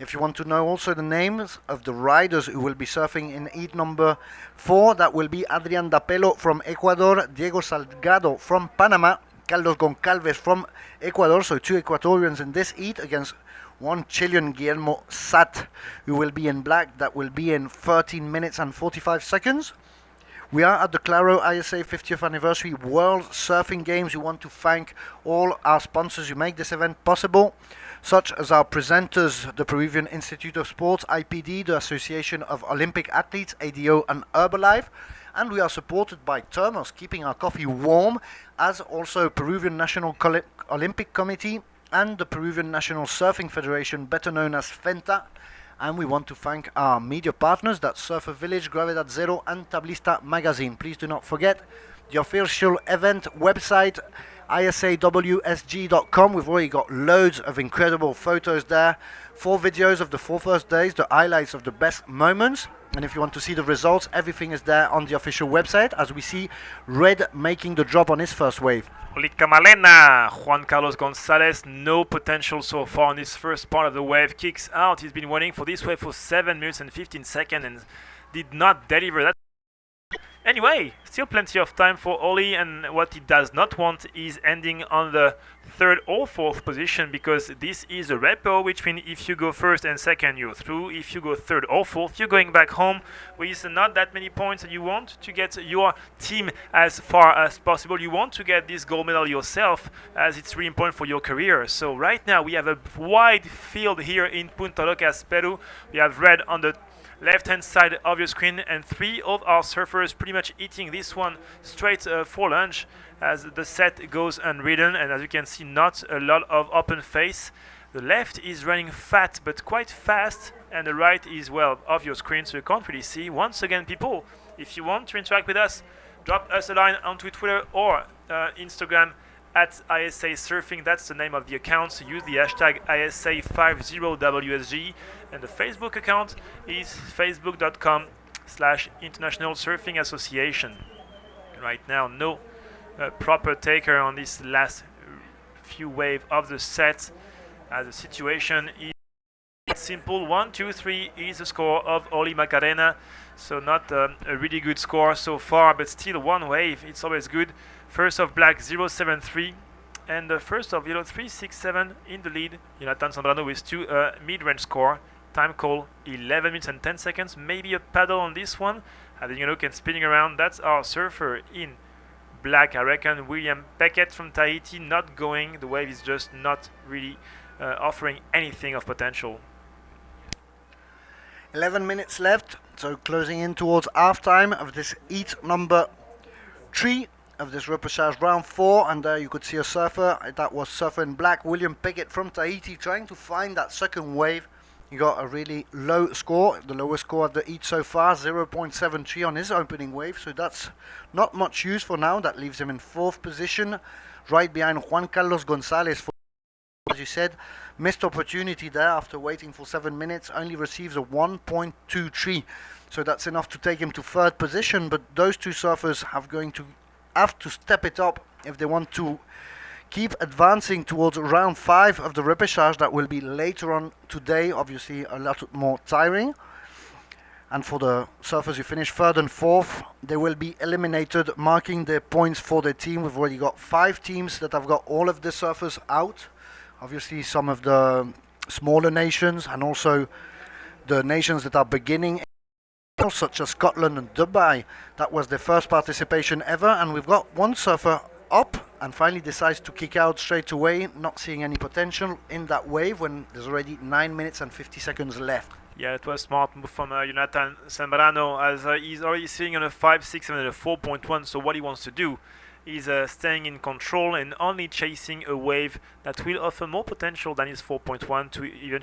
If you want to know also the names of the riders who will be surfing in heat number 4, that will be Adrian Dapelo from Ecuador, Diego Salgado from Panama, Carlos Goncalves from Ecuador, so 2 Ecuadorians in this heat against 1 Chilean, Guillermo Sat, who will be in black. That will be in 13 minutes and 45 seconds. We are at the Claro ISA 50th Anniversary World Surfing Games. We want to thank all our sponsors who make this event possible, such as our presenters, the Peruvian Institute of Sports, IPD, the Association of Olympic Athletes, ADO, and Herbalife. And we are supported by Thermos, keeping our coffee warm, as also Peruvian National Olympic Committee and the Peruvian National Surfing Federation, better known as FENTA. And we want to thank our media partners, that's Surfer Village, Gravedad Zero, and Tablista Magazine. Please do not forget the official event website, isawsg.com. We've already got loads of incredible photos there, 4 videos of the 4 first days, the highlights of the best moments. And if you want to see the results, everything is there on the official website, as we see Red making the drop on his first wave. Olika Malena, Juan Carlos Gonzalez, no potential so far on this first part of the wave, kicks out. He's been waiting for this wave for 7 minutes and 15 seconds and did not deliver that. Anyway, still plenty of time for Oli, and what he does not want is ending on the third or fourth position, because this is a repo, which means if you go first and second, you're through. If you go third or fourth, you're going back home with not that many points, and you want to get your team as far as possible. You want to get this gold medal yourself, as it's really important for your career. So right now we have a wide field here in Punta Rocas, Peru. We have red on the left-hand side of your screen, and three of our surfers pretty much eating this one straight for lunch as the set goes unridden, and as you can see, not a lot of open face. The left is running fat but quite fast, and the right is well off your screen, so you can't really see. Once again, people, if you want to interact with us, drop us a line onto Twitter or Instagram at ISA Surfing. That's the name of the account. So use the hashtag ISA50WSG, and the Facebook account is facebook.com/International Surfing Association. Right now, no proper taker on this last few wave of the set, as the situation is simple. 1, 2, 3 is the score of Oli Macarena, so not a really good score so far, but still one wave, it's always good. First of black 073, and the first of yellow 367 in the lead. Jonathan Zambrano with two mid-range score. Time call 11 minutes and 10 seconds. Maybe a paddle on this one. Having a look and spinning around. That's our surfer in black, I reckon. William Beckett from Tahiti not going. The wave is just not really offering anything of potential. 11 minutes left, so closing in towards half-time of this heat number 3 of this repêchage round 4, and there you could see a surfer. That was surfer in black, William Pickett from Tahiti, trying to find that second wave. He got a really low score, the lowest score of the heat so far, 0.73 on his opening wave, so that's not much use for now. That leaves him in 4th position, right behind Juan Carlos Gonzalez. As you said, missed opportunity there after waiting for 7 minutes, only receives a 1.23, so that's enough to take him to 3rd position. But those two surfers have to step it up if they want to keep advancing towards round 5 of the repêchage. That will be later on today, obviously a lot more tiring. And for the surfers who finish 3rd and 4th, they will be eliminated, marking their points for their team. We've already got 5 teams that have got all of the surfers out. Obviously some of the smaller nations, and also the nations that are beginning, such as Scotland and Dubai. That was their first participation ever, and we've got one surfer up and finally decides to kick out straight away, not seeing any potential in that wave when there's already 9 minutes and 50 seconds left. Yeah, it was smart move from Jonathan Zambrano, as he's already sitting on a 5.6 and a 4.1, so what he wants to do is staying in control and only chasing a wave that will offer more potential than his 4.1 to even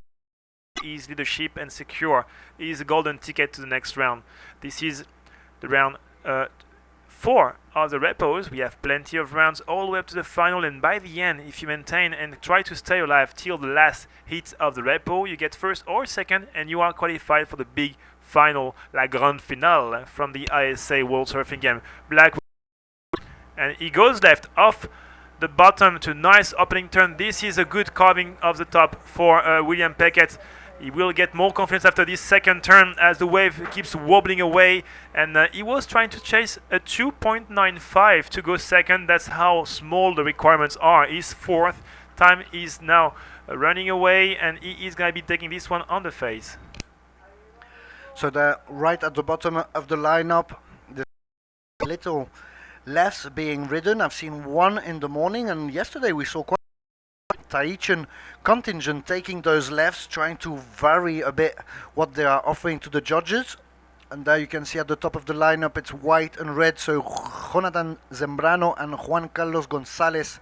his leadership and secure his golden ticket to the next round. This is the round 4 of the repos. We have plenty of rounds all the way up to the final, and by the end, if you maintain and try to stay alive till the last hit of the repo, you get 1st or 2nd, and you are qualified for the big final, la grande finale, from the ISA World Surfing Game. Black, and he goes left off the bottom to nice opening turn. This is a good carving of the top for William Pickett. He will get more confidence after this second turn as the wave keeps wobbling away, and he was trying to chase a 2.95 to go second. That's how small the requirements are. He's 4th. Time is now running away, and he is going to be taking this one on the face. So they're right at the bottom of the lineup. The little lefts being ridden. I've seen one in the morning, and yesterday we saw quite Tahitian contingent taking those lefts, trying to vary a bit what they are offering to the judges. And there you can see at the top of the lineup it's white and red, so Jonathan Zambrano and Juan Carlos Gonzalez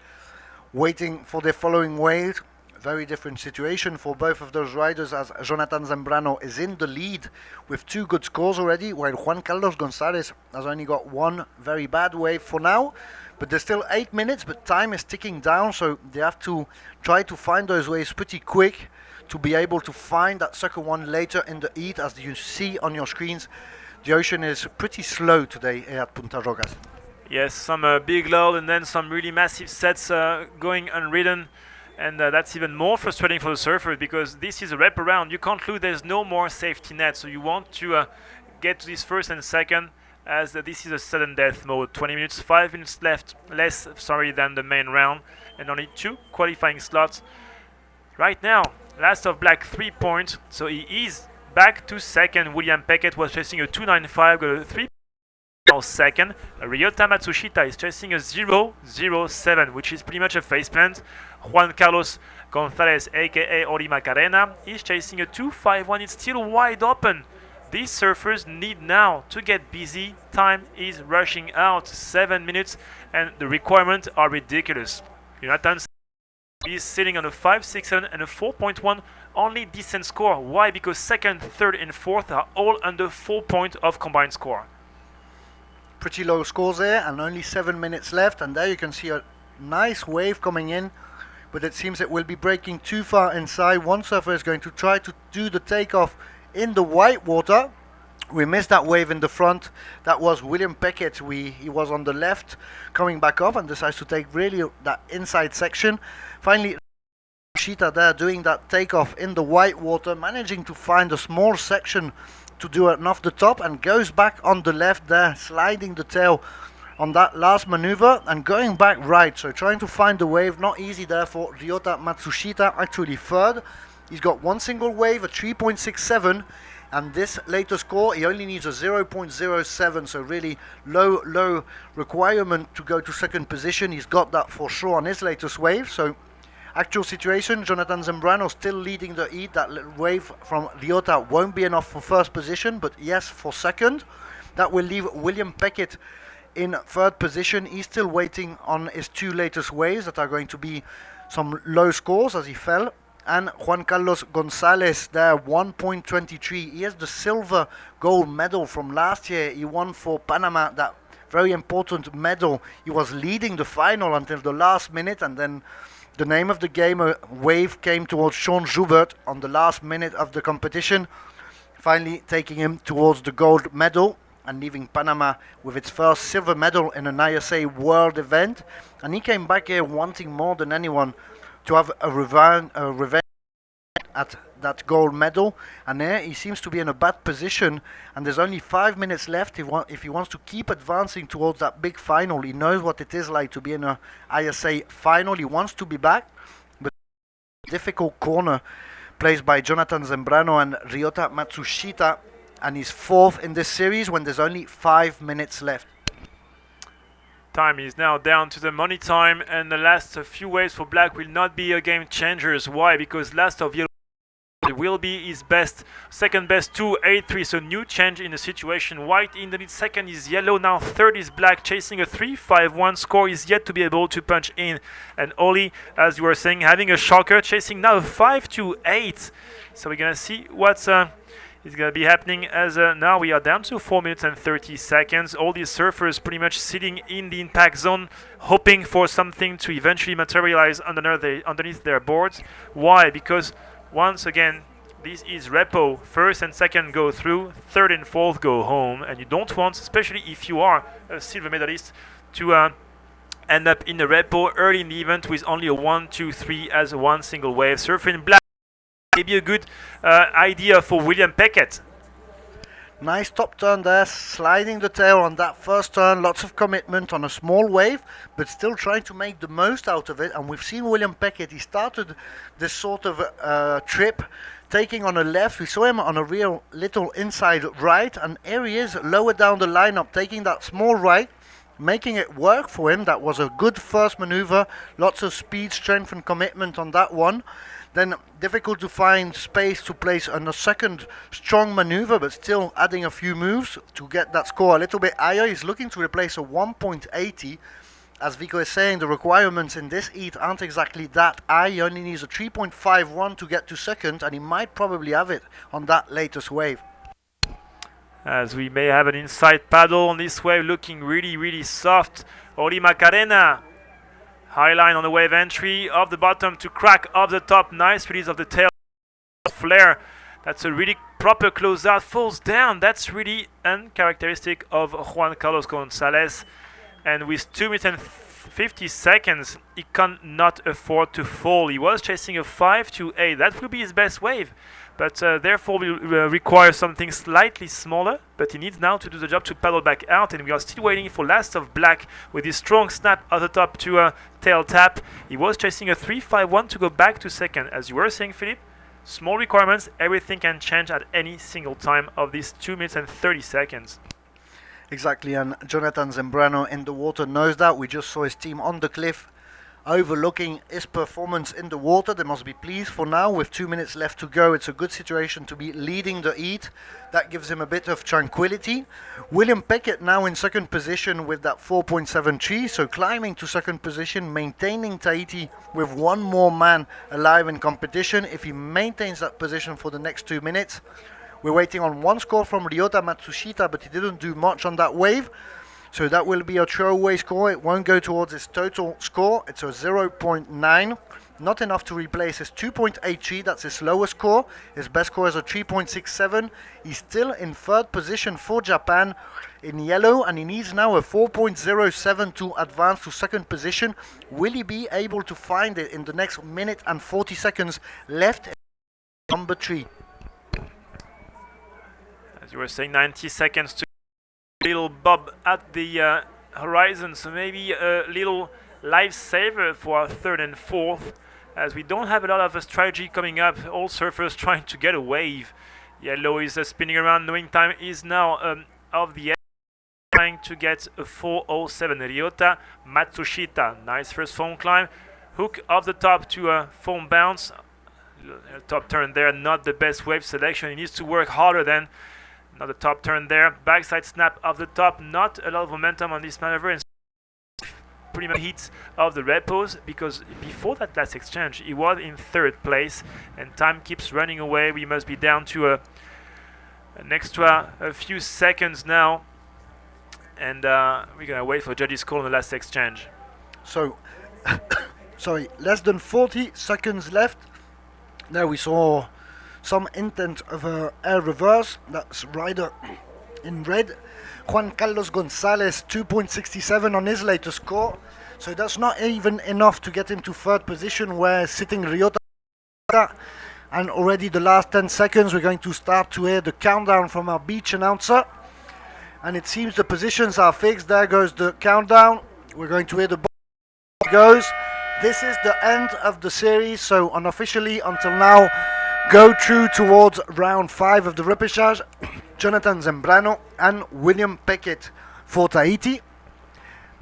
waiting for their following wave. Very different situation for both of those riders, as Jonathan Zambrano is in the lead with 2 good scores already, while Juan Carlos Gonzalez has only got 1 very bad wave for now. But there's still 8 minutes, but time is ticking down, so they have to try to find those waves pretty quick to be able to find that second one later in the heat. As you see on your screens, the ocean is pretty slow today here at Punta Rocas. Yes, some big lull and then some really massive sets going unridden. And that's even more frustrating for the surfers, because this is a wrap around. You can't lose, there's no more safety net. So you want to get to this 1st and 2nd as this is a sudden death mode. 20 minutes, 5 minutes left, less than the main round, and only 2 qualifying slots. Right now, last of Black 3 points, so he is back to second. William Peckett was chasing a 2.95, got a 3 second. Ryota Matsushita is chasing a 0.07, which is pretty much a faceplant. Juan Carlos Gonzalez, aka Oli Macarena, is chasing a 2.51. It's still wide open. These surfers need now to get busy. Time is rushing out, 7 minutes, and the requirements are ridiculous. Jonathan is sitting on a 5.67 and a 4.1, only decent score. Why? Because second, third, and fourth are all under 4 points of combined score. Pretty low scores there, and only 7 minutes left, and there you can see a nice wave coming in, but it seems it will be breaking too far inside. One surfer is going to try to do the takeoff in the white water. We missed that wave in the front. That was William Peckett. He was on the left coming back up and decides to take really that inside section. Finally, Shita there doing that takeoff in the white water, managing to find a small section to do it off the top, and goes back on the left there, sliding the tail on that last maneuver and going back right. So trying to find the wave, not easy there for Ryota Matsushita, actually third. He's got one single wave, a 3.67, and this later score, he only needs a 0.07, so really low requirement to go to second position. He's got that for sure on his latest wave. So actual situation, Jonathan Zambrano still leading the heat. That wave from Ryota won't be enough for first position, but yes, for second. That will leave William Peckett in third position. He's still waiting on his 2 latest waves that are going to be some low scores as he fell. And Juan Carlos Gonzalez there, 1.23. He has the silver gold medal from last year. He won for Panama that very important medal. He was leading the final until the last minute, and then the name of the game, a wave came towards Sean Joubert on the last minute of the competition, finally taking him towards the gold medal and leaving Panama with its first silver medal in an ISA World event. And he came back here wanting more than anyone to have a revenge at that gold medal, and there he seems to be in a bad position, and there's only 5 minutes left if he wants to keep advancing towards that big final. He knows what it is like to be in a ISA final. He wants to be back, but difficult corner placed by Jonathan Zambrano and Ryota Matsushita, and he's fourth in this series when there's only 5 minutes left. Time is now down to the money time, and the last few waves for Black will not be a game changers. Why? Because last of Yellow will be his best, second best 2.83, so new change in the situation. White in the lead, second is Yellow, now third is Black, chasing a 3.51 score, is yet to be able to punch in. And Oli, as you were saying, having a shocker, chasing now a 5.28. So we're gonna see what's is going to be happening, as now we are down to 4 minutes and 30 seconds. All these surfers pretty much sitting in the impact zone, hoping for something to eventually materialize underneath their boards. Why? Because once again, this is repo. First and second go through, third and fourth go home, and you don't want, especially if you are a silver medalist, to end up in the repo early in the event with only a 1, 2, 3 as one single wave. Surfing Black, maybe a good idea for William Peckett. Nice top turn there, sliding the tail on that first turn. Lots of commitment on a small wave, but still trying to make the most out of it. And we've seen William Peckett, he started this sort of trip taking on a left. We saw him on a real little inside right, and here he is lower down the lineup, taking that small right, making it work for him. That was a good first maneuver, lots of speed, strength and commitment on that one. Then difficult to find space to place on a second strong maneuver, but still adding a few moves to get that score a little bit higher. He's looking to replace a 1.80. As Vico is saying, the requirements in this heat aren't exactly that high. He only needs a 3.51 to get to second, and he might probably have it on that latest wave. As we may have an inside paddle on this wave, looking really, really soft. Oli Macarena. High line on the wave entry, off the bottom to crack off the top. Nice release of the tail. Flare. That's a really proper closeout. Falls down. That's really uncharacteristic of Juan Carlos Gonzalez. And with 2 minutes and 50 seconds, he cannot afford to fall. He was chasing a 5.28. That will be his best wave. but therefore will require something slightly smaller, but he needs now to do the job to paddle back out, and we are still waiting for Last of Black with his strong snap at the top to tail tap. He was chasing a 3-5-1 to go back to second. As you were saying, Philippe, small requirements, everything can change at any single time of these 2 minutes and 30 seconds. Exactly, and Jonathan Zambrano in the water knows that. We just saw his team on the cliff overlooking his performance in the water. They must be pleased for now with 2 minutes left to go. It's a good situation to be leading the heat. That gives him a bit of tranquility. William Peckett now in second position with that 4.73, so climbing to second position, maintaining Tahiti with one more man alive in competition. If he maintains that position for the next 2 minutes, we're waiting on one score from Ryota Matsushita, but he didn't do much on that wave. So that will be a throwaway score. It won't go towards his total score. It's a 0.9. Not enough to replace his 2.83. That's his lowest score. His best score is a 3.67. He's still in third position for Japan in yellow, and he needs now a 4.07 to advance to second position. Will he be able to find it in the next minute and 40 seconds left? Number 3. As you were saying, 90 seconds to little bob at the horizon, so maybe a little lifesaver for our third and fourth, as we don't have a lot of a strategy coming up. All surfers trying to get a wave. Yellow is spinning around, knowing time is now of the edge, trying to get a 4.07. Ryota Matsushita, nice first foam climb, hook off the top to a foam bounce, top turn there, not the best wave selection. He needs to work harder then. Another top turn there, backside snap off the top, not a lot of momentum on this maneuver, and pretty much heats of the repos, because before that last exchange he was in third place and time keeps running away. We must be down to an extra a few seconds now, and we're gonna wait for judges' call on the last exchange. So, sorry, less than 40 seconds left. There we saw some intent of air reverse. That's rider in red, Juan Carlos Gonzalez, 2.67 on his latest score. So that's not even enough to get him to third position, where sitting Ryota. And already the last 10 seconds, we're going to start to hear the countdown from our beach announcer. And it seems the positions are fixed. There goes the countdown. We're going to hear the ball goes. This is the end of the series. So unofficially, until now, go through towards round 5 of the repêchage, Jonathan Zambrano and William Peckett for Tahiti.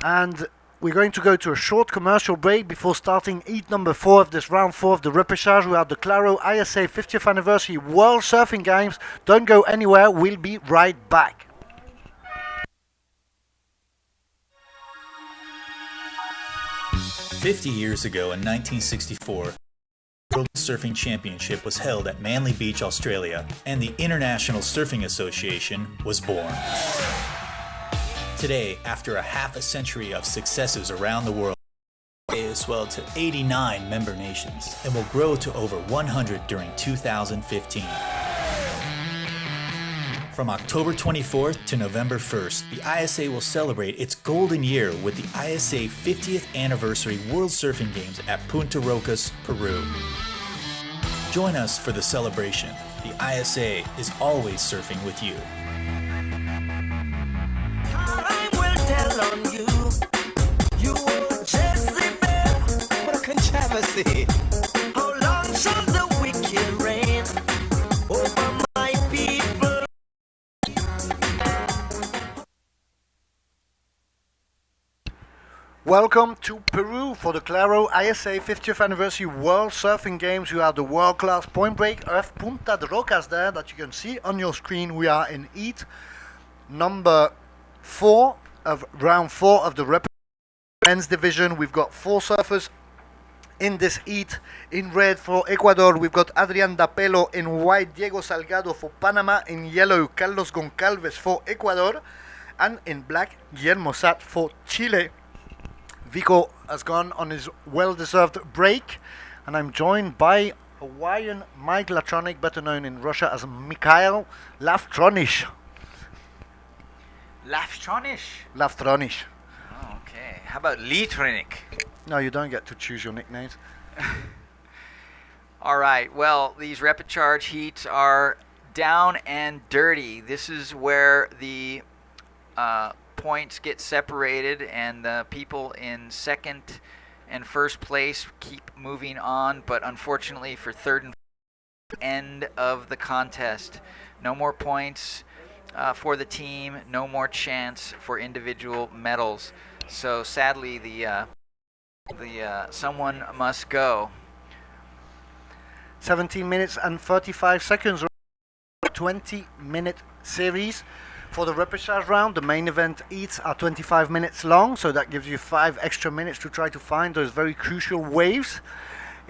And we're going to go to a short commercial break before starting heat number 4 of this round 4 of the repêchage. We are the Claro ISA 50th Anniversary World Surfing Games. Don't go anywhere, we'll be right back. "50 years ago in 1964, the World Surfing Championship was held at Manly Beach, Australia, and the International Surfing Association was born. Today, after a half a century of successes around the world, it has swelled to 89 member nations and will grow to over 100 during 2015. From October 24th to November 1st, the ISA will celebrate its golden year with the ISA 50th Anniversary World Surfing Games at Punta Rocas, Peru. Join us for the celebration. The ISA is always surfing with you. Time will tell on you. You will chase the bear. What a controversy. How long shall the wicked reign over my people? Welcome to Peru for the Claro ISA 50th Anniversary World Surfing Games. We are the world-class point break of Punta de Rocas there that you can see on your screen. We are in heat number 4 of round 4 of the men's division. We've got 4 surfers in this heat. In red for Ecuador, we've got Adrián Dapelo. In white, Diego Salgado for Panama. In yellow, Carlos Goncalves for Ecuador. And in black, Guillermo Sat for Chile. Vico has gone on his well-deserved break, and I'm joined by Hawaiian Mike Latronic, better known in Russia as Mikhail Lavtronish. Lavtronish? Lavtronish. Oh, okay. How about Litronic? No, you don't get to choose your nicknames. All right, well, these repêchage heats are down and dirty. This is where the points get separated and the people in second and first place keep moving on, but unfortunately for third and end of the contest. No more points for the team, no more chance for individual medals. So sadly, the someone must go. 17 minutes and 35 seconds. 20-minute series for the repêchage round. The main event heats are 25 minutes long, so that gives you 5 extra minutes to try to find those very crucial waves.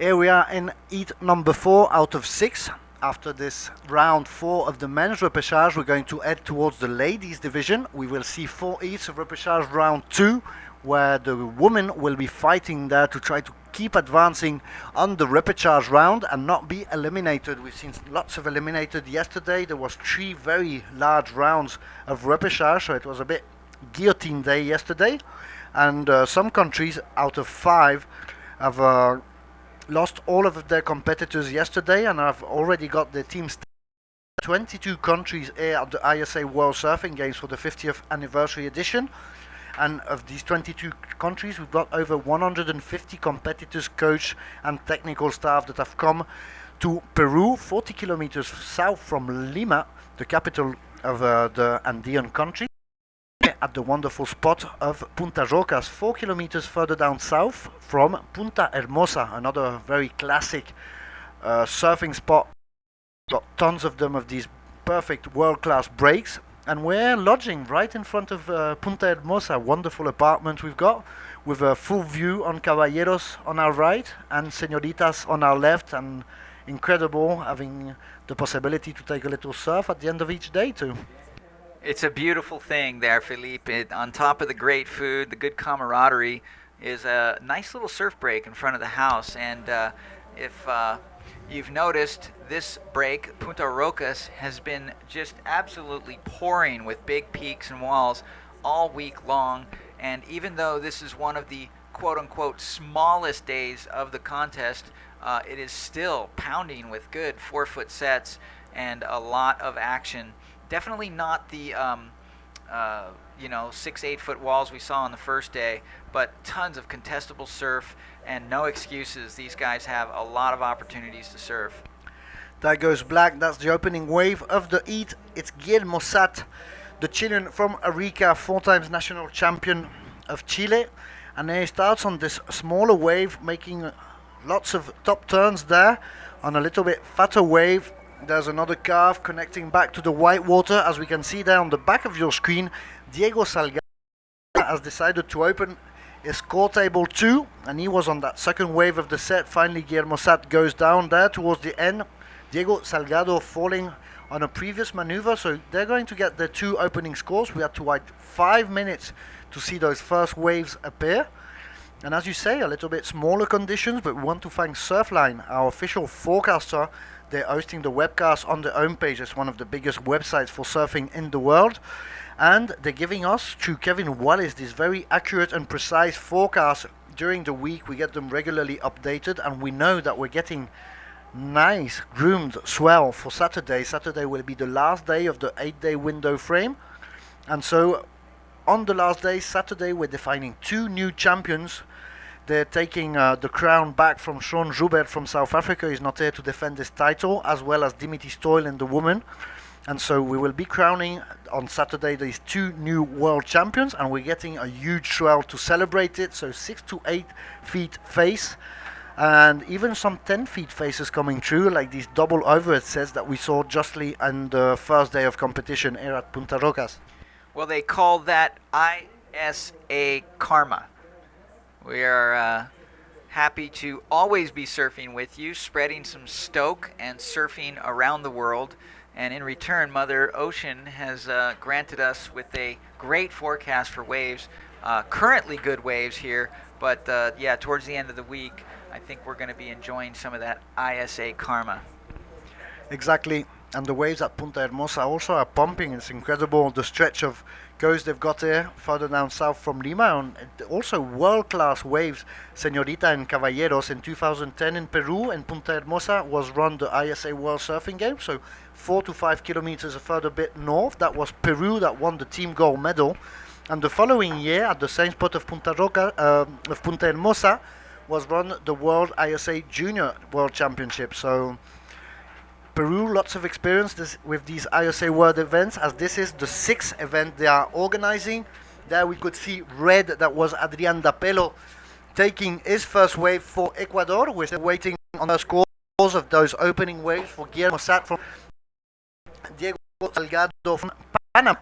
Here we are in heat number 4 out of 6. After this round 4 of the men's repêchage, we're going to head towards the ladies division. We will see 4 heats of repêchage round 2, where the women will be fighting there to try to keep advancing on the repêchage round and not be eliminated. We've seen lots of eliminated yesterday. There was 3 very large rounds of repêchage, so it was a bit guillotine day yesterday. And some countries out of 5 have lost all of their competitors yesterday and have already got their teams. 22 countries here at the ISA World Surfing Games for the 50th anniversary edition. And of these 22 countries, we've got over 150 competitors, coach and technical staff that have come to Peru, 40 kilometers south from Lima, the capital of the Andean country, at the wonderful spot of Punta Rocas, 4 kilometers further down south from Punta Hermosa, another very classic surfing spot. Got tons of them, of these perfect world-class breaks. And we're lodging right in front of Punta Hermosa, wonderful apartment we've got, with a full view on Caballeros on our right and Señoritas on our left, and incredible having the possibility to take a little surf at the end of each day too. It's a beautiful thing there, Philippe. On top of the great food, the good camaraderie, is a nice little surf break in front of the house. And if you've noticed, this break, Punta Rocas, has been just absolutely pouring with big peaks and walls all week long. And even though this is one of the quote-unquote smallest days of the contest, it is still pounding with good 4-foot sets and a lot of action. Definitely not the 6-8 foot walls we saw on the first day, but tons of contestable surf and no excuses. These guys have a lot of opportunities to surf. There goes black. That's the opening wave of the heat. It's Guillermo Sat, the Chilean from Arica, 4 times national champion of Chile, and he starts on this smaller wave, making lots of top turns there. On a little bit fatter wave, there's another carve connecting back to the white water. As we can see there on the back of your screen, Diego Salgado has decided to open his score table 2, and he was on that second wave of the set. Finally, Guillermo Sat goes down there towards the end. Diego Salgado falling on a previous maneuver, so they're going to get their 2 opening scores. We had to wait 5 minutes to see those first waves appear. And as you say, a little bit smaller conditions, but we want to thank Surfline, our official forecaster. They're hosting the webcast on their homepage. It's one of the biggest websites for surfing in the world. And they're giving us, through Kevin Wallace, this very accurate and precise forecast during the week. We get them regularly updated, and we know that we're getting nice groomed swell for Saturday. Saturday will be the last day of the 8-day window frame. And so on the last day, Saturday, we're defining 2 new champions. They're taking the crown back from Sean Joubert from South Africa. He's not here to defend his title, as well as Dimitri Stoyle in the women. And so we will be crowning on Saturday these 2 new world champions, and we're getting a huge swell to celebrate it. So 6 to 8 feet face, and even some 10 feet faces coming through, like these double overhead sets that we saw justly on the first day of competition here at Punta Rocas. Well, they call that ISA Karma. We are happy to always be surfing with you, spreading some stoke and surfing around the world. And in return, Mother Ocean has granted us with a great forecast for waves. Currently good waves here, but towards the end of the week, I think we're going to be enjoying some of that ISA Karma. Exactly. and the waves at Punta Hermosa also are pumping. It's incredible the stretch of coast they've got here further down south from Lima, and also world-class waves. Señorita and Caballeros in 2010 in Peru, and Punta Hermosa was run the ISA World Surfing Games, so 4 to 5 kilometers a further bit north. That was Peru that won the team gold medal, and the following year at the same spot of Punta Hermosa was run the World ISA Junior World Championship. So Peru, lots of experience with these ISA World events, as this is the 6th event they are organizing. There we could see red, that was Adrian Dapelo taking his first wave for Ecuador. We're still waiting on the scores of those opening waves for Guillermo Sat from Diego Salgado from Panama.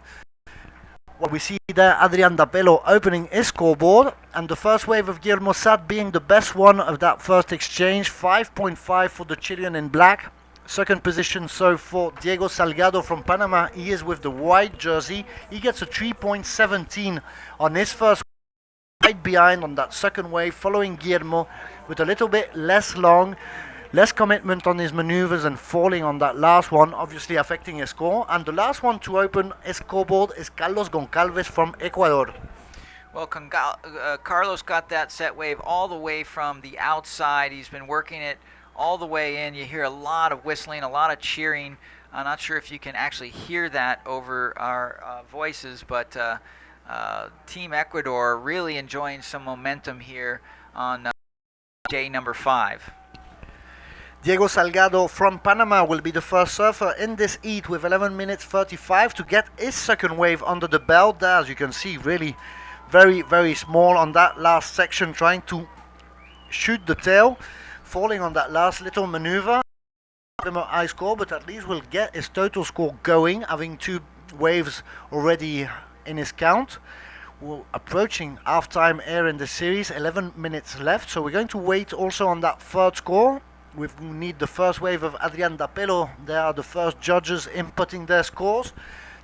What we see there, Adrian Dapelo opening his scoreboard, and the first wave of Guillermo Sat being the best one of that first exchange, 5.5 for the Chilean in black. Second position so for Diego Salgado from Panama. He is with the white jersey. He gets a 3.17 on his first, right behind on that second wave, following Guillermo with a little bit less commitment on his maneuvers and falling on that last one, obviously affecting his score. And the last one to open his scoreboard is Carlos Goncalves from Ecuador. Well, Carlos got that set wave all the way from the outside. He's been working it all the way in. You hear a lot of whistling, a lot of cheering. I'm not sure if you can actually hear that over our voices, but Team Ecuador really enjoying some momentum here on day number 5. Diego Salgado from Panama will be the first surfer in this heat with 11 minutes 35 to get his second wave under the belt there. As you can see, really very, very small on that last section, trying to shoot the tail, falling on that last little maneuver. High score, but at least will get his total score going, having 2 waves already in his count. We're approaching half-time here in the series, 11 minutes left, so we're going to wait also on that third score. We need the first wave of Adrian Dapelo. They are the first judges inputting their scores.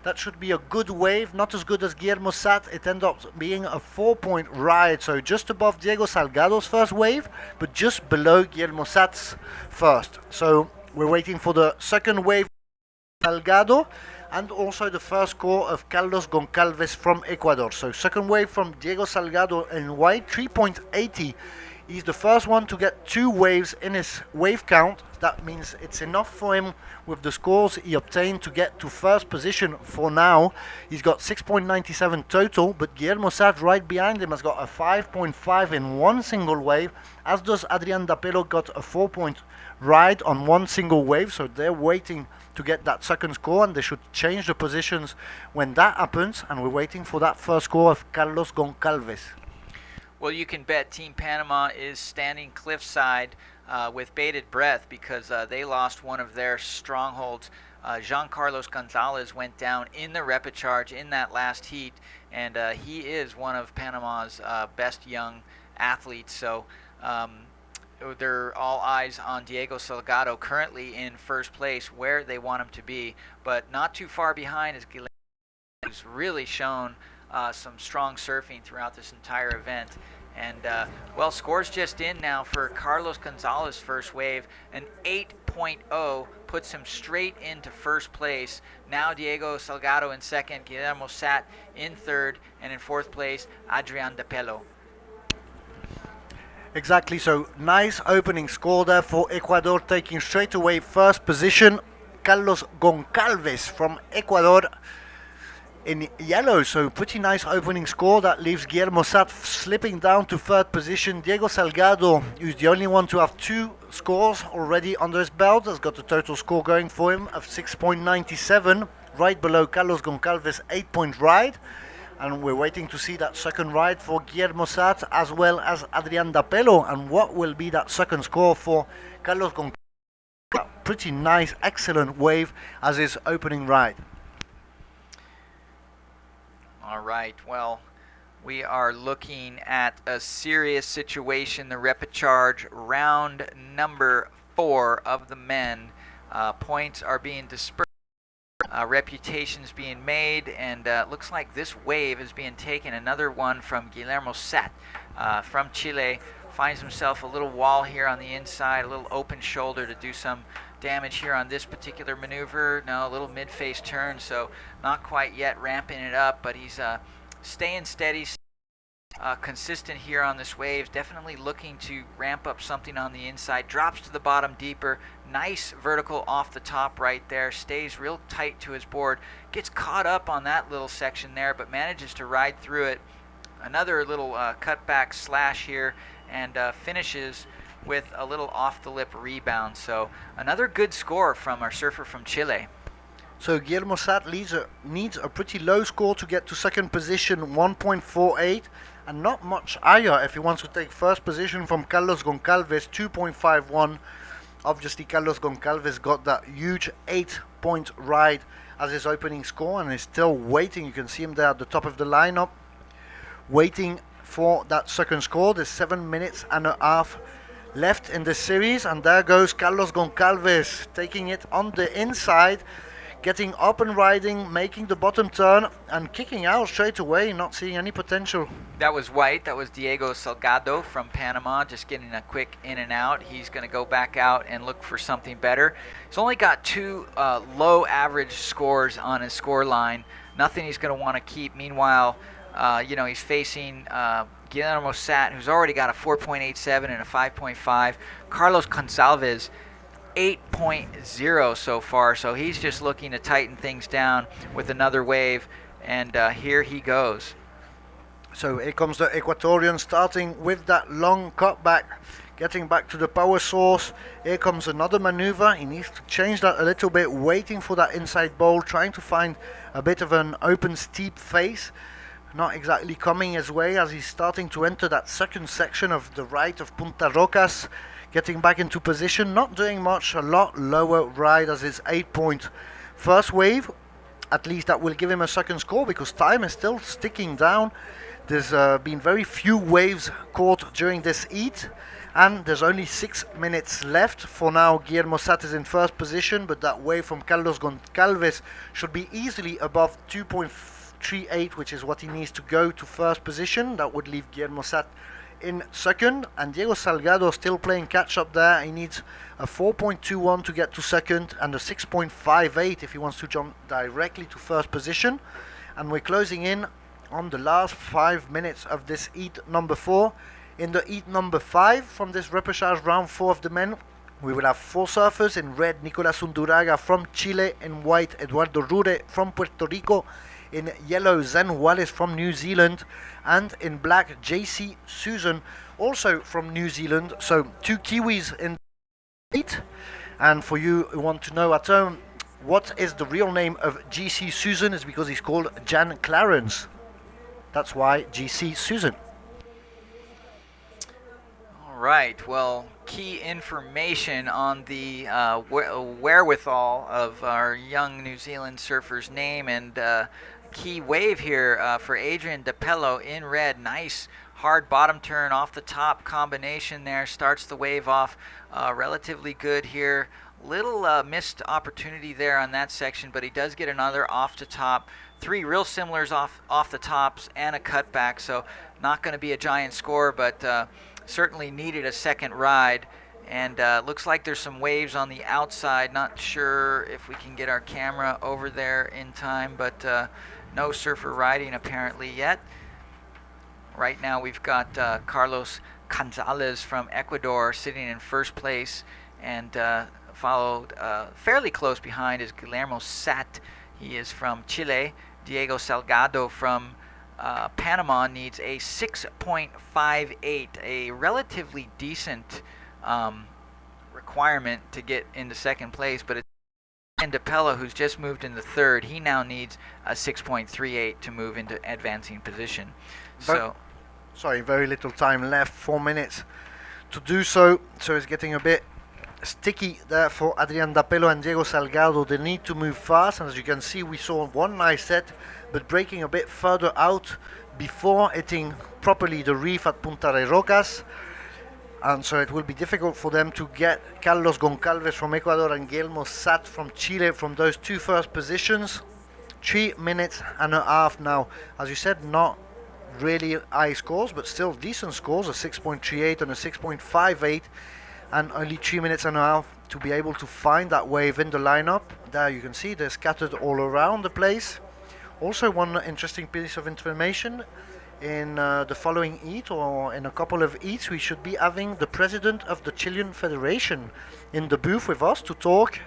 That should be a good wave, not as good as Guillermo Sat. It ended up being a 4-point ride, so just above Diego Salgado's first wave, but just below Guillermo Sat's first. So we're waiting for the second wave of Salgado and also the first score of Carlos Goncalves from Ecuador. So second wave from Diego Salgado in white, 3.80. He's the first one to get 2 waves in his wave count. That means it's enough for him with the scores he obtained to get to first position for now. He's got 6.97 total, but Guillermo Sat right behind him has got a 5.5 in one single wave, as does Adrian Dapelo, got a 4-point ride on one single wave. So they're waiting to get that second score, and they should change the positions when that happens. And we're waiting for that first score of Carlos Goncalves. Well, you can bet Team Panama is standing cliffside with bated breath, because they lost one of their strongholds. Jean Carlos Gonzalez went down in the repêchage in that last heat, and he is one of Panama's best young athletes. So they're all eyes on Diego Salgado, currently in first place, where they want him to be, but not too far behind is Guillermo, who's really shown some strong surfing throughout this entire event. And well, scores just in now for Carlos Gonzalez first wave. An 8.0 puts him straight into first place. Now Diego Salgado in second, Guillermo Sat in third, and in fourth place Adrian Dapelo. Exactly, so nice opening score there for Ecuador, taking straight away first position. Carlos Goncalves from Ecuador in yellow, so pretty nice opening score. That leaves Guillermo Sat slipping down to third position. Diego Salgado, who's the only one to have 2 scores already under his belt, has got a total score going for him of 6.97, right below Carlos Goncalves' 8-point ride. And we're waiting to see that second ride for Guillermo Sat as well as Adrian Dapelo, and what will be that second score for Carlos Goncalves. Pretty nice, excellent wave as his opening ride. All right, well, we are looking at a serious situation. The repêchage round number 4 of the men. Points are being dispersed, reputations being made, and looks like this wave is being taken. Another one from Guillermo Sat from Chile. Finds himself a little wall here on the inside, a little open shoulder to do some damage here on this particular maneuver. No, a little mid-face turn, so not quite yet ramping it up, but he's staying steady, consistent here on this wave. Definitely looking to ramp up something on the inside. Drops to the bottom deeper. Nice vertical off the top right there. Stays real tight to his board. Gets caught up on that little section there, but manages to ride through it. Another little cutback slash here, and finishes with a little off-the-lip rebound. So another good score from our surfer from Chile. So Guillermo Sat needs a pretty low score to get to second position, 1.48, and not much higher if he wants to take first position from Carlos Goncalves, 2.51. Obviously Carlos Goncalves got that huge 8-point ride as his opening score and is still waiting. You can see him there at the top of the lineup, waiting for that second score. There's 7 minutes and a half left in this series, and there goes Carlos Goncalves taking it on the inside, getting up and riding, making the bottom turn and kicking out straight away, not seeing any potential. That was white. That was Diego Salgado from Panama, just getting a quick in and out. He's going to go back out and look for something better. He's only got 2 low average scores on his score line. Nothing he's going to want to keep. Meanwhile, he's facing Guillermo Sat, who's already got a 4.87 and a 5.5. Carlos Gonçalves, 8.0 so far, so he's just looking to tighten things down with another wave, and here he goes. So here comes the Ecuadorian, starting with that long cutback, getting back to the power source. Here comes another maneuver. He needs to change that a little bit, waiting for that inside bowl, trying to find a bit of an open steep face. Not exactly coming his way as he's starting to enter that second section of the right of Punta Rocas, getting back into position, not doing much, a lot lower ride as his 8-point first wave. At least that will give him a second score because time is still sticking down. There's been very few waves caught during this heat, and there's only 6 minutes left. For now, Guillermo Sat is in first position, but that wave from Carlos Goncalves should be easily above 2.38, which is what he needs to go to first position. That would leave Guillermo Sat in second, and Diego Salgado still playing catch up there. He needs a 4.21 to get to second and a 6.58 if he wants to jump directly to first position. And we're closing in on the last 5 minutes of this heat number 4. In the heat number 5 from this repêchage round 4 of the men, we will have 4 surfers. In red, Nicolas Unduraga from Chile. In white, Eduardo Rure from Puerto Rico. In yellow, Zen Wallace from New Zealand, and in black, JC Susan, also from New Zealand. So 2 Kiwis in the heat. And for you who want to know at home what is the real name of GC Susan, is because he's called Jan Clarence. That's why GC Susan. All right, well, key information on the wherewithal of our young New Zealand surfer's name, and key wave here for Adrian DePello in red. Nice hard bottom turn off the top combination there. Starts the wave off relatively good here. Little missed opportunity there on that section, but he does get another off the top. 3 real similars off the tops and a cutback, so not going to be a giant score, but certainly needed a second ride. And looks like there's some waves on the outside. Not sure if we can get our camera over there in time, but no surfer riding apparently yet. Right now we've got Carlos Gonzalez from Ecuador sitting in first place, and followed fairly close behind is Guillermo Sat. He is from Chile. Diego Salgado from Panama needs a 6.58, a relatively decent requirement to get into second place, but it's DePello, who's just moved into third. He now needs a 6.38 to move into advancing position. So, sorry, very little time left, 4 minutes to do so. So it's getting a bit sticky there for Adrian DePello and Diego Salgado. They need to move fast, and as you can see, we saw one nice set, but breaking a bit further out before hitting properly the reef at Punta de Rocas. And so it will be difficult for them to get Carlos Goncalves from Ecuador and Guillermo Sat from Chile from those 2 first positions. 3 minutes and a half now. As you said, not really high scores, but still decent scores, a 6.38 and a 6.58. and only 3 minutes and a half to be able to find that wave in the lineup. There you can see they're scattered all around the place. Also, one interesting piece of information, in the following heat, or in a couple of heats, we should be having the president of the Chilean Federation in the booth with us to talk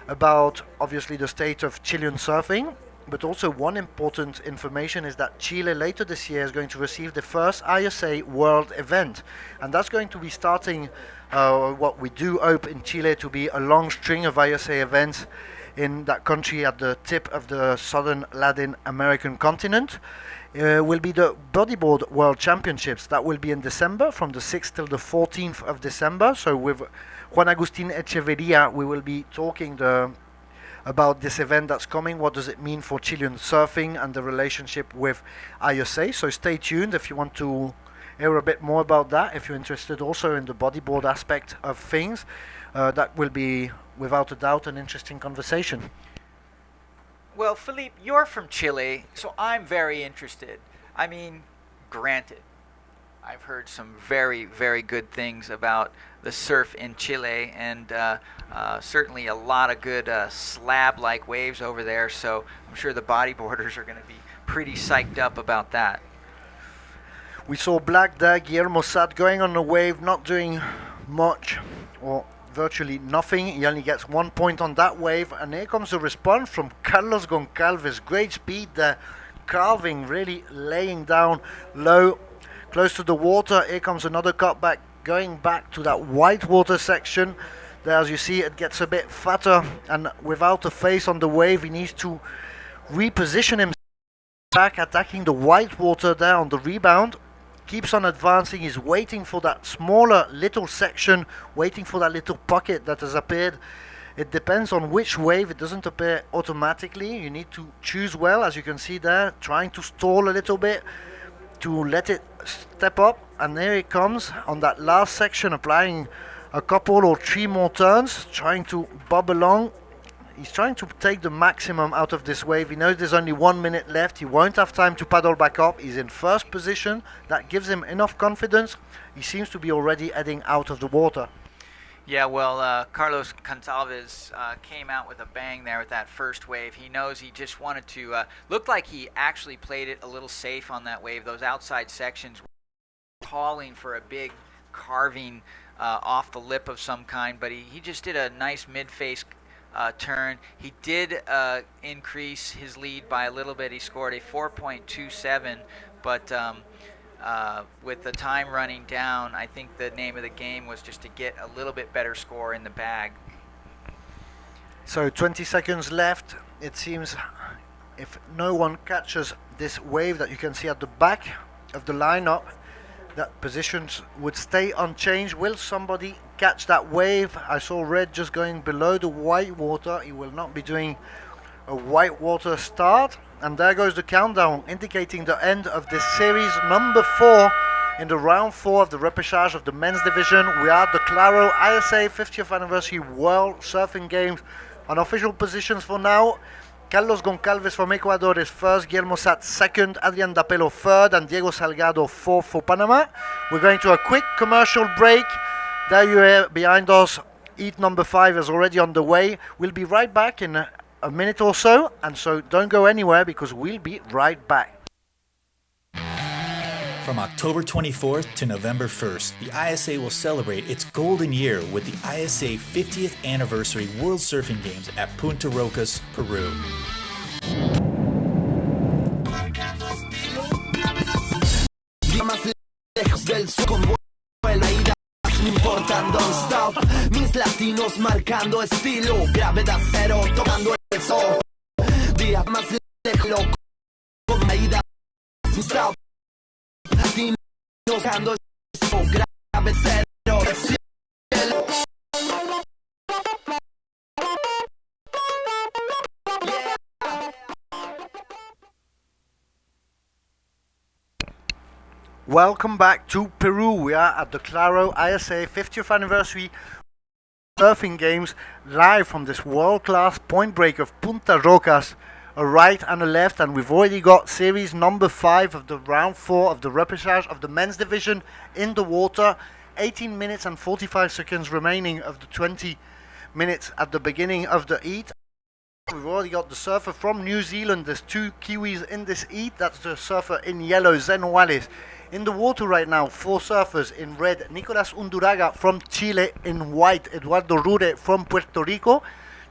about obviously the state of Chilean surfing. But also one important information is that Chile later this year is going to receive the first ISA World event, and that's going to be starting what we do hope in Chile to be a long string of ISA events in that country at the tip of the southern Latin American continent. Will be the bodyboard World Championships. That will be in December, from the 6th till the 14th of December. So with Juan Agustin Echeverria, we will be talking about this event that's coming. What does it mean for Chilean surfing and the relationship with ISA? So stay tuned if you want to hear a bit more about that. If you're interested also in the bodyboard aspect of things, that will be without a doubt an interesting conversation. Well, Philippe, you're from Chile, so I'm very interested. I mean, granted, I've heard some very, very good things about the surf in Chile, and certainly a lot of good slab-like waves over there, so I'm sure the bodyboarders are going to be pretty psyched up about that. We saw Black there, Guillermo Sat, going on the wave, not doing much, or virtually nothing. He only gets 1 point on that wave, and here comes the response from Carlos Goncalves. Great speed there, carving, really laying down low, close to the water. Here comes another cutback, going back to that white water section. There, as you see, it gets a bit fatter, and without a face on the wave, he needs to reposition himself back, attacking the white water there on the rebound. Keeps on advancing. He's waiting for that smaller little section, waiting for that little pocket that has appeared. It depends on which wave. It doesn't appear automatically. You need to choose well, as you can see there, trying to stall a little bit to let it step up. And there it comes on that last section, applying a couple or 3 more turns, trying to bob along. He's trying to take the maximum out of this wave. He knows there's only 1 minute left. He won't have time to paddle back up. He's in first position. That gives him enough confidence. He seems to be already heading out of the water. Yeah, well, Carlos Goncalves came out with a bang there with that first wave. He knows he just wanted to looked like he actually played it a little safe on that wave. Those outside sections were calling for a big carving off the lip of some kind, but he just did a nice mid-face turn. He did increase his lead by a little bit. He scored a 4.27, but with the time running down, I think the name of the game was just to get a little bit better score in the bag. So 20 seconds left. It seems if no one catches this wave that you can see at the back of the lineup, that positions would stay unchanged. Will somebody catch that wave? I saw red just going below the white water. He will not be doing a white water start. And there goes the countdown, indicating the end of this series number 4 in the round 4 of the repêchage of the men's division. We are at the Claro ISA 50th Anniversary World Surfing Games. Unofficial positions for now: Carlos Goncalves from Ecuador is first, Guillermo Sat second, Adrian Dapelo third, and Diego Salgado fourth for Panama. We're going to a quick commercial break. There you are behind us. Heat number 5 is already on the way. We'll be right back in a minute or so, and so don't go anywhere because we'll be right back. From October 24th to November 1st, the ISA will celebrate its golden year with the ISA 50th Anniversary World Surfing Games at Punta Rocas, Peru. No importan, don't stop. Mis latinos marcando estilo, gravedad cero, tocando el sol. Día más lejos, con caída sin stop. Latinos tocando el sol, gravedad cero, el cielo. Welcome back to Peru. We are at the Claro ISA 50th Anniversary Surfing Games, live from this world-class point break of Punta Rocas, a right and a left, and we've already got series number 5 of the round 4 of the repêchage of the men's division in the water. 18 minutes and 45 seconds remaining of the 20 minutes at the beginning of the heat. We've already got the surfer from New Zealand. There's 2 Kiwis in this heat. That's the surfer in yellow, Zen Wallace. In the water right now, 4 surfers in red, Nicolas Unduraga from Chile. In white, Eduardo Rure from Puerto Rico.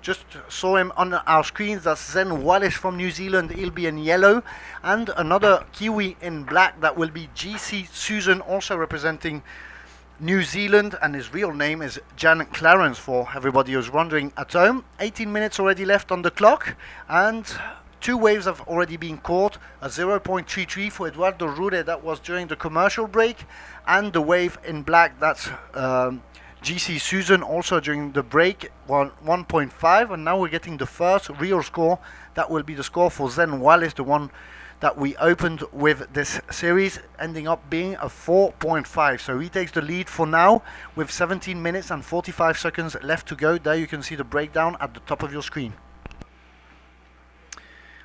Just saw him on our screens. That's Zen Wallace from New Zealand. He'll be in yellow. And another Kiwi in black. That will be GC Susan, also representing New Zealand. And his real name is Jan Clarence, for everybody who's wondering at home. 18 minutes already left on the clock. And 2 waves have already been caught. A 0.33 for Eduardo Rure. That was during the commercial break. And the wave in black, that's GC Susan, also during the break, 1.5, and now we're getting the first real score. That will be the score for Zen Wallace, the one that we opened with this series, ending up being a 4.5. So he takes the lead for now with 17 minutes and 45 seconds left to go. There you can see the breakdown at the top of your screen.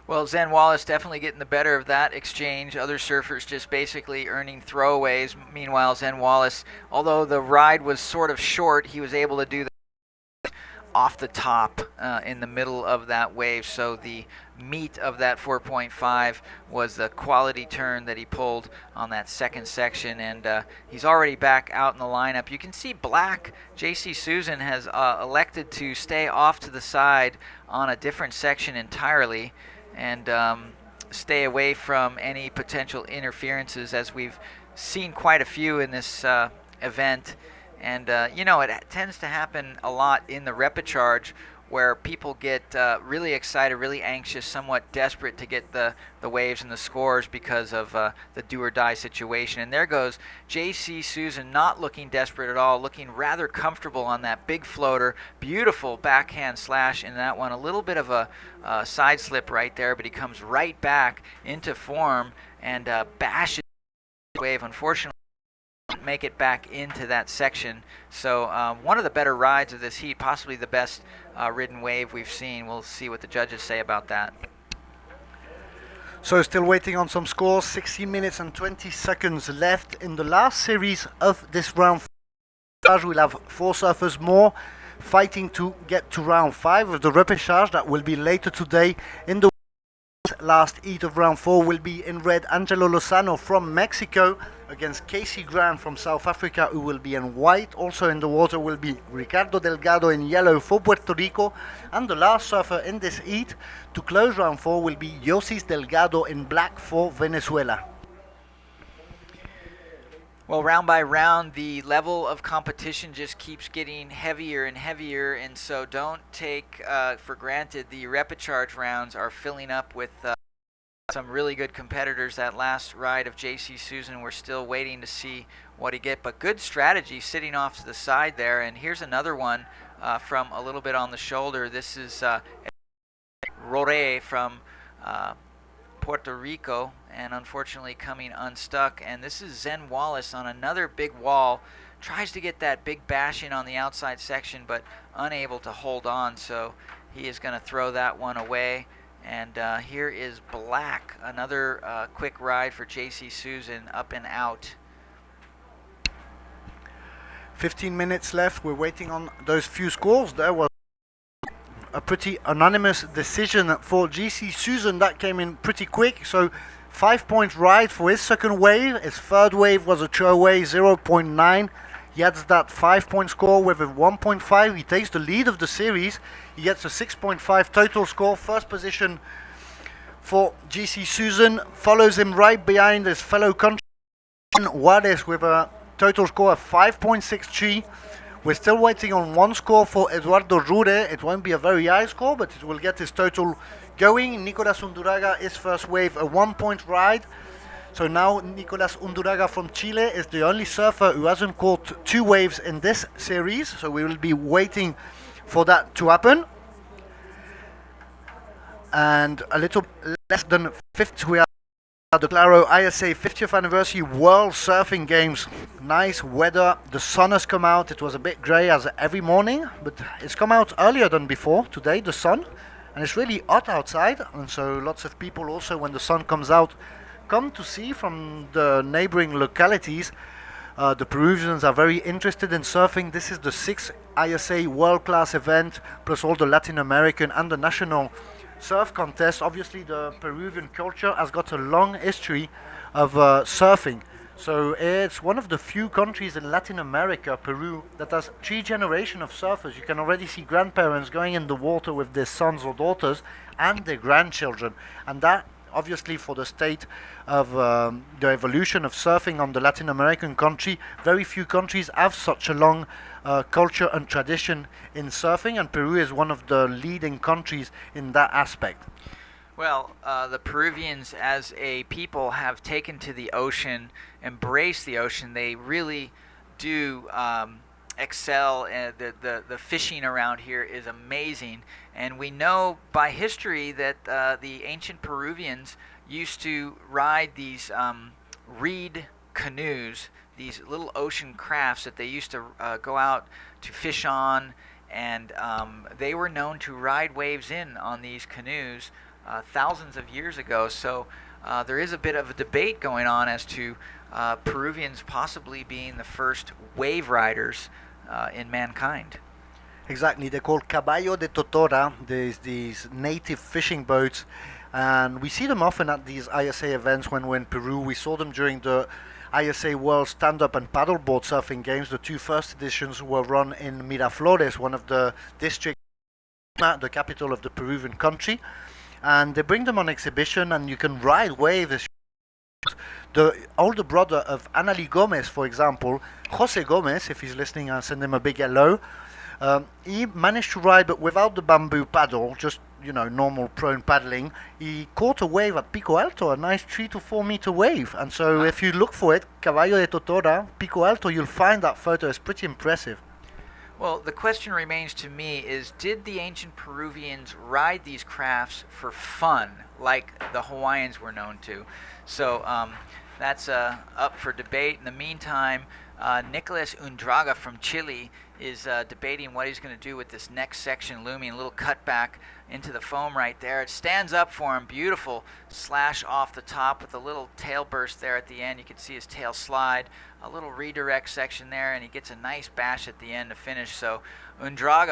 Well, Zen Wallace definitely getting the better of that exchange. Other surfers just basically earning throwaways. Meanwhile, Zen Wallace, although the ride was sort of short, he was able to do that off the top in the middle of that wave. So the meat of that 4.5 was the quality turn that he pulled on that second section. And he's already back out in the lineup. You can see black. JC Susan has elected to stay off to the side on a different section entirely, and stay away from any potential interferences, as we've seen quite a few in this event. And you know, it tends to happen a lot in the repêchage, where people get really excited, really anxious, somewhat desperate to get the waves and the scores because of the do-or-die situation. And there goes JC Susan, not looking desperate at all, looking rather comfortable on that big floater. Beautiful backhand slash in that one. A little bit of a side slip right there, but he comes right back into form and bashes the wave. Unfortunately, make it back into that section. So one of the better rides of this heat, possibly the best ridden wave we've seen. We'll see what the judges say about that. So still waiting on some scores. 16 minutes and 20 seconds left in the last series of this round. We'll have 4 surfers more fighting to get to round 5 of the repêchage. That will be later today. In the last heat of round 4 will be in red, Angelo Lozano from Mexico against Casey Grant from South Africa, who will be in white. Also in the water will be Ricardo Delgado in yellow for Puerto Rico. And the last surfer in this heat to close round 4 will be Yosis Delgado in black for Venezuela. Well, round by round, the level of competition just keeps getting heavier and heavier, and so don't take for granted the repêchage rounds are filling up with some really good competitors. That last ride of JC Susan, we're still waiting to see what he get, but good strategy sitting off to the side there. And here's another one from a little bit on the shoulder. This is Rore from Puerto Rico, and unfortunately coming unstuck. And this is Zen Wallace on another big wall, tries to get that big bash in on the outside section, but unable to hold on, so he is going to throw that one away. And here is black, another quick ride for JC Susan, up and out. 15 minutes left. We're waiting on those few scores. There was a pretty anonymous decision for GC Susan. That came in pretty quick. So 5-point ride for his second wave. His third wave was a throwaway, 0.9. He adds that 5-point score with a 1.5. He takes the lead of the series. He gets a 6.5 total score. First position for GC Susan. Follows him right behind his fellow countryman Juarez with a total score of 5.63. We're still waiting on one score for Eduardo Rure. It won't be a very high score, but it will get his total going. Nicolas Unduraga, his first wave, a 1-point ride. So now Nicolas Unduraga from Chile is the only surfer who hasn't caught 2 waves in this series. So we will be waiting for that to happen. And a little less than 50, we are at the Claro ISA 50th Anniversary World Surfing Games. Nice weather. The sun has come out. It was a bit grey as every morning, but it's come out earlier than before today, the sun. And it's really hot outside. And so lots of people also, when the sun comes out, come to see from the neighboring localities. The Peruvians are very interested in surfing. This is the 6th ISA world-class event, plus all the Latin American and the national surf contests. Obviously, the Peruvian culture has got a long history of surfing. So it's one of the few countries in Latin America, Peru, that has 3 generations of surfers. You can already see grandparents going in the water with their sons or daughters and their grandchildren. And that, obviously, for the state of the evolution of surfing on the Latin American country, very few countries have such a long culture and tradition in surfing, and Peru is one of the leading countries in that aspect. Well, the Peruvians as a people have taken to the ocean, embraced the ocean. They really do excel. The fishing around here is amazing. And we know by history that the ancient Peruvians used to ride these reed canoes, these little ocean crafts that they used to go out to fish on. And they were known to ride waves in on these canoes thousands of years ago. So there is a bit of a debate going on as to Peruvians possibly being the first wave riders in mankind. Exactly, they're called Caballo de Totora. There's these native fishing boats, and we see them often at these ISA events when we're in Peru. We saw them during the ISA World Stand-Up and Paddleboard Surfing Games. The 2 first editions were run in Miraflores, one of the districts, the capital of the Peruvian country. And they bring them on exhibition, and you can ride waves. The older brother of Anali Gomez, for example, Jose Gomez, if he's listening, I'll send him a big hello. He managed to ride, but without the bamboo paddle, just normal prone paddling. He caught a wave at Pico Alto, a nice 3 to 4 meter wave. And so if you look for it, Caballo de Totora, Pico Alto, you'll find that photo. It's pretty impressive. Well, the question remains to me is, did the ancient Peruvians ride these crafts for fun, like the Hawaiians were known to? So that's up for debate. In the meantime, Nicolas Undraga from Chile is debating what he's going to do with this next section looming, a little cutback into the foam right there. It stands up for him, beautiful slash off the top with a little tail burst there at the end. You can see his tail slide, a little redirect section there, and he gets a nice bash at the end to finish. So Undraga,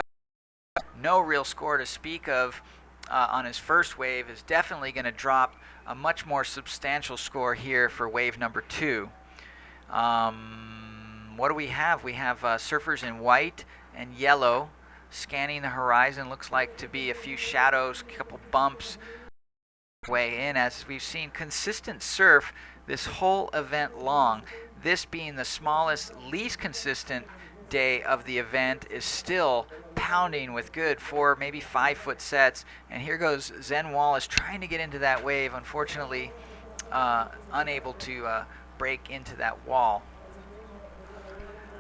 no real score to speak of on his first wave, is definitely going to drop a much more substantial score here for wave number 2. What do we have? We have surfers in white and yellow scanning the horizon. Looks like to be a few shadows, a couple bumps way in, as we've seen consistent surf this whole event long. This being the smallest, least consistent day of the event is still pounding with good 4, maybe 5 foot sets. And here goes Zen Wallace trying to get into that wave, unfortunately unable to break into that wall.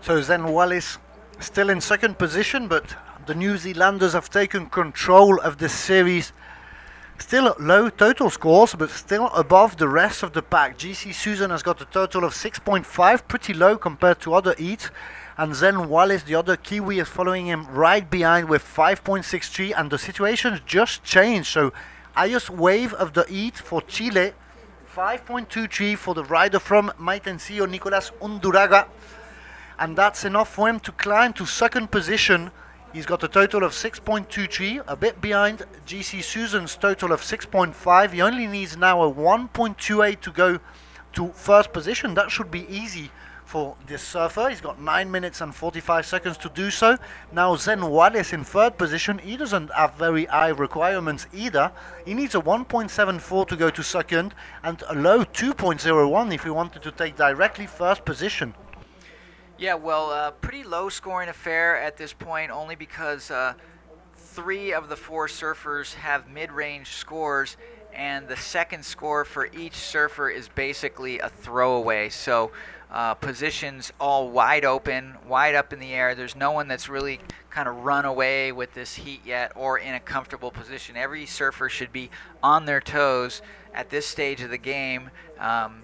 So Zen Wallace still in second position, but the New Zealanders have taken control of this series. Still low total scores, but still above the rest of the pack. GC Susan has got a total of 6.5, pretty low compared to other heats. And Zen Wallace, the other Kiwi, is following him right behind with 5.63, and the situation just changed. So highest wave of the heat for Chile, 5.23 for the rider from Maitencillo, Nicolas Unduraga. And that's enough for him to climb to second position. He's got a total of 6.23, a bit behind GC Susan's total of 6.5. He only needs now a 1.28 to go to first position. That should be easy for this surfer. He's got 9 minutes and 45 seconds to do so. Now Zen Wallace in third position. He doesn't have very high requirements either. He needs a 1.74 to go to second and a low 2.01 if he wanted to take directly first position. Yeah, well, pretty low scoring affair at this point, only because 3 of the 4 surfers have mid-range scores, and the second score for each surfer is basically a throwaway. So positions all wide open, wide up in the air. There's no one that's really kind of run away with this heat yet or in a comfortable position. Every surfer should be on their toes at this stage of the game.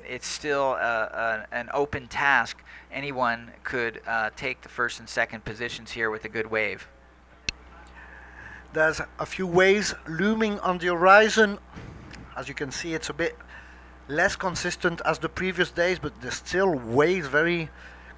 It's still an open task. Anyone could take the first and second positions here with a good wave. There's a few waves looming on the horizon. As you can see, it's a bit less consistent as the previous days, but there's still waves very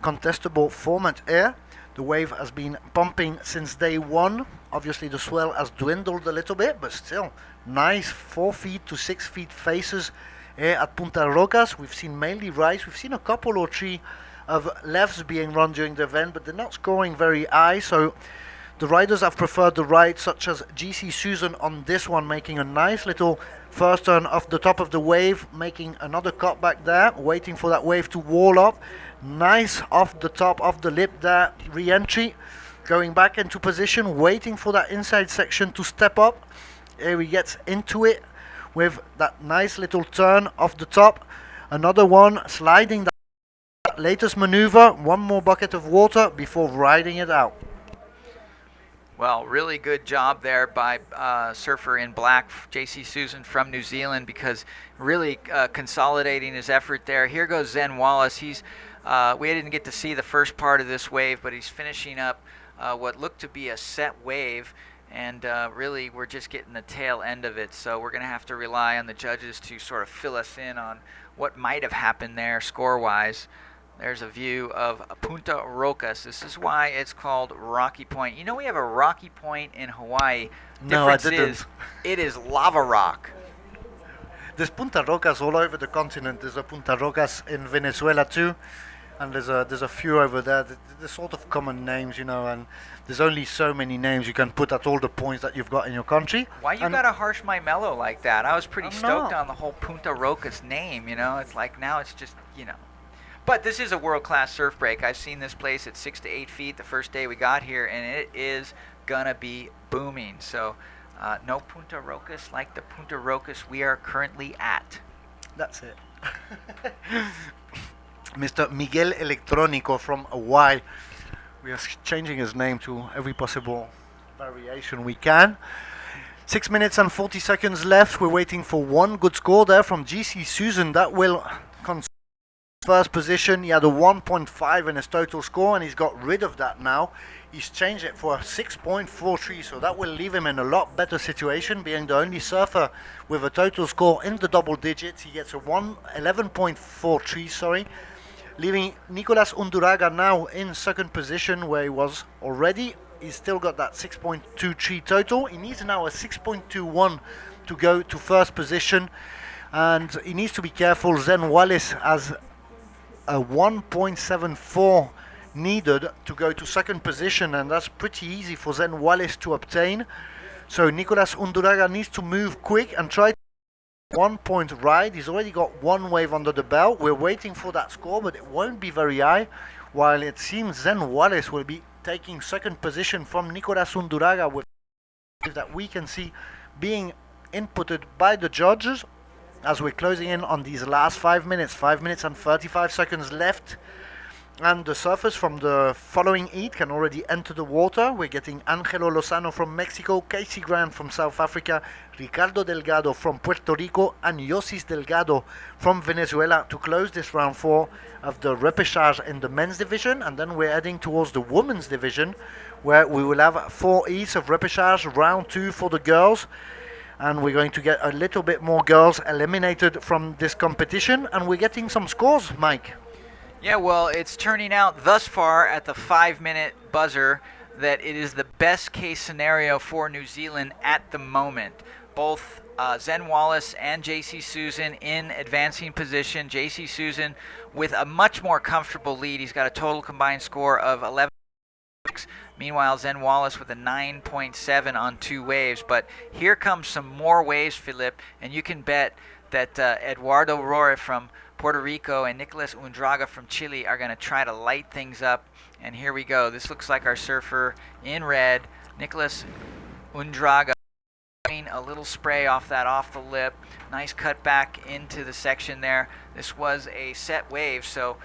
contestable format here. The wave has been pumping since day one. Obviously the swell has dwindled a little bit, but still nice 4 feet to 6 feet faces here at Punta Rocas. We've seen mainly rights. We've seen a couple or three of lefts being run during the event, but they're not scoring very high, so the riders have preferred the right, such as GC Susan on this one, making a nice little first turn off the top of the wave, making another cut back there, waiting for that wave to wall up. Nice off the top of the lip there, re-entry, going back into position, waiting for that inside section to step up. Here he gets into it with that nice little turn off the top. Another one, sliding that latest maneuver, one more bucket of water before riding it out. Well, really good job there by surfer in black, JC Susan from New Zealand, because really consolidating his effort there. Here goes Zen Wallace. He's we didn't get to see the first part of this wave, but he's finishing up what looked to be a set wave, and really we're just getting the tail end of it. So we're going to have to rely on the judges to sort of fill us in on what might have happened there score-wise. There's a view of Punta Rocas. This is why it's called Rocky Point. You know, we have a Rocky Point in Hawaii. No, I Difference didn't. is, it is lava rock. There's Punta Rocas all over the continent. There's a Punta Rocas in Venezuela too, and there's a few over there. They're sort of common names, you know, and there's only so many names you can put at all the points that you've got in your country. Why you And gotta harsh my mellow like that? I was pretty I'm stoked not. on the whole Punta Rocas name, you know? It's like now it's just, you know. But this is a world-class surf break. I've seen this place at 6 to 8 feet the first day we got here, and it is gonna be booming. So no Punta Rocas like the Punta Rocas we are currently at. That's it. Mr. Miguel Electronico from Hawaii. We are changing his name to every possible variation we can. 6 minutes and 40 seconds left. We're waiting for one good score there from GC Susan. That will first position. He had a 1.5 in his total score, and he's got rid of that now. He's changed it for a 6.43, so that will leave him in a lot better situation, being the only surfer with a total score in the double digits. He gets a 11.43, sorry, leaving Nicolas Unduraga now in second position where he was already. He's still got that 6.23 total. He needs now a 6.21 to go to first position, and he needs to be careful. Zen Wallace has a 1.74 needed to go to second position, and that's pretty easy for Zen Wallace to obtain. So Nicolas Unduraga needs to move quick and try to 1 point ride. He's already got one wave under the belt. We're waiting for that score, but it won't be very high, while it seems Zen Wallace will be taking second position from Nicolas Unduraga, with that we can see being inputted by the judges as we're closing in on these last 5 minutes. 5 minutes and 35 seconds left, and the surfers from the following heat can already enter the water. We're getting Angelo Lozano from Mexico, Casey Grant from South Africa, Ricardo Delgado from Puerto Rico, and Yosis Delgado from Venezuela to close this round 4 of the repêchage in the men's division. And then we're heading towards the women's division, where we will have 4 heats of repêchage, round 2 for the girls, and we're going to get a little bit more girls eliminated from this competition, and we're getting some scores, Mike. Yeah, well, it's turning out thus far at the 5-minute buzzer that it is the best case scenario for New Zealand at the moment. Both Zen Wallace and JC Susan in advancing position. JC Susan with a much more comfortable lead. He's got a total combined score of 11. Meanwhile, Zen Wallace with a 9.7 on 2 waves. But here comes some more waves, Philip, and you can bet that Eduardo Rohrer from Puerto Rico and Nicolas Undraga from Chile are going to try to light things up. And here we go. This looks like our surfer in red, Nicolas Undraga, a little spray off the lip. Nice cut back into the section there. This was a set wave, so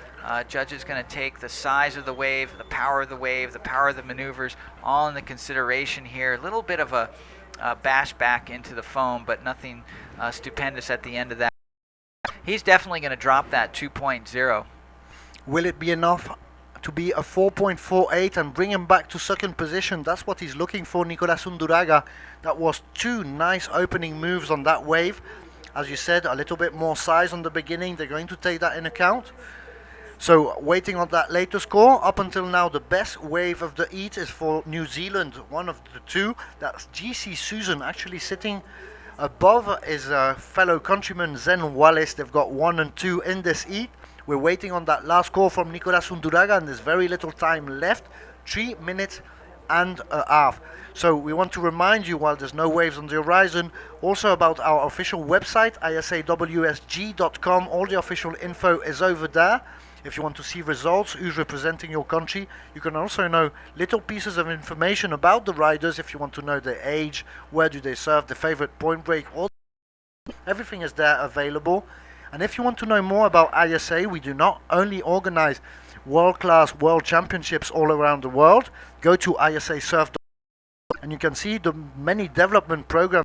judges going to take the size of the wave, the power of the maneuvers, all into consideration here. A little bit of a bash back into the foam, but nothing stupendous at the end of that. He's definitely going to drop that 2.0. Will it be enough to be a 4.48 and bring him back to second position? That's what he's looking for, Nicolas Unduraga. That was 2 nice opening moves on that wave. As you said, a little bit more size on the beginning. They're going to take that in account. So waiting on that later score. Up until now, the best wave of the heat is for New Zealand, one of the two. That's GC Susan, actually sitting above his fellow countryman Zen Wallace. They've got 1 and 2 in this heat. We're waiting on that last score from Nicolas Unduraga, and there's very little time left, 3 minutes and a half. So we want to remind you, while there's no waves on the horizon, also about our official website, isawsg.com. All the official info is over there. If you want to see results, who's representing your country, you can also know little pieces of information about the riders. If you want to know their age, where do they serve, their favorite point break, everything is there available. And if you want to know more about ISA, we do not only organize world-class world championships all around the world. Go to isasurf.com and you can see the many development programs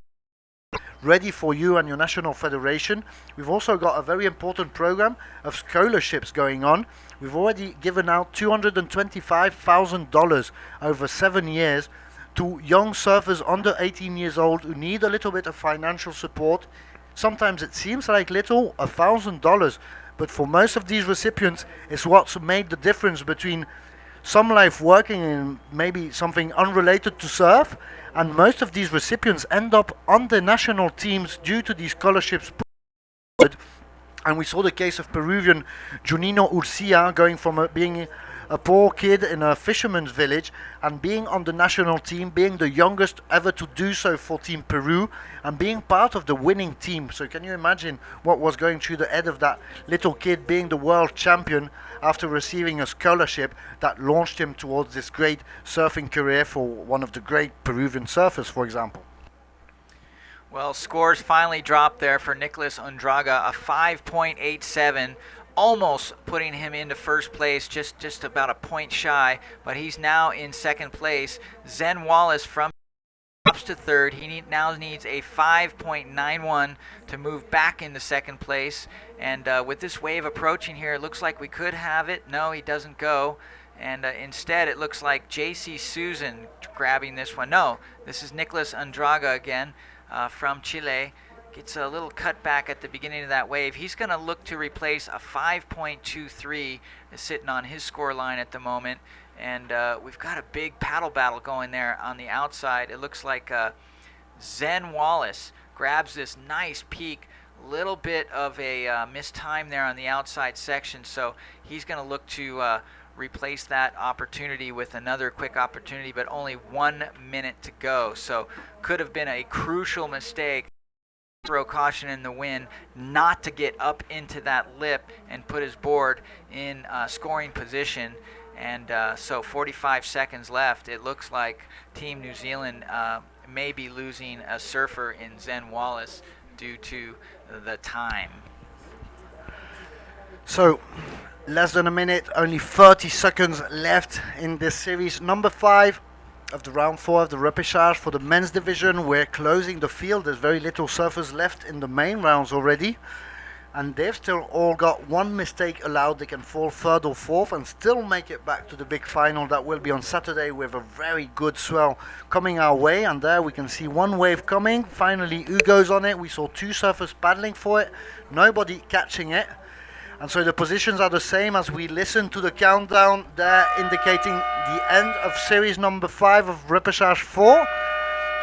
ready for you and your national federation. We've also got a very important program of scholarships going on. We've already given out $225,000 over 7 years to young surfers under 18 years old who need a little bit of financial support. Sometimes it seems like little, $1,000, but for most of these recipients, it's what's made the difference between some life working in maybe something unrelated to surf, and most of these recipients end up on the national teams due to these scholarships. And we saw the case of Peruvian Junino Urcia going from being a poor kid in a fisherman's village and being on the national team, being the youngest ever to do so for Team Peru and being part of the winning team. So can you imagine what was going through the head of that little kid being the world champion after receiving a scholarship that launched him towards this great surfing career for one of the great Peruvian surfers, for example? Well, scores finally dropped there for Nicolas Undraga, a 5.87, almost putting him into first place, just about a point shy, but he's now in second place. Zen Wallace from drops to third. He now needs a 5.91 to move back into second place. And with this wave approaching here, it looks like we could have it. No, he doesn't go. And instead, it looks like JC Susan grabbing this one. No, this is Nicolas Undraga again from Chile. Gets a little cutback at the beginning of that wave. He's going to look to replace a 5.23 sitting on his score line at the moment. And we've got a big paddle battle going there on the outside. It looks like Zen Wallace grabs this nice peak. Little bit of a missed time there on the outside section. So he's going to look to replace that opportunity with another quick opportunity, but only 1 minute to go. So could have been a crucial mistake. Throw caution in the wind not to get up into that lip and put his board in scoring position. And so 45 seconds left. It looks like Team New Zealand may be losing a surfer in Zen Wallace due to the time. So less than a minute, only 30 seconds left in this series. Number 5 of the round 4 of the repêchage for the men's division. We're closing the field. There's very little surfers left in the main rounds already, and they've still all got one mistake allowed. They can fall third or fourth and still make it back to the big final that will be on Saturday with a very good swell coming our way. And there we can see one wave coming. Finally Hugo's on it. We saw 2 surfers paddling for it, nobody catching it. And so the positions are the same as we listen to the countdown there, indicating the end of series number 5 of repêchage 4.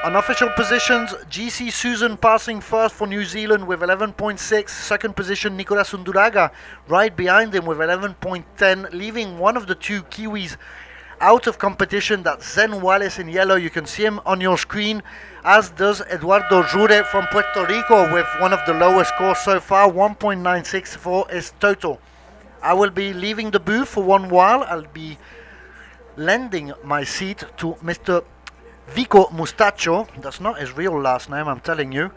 Unofficial positions, GC Susan passing first for New Zealand with 11.6. Second position, Nicolas Unduraga right behind him with 11.10, leaving one of the 2 Kiwis out of competition. That's Zen Wallace in yellow. You can see him on your screen, as does Eduardo Jure from Puerto Rico with one of the lowest scores so far, 1.96 for his total. I will be leaving the booth for one while. I'll be lending my seat to Mr. Vico Mustacho, that's not his real last name, I'm telling you,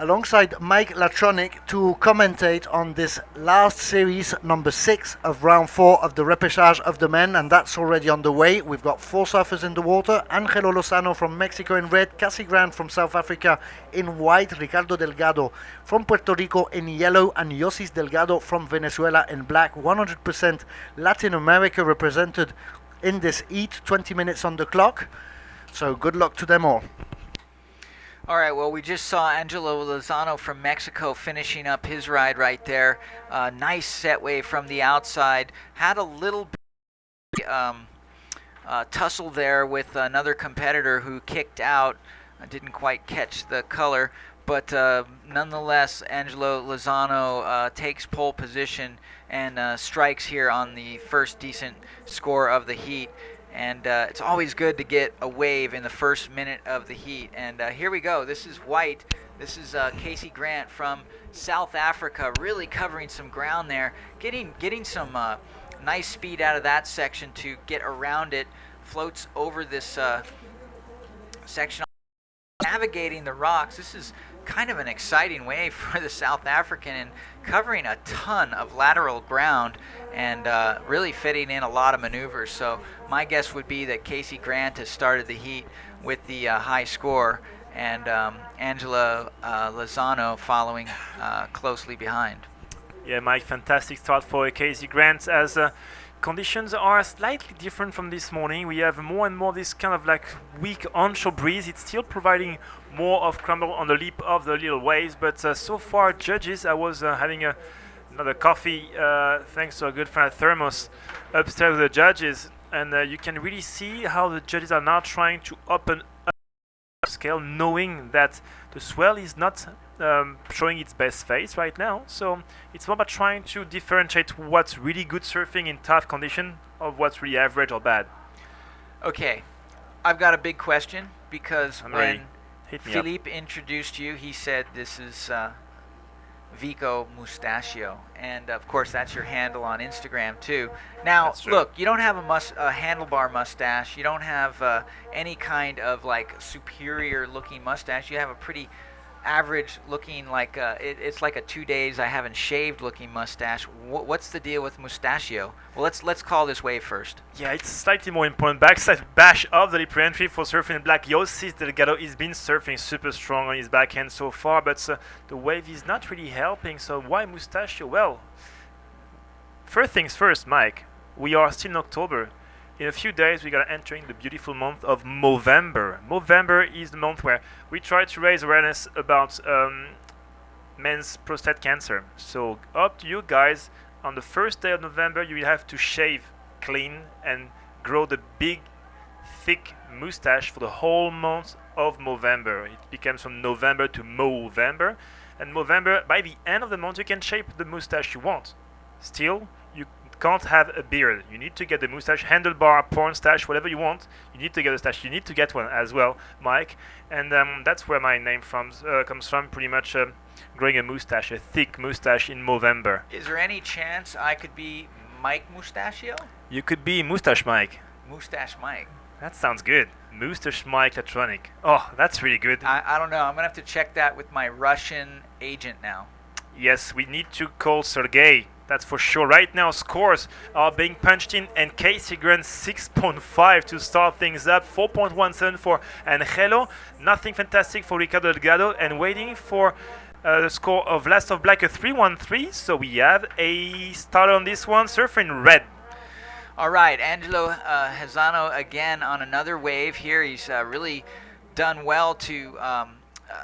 alongside Mike Latronic to commentate on this last series, number 6 of round 4 of the repêchage of the men, and that's already on the way. We've got 4 surfers in the water: Angelo Lozano from Mexico in red, Cassie Grant from South Africa in white, Ricardo Delgado from Puerto Rico in yellow, and Yosis Delgado from Venezuela in black. 100% Latin America represented in this heat, 20 minutes on the clock. So good luck to them all. All right, well, we just saw Angelo Lozano from Mexico finishing up his ride right there. Nice set wave from the outside. Had a little bit, tussle there with another competitor who kicked out. Didn't quite catch the color, but nonetheless, Angelo Lozano takes pole position and strikes here on the first decent score of the heat. And it's always good to get a wave in the first minute of the heat. And here we go. This is White. This is Casey Grant from South Africa, really covering some ground there, getting some nice speed out of that section to get around it. Floats over this section, navigating the rocks. This is kind of an exciting wave for the South African and covering a ton of lateral ground and really fitting in a lot of maneuvers. So my guess would be that Casey Grant has started the heat with the high score, and Angela Lozano following closely behind. Yeah, Mike, fantastic start for Casey Grant as conditions are slightly different from this morning. We have more and more this kind of like weak onshore breeze. It's still providing more of crumble on the lip of the little waves, but so far, judges, I was having another coffee thanks to a good friend Thermos upstairs with the judges, and you can really see how the judges are now trying to open up the scale, knowing that the swell is not showing its best face right now. So it's more about trying to differentiate what's really good surfing in tough condition of what's really average or bad. Okay, I've got a big question because I'm when ready. Hit me up. Philippe introduced you, he said this is Vico Mustachio, and of course that's your handle on Instagram too. Now, look, you don't have a handlebar mustache. You don't have any kind of like superior looking mustache. You have a pretty average looking, like it's like a 2 days I haven't shaved looking mustache. What's the deal with Mustachio? Well, let's call this wave first. Yeah, it's slightly more important. Backside bash of the lip entry for surfing black. Yosis Delgado has been surfing super strong on his backhand so far, but the wave is not really helping. So why Mustachio? Well, first things first, Mike. We are still in October. In a few days, we're going to enter in the beautiful month of Movember. Movember is the month where we try to raise awareness about men's prostate cancer. So up to you guys. On the first day of November, you will have to shave clean and grow the big, thick mustache for the whole month of Movember. It becomes from November to Movember. And Movember, by the end of the month, you can shape the mustache you want. Still, you can't have a beard. You need to get the mustache, handlebar, porn stash, whatever you want. You need to get a stash. You need to get one as well, Mike. And that's where my name comes from. Pretty much growing a mustache, a thick mustache in Movember. Is there any chance I could be Mike Mustachio? You could be Mustache Mike. Mustache Mike. That sounds good. Mustache Mike Electronic. Oh, that's really good. I don't know. I'm gonna have to check that with my Russian agent now. Yes, we need to call Sergey. That's for sure. Right now, scores are being punched in, and Casey Grant 6.5 to start things up. 4.17 for Angelo. Nothing fantastic for Ricardo Delgado, and waiting for the score of Last of Black, a 3.13. So we have a start on this one. Surfer in red. All right, Angelo Hazano again on another wave here. He's really done well to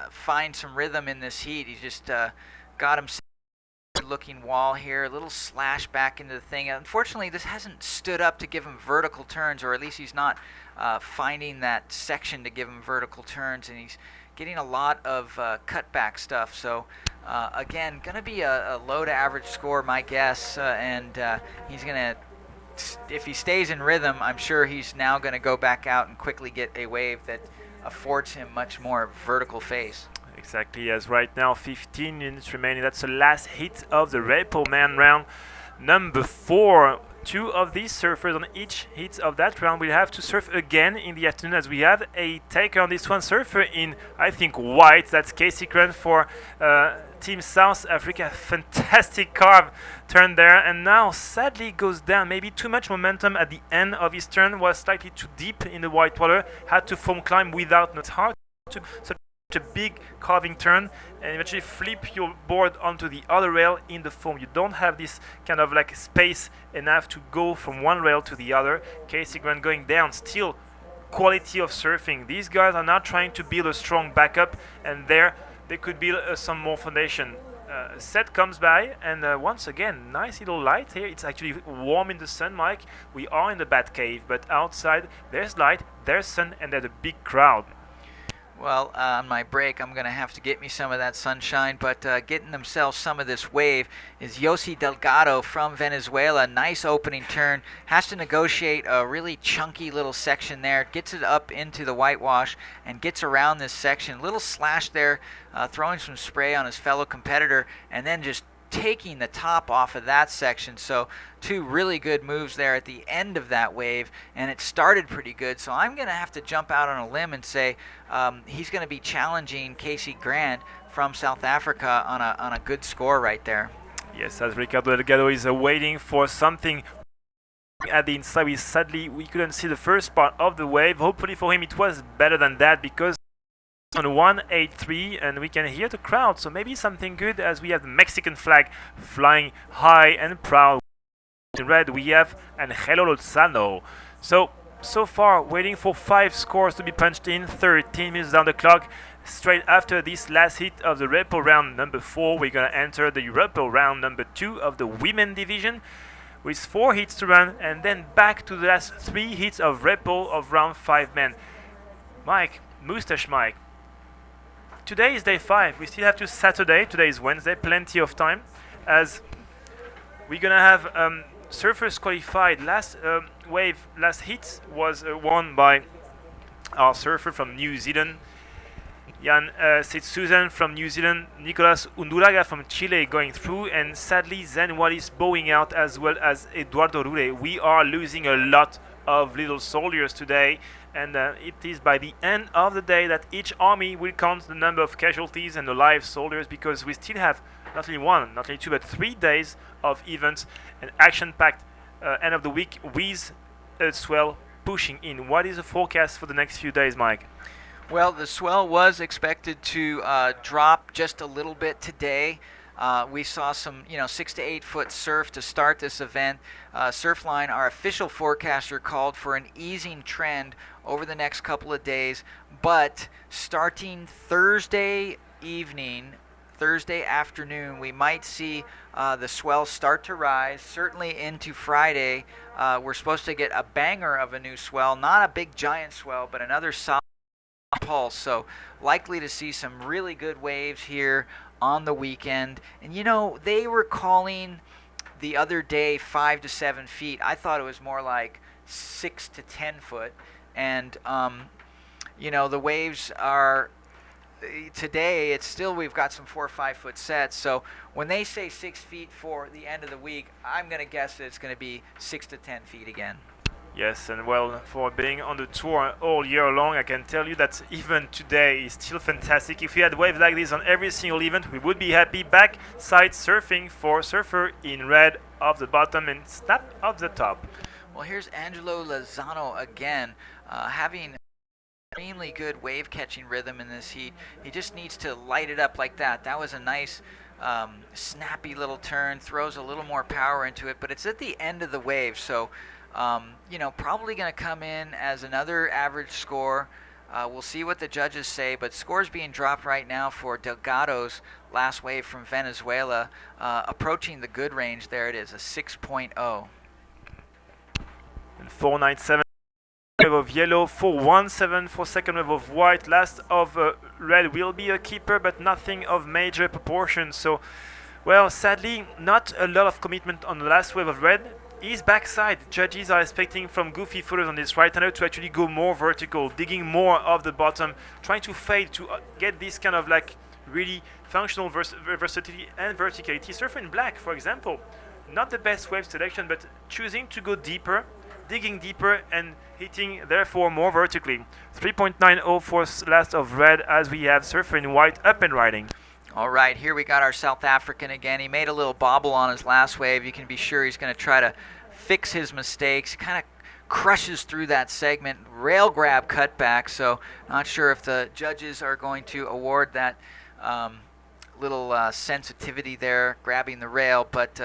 find some rhythm in this heat. He's just got himself looking wall here, a little slash back into the thing. Unfortunately, this hasn't stood up to give him vertical turns, or at least he's not finding that section to give him vertical turns, and he's getting a lot of cutback stuff. So again, gonna be a low to average score, my guess, and he's gonna, if he stays in rhythm, I'm sure he's now gonna go back out and quickly get a wave that affords him much more vertical face. Exactly, as right now 15 minutes remaining. That's the last hit of the Repo Man round number 4. 2 of these surfers on each hit of that round will have to surf again in the afternoon, as we have a taker on this one, surfer in, I think, white. That's Casey Grant for Team South Africa. Fantastic carve turn there, and now sadly goes down. Maybe too much momentum at the end of his turn, was slightly too deep in the white water, had to foam climb without not hard to such a big carving turn and eventually flip your board onto the other rail in the foam. You don't have this kind of like space enough to go from one rail to the other. Casey Grant going down, still quality of surfing. These guys are not trying to build a strong backup, and there they could build some more foundation. Set comes by, and once again, nice little light here. It's actually warm in the sun, Mike. We are in the bat cave, but outside there's light, there's sun, and there's a big crowd. Well, on my break, I'm going to have to get me some of that sunshine, but getting themselves some of this wave is Yossi Delgado from Venezuela. Nice opening turn. Has to negotiate a really chunky little section there. Gets it up into the whitewash and gets around this section. Little slash there, throwing some spray on his fellow competitor, and then just taking the top off of that section. So two really good moves there at the end of that wave, and it started pretty good. So I'm going to have to jump out on a limb and say he's going to be challenging Casey Grant from South Africa on a good score right there. Yes, as Ricardo Delgado is waiting for something at the inside. Sadly, we couldn't see the first part of the wave. Hopefully for him it was better than that, because on 183 and we can hear the crowd, so maybe something good, as we have the Mexican flag flying high and proud. In red we have Angelo Lozano. So far waiting for 5 scores to be punched in. 13 minutes down the clock. Straight after this last hit of the Repel round number 4, we're gonna enter the Repel round number 2 of the women division with 4 hits to run, and then back to the last 3 hits of Repel of round 5 men. Mike, Moustache Mike, today is day 5. We still have to Saturday. Today is Wednesday. Plenty of time, as we're gonna have surfers qualified. Last wave, last hit was won by our surfer from New Zealand, Jan Sitsusan from New Zealand, Nicolas Unduraga from Chile going through, and sadly Zen Wallis bowing out, as well as Eduardo Rure. We are losing a lot of little soldiers today, and it is by the end of the day that each army will count the number of casualties and the live soldiers, because we still have not only 1, not only 2, but 3 days of events and action-packed end of the week with a swell pushing in. What is the forecast for the next few days, Mike? Well, the swell was expected to drop just a little bit today. We saw some, 6 to 8 foot surf to start this event. Surfline, our official forecaster, called for an easing trend over the next couple of days, but starting Thursday afternoon, we might see the swell start to rise. Certainly into Friday, we're supposed to get a banger of a new swell, not a big giant swell, but another solid pulse. So likely to see some really good waves here on the weekend. And they were calling the other day 5 to 7 feet. I thought it was more like 6 to 10 foot. And the waves are today, it's still, we've got some 4 or 5 foot sets. So when they say 6 feet for the end of the week, I'm going to guess that it's going to be 6 to 10 feet again. Yes, and well, for being on the tour all year long, I can tell you that even today is still fantastic. If we had waves like this on every single event, we would be happy. Backside surfing for surfer in red off the bottom and snap off the top. Well, here's Angelo Lozano again, having extremely good wave catching rhythm in this heat. He just needs to light it up like that. That was a nice snappy little turn, throws a little more power into it, but it's at the end of the wave, so probably going to come in as another average score. We'll see what the judges say, but scores being dropped right now for Delgado's last wave from Venezuela, approaching the good range. There it is, a 6.0. And 497 wave of yellow, 417 for second wave of white. Last of red will be a keeper, but nothing of major proportion. So, well, sadly, not a lot of commitment on the last wave of red. Is backside. Judges are expecting from goofy footers on this right-hander to actually go more vertical, digging more of the bottom, trying to fade to get this kind of like really functional versatility and verticality. Surfer in black, for example, not the best wave selection, but choosing to go deeper, digging deeper, and hitting therefore more vertically. 3.90 for last of red, as we have surfer in white up and riding. All right, here we got our South African again. He made a little bobble on his last wave. You can be sure he's going to try to fix his mistakes. He kind of crushes through that segment. Rail grab cutback, so not sure if the judges are going to award that little sensitivity there, grabbing the rail. But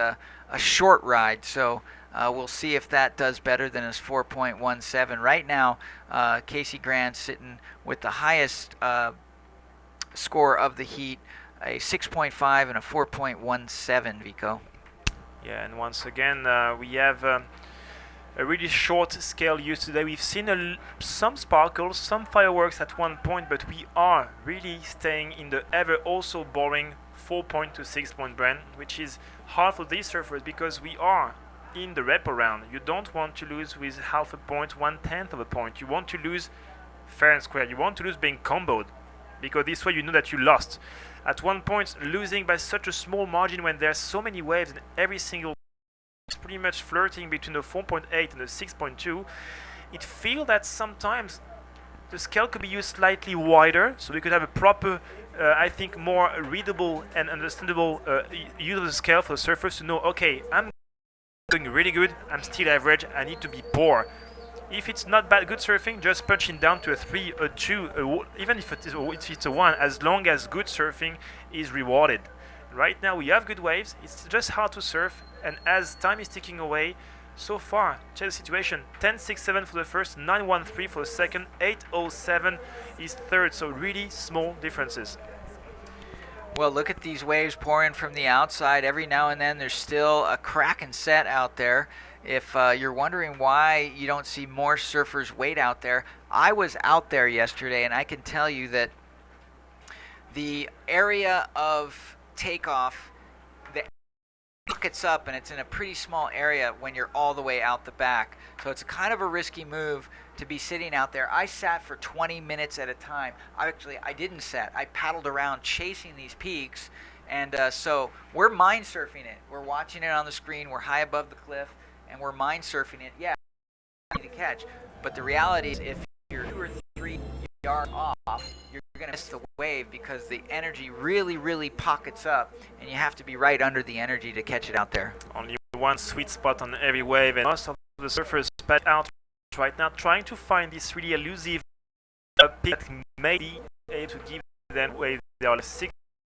a short ride. So we'll see if that does better than his 4.17. Right now, Casey Grant sitting with the highest score of the heat, a 6.5 and a 4.17, Vico. Yeah, and once again, we have a really short scale used today. We've seen some sparkles, some fireworks at one point, but we are really staying in the ever also boring 4-point to 6-point brand, which is hard for these surfers because we are in the repo round. You don't want to lose with half a point, 1/10 of a point. You want to lose fair and square. You want to lose being comboed, because this way you know that you lost. At one point, losing by such a small margin when there's so many waves and every single is pretty much flirting between the 4.8 and the 6.2, it feels that sometimes the scale could be used slightly wider, so we could have a proper, I think, more readable and understandable use of the scale for the surfers to know, okay, I'm doing really good, I'm still average, I need to be poor. If it's not bad good surfing, just punching down to a 3, a 2, even if it's a 1, as long as good surfing is rewarded. Right now we have good waves, it's just hard to surf, and as time is ticking away, so far, check the situation, 10.67 for the first, 9.13 for the second, 8.07 is third, so really small differences. Well, look at these waves pouring from the outside. Every now and then there's still a cracking set out there. If you're wondering why you don't see more surfers wait out there, I was out there yesterday, and I can tell you that the area of takeoff, the pockets up, and it's in a pretty small area when you're all the way out the back. So it's kind of a risky move to be sitting out there. I sat for 20 minutes at a time. I didn't sit. I paddled around chasing these peaks, and so we're mind surfing it. We're watching it on the screen. We're high above the cliff, and we're mind surfing it. Yeah, to catch. But the reality is, if you're 2 or 3 yards off, you're going to miss the wave because the energy really, really pockets up, and you have to be right under the energy to catch it out there. Only one sweet spot on every wave, and most of the surfers pad out right now trying to find this really elusive peak that may be able to give them wave. They are 6,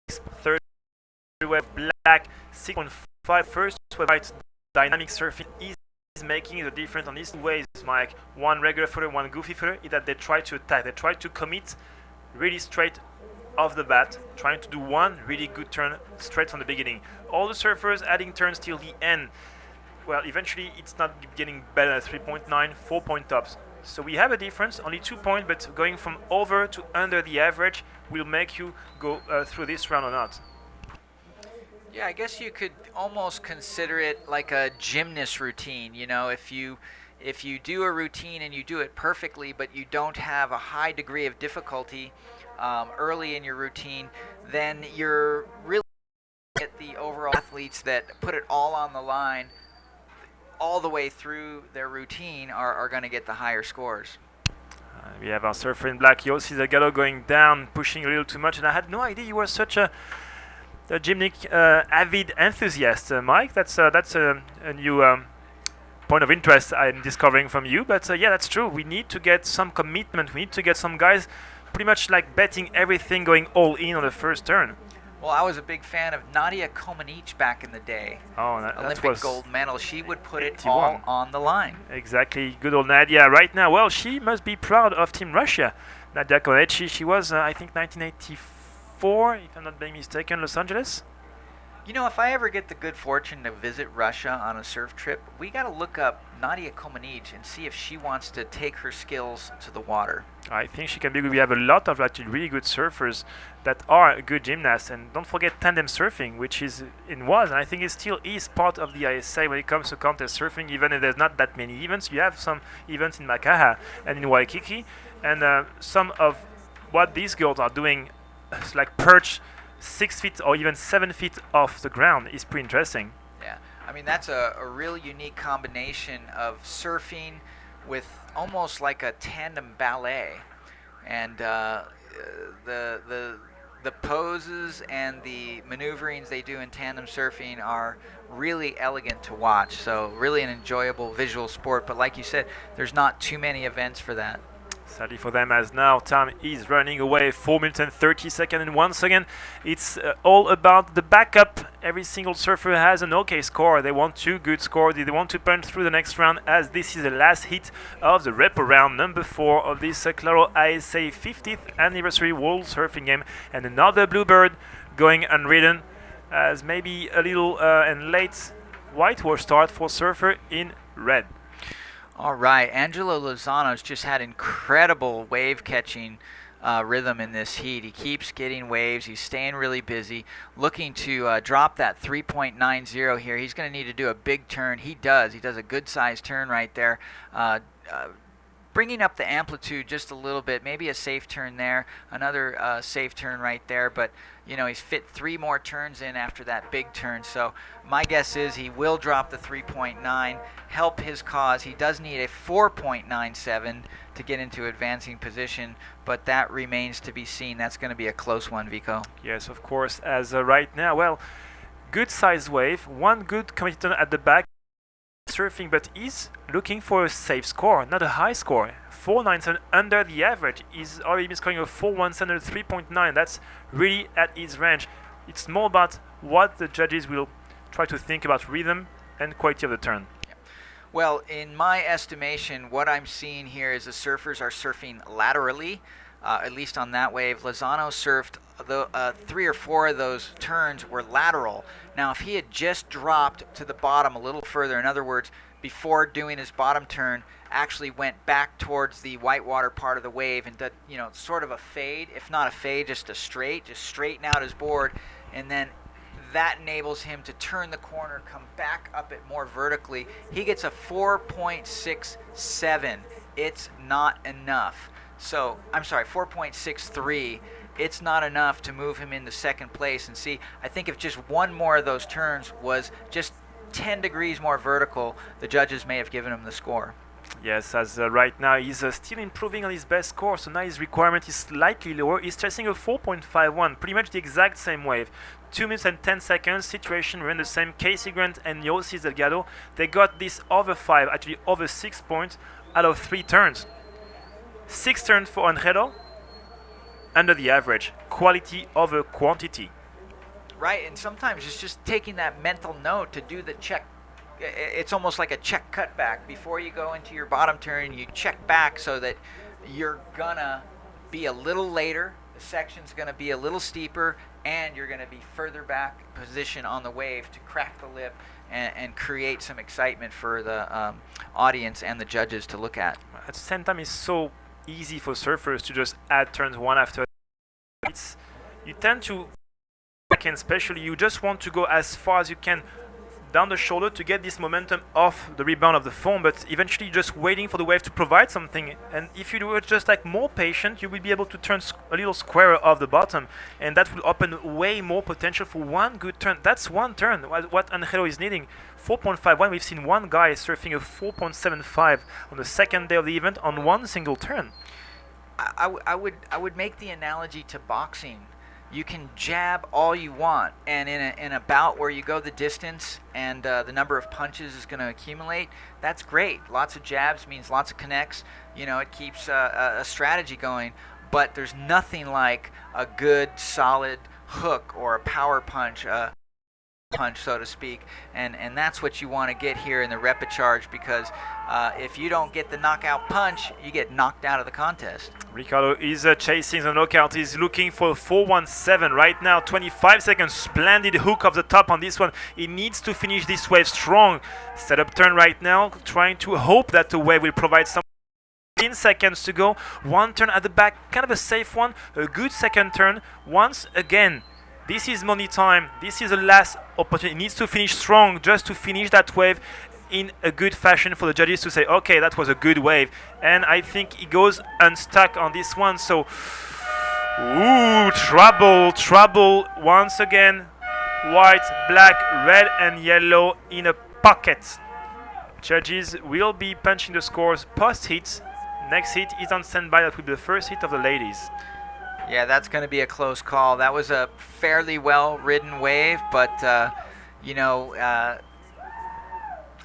third wave black, 6.5 first wave right. Dynamic surfing is making the difference on these two waves, Mike. One regular footer, one goofy footer, is that they try to attack. They try to commit really straight off the bat, trying to do one really good turn straight from the beginning. All the surfers adding turns till the end. Well, eventually it's not getting better at 3.9, 4-point tops. So we have a difference, only 2 points, but going from over to under the average will make you go through this round or not. Yeah, I guess you could almost consider it like a gymnast routine. You know, if you do a routine and you do it perfectly, but you don't have a high degree of difficulty early in your routine, then you're really at the overall athletes that put it all on the line all the way through their routine are going to get the higher scores. We have our surfer in black, Yossi Zagalo, going down, pushing a little too much, and I had no idea you were such a gymnic avid enthusiast, Mike. That's a new point of interest I'm discovering from you. But yeah, that's true. We need to get some commitment. We need to get some guys pretty much like betting everything, going all in on the first turn. Well, I was a big fan of Nadia Comaneci back in the day. Oh, that Olympic was gold medal. She would put 81. It all on the line. Exactly. Good old Nadia. Right now, well, she must be proud of Team Russia. Nadia Comaneci. She was, I think, 1984, if I'm not being mistaken, Los Angeles. You know, if I ever get the good fortune to visit Russia on a surf trip, we got to look up Nadia Comaneci and see if she wants to take her skills to the water. I think she can be good. We have a lot of actually really good surfers that are good gymnasts. And don't forget tandem surfing, which is and I think it still is part of the ISA when it comes to contest surfing, even if there's not that many events. You have some events in Makaha and in Waikiki. And some of what these girls are doing, like perch 6 feet or even 7 feet off the ground, is pretty interesting. Yeah, I mean, that's a real unique combination of surfing with almost like a tandem ballet. And the poses and the maneuverings they do in tandem surfing are really elegant to watch. So really an enjoyable visual sport. But like you said, there's not too many events for that. Sadly for them, as now time is running away, 4 minutes and 30 seconds, and once again it's all about the backup. Every single surfer has an okay score. They want 2 good scores. They want to punch through the next round, as this is the last hit of the repo round number 4 of this Claro ISA 50th anniversary World Surfing Game. And another bluebird going unridden, as maybe a little and late whitewash start for surfer in red. All right, Angelo Lozano's just had incredible wave catching rhythm in this heat. He keeps getting waves. He's staying really busy, looking to drop that 3.90 here. He's going to need to do a big turn. He does. He does a good sized turn right there. Bringing up the amplitude just a little bit, maybe a safe turn there, another safe turn right there, but you know, he's fit 3 more turns in after that big turn, so my guess is he will drop the 3.9, help his cause. He does need a 4.97 to get into advancing position, but that remains to be seen. That's going to be a close one, Vico. Yes, of course, as right now, well, good sized wave, one good competitor at the back, surfing, but he's looking for a safe score, not a high score. 4.97 under the average. He's already been scoring a 4.17 3.9. That's really at his range. It's more about what the judges will try to think about rhythm and quality of the turn. Well, in my estimation, what I'm seeing here is the surfers are surfing laterally, at least on that wave. Lozano surfed 3 or 4 of those turns were lateral. Now, if he had just dropped to the bottom a little further, in other words, before doing his bottom turn, actually went back towards the whitewater part of the wave and did, you know, sort of a fade, if not a fade, just a straight, just straighten out his board, and then that enables him to turn the corner, come back up it more vertically. He gets a 4.67. It's not enough. So, I'm sorry, 4.63. It's not enough to move him into second place. And see, I think if just one more of those turns was just 10 degrees more vertical, the judges may have given him the score. Yes, as right now he's still improving on his best score, so now his requirement is slightly lower. He's chasing a 4.51, pretty much the exact same wave. 2 minutes and 10 seconds, situation remain the same. Casey Grant and Yossi Delgado, they got this over 5, actually over 6 points out of 3 turns. 6 turns for Angelo, under the average. Quality over quantity. Right, and sometimes it's just taking that mental note to do the check. It's almost like a check cutback. Before you go into your bottom turn, you check back so that you're gonna be a little later, the section's gonna be a little steeper, and you're gonna be further back position on the wave to crack the lip and create some excitement for the audience and the judges to look at. At the same time, it's so easy for surfers to just add turns one after. You tend to, especially, you just want to go as far as you can down the shoulder to get this momentum off the rebound of the foam, but eventually just waiting for the wave to provide something. And if you were just like more patient, you will be able to turn a little squarer off the bottom, and that will open way more potential for one good turn. That's one turn, what Angelo is needing. 4.51, we've seen one guy surfing a 4.75 on the second day of the event on one single turn. I would make the analogy to boxing. You can jab all you want, and in a bout where you go the distance and the number of punches is going to accumulate, that's great. Lots of jabs means lots of connects. You know, it keeps a strategy going, but there's nothing like a good, solid hook or a power punch, so to speak, and that's what you want to get here in the repêchage, because if you don't get the knockout punch, you get knocked out of the contest. Ricardo is chasing the knockout. He's looking for 4.17 right now. 25 seconds. Splendid hook off the top on this one. He needs to finish this wave strong. Set up turn right now, trying to hope that the wave will provide some. 15 seconds to go. One turn at the back, kind of a safe one. A good second turn. Once again, this is money time. This is the last opportunity. He needs to finish strong just to finish that wave in a good fashion for the judges to say, okay, that was a good wave. And I think he goes unstuck on this one. So, ooh, trouble once again. White, black, red, and yellow in a pocket. Judges will be punching the scores post-hit. Next hit is on standby. That will be the first hit of the ladies. Yeah, that's going to be a close call. That was a fairly well-ridden wave, but, you know,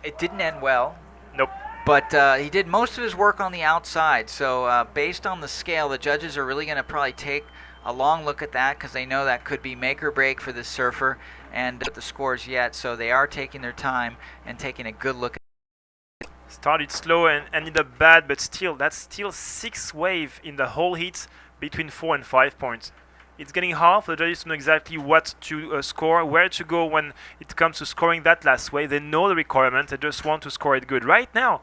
it didn't end well. Nope. but he did most of his work on the outside. So based on the scale, the judges are really going to probably take a long look at that because they know that could be make or break for this surfer, and the scores yet. So they are taking their time and taking a good look. Started slow and ended up bad, but still, that's still 6 wave in the whole heat between 4 and 5 points. It's getting hard for the judges to know exactly what to score, where to go when it comes to scoring that last wave. They know the requirement, they just want to score it good. Right now,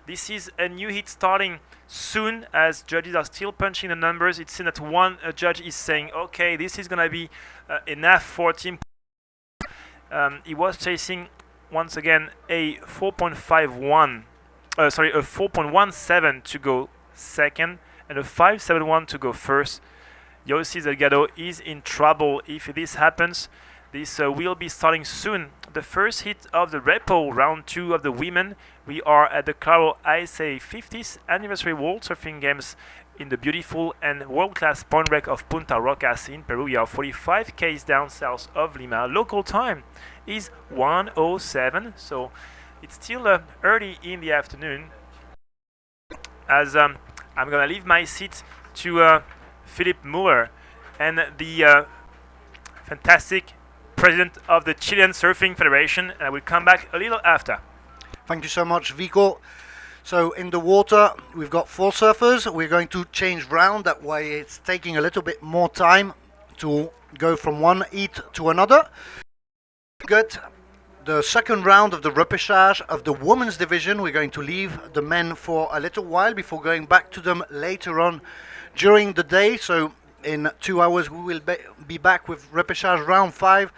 this is a new hit starting soon as judges are still punching the numbers. It's seen that one judge is saying, okay, this is going to be enough for team. He was chasing once again a 4.17 to go second and a 5.71 to go first. Yossi Delgado is in trouble if this happens. This will be starting soon. The first hit of the Repo round 2 of the women. We are at the Claro ISA 50th anniversary World Surfing Games in the beautiful and world-class point break of Punta Rocas in Peru. We are 45 km down south of Lima. Local time is 1:07, so it's still early in the afternoon. As I'm gonna leave my seat to Philip Muller and the fantastic president of the Chilean Surfing Federation, and I will come back a little after. Thank you so much, Vico. So in the water, we've got 4 surfers. We're going to change round. That way it's taking a little bit more time to go from one heat to another. Good. The second round of the repêchage of the women's division. We're going to leave the men for a little while before going back to them later on during the day. So in 2 hours we will be back with repêchage round 5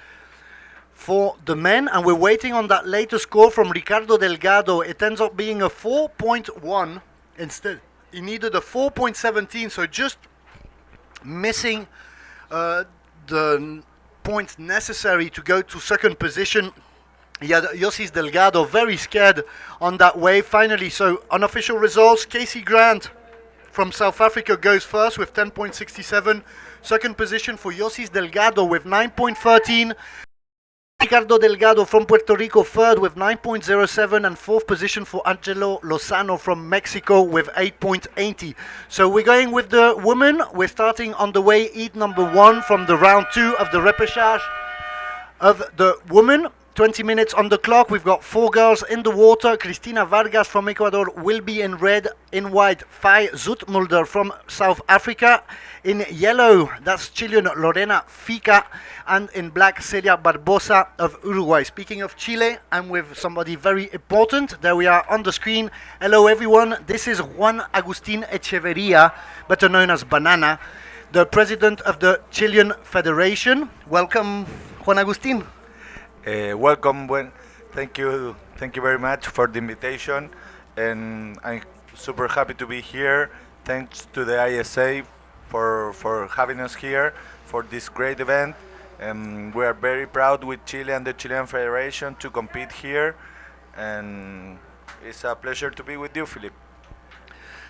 for the men, and we're waiting on that latest score from Ricardo Delgado. It ends up being a 4.1 instead. He needed a 4.17, so just missing the points necessary to go to second position. Yeah, Yossi Delgado very scared on that wave. Finally, so unofficial results, Casey Grant from South Africa goes first with 10.67. Second position for Yossi Delgado with 9.13. Ricardo Delgado from Puerto Rico third with 9.07, and fourth position for Angelo Lozano from Mexico with 8.80. So we're going with the women. We're starting on the way heat number 1 from the round 2 of the repêchage of the women. 20 minutes on the clock. We've got 4 girls in the water. Cristina Vargas from Ecuador will be in red. In white, Fai Zoetmulder from South Africa. In yellow, that's Chilean Lorena Fica. And in black, Celia Barbosa of Uruguay. Speaking of Chile, I'm with somebody very important. There we are on the screen. Hello everyone. This is Juan Agustin Echeverria, better known as Banana, the president of the Chilean Federation. Welcome, Juan Agustin. Welcome. Thank you very much for the invitation, and I'm super happy to be here. Thanks to the ISA for having us here for this great event. We are very proud with Chile and the Chilean Federation to compete here, and it's a pleasure to be with you, Philip.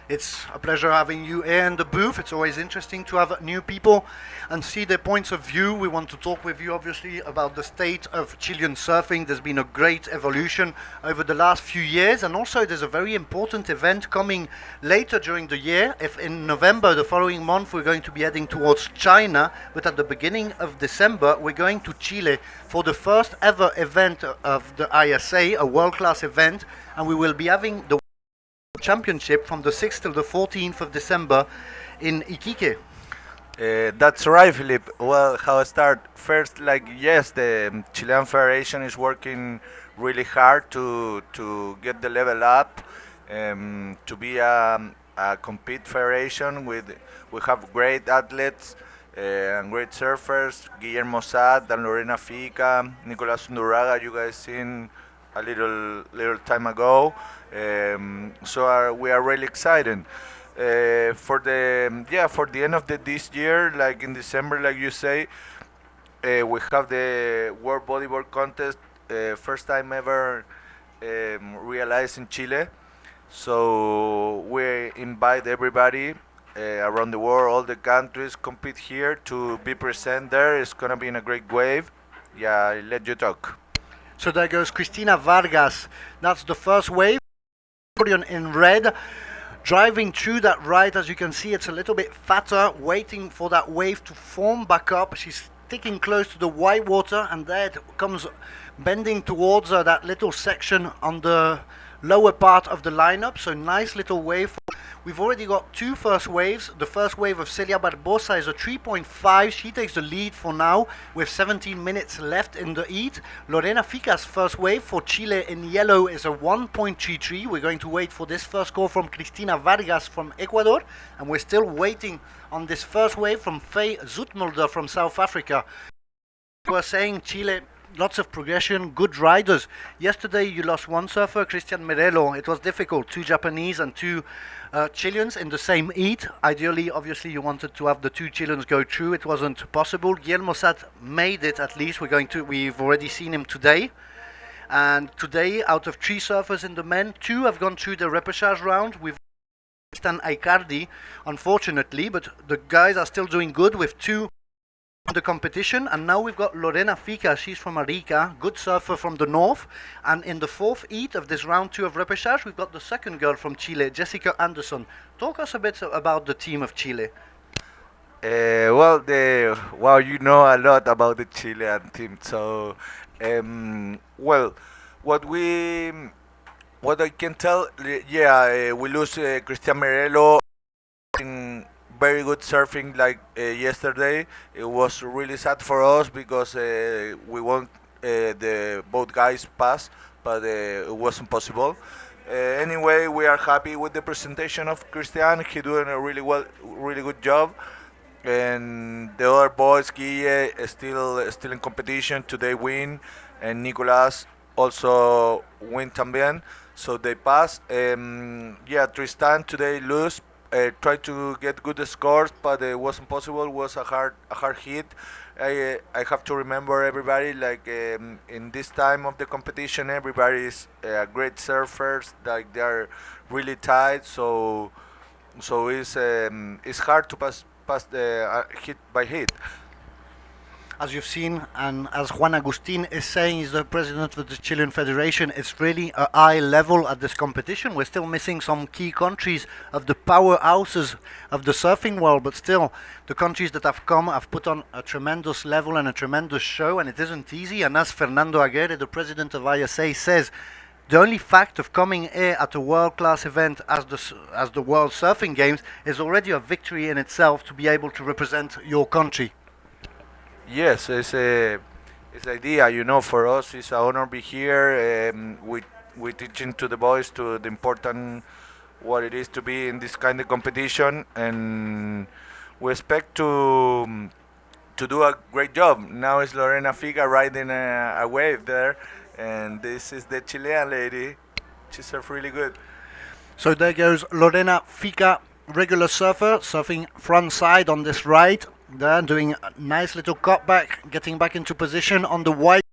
It's a pleasure having you here in the booth. It's always interesting to have new people and see their points of view. We want to talk with you, obviously, about the state of Chilean surfing. There's been a great evolution over the last few years, and also there's a very important event coming later during the year. If in November, the following month, we're going to be heading towards China, but at the beginning of December, we're going to Chile for the first ever event of the ISA, a world-class event, and we will be having the championship from the 6th till the 14th of December in Iquique. That's right, Philip. Well, how I start? First, yes, the Chilean Federation is working really hard to get the level up, to be a compete federation. We have great athletes and great surfers, Guillermo Sad and Lorena Fica, Nicolas Unduraga, you guys seen a little time ago. So we are really excited for the end of this year, like in December, like you say. We have the World Bodyboard Contest, first time ever realized in Chile. So we invite everybody around the world, all the countries compete here to be present there. It's gonna be in a great wave. Yeah, I'll let you talk. So there goes Cristina Vargas. That's the first wave. in red, driving through that right. As you can see, it's a little bit fatter, waiting for that wave to form back up. She's sticking close to the white water, and there it comes bending towards that little section on the lower part of the lineup. So nice little wave. We've already got two first waves. The first wave of Celia Barbosa is a 3.5. She takes the lead for now with 17 minutes left in the heat. Lorena Fica's first wave for Chile in yellow is a 1.33. We're going to wait for this first score from Cristina Vargas from Ecuador, and we're still waiting on this first wave from Faye Zoetmulder from South Africa. We're saying Chile, lots of progression, good riders. Yesterday you lost one surfer, Christian Merelo. It was difficult, two Japanese and two Chileans in the same heat. Ideally, obviously, you wanted to have the two Chileans go through. It wasn't possible. Guillermo Sat made it at least. We've already seen him today. And today, out of three surfers in the men, two have gone through the repêchage round. We've Stan Aicardi, unfortunately, but the guys are still doing good with two in the competition. And now we've got Lorena Fica. She's from Arica, good surfer from the north. And in the fourth heat of this round 2 of repêchage, we've got the second girl from Chile, Jessica Anderson. Talk us a bit about the team of Chile. Wow, you know a lot about the Chilean team. So, what I can tell, we lose Christian Merelo in very good surfing like yesterday. It was really sad for us because we want the both guys pass, but it wasn't possible. Anyway, we are happy with the presentation of Christian. He doing a really good job. And the other boys, Guille, is still in competition. Today win, and Nicolas also win también. So they pass. Tristan today lose. Tried to get good scores, but it wasn't possible. It was a hard hit. I have to remember everybody, like in this time of the competition, everybody is great surfers. Like they are really tight. So it's hard to pass the hit by hit. As you've seen, and as Juan Agustin is saying, he's the president of the Chilean Federation, it's really a high level at this competition. We're still missing some key countries of the powerhouses of the surfing world, but still, the countries that have come have put on a tremendous level and a tremendous show, and it isn't easy. And as Fernando Aguirre, the president of ISA, says, the only fact of coming here at a world-class event as the World Surfing Games is already a victory in itself to be able to represent your country. Yes, it's the idea. You know, for us, it's an honor to be here. We teaching to the boys to the important what it is to be in this kind of competition, and we expect to do a great job. Now it's Lorena Fica riding a wave there, and this is the Chilean lady. She surfs really good. So there goes Lorena Fica, regular surfer, surfing front side on this ride. There, doing a nice little cutback, getting back into position on the white.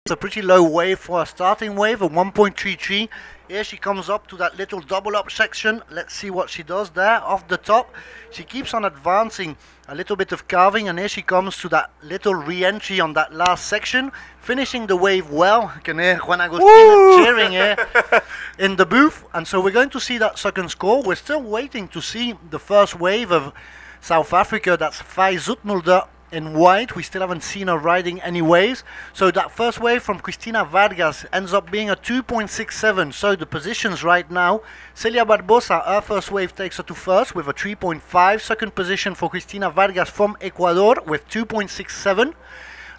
It's a pretty low wave for a starting wave, a 1.33. Here she comes up to that little double up section. Let's see what she does there off the top. She keeps on advancing, a little bit of carving, and here she comes to that little re-entry on that last section, finishing the wave well. You can hear Juan Agustin cheering here in the booth. And so we're going to see that second score. We're still waiting to see the first wave of South Africa. That's Faye Zoetmulder in white. We still haven't seen her riding any waves. So that first wave from Cristina Vargas ends up being a 2.67. So the positions right now, Celia Barbosa, her first wave takes her to first with a 3.5. Second position for Cristina Vargas from Ecuador with 2.67.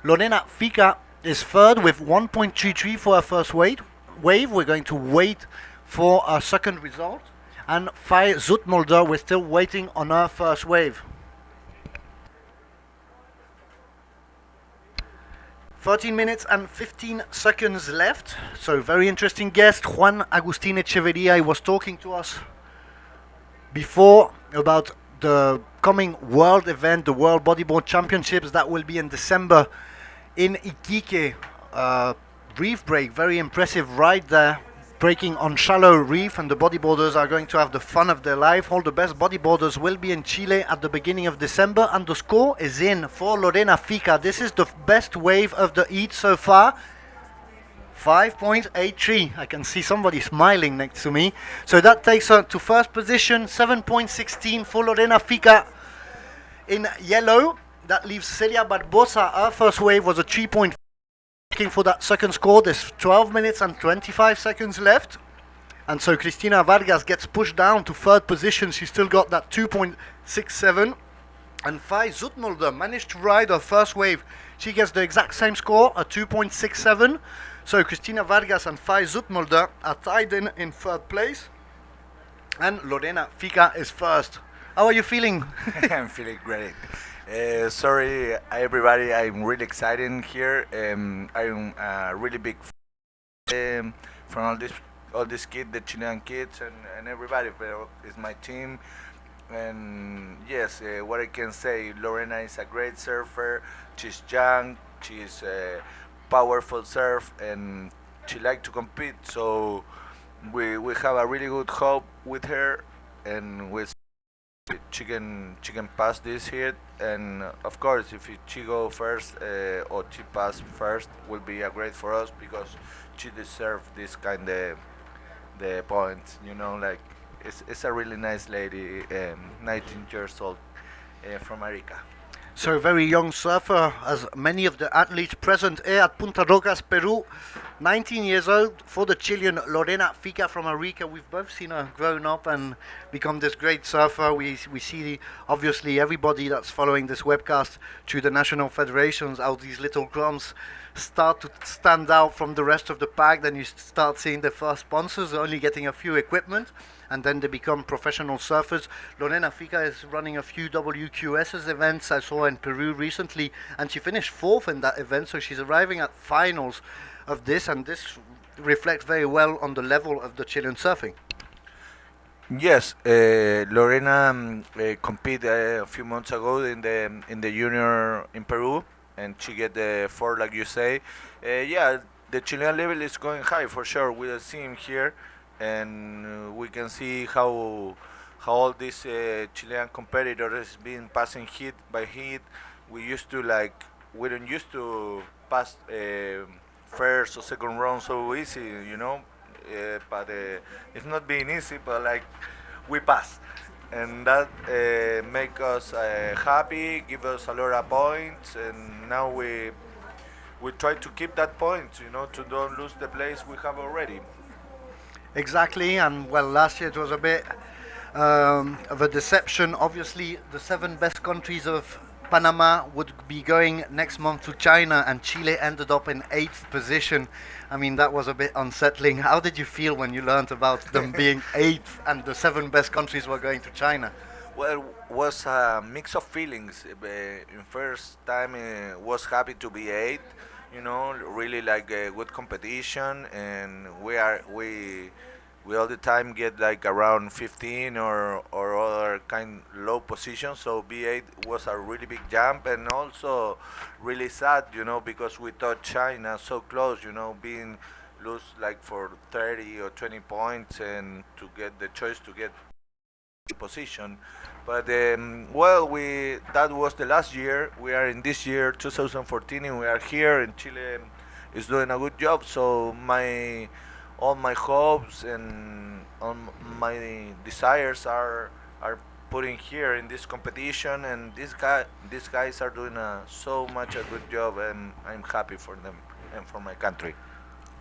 Lorena Fica is third with 1.33 for her first wave. We're going to wait for a second result. And Faye Zoetmulder, we're still waiting on her first wave. 13 minutes and 15 seconds left. So very interesting guest, Juan Agustin Echeverria. He was talking to us before about the coming world event, the World Bodyboard Championships that will be in December in Iquique. Reef break, very impressive ride there. Breaking on shallow reef, and the bodyboarders are going to have the fun of their life. All the best bodyboarders will be in Chile at the beginning of December, and the score is in for Lorena Fica. This is the best wave of the heat so far. 5.83. I can see somebody smiling next to me. So that takes her to first position. 7.16 for Lorena Fica in yellow. That leaves Celia Barbosa. Our first wave was a 3.5. Looking for that second score. There's 12 minutes and 25 seconds left. And so Cristina Vargas gets pushed down to third position. She's still got that 2.67. And Fai Zutmulder managed to ride her first wave. She gets the exact same score, a 2.67. So Cristina Vargas and Fai Zutmulder are tied in third place. And Lorena Fica is first. How are you feeling? I'm feeling great. Sorry, everybody. I'm really excited here. I'm a really big fan from all these kids, the Chilean kids, and everybody. But it's my team. And yes, what I can say, Lorena is a great surfer. She's young. She's a powerful surf, and she likes to compete. So we have a really good hope with her, and with she can pass this hit, and of course if she go first or she pass first will be a great for us because she deserves this kind of the points, like it's a really nice lady, 19 years old, from Arica. So very young surfer, as many of the athletes present here at Punta Rocas, Peru. 19 years old for the Chilean Lorena Fica from Arica. We've both seen her grown up and become this great surfer. We see, obviously, everybody that's following this webcast through the national federations, how these little crumbs start to stand out from the rest of the pack. Then you start seeing the first sponsors only getting a few equipment, and then they become professional surfers. Lorena Fica is running a few WQS's events. I saw in Peru recently, and she finished fourth in that event, so she's arriving at finals of this, and this reflects very well on the level of the Chilean surfing. Yes, Lorena competed a few months ago in the junior in Peru, and she get the four, like you say. Yeah, the Chilean level is going high for sure. We see him here, and we can see how all these Chilean competitors been passing hit by hit. We don't used to pass first or second round so easy, but it's not being easy, but we pass, and that make us happy, give us a lot of points, and now we try to keep that point, to don't lose the place we have already. Exactly, and well, last year it was a bit of a deception. Obviously, the 7 best countries of Panama would be going next month to China, and Chile ended up in 8th position. I mean, that was a bit unsettling. How did you feel when you learned about them being 8th and the 7 best countries were going to China? Well, was a mix of feelings. In first time, was happy to be 8th. Really like a good competition, and we all the time get around 15 or other kind low position. So B8 was a really big jump, and also really sad, because we thought China so close, being lose for 30 or 20 points, and to get the choice to get position. But well, that was the last year. We are in this year 2014, and we are here, and Chile is doing a good job. So all my hopes and all my desires are putting here in this competition, and these guys are doing so much a good job, and I'm happy for them and for my country.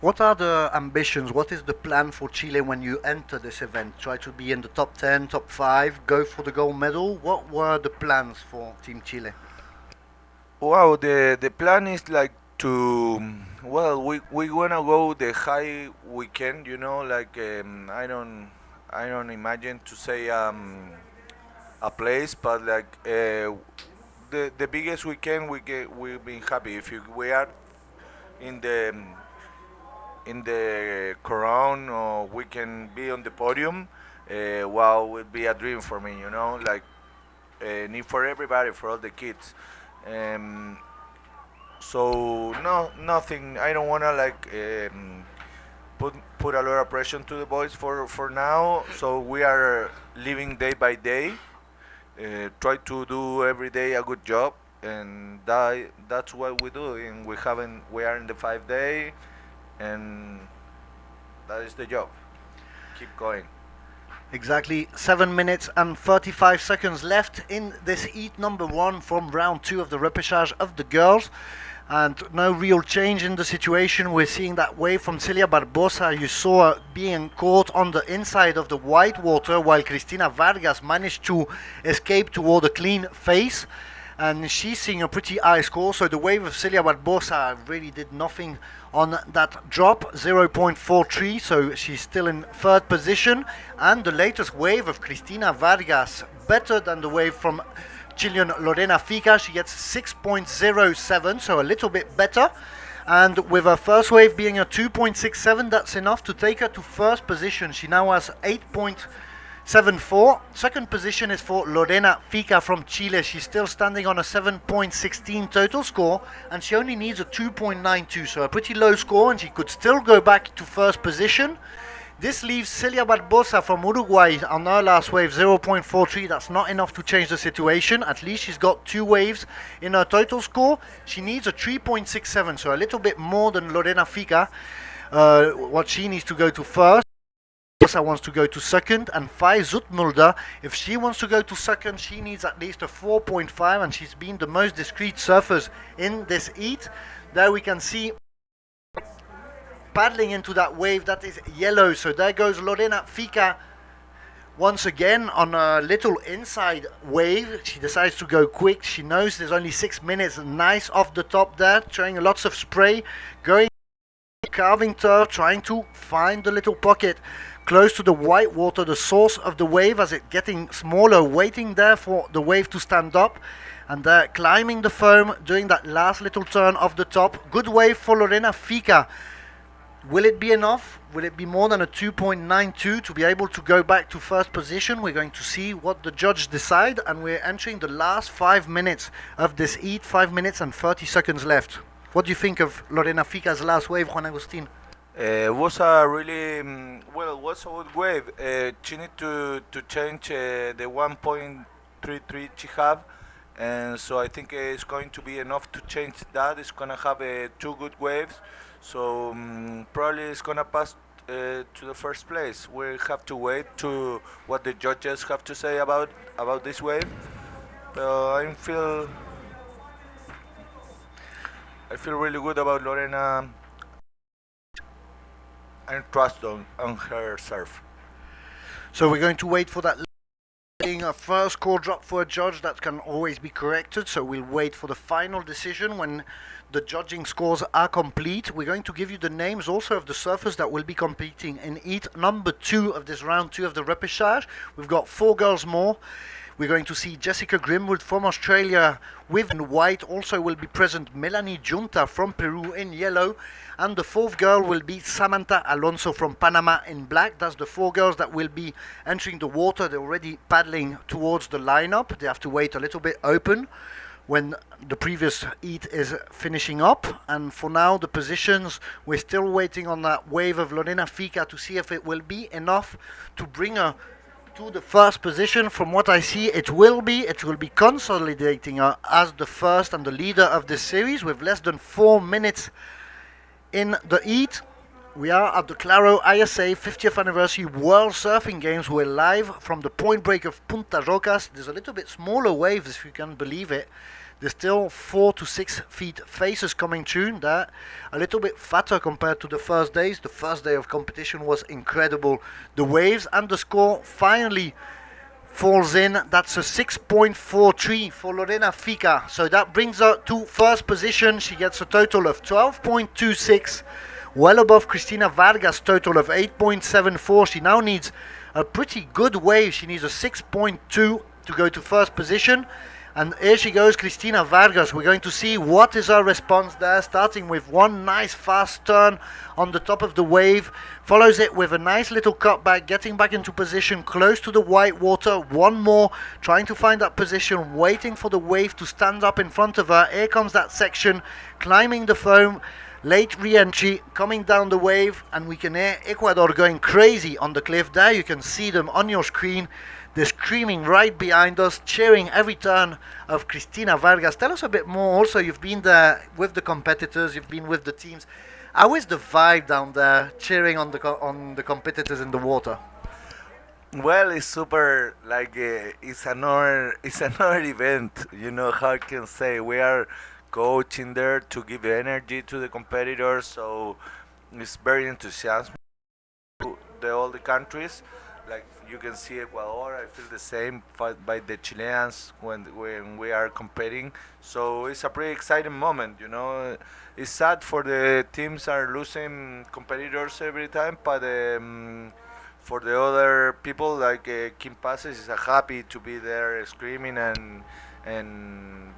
What are the ambitions? What is the plan for Chile when you enter this event? Try to be in the top 10, top 5, go for the gold medal? What were the plans for Team Chile? Wow, the plan is well, we wanna go the high we can, I don't imagine to say a place, but the biggest we can, we've been happy. If we are in the crown, or we can be on the podium, wow, would be a dream for me, and for everybody, for all the kids. So nothing. I don't wanna put a lot of pressure to the boys for now. So we are living day by day. Try to do every day a good job, and that's what we do. And we are in the 5 day, and that is the job. Keep going. Exactly 7 minutes and 35 seconds left in this heat number 1 from round 2 of the repêchage of the girls. And no real change in the situation. We're seeing that wave from Celia Barbosa. You saw her being caught on the inside of the white water, while Cristina Vargas managed to escape toward a clean face. And she's seeing a pretty high score. So the wave of Celia Barbosa really did nothing on that drop, 0.43. So she's still in third position. And the latest wave of Cristina Vargas, better than the wave from Chilean Lorena Fica. She gets 6.07, so a little bit better. And with her first wave being a 2.67, that's enough to take her to first position. She now has 8.74. Second position is for Lorena Fica from Chile. She's still standing on a 7.16 total score, and she only needs a 2.92, so a pretty low score, and she could still go back to first position. This leaves Celia Barbosa from Uruguay on her last wave, 0.43. That's not enough to change the situation. At least she's got 2 waves in her total score. She needs a 3.67, so a little bit more than Lorena Fica. What she needs to go to first. Barbosa wants to go to second, and Fai Zoetmulder, if she wants to go to second, she needs at least a 4.5, and she's been the most discreet surfers in this heat. There we can see paddling into that wave that is yellow. So there goes Lorena Fica once again on a little inside wave. She decides to go quick. She knows there's only 6 minutes. Nice off the top there, throwing lots of spray, going carving turf, trying to find the little pocket close to the white water, the source of the wave as it getting smaller, waiting there for the wave to stand up. And they're climbing the foam, doing that last little turn off the top. Good wave for Lorena Fica. Will it be enough? Will it be more than a 2.92 to be able to go back to first position? We're going to see what the judge decide, and we're entering the last 5 minutes of this heat, 5 minutes and 30 seconds left. What do you think of Lorena Fica's last wave, Juan Agustin? Was a really was a good wave. She need to change the 1.33 she have, and so I think it's going to be enough to change that. It's gonna have 2 good waves. So probably it's gonna pass to the first place. We have to wait to what the judges have to say about this wave. I feel really good about Lorena and trust on her surf. So we're going to wait for that. Being a first score drop for a judge, that can always be corrected, so we'll wait for the final decision when the judging scores are complete. We're going to give you the names also of the surfers that will be competing in heat number 2 of this round 2 of the repêchage. We've got 4 girls more. We're going to see Jessica Grimwood from Australia with in white. Also will be present Melanie Junta from Peru in yellow. And the 4th girl will be Samantha Alonso from Panama in black. That's the 4 girls that will be entering the water. They're already paddling towards the lineup. They have to wait a little bit open when the previous heat is finishing up. And for now, the positions, we're still waiting on that wave of Lorena Fica to see if it will be enough to bring her to the first position. From what I see, it will be consolidating her as the first and the leader of this series with less than 4 minutes in the heat. We are at the Claro ISA 50th Anniversary World Surfing Games. We're live from the point break of Punta Rocas. There's a little bit smaller waves, if you can believe it. There's still 4 to 6 feet faces coming through. They're a little bit fatter compared to the first days. The first day of competition was incredible. The waves and the score finally falls in. That's a 6.43 for Lorena Fica. So that brings her to first position. She gets a total of 12.26, well above Cristina Vargas' total of 8.74. She now needs a pretty good wave. She needs a 6.2 to go to first position. And here she goes, Cristina Vargas. We're going to see what is her response there, starting with one nice fast turn on the top of the wave. Follows it with a nice little cutback, getting back into position close to the white water. One more, trying to find that position, waiting for the wave to stand up in front of her. Here comes that section, climbing the foam. Late re-entry, coming down the wave, and we can hear Ecuador going crazy on the cliff. There you can see them on your screen. They're screaming right behind us, cheering every turn of Cristina Vargas. Tell us a bit more. Also, you've been there with the competitors, you've been with the teams. How is the vibe down there, cheering on the competitors in the water? Well, it's super like it's another event. You know how I can say we are coaching there to give energy to the competitors, so it's very enthusiastic. All the countries, like you can see Ecuador, I feel the same by the Chileans when we are competing. So it's a pretty exciting moment. You know, it's sad for the teams are losing competitors every time, but for the other people like Kim Passes is happy to be there screaming and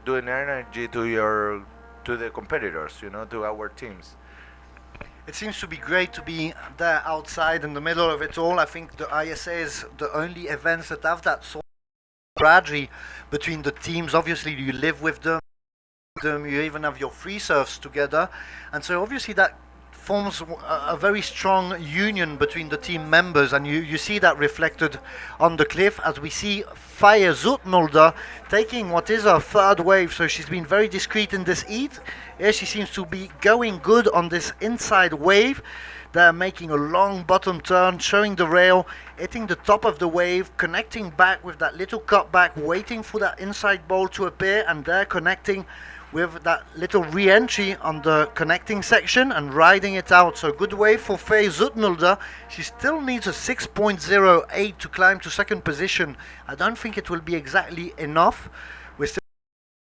doing energy to the competitors, you know, to our teams. It seems to be great to be there outside in the middle of it all. I think the ISA is the only events that have that sort of camaraderie between the teams. Obviously, you live with them, you even have your free surfs together, and so obviously that forms a very strong union between the team members, and you see that reflected on the cliff as we see Faye Zoetmulder taking what is her third wave. So she's been very discreet in this heat. Here she seems to be going good on this inside wave. They're making a long bottom turn, showing the rail, hitting the top of the wave, connecting back with that little cutback, waiting for that inside bowl to appear, and they're connecting with that little re-entry on the connecting section and riding it out. So good wave for Faye Zoetmulder. She still needs a 6.08 to climb to second position. I don't think it will be exactly enough. We're still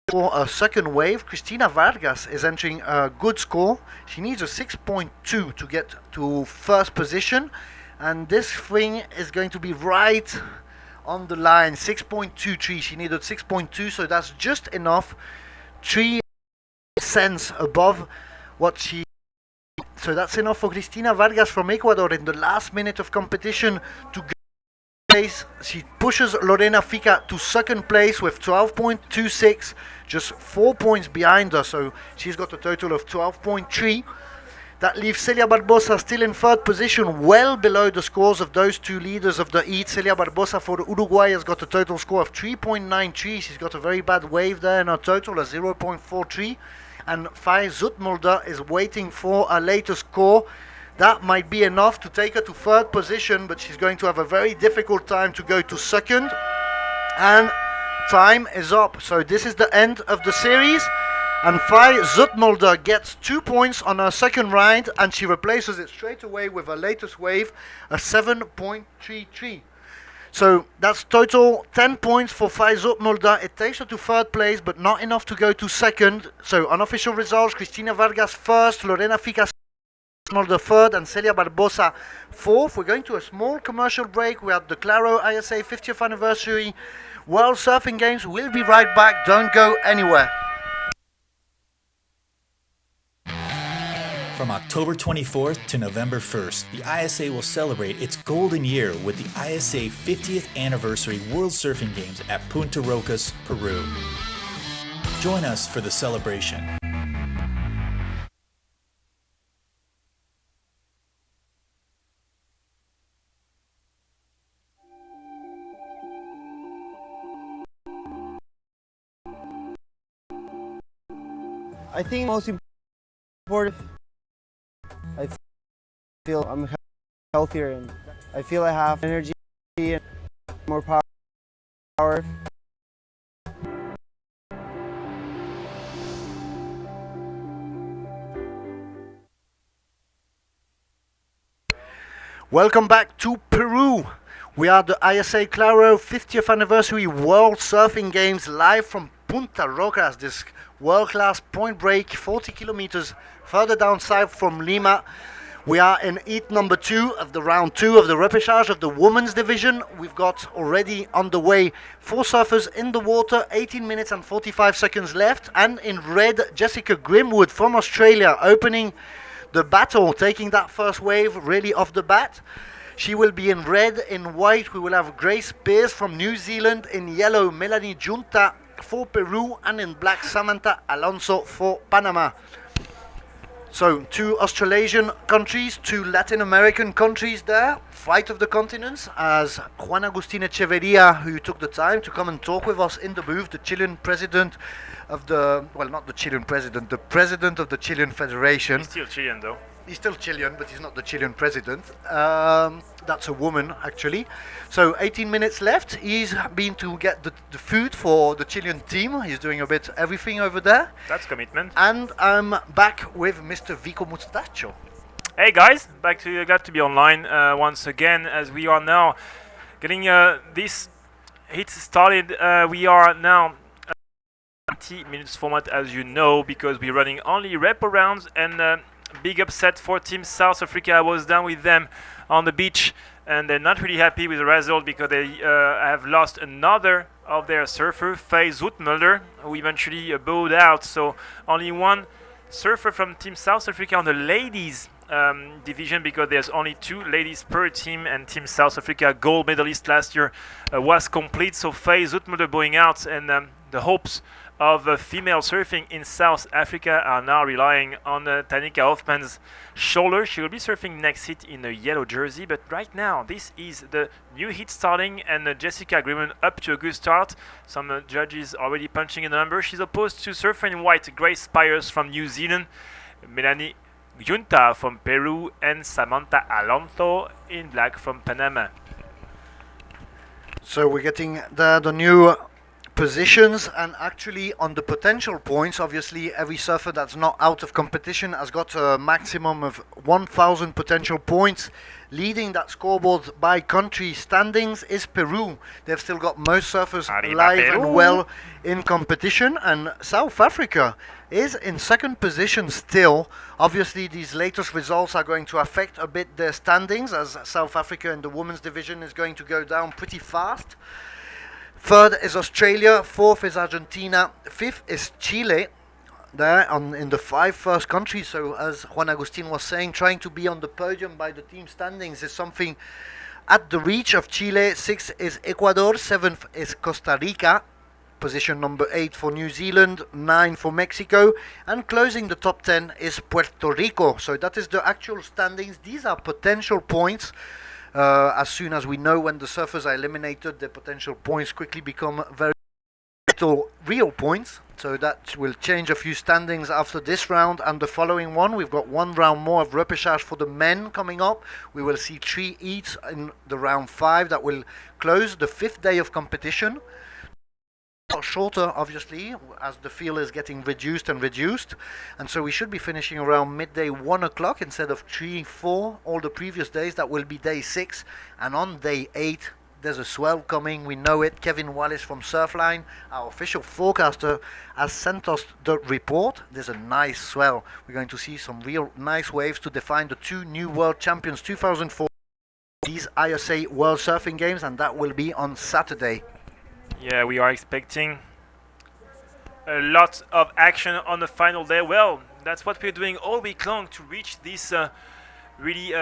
for a second wave. Cristina Vargas is entering a good score. She needs a 6.2 to get to first position, and this thing is going to be right on the line. 6.23. She needed 6.2, so that's just enough. 3 cents above what she. So that's enough for Cristina Vargas from Ecuador in the last minute of competition to go place. She pushes Lorena Fica to second place with 12.26, just 4 points behind her. So she's got a total of 12.3. That leaves Celia Barbosa still in third position, well below the scores of those two leaders of the heat. Celia Barbosa for Uruguay has got a total score of 3.93. She's got a very bad wave there in her total, a 0.43. And Faye Zoetmulder is waiting for a later score. That might be enough to take her to third position, but she's going to have a very difficult time to go to second. And time is up. So this is the end of the series. And Faye Zoetmulder gets 2 points on her second ride, and she replaces it straight away with her latest wave, a 7.33. So that's total 10 points for Faye Zoetmulder. It takes her to third place, but not enough to go to second. So unofficial results: Cristina Vargas first, Lorena Fica Zoetmulder third, and Celia Barbosa fourth. We're going to a small commercial break. We're at the Claro ISA 50th Anniversary World Surfing Games. We'll be right back. Don't go anywhere. From October 24th to November 1st, the ISA will celebrate its golden year with the ISA 50th Anniversary World Surfing Games at Punta Rocas, Peru. Join us for the celebration. I think most important, I feel I'm healthier and I feel I have energy and more power. Welcome back to Peru. We are the ISA Claro 50th Anniversary World Surfing Games live from Punta Rocas, this world-class point break 40 kilometers further down south from Lima. We are in heat number 2 of the round 2 of the repêchage of the women's division. We've got already on the way 4 surfers in the water, 18 minutes and 45 seconds left. And in red, Jessica Grimwood from Australia opening the battle, taking that first wave really off the bat. She will be in red. In white, we will have Grace Pearce from New Zealand. In yellow, Melanie Junta for Peru. And in black, Samantha Alonso for Panama. So 2 Australasian countries, 2 Latin American countries there. Fight of the continents, as Juan Agustin Echeverria, who took the time to come and talk with us in the booth, the Chilean president of the, well, not the Chilean president, the president of the Chilean Federation. He's still Chilean though. He's still Chilean, but he's not the Chilean president. That's a woman, actually. So 18 minutes left. He's been to get the food for the Chilean team. He's doing a bit everything over there. That's commitment. And I'm back with Mr. Vico Mustacho. Hey guys, glad to be online once again, as we are now getting this hit started. We are now 20 minutes format, as you know, because we're running only repo rounds, and big upset for Team South Africa. I was down with them on the beach, and they're not really happy with the result because they have lost another of their surfer, Faye Zoetmulder, who eventually bowed out. So only one surfer from Team South Africa on the ladies division, because there's only 2 ladies per team, and Team South Africa, gold medalist last year, was complete. So Faye Zoetmulder bowing out, and the hopes of female surfing in South Africa are now relying on Tanika Hoffman's shoulder. She will be surfing next hit in a yellow jersey, but right now this is the new hit starting, and Jessica Grimond up to a good start. Some judges already punching in the number. She's opposed to surfer in white Grace Spires from New Zealand, Melanie Junta from Peru, and Samantha Alonso in black from Panama. So we're getting the new positions, and actually on the potential points, obviously every surfer that's not out of competition has got a maximum of 1,000 potential points. Leading that scoreboard by country standings is Peru. They've still got most surfers alive and well in competition, and South Africa is in second position still. Obviously these latest results are going to affect a bit their standings, as South Africa in the women's division is going to go down pretty fast. Third is Australia, fourth is Argentina, fifth is Chile, there in the 5 first countries. So as Juan Agustin was saying, trying to be on the podium by the team standings is something at the reach of Chile. Sixth is Ecuador, seventh is Costa Rica, position number 8 for New Zealand, 9 for Mexico, and closing the top 10 is Puerto Rico. So that is the actual standings. These are potential points. As soon as we know when the surfers are eliminated, the potential points quickly become very little real points. So that will change a few standings after this round and the following one. We've got 1 round more of repêchage for the men coming up. We will see 3 heats in the round 5 that will close the 5th day of competition. Shorter, obviously, as the field is getting reduced, and so we should be finishing around midday 1 o'clock instead of 3-4 all the previous days. That will be day 6, and on day 8 there's a swell coming. We know it. Kevin Wallace from Surfline, our official forecaster, has sent us the report. There's a nice swell. We're going to see some real nice waves to define the 2 new world champions 2004 these ISA World Surfing Games, and that will be on Saturday. Yeah, we are expecting a lot of action on the final day. Well, that's what we're doing all week long to reach this really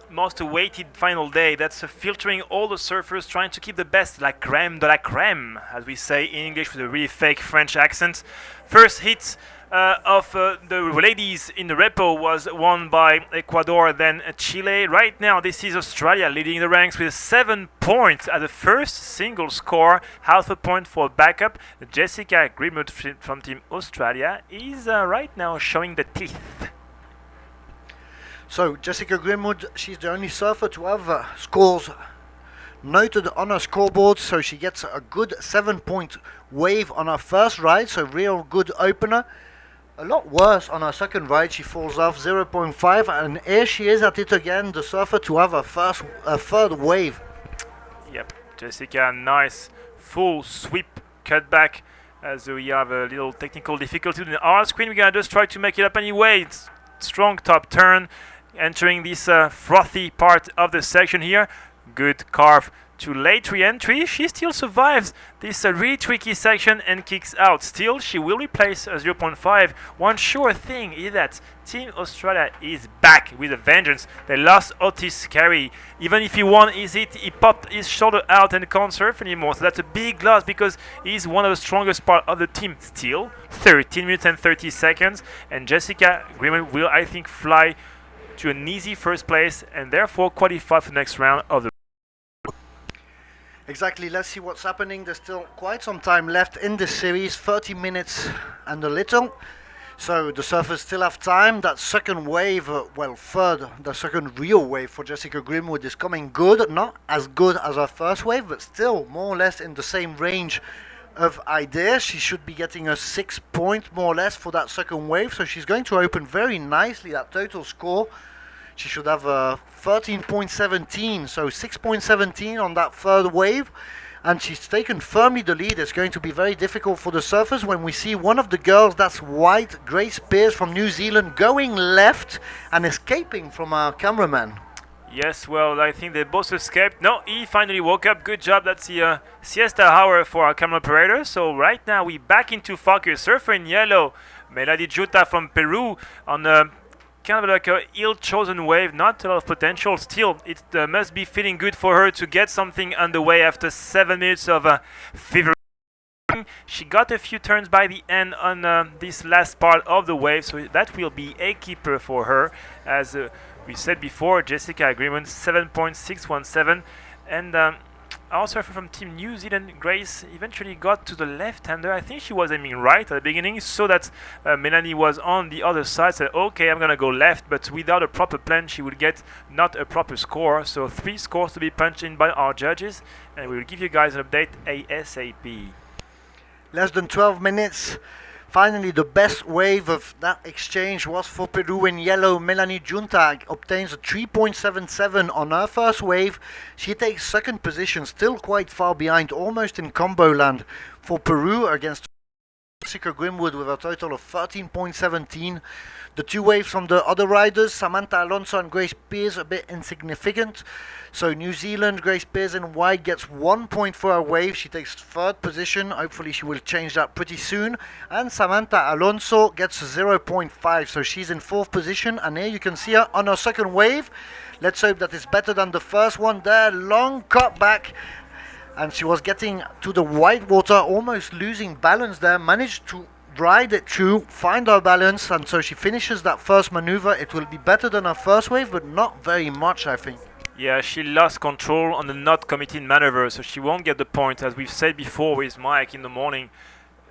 most awaited final day. That's filtering all the surfers, trying to keep the best, la crème de la crème, as we say in English with a really fake French accent. First hit of the ladies in the repo was won by Ecuador, then Chile. Right now this is Australia leading the ranks with 7 points at the first single score, half a point for backup. Jessica Grimwood from Team Australia is right now showing the teeth. So Jessica Grimwood, she's the only surfer to have scores noted on her scoreboard, so she gets a good 7-point wave on her first ride, so real good opener. A lot worse on her second ride, she falls off 0.5, and here she is at it again, the surfer to have a third wave. Yep, Jessica, nice full sweep cutback, as we have a little technical difficulty in our screen. We're gonna just try to make it up anyway. It's strong top turn, entering this frothy part of the section here. Good carve to late re-entry. She still survives this really tricky section and kicks out. Still, she will replace a 0.5. One sure thing is that Team Australia is back with a vengeance. They lost Otis Carey. Even if he won his hit, he popped his shoulder out and can't surf anymore. So that's a big loss because he's one of the strongest part of the team. Still, 13 minutes and 30 seconds. And Jessica Grimwood will, I think, fly to an easy first place and therefore qualify for the next round of the. Exactly, let's see what's happening. There's still quite some time left in this series, 30 minutes and a little. So the surfers still have time. That second wave, the second real wave for Jessica Grimwood is coming good. Not as good as her first wave, but still more or less in the same range of ideas. She should be getting a 6 point more or less for that second wave. So she's going to open very nicely that total score. She should have a 13.17, so 6.17 on that third wave. And she's taken firmly the lead. It's going to be very difficult for the surfers when we see one of the girls, that's white, Grace Pearce from New Zealand, going left and escaping from our cameraman. Yes, well, I think they both escaped. No, he finally woke up. Good job. That's the siesta hour for our camera operator. So right now we back into focus. Surfer in yellow, Melanie Juta from Peru on a kind of like a ill-chosen wave, not a lot of potential. Still, it must be feeling good for her to get something underway after 7 minutes of fever. She got a few turns by the end on this last part of the wave, so that will be a keeper for her. As we said before, Jessica Agreement 7.617, and our surfer from Team New Zealand, Grace, eventually got to the left-hander. I think she was aiming right at the beginning, so that Melanie was on the other side, said, okay, I'm going to go left, but without a proper plan, she would get not a proper score. So 3 scores to be punched in by our judges, and we will give you guys an update ASAP. Less than 12 minutes. Finally, the best wave of that exchange was for Peru in yellow. Melanie Junta obtains a 3.77 on her first wave. She takes second position, still quite far behind, almost in combo land for Peru against Jessica Grimwood with a total of 13.17. The 2 waves from the other riders, Samantha Alonso and Grace Pearce, a bit insignificant. So New Zealand, Grace Pearce in white gets 1 point for her wave. She takes third position. Hopefully she will change that pretty soon. And Samantha Alonso gets 0.5. So she's in fourth position. And here you can see her on her second wave. Let's hope that it's better than the first one there. Long cut back. And she was getting to the white water, almost losing balance there. Managed to ride it through, find her balance. And so she finishes that first maneuver. It will be better than her first wave, but not very much, I think. Yeah, she lost control on the not committed maneuver, so she won't get the point. As we've said before with Mike in the morning,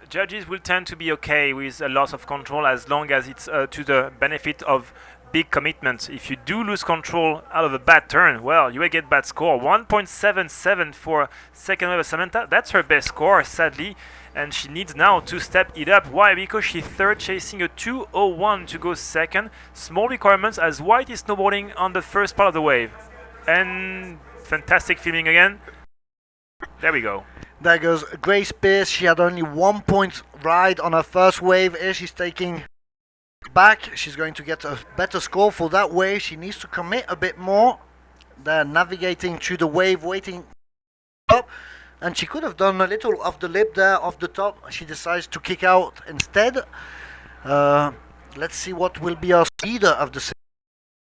judges will tend to be okay with a loss of control as long as it's to the benefit of big commitments. If you do lose control out of a bad turn, well, you will get bad score. 1.77 for second wave of Samantha. That's her best score, sadly. And she needs now to step it up. Why? Because she's third, chasing a 2:01 to go second. Small requirements as White is snowboarding on the first part of the wave. And fantastic filming again. There we go. There goes Grace Pearce. She had only 1 point ride on her first wave. Here she's taking back. She's going to get a better score for that wave. She needs to commit a bit more. They're navigating through the wave, waiting up. And she could have done a little off the lip there, off the top. She decides to kick out instead. Let's see what will be our leader of the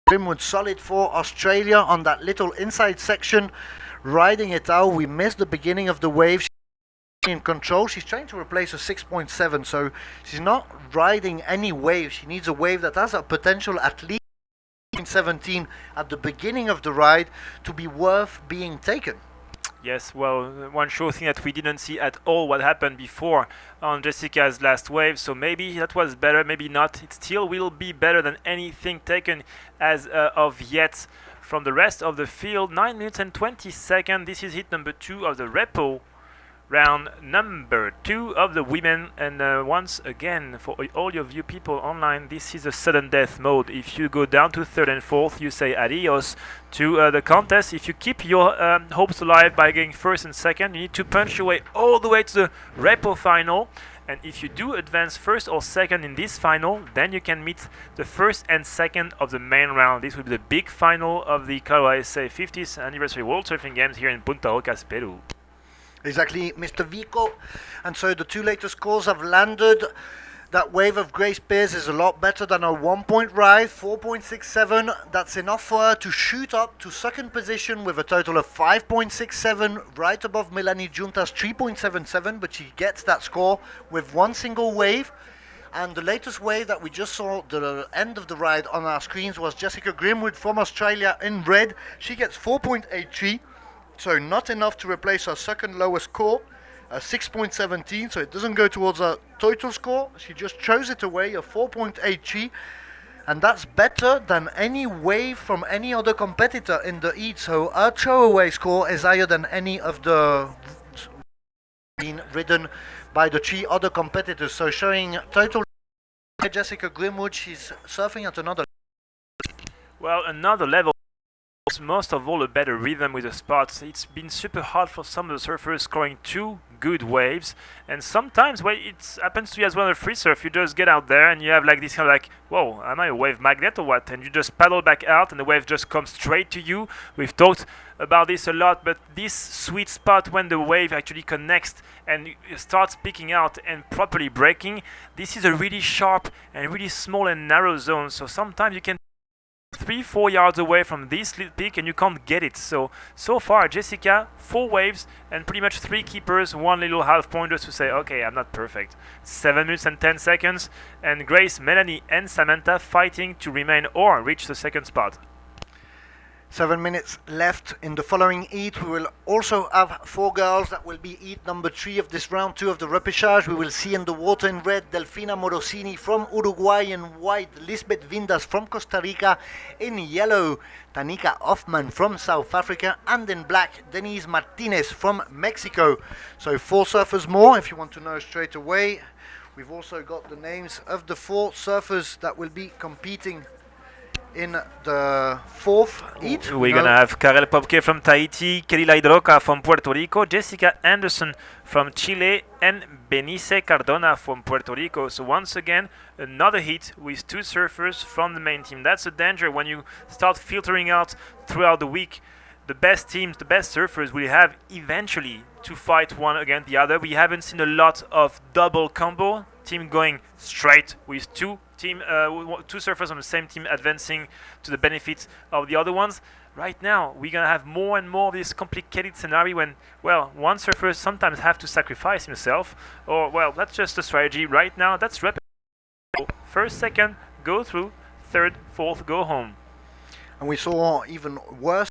Grimwood. Solid for Australia on that little inside section, riding it out. We missed the beginning of the wave. She's in control. She's trying to replace a 6.7, so she's not riding any wave. She needs a wave that has a potential at least 17 at the beginning of the ride to be worth being taken. Yes, well, one sure thing that we didn't see at all what happened before on Jessica's last wave, so maybe that was better, maybe not. It still will be better than anything taken as of yet from the rest of the field. 9 minutes and 20 seconds. This is hit number 2 of the repo. Round number 2 of the women, and once again for all of you people online, this is a sudden death mode. If you go down to third and fourth, you say adios to the contest. If you keep your hopes alive by getting first and second, you need to punch your way all the way to the repo final. And if you do advance first or second in this final, then you can meet the first and second of the main round. This will be the big final of the Carlo ISA 50th Anniversary World Surfing Games here in Punta Rocas, Peru. Exactly, Mr. Vico. And so the 2 latest scores have landed. That wave of Grace Pearce is a lot better than her 1 point ride, 4.67. That's enough for her to shoot up to second position with a total of 5.67, right above Melanie Junta's 3.77, but she gets that score with 1 single wave. And the latest wave that we just saw, the end of the ride on our screens, was Jessica Grimwood from Australia in red. She gets 4.83. So not enough to replace her second lowest score. a 6.17, so it doesn't go towards a total score. She just chose it away, a 4.8 and that's better than any wave from any other competitor in the heat. So her throwaway score is higher than any of the been ridden by the 3 other competitors. So showing total Jessica Grimwood, she's surfing at another. Well, another level. Most of all, a better rhythm with the spots. It's been super hard for some of the surfers scoring 2 good waves, and sometimes it happens to you as well in free surf. You just get out there and you have like this kind of like, whoa, am I a wave magnet or what? And you just paddle back out and the wave just comes straight to you. We've talked about this a lot, but this sweet spot when the wave actually connects and starts picking out and properly breaking, this is a really sharp and really small and narrow zone. So sometimes you can 3-4 yards away from this peak and you can't get it. So far Jessica 4 waves and pretty much 3 keepers, 1 little half point just to say okay, I'm not perfect. 7 minutes and 10 seconds, and Grace, Melanie and Samantha fighting to remain or reach the second spot. 7 minutes left in the following heat. We will also have 4 girls that will be heat number 3 of this round 2 of the repêchage. We will see in the water in red Delfina Morosini from Uruguay, in white Lisbeth Vindas from Costa Rica, in yellow Tanika Hoffman from South Africa, and in black Denise Martinez from Mexico. So 4 surfers more if you want to know straight away. We've also got the names of the 4 surfers that will be competing in the 4th heat. We're going to have Karel Popke from Tahiti, Kelly Laidroca from Puerto Rico, Jessica Anderson from Chile, and Benice Cardona from Puerto Rico. So once again, another heat with 2 surfers from the main team. That's a danger when you start filtering out throughout the week. The best teams, the best surfers will have eventually to fight one against the other. We haven't seen a lot of double combo, team going straight with 2 surfers on the same team advancing to the benefit of the other ones. Right now, we're going to have more and more of this complicated scenario when, well, one surfer sometimes have to sacrifice himself, or, well, that's just a strategy. Right now, that's repetition. First, second, go through. Third, fourth, go home. And we saw even worse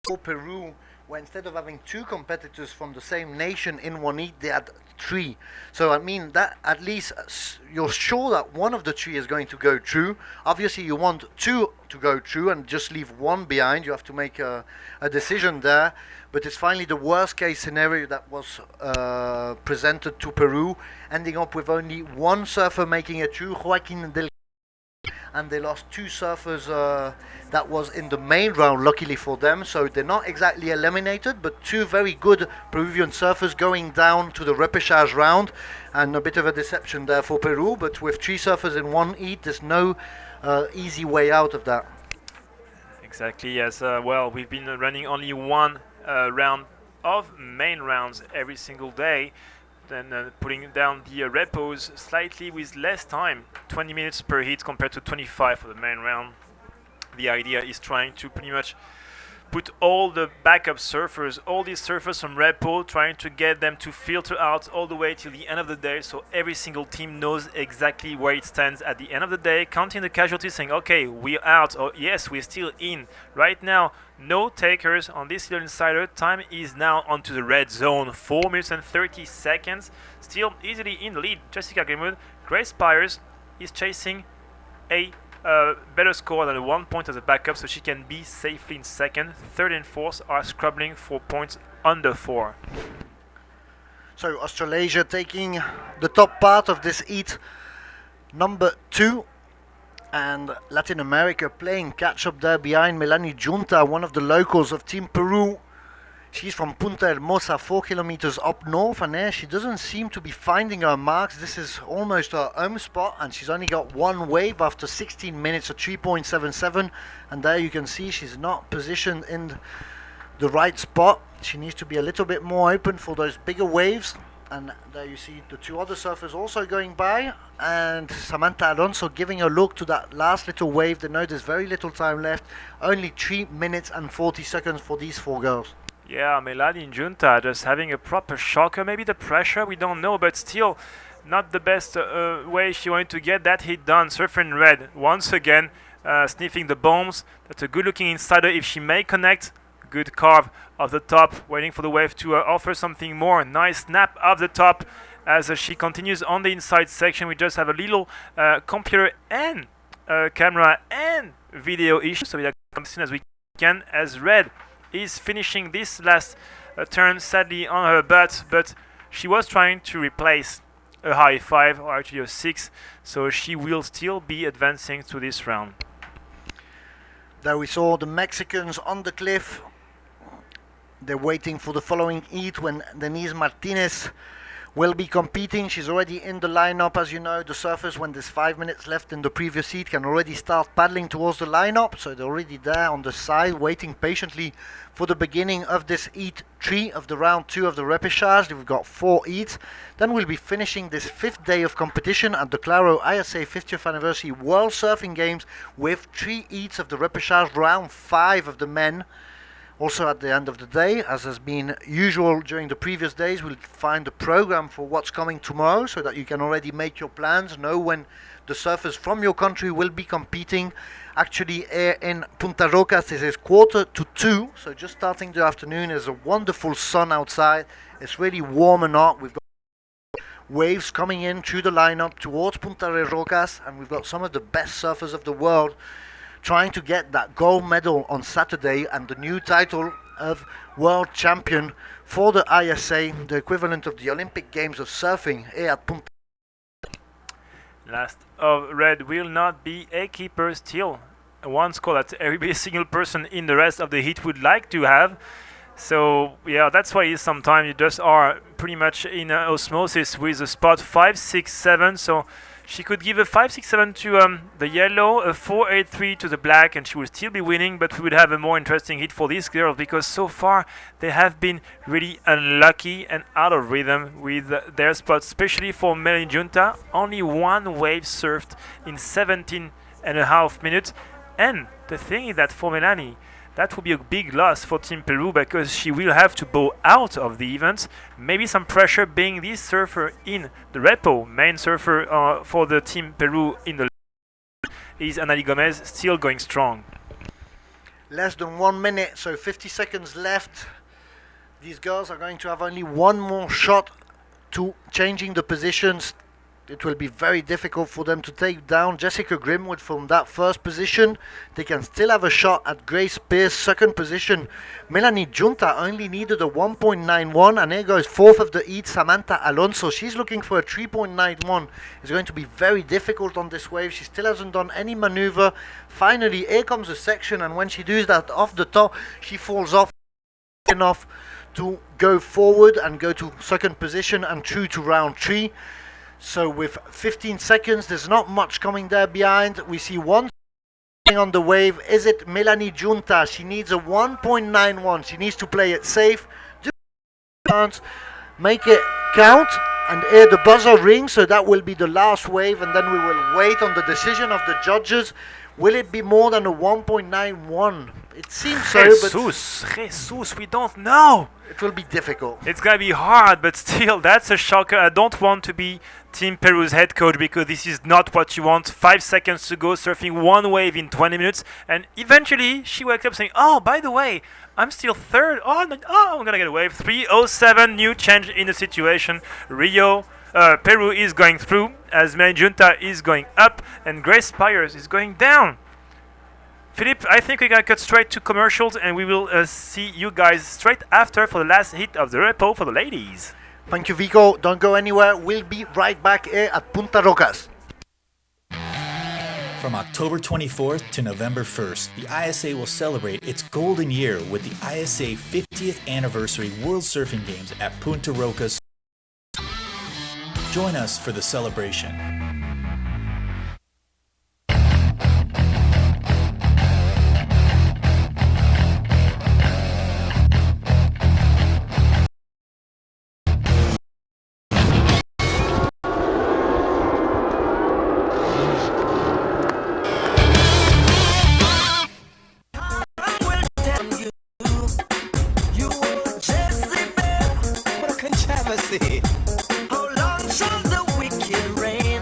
for Peru, where instead of having 2 competitors from the same nation in one heat, they had 3. So I mean that at least you're sure that one of the 3 is going to go through. Obviously you want 2 to go through and just leave 1 behind. You have to make a decision there. But it's finally the worst case scenario that was presented to Peru, ending up with only 1 surfer making it through, Joaquin Del, and they lost 2 surfers that was in the main round, luckily for them. So they're not exactly eliminated, but 2 very good Peruvian surfers going down to the repêchage round, and a bit of a deception there for Peru. But with 3 surfers in one heat, there's no easy way out of that. Exactly, as well, we've been running only 1 round of main rounds every single day. Then putting down the repos slightly with less time, 20 minutes per hit compared to 25 for the main round. The idea is trying to pretty much put all the backup surfers, all these surfers from repo, trying to get them to filter out all the way till the end of the day, so every single team knows exactly where it stands at the end of the day, counting the casualties, saying, okay, we're out, or yes, we're still in. Right now, no takers on this little insider. Time is now onto the red zone, 4 minutes and 30 seconds. Still easily in the lead, Jessica Greenwood. Grace Spires is chasing a better score than 1 point as a backup, so she can be safely in second. Third and fourth are scrabbling for points under 4. So Australasia taking the top part of this heat number 2, and Latin America playing catch up there behind Melanie Junta, one of the locals of Team Peru. She's from Punta Hermosa, 4 kilometers up north, and there she doesn't seem to be finding her marks. This is almost her home spot, and she's only got 1 wave after 16 minutes, a 3.77, and there you can see she's not positioned in the right spot. She needs to be a little bit more open for those bigger waves. And there you see the 2 other surfers also going by, and Samantha Alonso giving a look to that last little wave. They know there's very little time left, only 3 minutes and 40 seconds for these 4 girls. Yeah, Melanie Junta just having a proper shocker. Maybe the pressure, we don't know, but still not the best way she wanted to get that hit done. Surfer in red once again, sniffing the bombs. That's a good looking insider if she may connect. good carve of the top, waiting for the wave to offer something more. Nice snap of the top as she continues on the inside section. We just have a little computer and camera and video issue, so we are as soon as we can, as Red is finishing this last turn sadly on her butt, but she was trying to replace a high 5 or actually a 6, so she will still be advancing to this round. There we saw the Mexicans on the cliff. They're waiting for the following heat when Denise Martinez will be competing. She's already in the lineup. As you know, the surfers, when there's 5 minutes left in the previous heat, can already start paddling towards the lineup. So they're already there on the side, waiting patiently for the beginning of this heat 3 of the round 2 of the repêchage. We've got 4 heats. Then we'll be finishing this 5th day of competition at the Claro ISA 50th Anniversary World Surfing Games with 3 heats of the repêchage round 5 of the men. Also at the end of the day, as has been usual during the previous days, we'll find the program for what's coming tomorrow so that you can already make your plans, know when the surfers from your country will be competing. Actually, in Punta Rocas, it is 1:45, so just starting the afternoon. There's a wonderful sun outside. It's really warm and hot. We've got waves coming in through the lineup towards Punta Rocas, and we've got some of the best surfers of the world trying to get that gold medal on Saturday and the new title of world champion for the ISA, the equivalent of the Olympic Games of surfing here at Punta. Last of Red will not be a keeper, still one score that every single person in the rest of the heat would like to have. So yeah, that's why sometimes you just are pretty much in osmosis with a spot 5, 6, 7. So she could give a 5, 6, 7 to the yellow, a 4, 8, 3 to the black, and she would still be winning, but we would have a more interesting hit for these girls because so far they have been really unlucky and out of rhythm with their spots, especially for Melanie Junta. Only one wave surfed in 17.5 minutes, and the thing is that for Melanie, that will be a big loss for Team Peru because she will have to bow out of the event. Maybe some pressure being this surfer in the repo. Main surfer for the Team Peru in the is Anali Gomez, still going strong. Less than 1 minute, so 50 seconds left. These girls are going to have only one more shot to changing the positions. It will be very difficult for them to take down Jessica Grimwood from that first position. They can still have a shot at Grace Pierce, second position. Melanie Junta only needed a 1.91, and there goes fourth of the heat, Samantha Alonso. She's looking for a 3.91. It's going to be very difficult on this wave. She still hasn't done any maneuver. Finally, here comes a section, and when she does that off the top, she falls off enough to go forward and go to second position and through to round 3. So with 15 seconds, there's not much coming there behind. We see one on the wave. Is it Melanie Junta? She needs a 1.91. She needs to play it safe. Make it count. And here the buzzer rings, so that will be the last wave. And then we will wait on the decision of the judges. Will it be more than a 1.91? It seems so, Jesus, we don't know. It will be difficult. It's going to be hard, but still, that's a shocker. I don't want to be Team Peru's head coach because this is not what you want. 5 seconds to go, surfing one wave in 20 minutes. And eventually, she wakes up saying, oh, by the way, I'm still third. I'm going to get a wave. 3:07, new change in the situation. Peru is going through as Melanie Junta is going up and Grace Spires is going down. Philippe, I think we're going to cut straight to commercials and we will see you guys straight after for the last hit of the repo for the ladies. Thank you, Vico. Don't go anywhere. We'll be right back here at Punta Rocas. From October 24th to November 1st, the ISA will celebrate its golden year with the ISA 50th Anniversary World Surfing Games at Punta Rocas. Join us for the celebration. How long shall the wicked reign?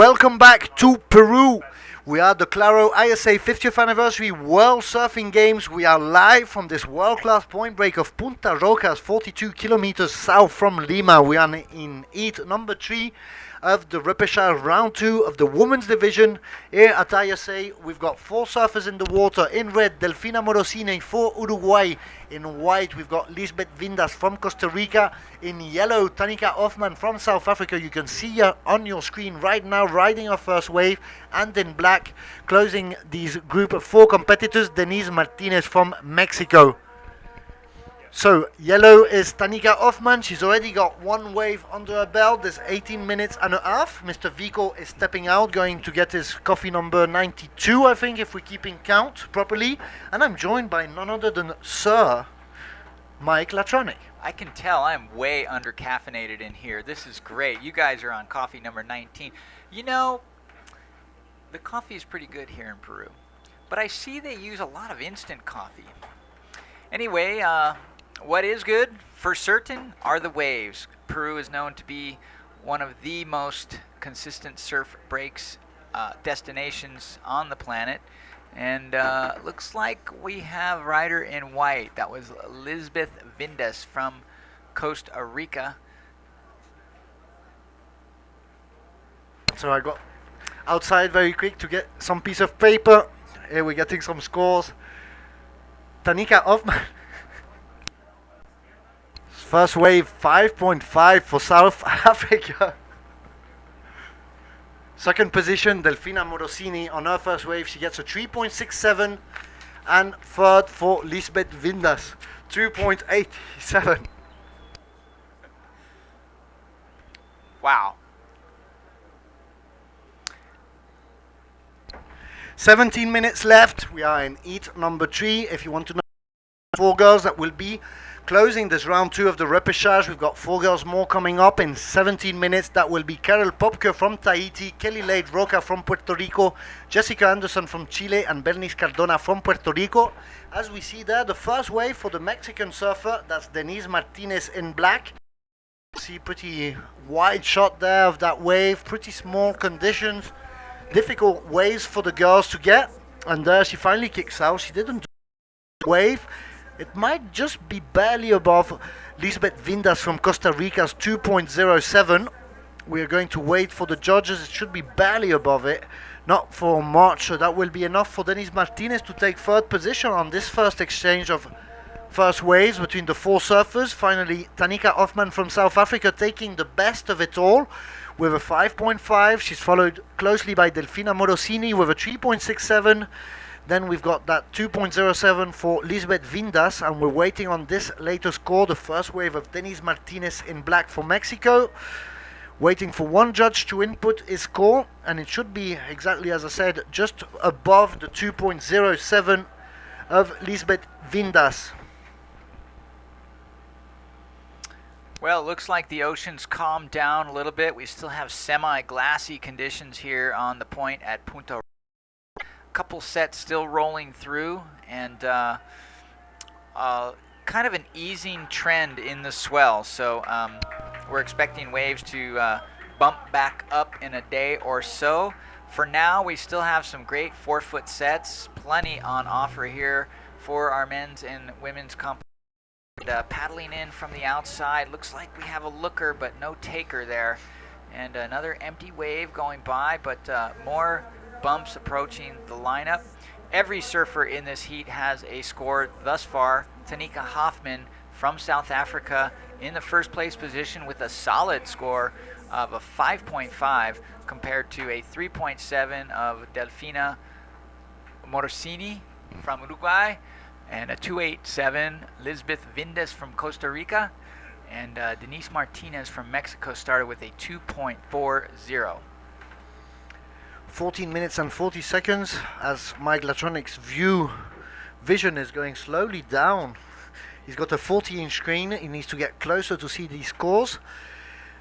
Welcome back to Peru. We are at the Claro ISA 50th Anniversary World Surfing Games. We are live from this world-class point break of Punta Rocas, 42 kilometers south from Lima. We are in heat number 3 of the repêchage round 2 of the women's division. Here at ISA, we've got 4 surfers in the water. In red, Delfina Morosini for Uruguay. In white, we've got Lisbeth Vindas from Costa Rica. In yellow, Tanika Hoffman from South Africa. You can see her on your screen right now riding her first wave. And in black, closing this group of 4 competitors, Denise Martinez from Mexico. So, yellow is Tanika Hoffman. She's already got 1 wave under her belt. There's 18 minutes and a half. Mr. Vico is stepping out, going to get his coffee number 92, I think, if we're keeping count properly. And I'm joined by none other than Sir Mike Latronic. I can tell I'm way under caffeinated in here. This is great. You guys are on coffee number 19. You know, the coffee is pretty good here in Peru, but I see they use a lot of instant coffee. Anyway, what is good for certain are the waves. Peru is known to be one of the most consistent surf breaks destinations on the planet. And looks like we have rider in white. That was Lisbeth Vindas from Costa Rica. So I got outside very quick to get some piece of paper. Here we're getting some scores. Tanika Hoffman. First wave 5.5 for South Africa. Second position, Delfina Morosini on her first wave. She gets a 3.67. And third for Lisbeth Vindas, 2.87. Wow. 17 minutes left. We are in heat number 3. If you want to know 4 girls that will be closing this round 2 of the repêchage, we've got 4 girls more coming up in 17 minutes. That will be Carol Popke from Tahiti, Kelly Lade Roca from Puerto Rico, Jessica Anderson from Chile, and Bernice Cardona from Puerto Rico. As we see there, the first wave for the Mexican surfer, that's Denise Martinez in black. See pretty wide shot there of that wave, pretty small conditions, difficult waves for the girls to get. And there she finally kicks out. She didn't do the wave. It might just be barely above Lisbeth Vindas from Costa Rica's 2.07. We are going to wait for the judges. It should be barely above it, not for March. So that will be enough for Denise Martinez to take third position on this first exchange of first waves between the 4 surfers. Finally, Tanika Hoffman from South Africa taking the best of it all with a 5.5. She's followed closely by Delfina Morosini with a 3.67. Then we've got that 2.07 for Lisbeth Vindas, and we're waiting on this later score, the first wave of Denise Martinez in black for Mexico. Waiting for one judge to input his score, and it should be, exactly as I said, just above the 2.07 of Lisbeth Vindas. Well, it looks like the ocean's calmed down a little bit. We still have semi-glassy conditions here on the point at Punta. Couple sets still rolling through, and kind of an easing trend in the swell. So we're expecting waves to bump back up in a day or so. For now, we still have some great 4-foot sets, plenty on offer here for our men's and women's competition. Paddling in from the outside, looks like we have a looker but no taker there, and another empty wave going by, but more bumps approaching the lineup. Every surfer in this heat has a score thus far. Tanika Hoffman from South Africa in the first place position with a solid score of a 5.5 compared to a 3.7 of Delfina Morosini from Uruguay, and a 2.87 Lisbeth Vindas from Costa Rica, and Denise Martinez from Mexico started with a 2.40. 14 minutes and 40 seconds as Mike Latronic's vision is going slowly down. He's got a 40-inch screen. He needs to get closer to see these scores.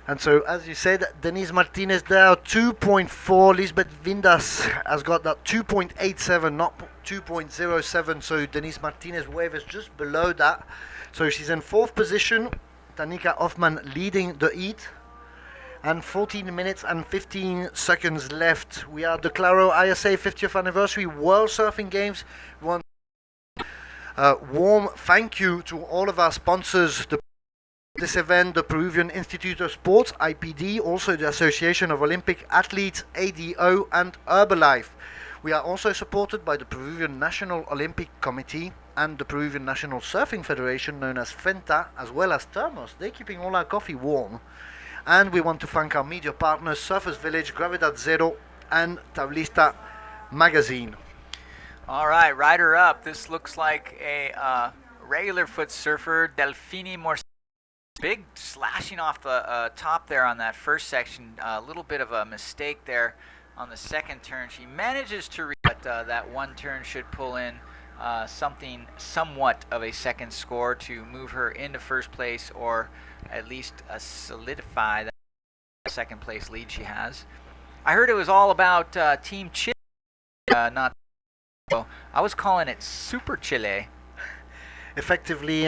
And so, as you said, Denise Martinez there, 2.4. Lisbeth Vindas has got that 2.87, not 2.07. So Denise Martinez wave is just below that. So she's in 4th position. Tanika Hoffman leading the heat. and 14 minutes and 15 seconds left. We are the Claro ISA 50th Anniversary World Surfing Games. We want warm thank you to all of our sponsors, this event, the Peruvian Institute of Sports, IPD, also the Association of Olympic Athletes, ADO, and Herbalife. We are also supported by the Peruvian National Olympic Committee and the Peruvian National Surfing Federation, known as FENTA, as well as Thermos. They're keeping all our coffee warm. And we want to thank our media partners, Surfers Village, Gravedad Zero, and Tablista Magazine. All right, rider up. This looks like a regular foot surfer, Delfini Morcini. Big slashing off the top there on that first section. A little bit of a mistake there on the second turn. She manages to but that one turn should pull in something somewhat of a second score to move her into first place, or at least solidify that second place lead she has. I heard it was all about Team Chile, not. So I was calling it Super Chile. Effectively,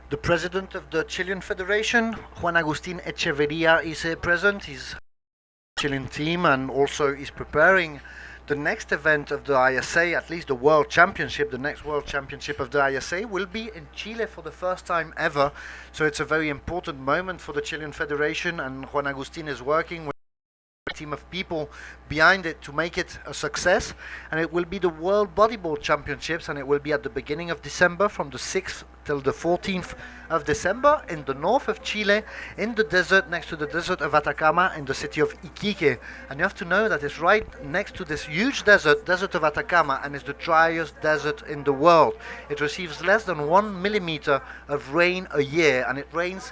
the president of the Chilean Federation, Juan Agustin Echeverria, is present. He's Chilean team, and also is preparing the next event of the ISA, at least the World Championship. The next World Championship of the ISA will be in Chile for the first time ever. So it's a very important moment for the Chilean Federation, and Juan Agustin is working with a team of people behind it to make it a success. And it will be the World Bodyboard Championships, and it will be at the beginning of December, from the 6th till the 14th of December, in the north of Chile, in the desert, next to the desert of Atacama, in the city of Iquique. And you have to know that it's right next to this huge desert of Atacama, and it's the driest desert in the world. It receives less than 1 millimeter of rain a year, and it rains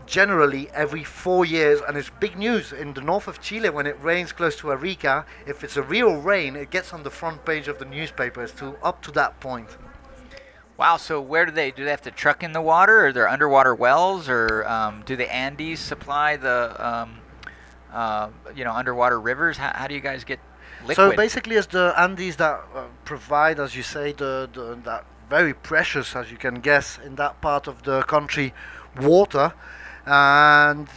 generally every 4 years. And it's big news in the north of Chile when it rains close to Arica. If it's a real rain, it gets on the front page of the newspapers up to that point. Wow, so where do they have to truck in the water, or they're underwater wells, or do the Andes supply the underwater rivers? How do you guys get liquid? So basically it's the Andes that provide, as you say, that very precious, as you can guess, in that part of the country, water. And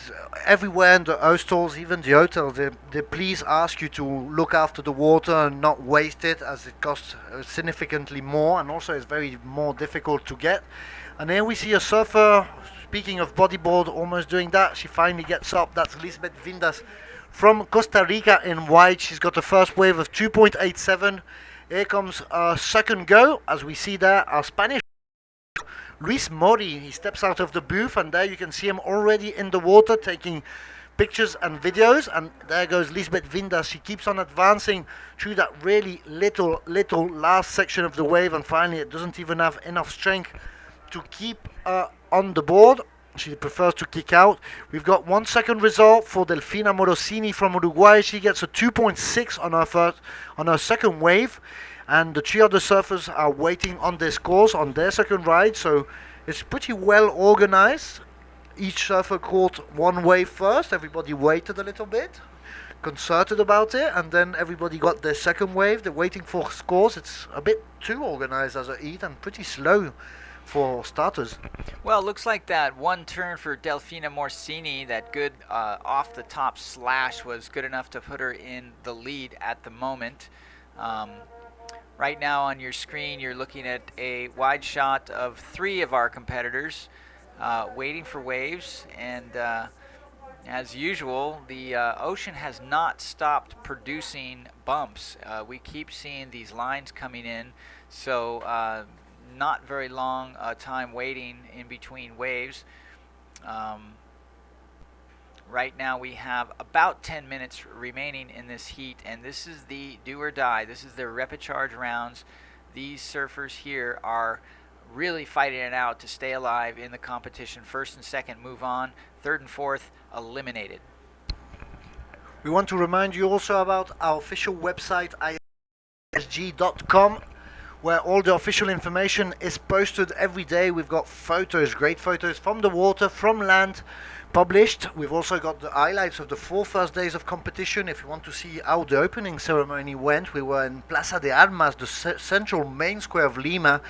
everywhere in the hostels, even the hotels, they please ask you to look after the water and not waste it, as it costs significantly more, and also it's very more difficult to get. And here we see a surfer, speaking of bodyboard, almost doing that. She finally gets up. That's Lisbeth Vindas from Costa Rica in white. She's got the first wave of 2.87. Here comes our second go, as we see there, our Spanish Luis Mori. He steps out of the booth, and there you can see him already in the water taking pictures and videos. And there goes Lisbeth Vindas. She keeps on advancing through that really little last section of the wave, and finally it doesn't even have enough strength to keep on the board. She prefers to kick out. We've got 1 second result for Delfina Morosini from Uruguay. She gets a 2.6 on her second wave. And the 3 other surfers are waiting on their scores on their second ride, so it's pretty well organized. Each surfer caught 1 wave first. Everybody waited a little bit, concerted about it, and then everybody got their second wave. They're waiting for scores. It's a bit too organized as a heat, and pretty slow for starters. Well, it looks like that one turn for Delfina Morcini, that good off the top slash, was good enough to put her in the lead at the moment. Right now on your screen, you're looking at a wide shot of 3 of our competitors waiting for waves. And as usual, the ocean has not stopped producing bumps. We keep seeing these lines coming in, so not very long time waiting in between waves. Right now we have about 10 minutes remaining in this heat, and this is the do or die. This is the repêchage rounds. These surfers here are really fighting it out to stay alive in the competition. First and second move on. Third and fourth eliminated. We want to remind you also about our official website, isg.com, where all the official information is posted every day. We've got photos, great photos from the water, from land, published. We've also got the highlights of the 4 first days of competition. If you want to see how the opening ceremony went, we were in Plaza de Armas, the central main square of Lima,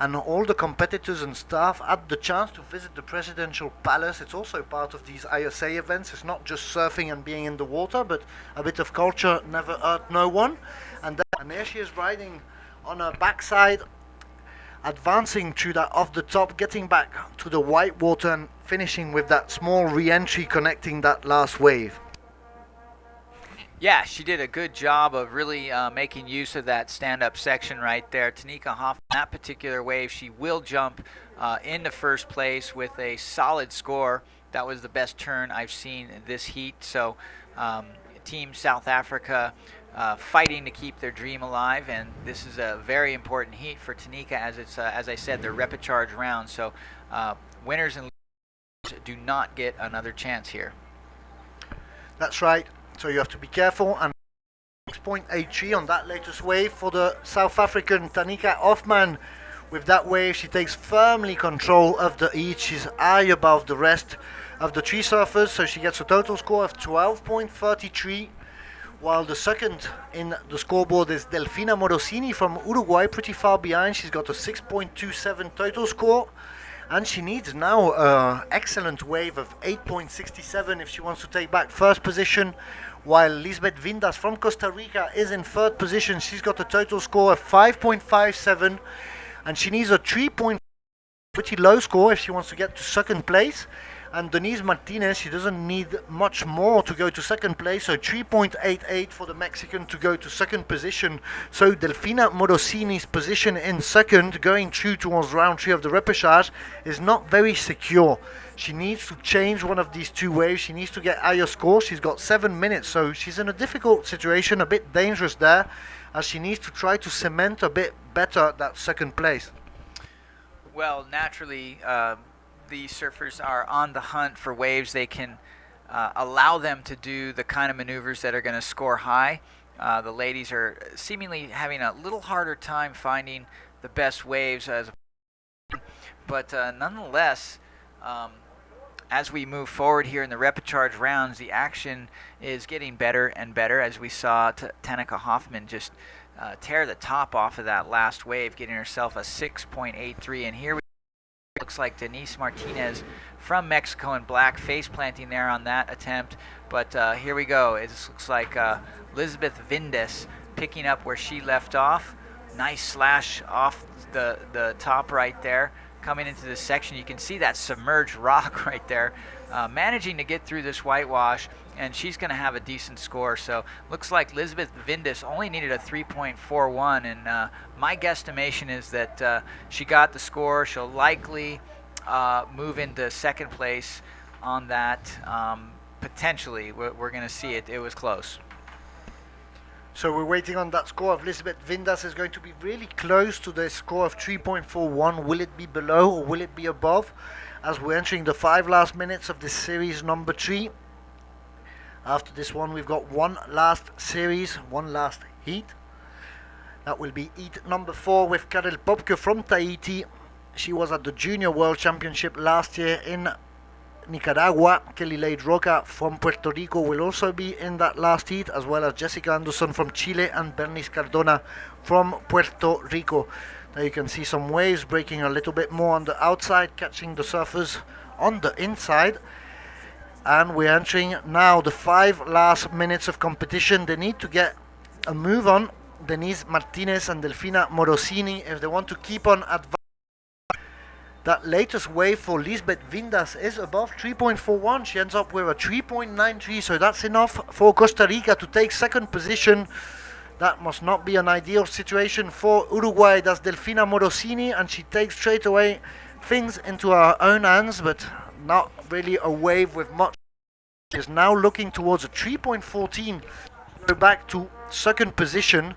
and all the competitors and staff had the chance to visit the presidential palace. It's also part of these ISA events. It's not just surfing and being in the water, but a bit of culture never hurt no one. And there she is riding on her backside, advancing through that off the top, getting back to the white water and finishing with that small re-entry connecting that last wave. Yeah, she did a good job of really making use of that stand-up section right there. Tanika Hoffman, that particular wave, she will jump into first place with a solid score. That was the best turn I've seen this heat. So Team South Africa fighting to keep their dream alive, and this is a very important heat for Tanika, as it's as I said, their repecharge round. So winners and losers do not get another chance here. That's right. So you have to be careful. And 6.83 on that latest wave for the South African Tanika Hoffman. With that wave, she takes firmly control of the heat. She's high above the rest of the 3 surfers, so she gets a total score of 12.33. While the second in the scoreboard is Delfina Morosini from Uruguay, pretty far behind. She's got a 6.27 total score, and she needs now an excellent wave of 8.67 if she wants to take back first position. While Lisbeth Vindas from Costa Rica is in third position. She's got a total score of 5.57, and she needs a 3. Pretty low score if she wants to get to second place. And Denise Martinez, she doesn't need much more to go to second place, so 3.88 for the Mexican to go to second position. So Delfina Morosini's position in second, going through towards round 3 of the repêchage, is not very secure. She needs to change one of these 2 waves. She needs to get higher score. She's got 7 minutes, so she's in a difficult situation, a bit dangerous there, as she needs to try to cement a bit better that second place. Well, naturally, the surfers are on the hunt for waves they can allow them to do the kind of maneuvers that are going to score high. The ladies are seemingly having a little harder time finding the best waves, but nonetheless, as we move forward here in the repecharge rounds, the action is getting better and better, as we saw Tanika Hoffman just tear the top off of that last wave, getting herself a 6.83, and here we looks like Denise Martinez from Mexico in black, face planting there on that attempt. But here we go. It looks like Lisbeth Vindes picking up where she left off. Nice slash off the top right there. Coming into this section, you can see that submerged rock right there. Managing to get through this whitewash, and she's going to have a decent score. So looks like Lisbeth Vindes only needed a 3.41, and my guesstimation is that she got the score. She'll likely move into second place on that. Potentially, we're going to see it. It was close. So we're waiting on that score of Lisbeth Vindas. Is going to be really close to the score of 3.41. Will it be below or will it be above? As we're entering the 5 last minutes of this series number 3. After this one, we've got one last series, one last heat. That will be heat number 4 with Karel Popke from Tahiti. She was at the Junior World Championship last year in Nicaragua. Kelly Lade Roca from Puerto Rico will also be in that last heat, as well as Jessica Anderson from Chile and Bernice Cardona from Puerto Rico. Now you can see some waves breaking a little bit more on the outside, catching the surfers on the inside. And we're entering now the 5 last minutes of competition. They need to get a move on, Denise Martinez and Delfina Morosini, if they want to keep on advancing. That latest wave for Lisbeth Vindas is above 3.41. She ends up with a 3.93, so that's enough for Costa Rica to take second position. That must not be an ideal situation for Uruguay. That's Delfina Morosini, and she takes straight away things into her own hands, but not really a wave with much. She is now looking towards a 3.14, go back to second position,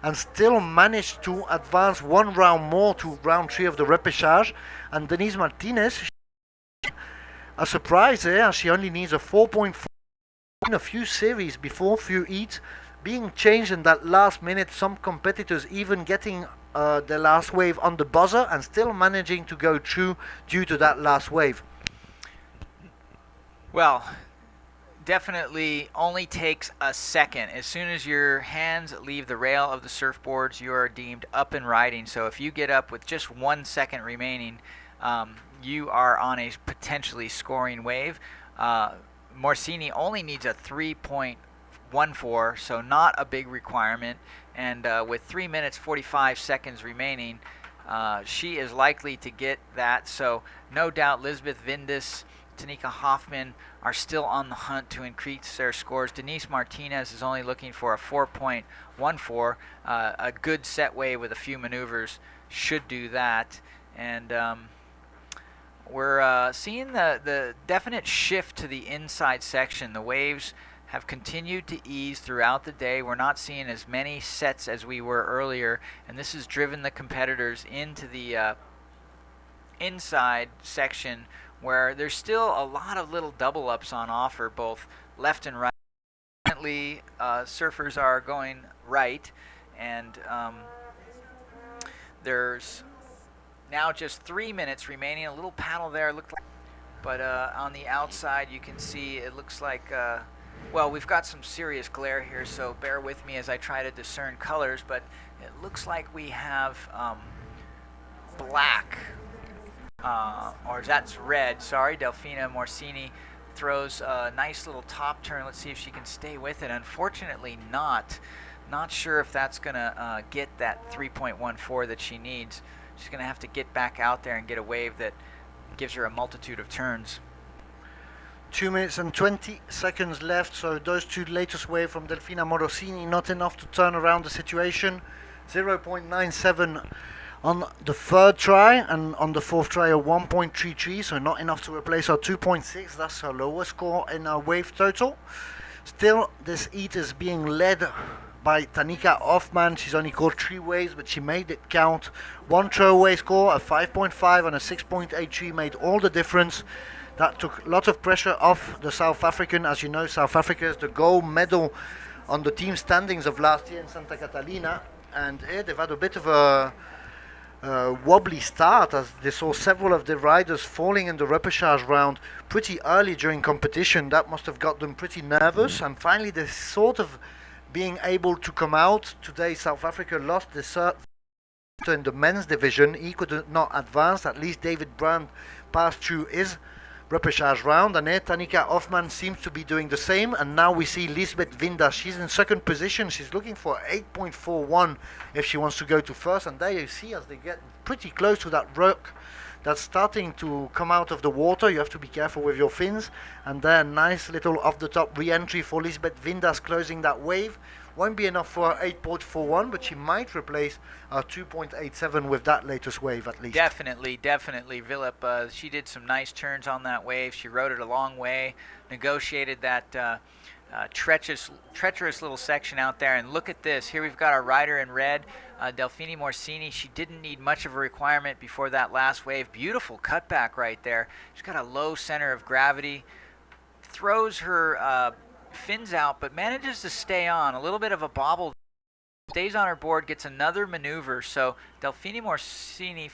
and still managed to advance 1 round more to round 3 of the repêchage. And Denise Martinez, a surprise there, as she only needs a 4.4 in a few series before, few heats. being changed in that last minute. Some competitors even getting the last wave on the buzzer and still managing to go through due to that last wave. Well, definitely only takes a second. As soon as your hands leave the rail of the surfboards, you are deemed up and riding. So if you get up with just 1 second remaining, you are on a potentially scoring wave. Morsini only needs a 3.14, so not a big requirement. And with 3 minutes 45 seconds remaining, she is likely to get that. So no doubt Lisbeth Vindes, Tanika Hoffman are still on the hunt to increase their scores. Denise Martinez is only looking for a 4.14. A good set wave with a few maneuvers should do that. And we're seeing the definite shift to the inside section. The waves have continued to ease throughout the day. We're not seeing as many sets as we were earlier, and this has driven the competitors into the inside section, where there's still a lot of little double ups on offer, both left and right. Currently, surfers are going right, and there's now just 3 minutes remaining. A little paddle there, looked like, but on the outside you can see it looks like, well, we've got some serious glare here, so bear with me as I try to discern colors, but it looks like we have black. Or that's red, sorry. Delfina Morsini throws a nice little top turn. Let's see if she can stay with it. Unfortunately not. Not sure if that's going to get that 3.14 that she needs. She's going to have to get back out there and get a wave that gives her a multitude of turns. 2 minutes and 20 seconds left, so those two latest waves from Delfina Morosini, not enough to turn around the situation. 0.97 on the third try, and on the fourth try a 1.33, so not enough to replace our 2.6. That's her lowest score in our wave total. Still, this heat is being led by Tanika Hoffman. She's only caught 3 waves, but she made it count. One throwaway score, a 5.5 and a 6.83 made all the difference. That took lots of pressure off the South African. As you know, South Africa is the gold medal on the team standings of last year in Santa Catalina, and they've had a bit of a wobbly start, as they saw several of the riders falling in the repêchage round pretty early during competition. That must have got them pretty nervous, and finally they sort of being able to come out. Today South Africa lost the cert in the men's division. He could not advance. At least David Brand passed through his repêchage round, and Tanika Hoffman seems to be doing the same. And now we see Lisbeth Vindas. She's in second position. She's looking for 8.41 if she wants to go to first. And there you see, as they get pretty close to that rock that's starting to come out of the water, you have to be careful with your fins. And there, nice little off the top re-entry for Lisbeth Vindas, closing that wave. Won't be enough for 8.41, but she might replace 2.87 with that latest wave at least. Definitely, Philip. She did some nice turns on that wave. She rode it a long way, negotiated that treacherous little section out there. And look at this. Here we've got our rider in red, Delfini Morsini. She didn't need much of a requirement before that last wave. Beautiful cutback right there. She's got a low center of gravity. Throws her fins out, but manages to stay on. A little bit of a bobble. Stays on her board, gets another maneuver. So Delfina Morsini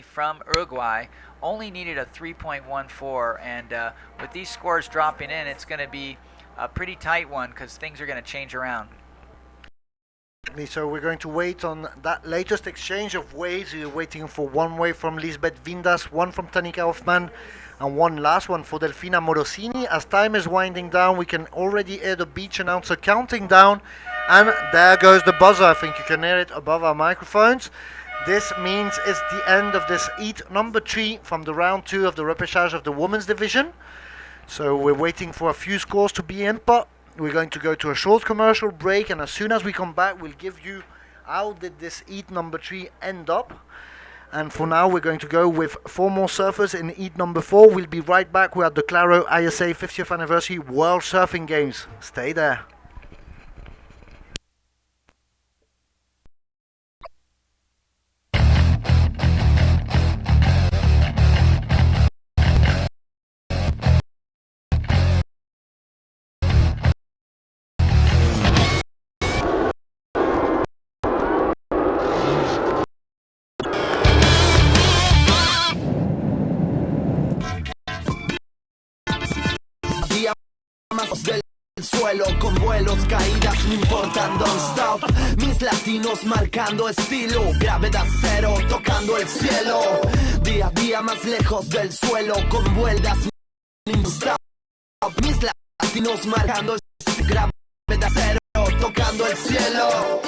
from Uruguay only needed a 3.14, and with these scores dropping in, it's going to be a pretty tight one because things are going to change around. So we're going to wait on that latest exchange of waves. We're waiting for one wave from Lisbeth Vindas, one from Tanika Hoffman, and one last one for Delfina Morosini. As time is winding down, we can already hear the beach announcer counting down, and there goes the buzzer. I think you can hear it above our microphones. This means it's the end of this heat number 3 from the round 2 of the repêchage of the women's division. So we're waiting for a few scores to be in, but we're going to go to a short commercial break, and as soon as we come back, we'll give you how did this heat number 3 end up. And for now, we're going to go with 4 more surfers in heat number 4. We'll be right back. We're at the Claro ISA 50th Anniversary World Surfing Games. Stay there. suelo con vuelos, caídas, no importan, don't stop. Mis latinos marcando estilo, gravedad cero, tocando el cielo. Día a día más lejos del suelo, con vueltas, no stop. Mis latinos marcando estilo, gravedad cero, tocando el cielo.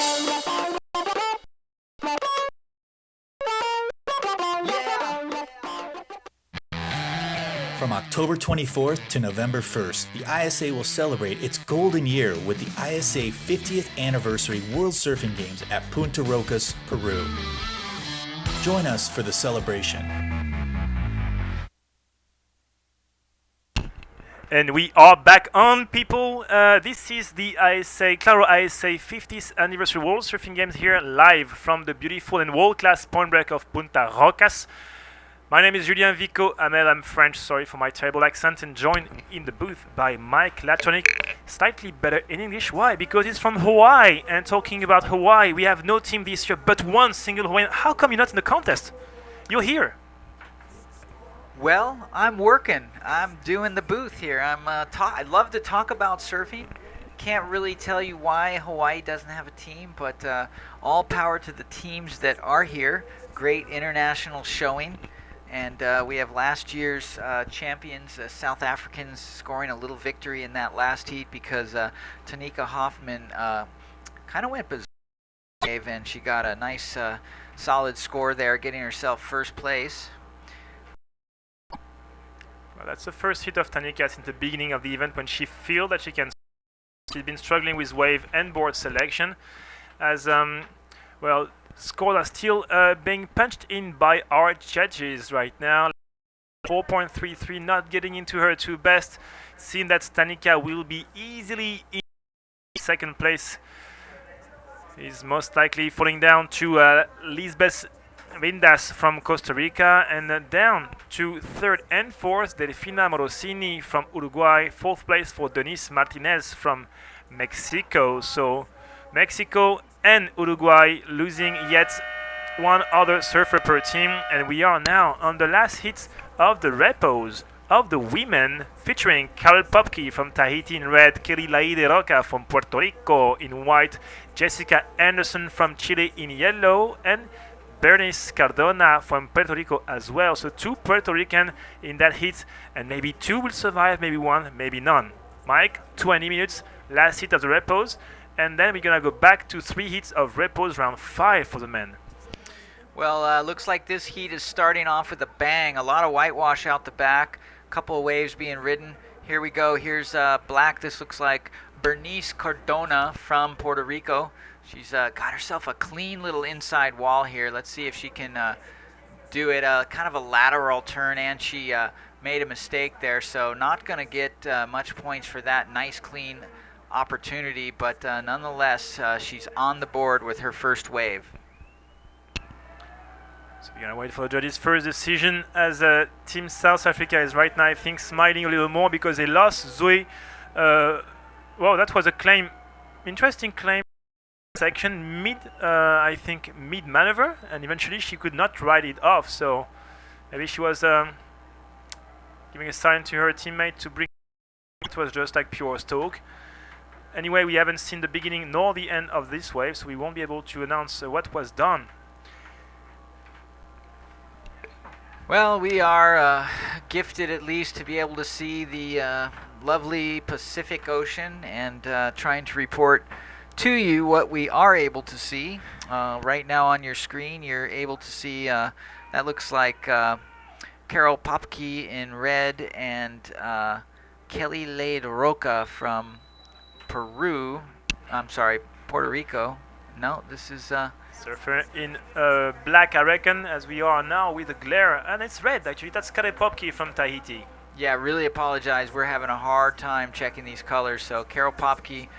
From October 24th to November 1st, the ISA will celebrate its golden year with the ISA 50th Anniversary World Surfing Games at Punta Rocas, Peru. Join us for the celebration. And we are back on, people. This is the Claro ISA 50th Anniversary World Surfing Games here live from the beautiful and world-class point break of Punta Rocas. My name is Julien Vico. I'm French, sorry for my terrible accent, and joined in the booth by Mike Latronic, slightly better in English. Why? Because he's from Hawaii, and talking about Hawaii, we have no team this year but one single Hawaiian. How come you're not in the contest? You're here. Well, I'm working. I'm doing the booth here. I love to talk about surfing. Can't really tell you why Hawaii doesn't have a team, but all power to the teams that are here. Great international showing. And we have last year's champions, South Africans, scoring a little victory in that last heat because Tanika Hoffman kind of went berserk, and she got a nice solid score there, getting herself first place. Well, that's the first hit of Tanika since the beginning of the event when she feels that she can. She's been struggling with wave and board selection as, well, scores are still being punched in by our judges right now. 4.33, not getting into her two best. Seeing that Stanika will be easily in second place. Is most likely falling down to Lisbeth Vindas from Costa Rica, and down to third and fourth, Delfina Morosini from Uruguay. Fourth place for Denise Martinez from Mexico. So Mexico and Uruguay losing yet one other surfer per team, and we are now on the last hits of the repos of the women, featuring Carol Popke from Tahiti in red, Kelly Laide Roca from Puerto Rico in white, Jessica Anderson from Chile in yellow, and Bernice Cardona from Puerto Rico as well. So two Puerto Rican in that hit, and maybe two will survive, maybe one, maybe none. Mike, 20 minutes, last hit of the repos. And then we're going to go back to 3 hits of repos, round 5 for the men. Well, looks like this heat is starting off with a bang. A lot of whitewash out the back. A couple of waves being ridden. Here we go. Here's black. This looks like Bernice Cardona from Puerto Rico. She's got herself a clean little inside wall here. Let's see if she can do it. Kind of a lateral turn, and she made a mistake there. So not going to get much points for that nice, clean opportunity, but nonetheless, she's on the board with her first wave. So we're gonna wait for the judges' first decision, as Team South Africa is right now, I think, smiling a little more because they lost Zoe. Well, that was a claim, interesting claim section I think mid maneuver, and eventually she could not ride it off. So maybe she was giving a sign to her teammate to bring. It was just like pure stalk. Anyway, we haven't seen the beginning nor the end of this wave, so we won't be able to announce what was done. Well, we are gifted at least to be able to see the lovely Pacific Ocean, and trying to report to you what we are able to see. Right now on your screen, you're able to see, that looks like Carol Popke in red, and Kelly Laide Roca from Peru. I'm sorry, Puerto Rico. No, this is surfer in black, I reckon, as we are now with a glare, and it's red actually. That's Carol Popke from Tahiti. Yeah, really apologize. We're having a hard time checking these colors. So Carol Popke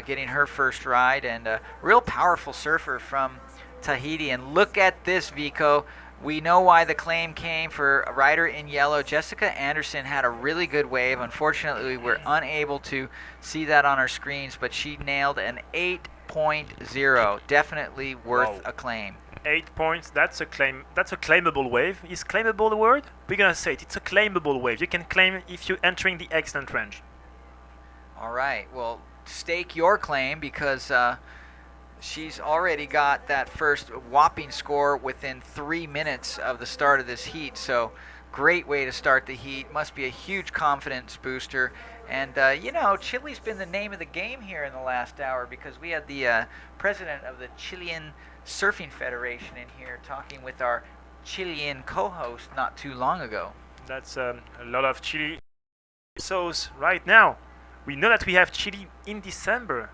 getting her first ride, and a real powerful surfer from Tahiti. And look at this, Vico. We know why the claim came for a rider in yellow. Jessica Anderson had a really good wave. Unfortunately, we're unable to see that on our screens, but she nailed an 8.0. Definitely worth a claim. 8 points. That's a claim. That's a claimable wave. Is claimable the word? We're gonna say it. It's a claimable wave. You can claim if you're entering the excellent range. All right. Well, stake your claim because she's already got that first whopping score within 3 minutes of the start of this heat. So great way to start the heat. Must be a huge confidence booster. And, Chile's been the name of the game here in the last hour because we had the president of the Chilean Surfing Federation in here talking with our Chilean co-host not too long ago. That's a lot of Chile. So right now, we know that we have Chile in December.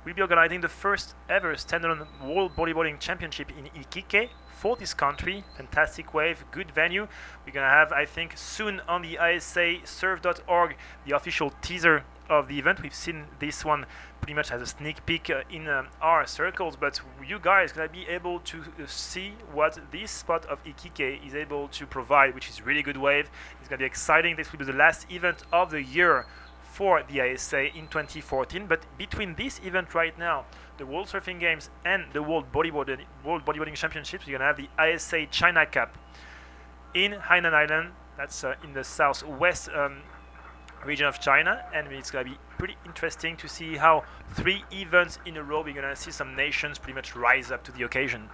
We'll be organizing the first ever standalone World Bodyboarding Championship in Iquique for this country. Fantastic wave, good venue. We're going to have, I think, soon on the ISAsurf.org the official teaser of the event. We've seen this one pretty much as a sneak peek in our circles, but you guys are going to be able to see what this spot of Iquique is able to provide, which is really good wave. It's going to be exciting. This will be the last event of the year for the ISA in 2014, but between this event right now, the World Surfing Games and the World Bodyboarding Championships, you're going to have the ISA China Cup in Hainan Island. That's in the southwest region of China, and it's going to be pretty interesting to see how 3 events in a row we're going to see some nations pretty much rise up to the occasion.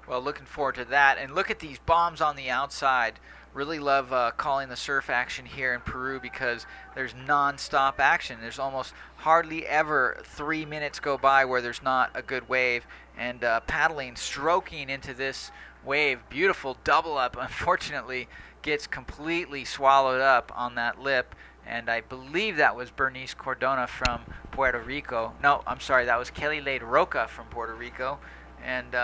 Well, looking forward to that. And look at these bombs on the outside. Really love calling the surf action here in Peru because there's non-stop action. There's almost hardly ever 3 minutes go by where there's not a good wave. And paddling, stroking into this wave, beautiful double up, unfortunately gets completely swallowed up on that lip. And I believe that was Bernice Cordona from Puerto Rico. No, I'm sorry, that was Kelly Lade Roca from Puerto Rico. And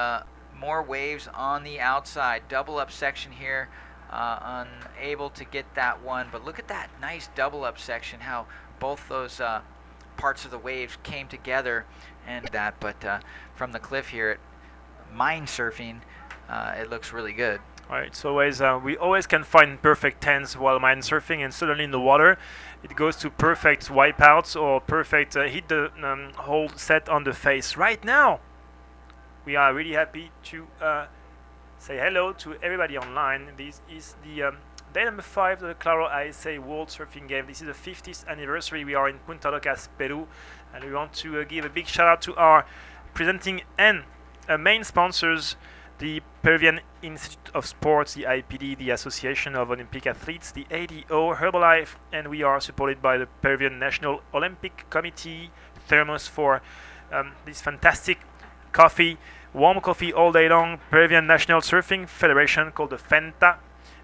more waves on the outside. Double up section here. Unable to get that one, but look at that nice double up section, how both those parts of the waves came together and that, but from the cliff here at mine surfing, it looks really good. All right, it's always, we always can find perfect tens while mine surfing, and suddenly in the water it goes to perfect wipeouts or perfect hit the whole set on the face. Right now we are really happy to say hello to everybody online. This is the day number 5 of the Claro ISA World Surfing Game. This is the 50th anniversary. We are in Punta Rocas, Peru, and we want to give a big shout out to our presenting and main sponsors, the Peruvian Institute of Sports, the IPD, the Association of Olympic Athletes, the ADO, Herbalife, and we are supported by the Peruvian National Olympic Committee, Thermos for this fantastic coffee, warm coffee all day long, Peruvian National Surfing Federation called the FENTA,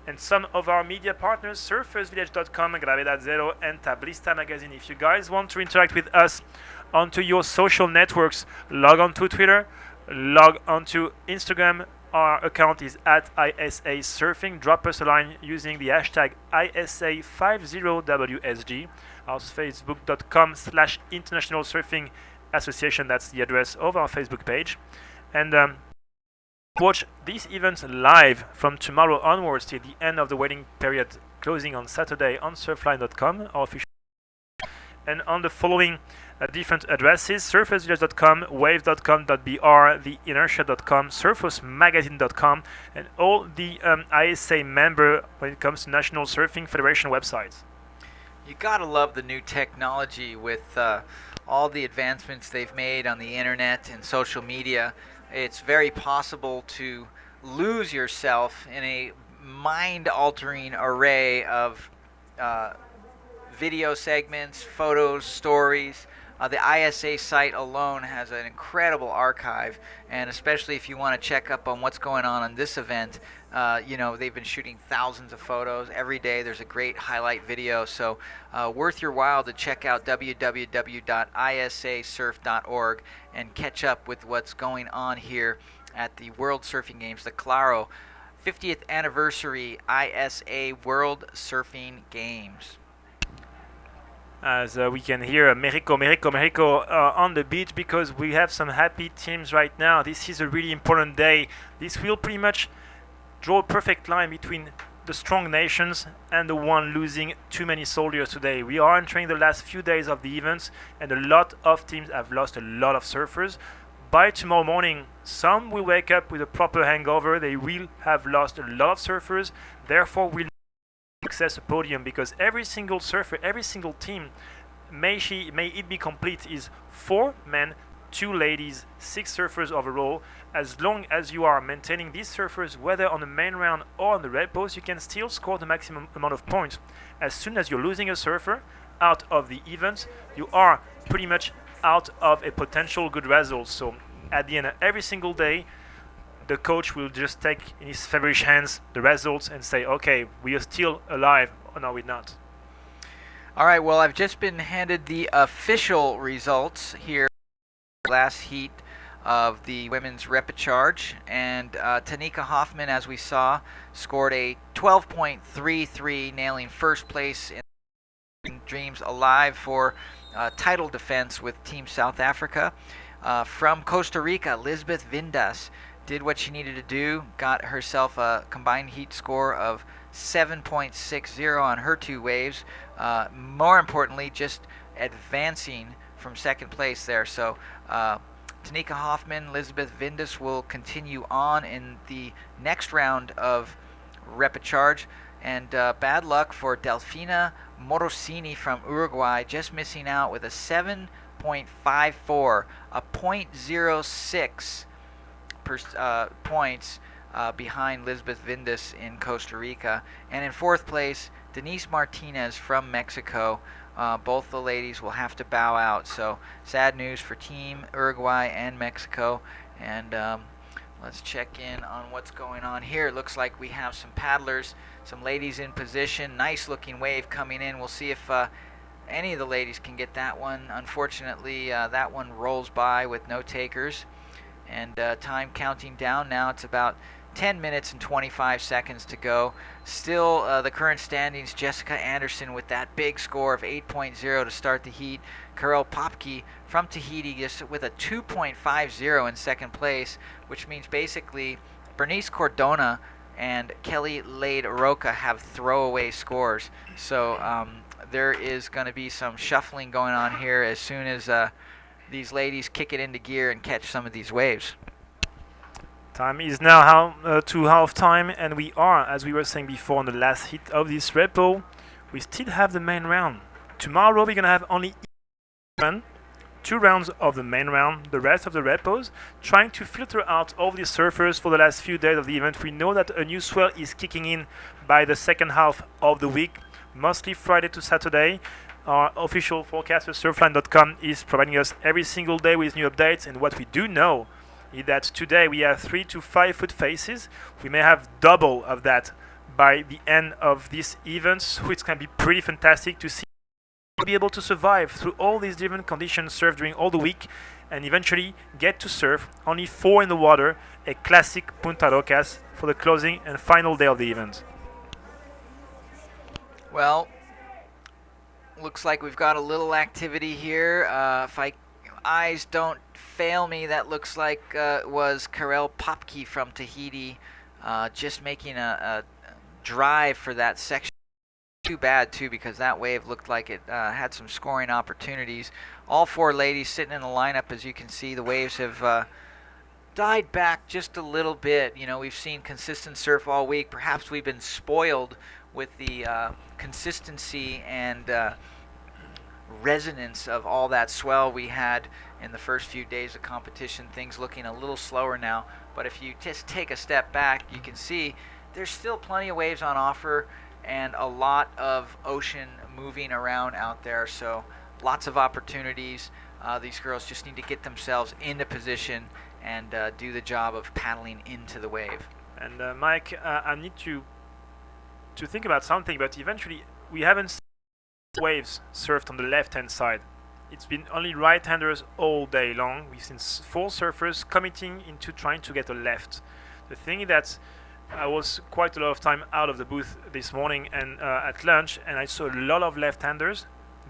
and some of our media partners, surfersvillage.com, Gravedad Zero, and Tablista Magazine. If you guys want to interact with us onto your social networks, log on to Twitter, log on to Instagram. Our account is at ISA Surfing. Drop us a line using the hashtag ISA50WSG. Our Facebook.com/International Surfing Association. That's the address of our Facebook page. And watch these events live from tomorrow onwards till the end of the waiting period, closing on Saturday on surfline.com, our official. And on the following different addresses: surfersvillage.com, wave.com.br, theinertia.com, surfersmagazine.com, and all the ISA member when it comes to National Surfing Federation websites. You gotta love the new technology with all the advancements they've made on the internet and social media. It's very possible to lose yourself in a mind-altering array of video segments, photos, stories. The ISA site alone has an incredible archive, and especially if you want to check up on what's going on this event, they've been shooting thousands of photos every day. There's a great highlight video, so worth your while to check out www.isasurf.org and catch up with what's going on here at the World Surfing Games, the Claro 50th Anniversary ISA World Surfing Games. As we can hear Mexico on the beach, because we have some happy teams right now. This is a really important day. This will pretty much draw a perfect line between the strong nations and the one losing too many soldiers today. We are entering the last few days of the events, and a lot of teams have lost a lot of surfers. By tomorrow morning, some will wake up with a proper hangover. They will have lost a lot of surfers, therefore will access a podium, because every single surfer, every single team, may it be complete, is 4 men, 2 ladies, 6 surfers overall. As long as you are maintaining these surfers, whether on the main round or on the red post, you can still score the maximum amount of points. As soon as you're losing a surfer out of the event, you are pretty much out of a potential good result. So at the end of every single day, the coach will just take in his feverish hands the results and say, okay, we are still alive, or no, we're not. All right, well, I've just been handed the official results here, last heat of the women's repêchage, and Tanika Hoffman, as we saw, scored a 12.33, nailing first place in Dreams Alive for title defense with Team South Africa. From Costa Rica, Lisbeth Vindas did what she needed to do, got herself a combined heat score of 7.60 on her 2 waves. More importantly, just advancing from second place there. So Tanika Hoffman, Elizabeth Vindas will continue on in the next round of repêchage. And bad luck for Delfina Morosini from Uruguay, just missing out with a 7.54, a 0.06 points behind Lisbeth Vindas in Costa Rica. And in 4th place, Denise Martinez from Mexico. Both the ladies will have to bow out. So sad news for Team Uruguay and Mexico. And let's check in on what's going on here. It looks like we have some paddlers, some ladies in position. Nice looking wave coming in. We'll see if any of the ladies can get that one. Unfortunately, that one rolls by with no takers. And time counting down now. It's about 10 minutes and 25 seconds to go. Still, the current standings, Jessica Anderson with that big score of 8.0 to start the heat. Karel Popke from Tahiti just with a 2.50 in second place, which means basically Bernice Cordona and Kelly Lade Roca have throwaway scores. So there is going to be some shuffling going on here as soon as these ladies kick it into gear and catch some of these waves. Time is now to half time, and we are, as we were saying before, on the last hit of this repo. We still have the main round. Tomorrow we're going to have only 2 rounds of the main round, the rest of the repos, trying to filter out all the surfers for the last few days of the event. We know that a new swell is kicking in by the second half of the week, mostly Friday to Saturday. Our official forecaster, surfline.com, is providing us every single day with new updates, and what we do know is that today we have 3 to 5 foot faces. We may have double of that by the end of this event, so it's going to be pretty fantastic to see be able to survive through all these different conditions, surf during all the week, and eventually get to surf only 4 in the water, a classic Punta Rocas for the closing and final day of the event. Well, looks like we've got a little activity here. If my eyes don't fail me, that looks like was Karel Popke from Tahiti, just making a drive for that section. Too bad too, because that wave looked like it had some scoring opportunities. All 4 ladies sitting in the lineup, as you can see. The waves have died back just a little bit. You know, we've seen consistent surf all week. Perhaps we've been spoiled with the consistency and resonance of all that swell we had in the first few days of competition. Things looking a little slower now, but if you just take a step back, you can see there's still plenty of waves on offer and a lot of ocean moving around out there, so lots of opportunities. These girls just need to get themselves into position and do the job of paddling into the wave. And Mike, I need to think about something, but eventually we haven't seen waves surfed on the left-hand side. It's been only right-handers all day long. We've seen 4 surfers committing into trying to get a left. The thing is that I was quite a lot of time out of the booth this morning and at lunch, and I saw a lot of left-handers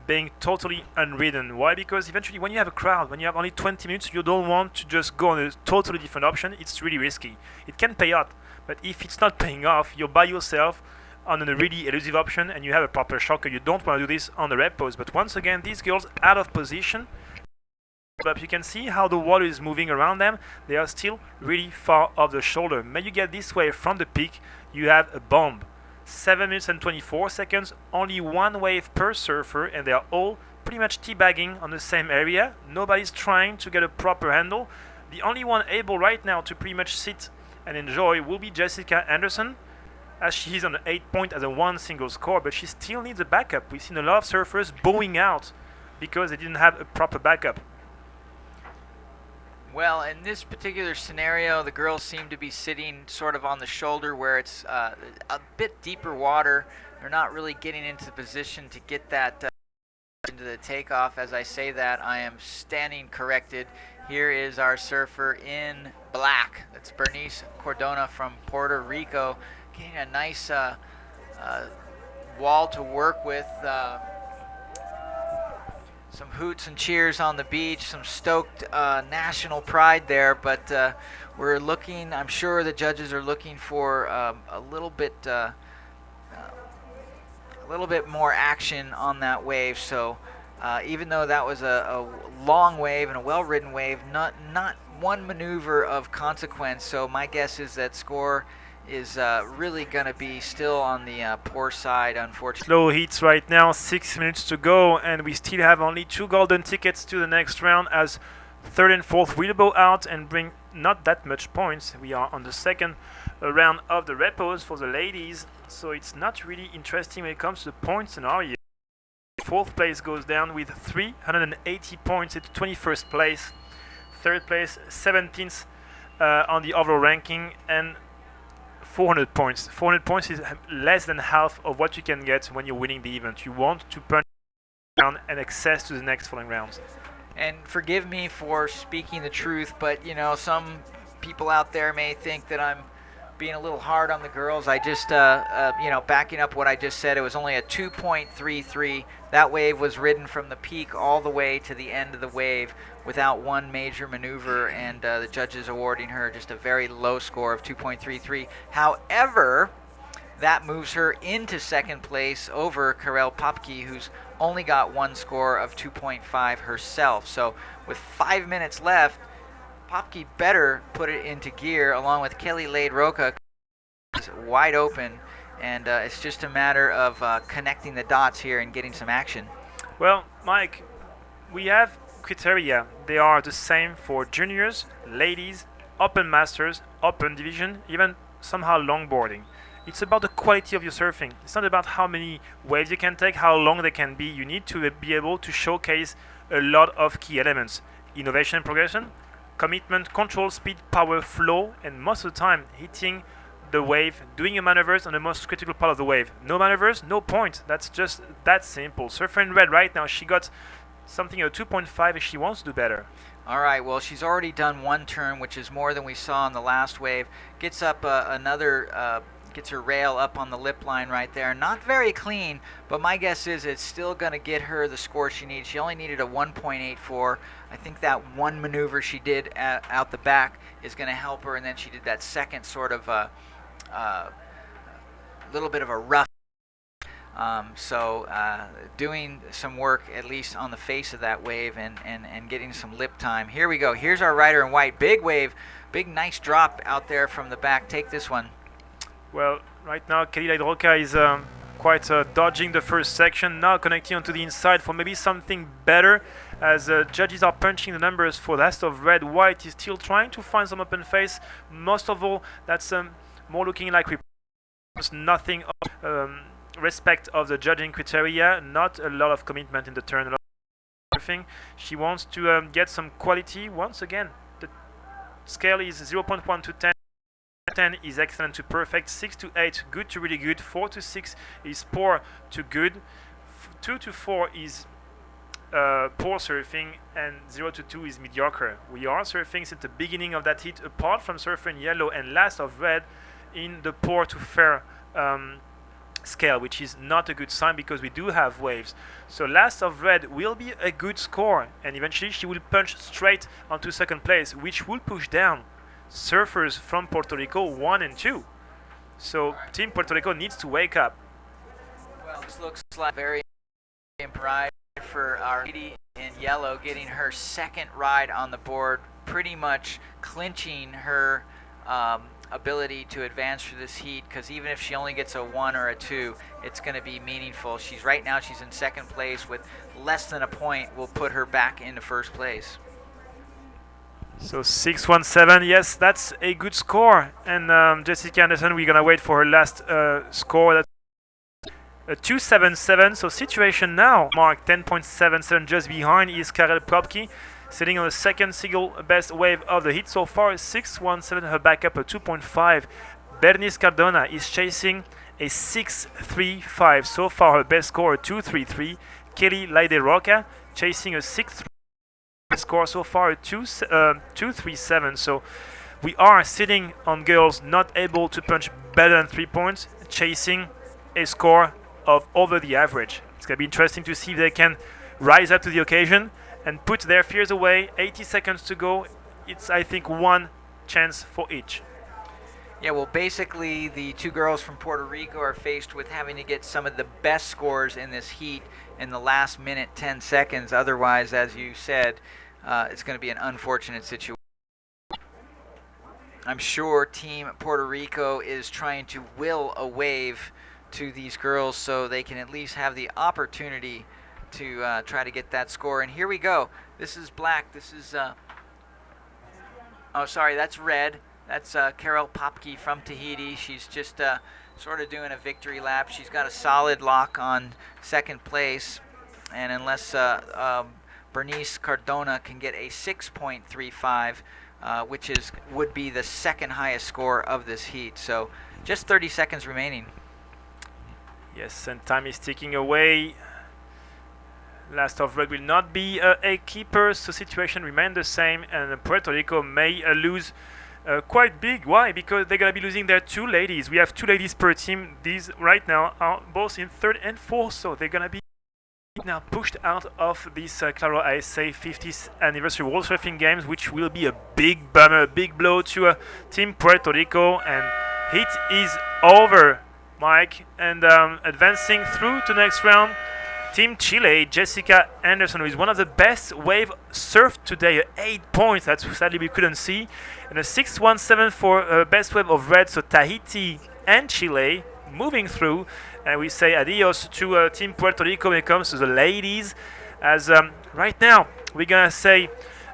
being totally unridden. Why? Because eventually when you have a crowd, when you have only 20 minutes, you don't want to just go on a totally different option. It's really risky. It can pay out, but if it's not paying off, you're by yourself on a really elusive option and you have a proper shocker. You don't want to do this on the red pose. But once again, these girls out of position, but you can see how the water is moving around them. They are still really far off the shoulder. When you get this way from the peak, you have a bomb. 7 minutes and 24 seconds, only one wave per surfer, and they are all pretty much teabagging on the same area. Nobody's trying to get a proper handle. The only one able right now to pretty much sit and enjoy will be Jessica Anderson, as she's on 8 point as a one single score, but she still needs a backup. We've seen a lot of surfers bowing out because they didn't have a proper backup. Well, in this particular scenario, the girls seem to be sitting sort of on the shoulder where it's a bit deeper water. They're not really getting into the position to get that into the takeoff. As I say that, I am standing corrected. Here is our surfer in black. That's Bernice Cordona from Puerto Rico, getting a nice wall to work with. Some hoots and cheers on the beach, some stoked national pride there, but we're looking, I'm sure the judges are looking for a little bit more action on that wave. So even though that was a long wave and a well-ridden wave, not one maneuver of consequence. So my guess is that score is really going to be still on the poor side, unfortunately. Slow heats right now, 6 minutes to go, and we still have only 2 golden tickets to the next round, as third and fourth will bow out and bring not that much points. We are on the second round of the repos for the ladies, so it's not really interesting when it comes to the point scenario. Fourth place goes down with 380 points into 21st place. Third place, 17th on the overall ranking, and 400 points. 400 points is less than half of what you can get when you're winning the event. You want to punch down and access to the next following rounds. And forgive me for speaking the truth, but you know, some people out there may think that I'm being a little hard on the girls. I just, you know, backing up what I just said, it was only a 2.33. That wave was ridden from the peak all the way to the end of the wave without one major maneuver, and the judges awarding her just a very low score of 2.33. However, that moves her into second place over Karel Popke, who's only got one score of 2.5 herself. So with 5 minutes left, Popke better put it into gear, along with Kelly Lade Roca, wide open, and it's just a matter of connecting the dots here and getting some action. Well, Mike, we have criteria. They are the same for juniors, ladies, open masters, open division, even somehow longboarding. It's about the quality of your surfing. It's not about how many waves you can take, how long they can be. You need to be able to showcase a lot of key elements: innovation and progression, commitment, control, speed, power, flow, and most of the time hitting the wave, doing your maneuvers on the most critical part of the wave. No maneuvers, no point. That's just that simple. Surfer in red right now, she got something at 2.5 and she wants to do better. All right, well, she's already done one turn, which is more than we saw on the last wave. Gets up gets her rail up on the lip line right there. Not very clean, but my guess is it's still going to get her the score she needs. She only needed a 1.84. I think that one maneuver she did out the back is going to help her, and then she did that second sort of little bit of a rough. Doing some work at least on the face of that wave and getting some lip time. Here we go. Here's our rider in white. Big wave. Big nice drop out there from the back. Take this one. Well, right now Kelly Lade Roca is quite dodging the first section, now connecting onto the inside for maybe something better, as judges are punching the numbers for last of red. White is still trying to find some open face. Most of all, that's more looking like nothing of respect of the judging criteria, not a lot of commitment in the turn, a lot of surfing. She wants to get some quality. Once again, the scale is 0.1 to 10. 10 is excellent to perfect, 6 to 8 good to really good, 4 to 6 is poor to good, 2 to 4 is poor surfing, and 0 to 2 is mediocre. We are surfing since the beginning of that heat, apart from surfer in yellow and last of red, in the poor to fair scale, which is not a good sign because we do have waves. So last of red will be a good score, and eventually she will punch straight onto second place, which will push down surfers from Puerto Rico 1 and 2. So Team Puerto Rico needs to wake up. Well, this looks like very pride for our lady in yellow, getting her second ride on the board, pretty much clinching her ability to advance through this heat, because even if she only gets a 1 or a 2, it's going to be meaningful. Right now she's in second place with less than a point will put her back into first place. So 6-1-7, yes, that's a good score. And Jessica Anderson, we're gonna wait for her last score. That's a 2-7-7. So situation now, Mark 10.77 just behind is Karel Probke, sitting on the second single best wave of the heat so far. 6-1-7, her backup a 2.5. Bernice Cardona is chasing a 6-3-5. So far her best score a 2-3-3. Kelly Laide Roca chasing a 6-3. Score so far a 2-3-7. So we are sitting on girls not able to punch better than 3 points, chasing a score of over the average. It's going to be interesting to see if they can rise up to the occasion and put their fears away. 80 seconds to go. It's, I think, one chance for each. Yeah, well, basically the two girls from Puerto Rico are faced with having to get some of the best scores in this heat in the last minute 10 seconds. Otherwise, as you said, it's going to be an unfortunate situation. I'm sure Team Puerto Rico is trying to will a wave to these girls so they can at least have the opportunity to try to get that score. And here we go. This is black. This is oh, sorry, that's red. That's Carol Popke from Tahiti. She's just sort of doing a victory lap. She's got a solid lock on second place. And unless Bernice Cardona can get a 6.35, which would be the second highest score of this heat. So just 30 seconds remaining. Yes, and time is ticking away. Last of red will not be a keeper, so situation remains the same, and Puerto Rico may lose quite big. Why? Because they're going to be losing their two ladies. We have two ladies per team. These right now are both in third and fourth, so they're going to be now pushed out of this Claro ISA 50th anniversary World Surfing Games, which will be a big bummer, a big blow to Team Puerto Rico. And heat is over, Mike, and advancing through to the next round. Team Chile, Jessica Anderson, who is one of the best wave surfed today, 8 points. That's sadly we couldn't see. And a 6-1-7 for best wave of red. So Tahiti and Chile moving through. And we say adios to Team Puerto Rico when it comes to the ladies. As right now, we're going to say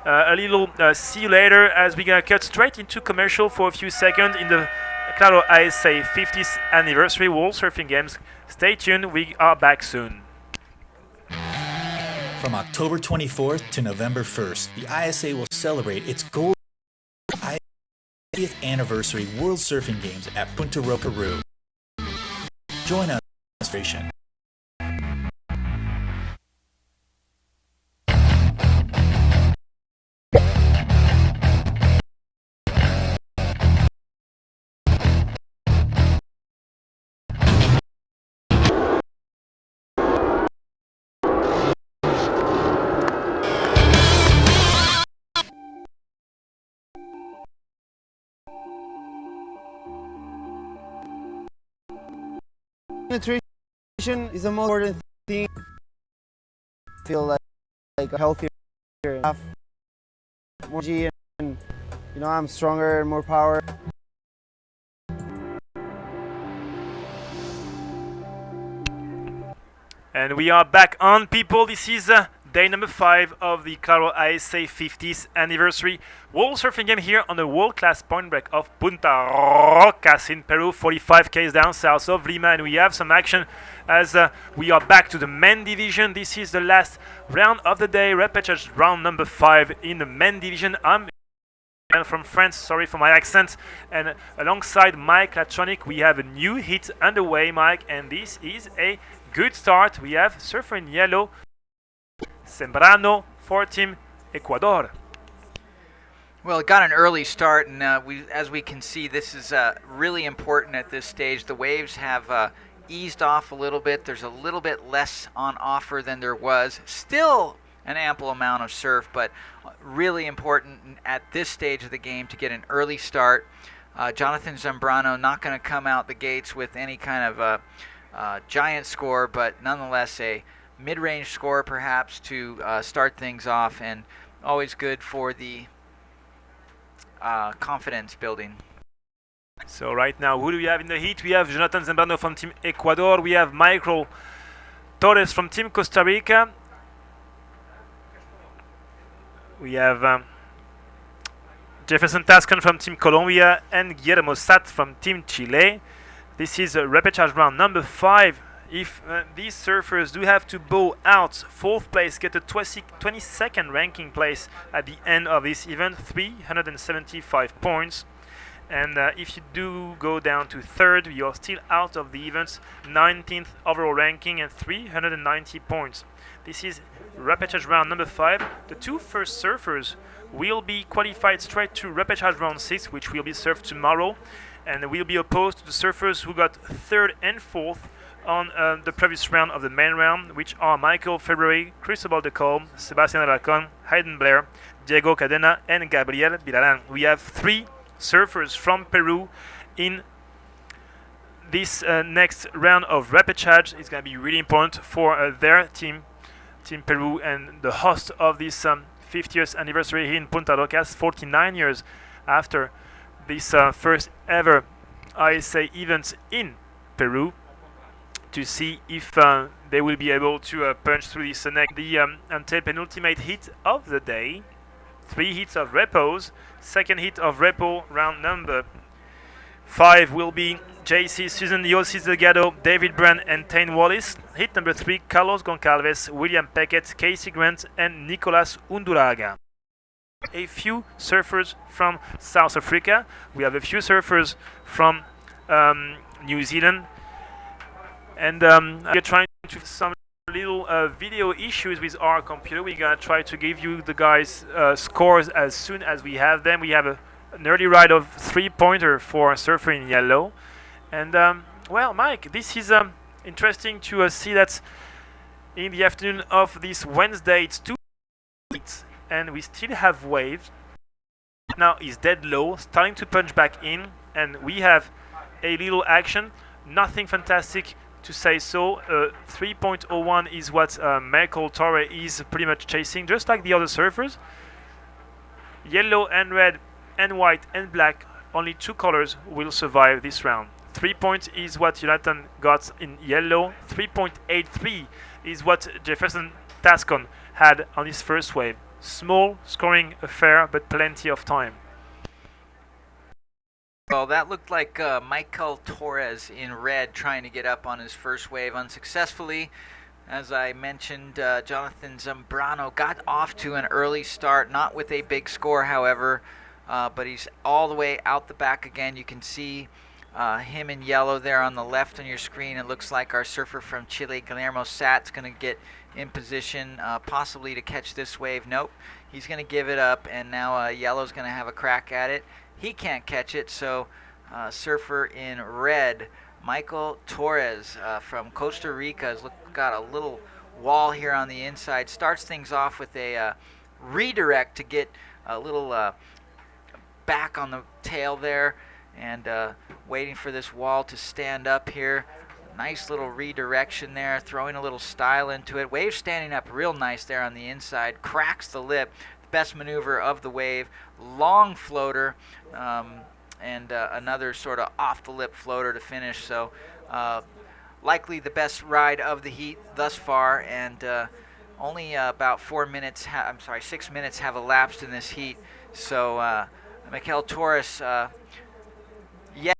a little see you later, as we're going to cut straight into commercial for a few seconds in the Claro ISA 50th anniversary World Surfing Games. Stay tuned, we are back soon. From October 24th to November 1st, the ISA will celebrate its gold 50th anniversary World Surfing Games at Punta Roca, Peru. Join us in celebration. Nutrition is the most important thing. I feel like healthier, have more energy, and I'm stronger and more power. And we are back on, people. This is day number 5 of the Claro ISA 50th anniversary World Surfing Game here on the world-class point break of Punta Rocas in Peru, 45 km down south of Lima. And we have some action as we are back to the men division. This is the last round of the day, repêchage round number 5 in the men division. I'm from France, sorry for my accent, and alongside Mike Latronic we have a new hit underway, Mike, and this is a good start. We have surfer in yellow, Sembrano for Team Ecuador. Well, it got an early start, and as we can see, this is really important at this stage. The waves have eased off a little bit. There's a little bit less on offer than there was. Still an ample amount of surf, but really important at this stage of the game to get an early start. Jonathan Zambrano not going to come out the gates with any kind of giant score, but nonetheless a mid-range score perhaps to start things off, and always good for the confidence building. So right now, who do we have in the heat? We have Jonathan Zambrano from Team Ecuador. We have Michael Torres from Team Costa Rica. We have Jefferson Tascan from Team Colombia and Guillermo Sat from Team Chile. This is repêchage round number 5. If these surfers do have to bow out 4th place, get a 22nd ranking place at the end of this event, 375 points. And if you do go down to 3rd, you're still out of the event, 19th overall ranking and 390 points. This is repêchage round number 5. The 2 first surfers will be qualified straight to repêchage round 6, which will be surfed tomorrow, and will be opposed to the surfers who got 3rd and 4th on the previous round of the main round, which are Michael February, Cristobal de Colm, Sebastian Alarcon, Hayden Blair, Diego Cadena, and Gabriel Villaran. We have 3 surfers from Peru in this next round of repêchage. It's going to be really important for their team, Team Peru, and the host of this 50th anniversary here in Punta Rocas, 49 years after this first ever ISA event in Peru, to see if they will be able to punch through this next, the antepenultimate heat of the day. 3 heats of repos. Second heat of repo, round number 5, will be JC, Susan Yosis Delgado, David Brand, and Tane Wallis. Hit number 3, Carlos Goncalves, William Peckett, Casey Grant, and Nicolas Unduraga. A few surfers from South Africa. We have a few surfers from New Zealand. And we're trying to some little video issues with our computer. We're gonna try to give you the guys' scores as soon as we have them. We have an early ride of 3-pointer for surfer in yellow. And well, Mike, this is interesting to see that in the afternoon of this Wednesday, it's 2 heats, and we still have waves. Now is dead low, starting to punch back in, and we have a little action. Nothing fantastic to say so. 3.01 is what Michael Torre is pretty much chasing, just like the other surfers. Yellow and red and white and black, only 2 colors will survive this round. 3 points is what Jonathan got in yellow. 3.83 is what Jefferson Tascon had on his first wave. Small scoring affair, but plenty of time. Well, that looked like Michael Torres in red trying to get up on his first wave unsuccessfully. As I mentioned, Jonathan Zambrano got off to an early start, not with a big score, however, but he's all the way out the back again. You can see him in yellow there on the left on your screen. It looks like our surfer from Chile, Guillermo Sat's going to get in position possibly to catch this wave. Nope, he's going to give it up, and now yellow's going to have a crack at it. He can't catch it, so surfer in red, Michael Torres from Costa Rica, has got a little wall here on the inside. Starts things off with a redirect to get a little back on the tail there, and waiting for this wall to stand up here. Nice little redirection there, throwing a little style into it. Wave standing up real nice there on the inside, cracks the lip. Best maneuver of the wave, long floater, and another sort of off the lip floater to finish. So likely the best ride of the heat thus far, and only about 6 minutes have elapsed in this heat. So Michael Torres yet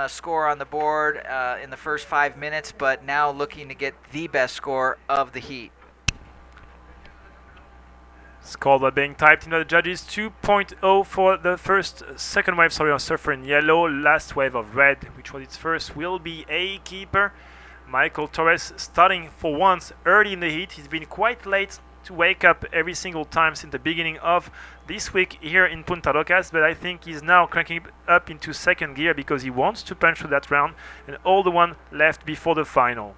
score on the board in the first 5 minutes, but now looking to get the best score of the heat. Score being typed in by the judges. 2.0 for the second wave, on surfer in yellow. Last wave of red, which was its first, will be a keeper. Michael Torres starting for once early in the heat. He's been quite late to wake up every single time since the beginning of this week here in Punta Rocas, but I think he's now cranking up into second gear because he wants to punch through that round and all the one left before the final.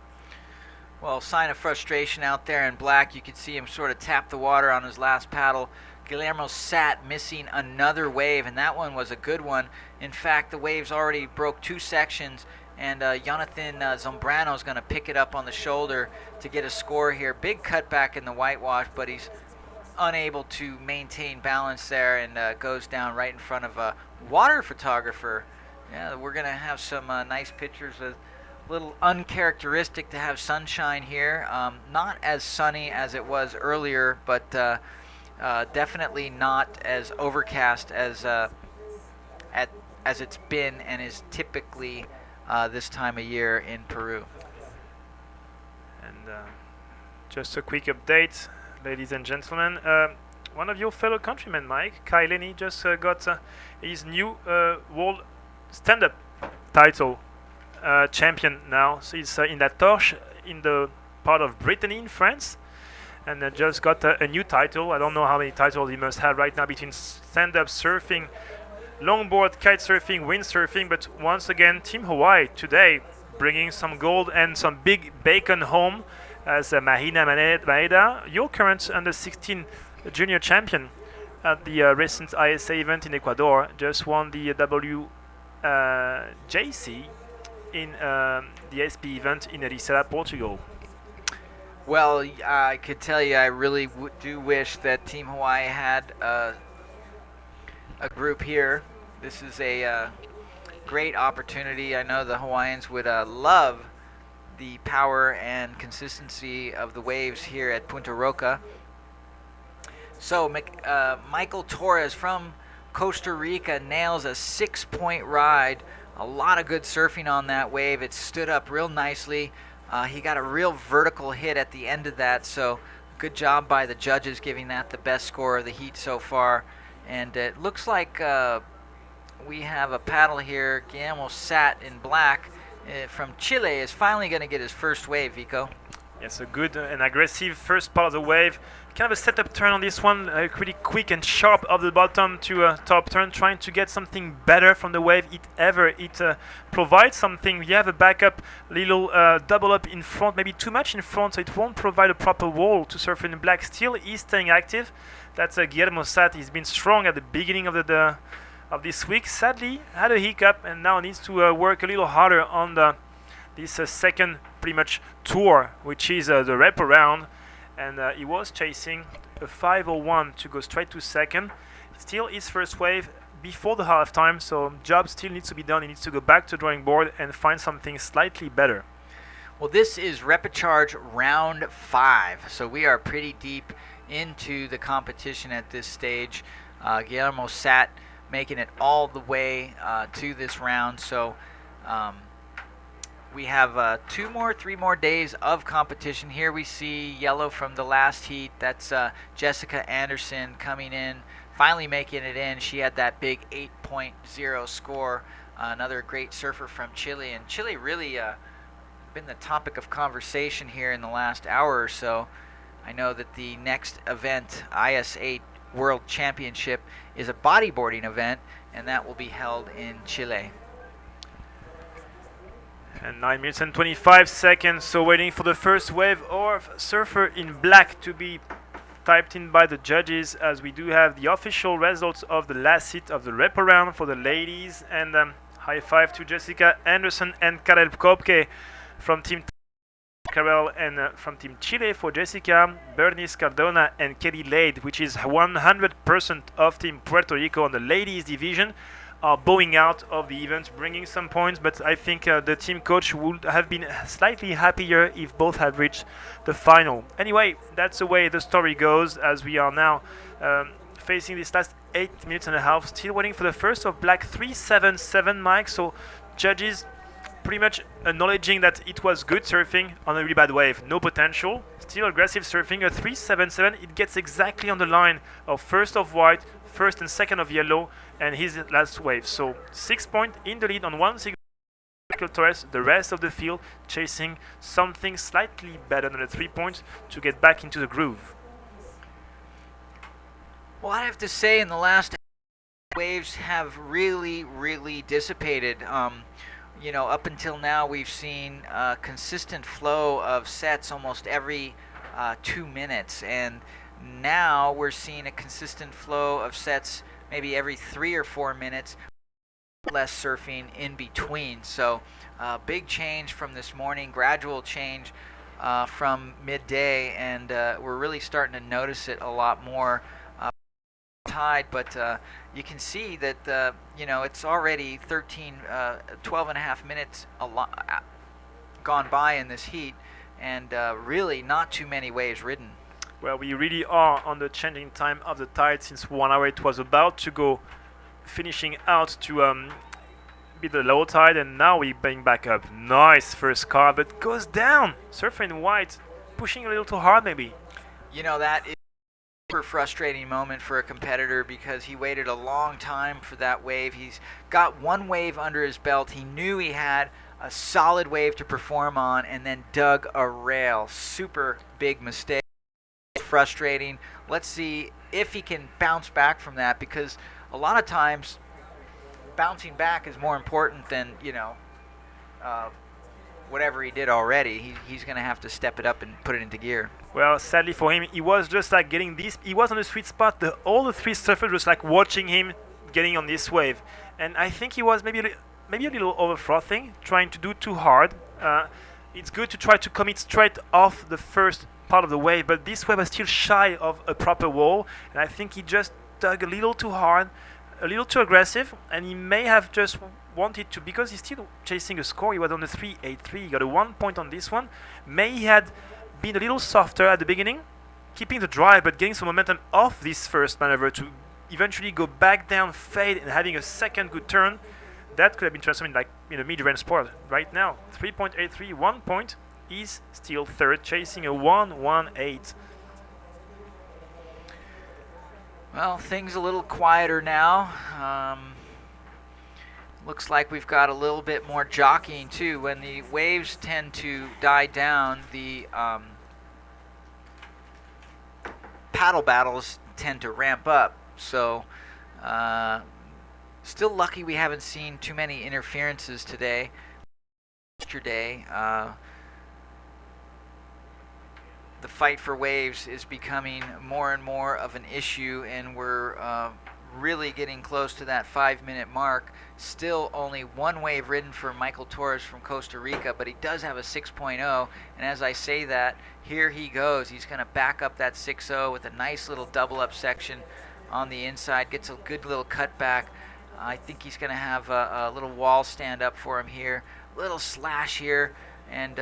Well, sign of frustration out there in black. You can see him sort of tap the water on his last paddle. Guillermo Sat missing another wave, and that one was a good one. In fact, the waves already broke 2 sections, and Jonathan Zambrano is going to pick it up on the shoulder to get a score here. Big cutback in the whitewash, but he's unable to maintain balance there, and goes down right in front of a water photographer. Yeah, we're going to have some nice pictures. A little uncharacteristic to have sunshine here. Not as sunny as it was earlier, but definitely not as overcast as it's been and is typically this time of year in Peru. And just a quick update, ladies and gentlemen. One of your fellow countrymen, Mike, Kai Lenny, just got his new world stand-up title champion now. So he's in La Torche in the part of Brittany in France, and just got a new title. I don't know how many titles he must have right now between stand-up surfing, longboard, kite surfing, windsurfing. But once again, Team Hawaii today bringing some gold and some big bacon home as Mahina Maeda, your current under-16 junior champion at the recent ISA event in Ecuador, just won the WJC in the SP event in Ericeira, Portugal. Well, I could tell you I really do wish that Team Hawaii had a group here. This is a great opportunity. I know the Hawaiians would love the power and consistency of the waves here at Punta Roca. So Michael Torres from Costa Rica nails a 6-point ride. A lot of good surfing on that wave. It stood up real nicely. He got a real vertical hit at the end of that, so good job by the judges giving that the best score of the heat so far. And it looks like we have a paddle here. Guillermo Sat in black from Chile is finally going to get his first wave, Vico. Yes, a good and aggressive first part of the wave. Kind of a setup turn on this one, pretty quick and sharp off the bottom to top turn, trying to get something better from the wave if ever it provides something. You have a backup, little double up in front, maybe too much in front, so it won't provide a proper wall to surf in black. Still, he's staying active. That's Guillermo Sat. He's been strong at the beginning of of this week. Sadly, had a hiccup and now needs to work a little harder on this second pretty much tour, which is the wraparound. And he was chasing a 5:01 to go straight to second. Still his first wave before the halftime, so job still needs to be done. He needs to go back to drawing board and find something slightly better. Well, this is repêchage round 5, so we are pretty deep into the competition at this stage. Guillermo Sat making it all the way to this round, so we have 3 more days of competition. Here we see yellow from the last heat. That's Jessica Anderson coming in, finally making it in. She had that big 8.0 score. Another great surfer from Chile. And Chile really been the topic of conversation here in the last hour or so. I know that the next event, IS8 World Championship, is a bodyboarding event, and that will be held in Chile. And 9 minutes and 25 seconds, so waiting for the first wave of surfer in black to be typed in by the judges, as we do have the official results of the last hit of the wraparound for the ladies. And high five to Jessica Anderson and Karel Kopke from Team Karel, and from Team Chile for Jessica, Bernice Cardona and Kelly Lade, which is 100% of Team Puerto Rico on the ladies division, are bowing out of the event, bringing some points, but I think the team coach would have been slightly happier if both had reached the final. Anyway, that's the way the story goes, as we are now facing this last 8 minutes and a half, still waiting for the first of black 377, Mike. So judges pretty much acknowledging that it was good surfing on a really bad wave, no potential, still aggressive surfing, a 377. It gets exactly on the line of first of white, first and second of yellow, and his last wave. So 6 points in the lead on one single Torres. The rest of the field chasing something slightly better than the 3 points to get back into the groove. Well, I have to say, in the last waves have really dissipated. You know, up until now we've seen a consistent flow of sets almost every 2 minutes, and now we're seeing a consistent flow of sets maybe every 3 or 4 minutes, less surfing in between. So big change from this morning, gradual change from midday, and we're really starting to notice it a lot more. tide, but you can see that it's already 12 and a half minutes gone by in this heat, and really not too many waves ridden. Well, we really are on the changing time of the tide since 1 hour it was about to go finishing out to be the low tide, and now we bring back up. Nice first car, but goes down. Surfer in white, pushing a little too hard maybe. That is a super frustrating moment for a competitor because he waited a long time for that wave. He's got one wave under his belt. He knew he had a solid wave to perform on and then dug a rail. Super big mistake. Frustrating. Let's see if he can bounce back from that, because a lot of times bouncing back is more important than whatever he did already. He's going to have to step it up and put it into gear. Well, sadly for him, he was just like getting this. He was on the sweet spot. All the three surfers was like watching him getting on this wave, and I think he was maybe a little over frothing, trying to do too hard. It's good to try to commit straight off the first part of the wave, but this wave was still shy of a proper wall, and I think he just dug a little too hard, a little too aggressive, and he may have just wanted to, because he's still chasing a score. He was on the 3.83. He got a 1 point on this one. May he had been a little softer at the beginning, keeping the drive but getting some momentum off this first maneuver to eventually go back down, fade, and having a second good turn. That could have been transformed in a mid-range sport. Right now, 3.83, 1 point. He's still third, chasing a 1.18. Well, things a little quieter now. Looks like we've got a little bit more jockeying too. When the waves tend to die down, the paddle battles tend to ramp up. So still lucky we haven't seen too many interferences today. Yesterday, the fight for waves is becoming more and more of an issue, and we're really getting close to that 5-minute mark. Still only one wave ridden for Michael Torres from Costa Rica, but he does have a 6.0, and as I say that, here he goes. He's going to back up that 6.0 with a nice little double up section on the inside, gets a good little cutback. I think he's going to have a little wall stand up for him here, little slash here, and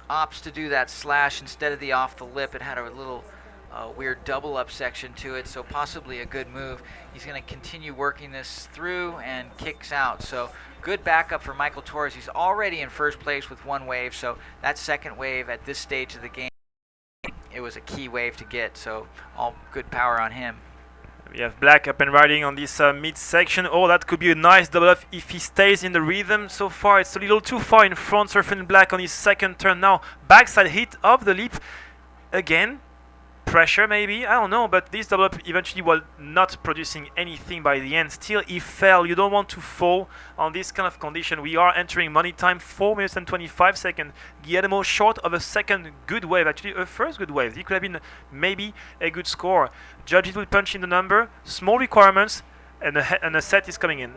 opts to do that slash instead of the off the lip. It had a little weird double up section to it, so possibly a good move. He's going to continue working this through and kicks out. So good backup for Michael Torres. He's already in first place with one wave, so that second wave at this stage of the game, it was a key wave to get, so all good power on him. We have Black up and riding on this mid-section. Oh, that could be a nice double up if he stays in the rhythm. So far, it's a little too far in front. Surfing Black on his second turn now. Backside hit of the leap. Again, pressure maybe, I don't know, but this double up eventually was not producing anything by the end. Still, he fell. You don't want to fall on this kind of condition. We are entering money time, 4 minutes and 25 seconds. Guillermo short of a second good wave, actually a first good wave. It could have been maybe a good score. Judges will punch in the number, small requirements, and a set is coming in.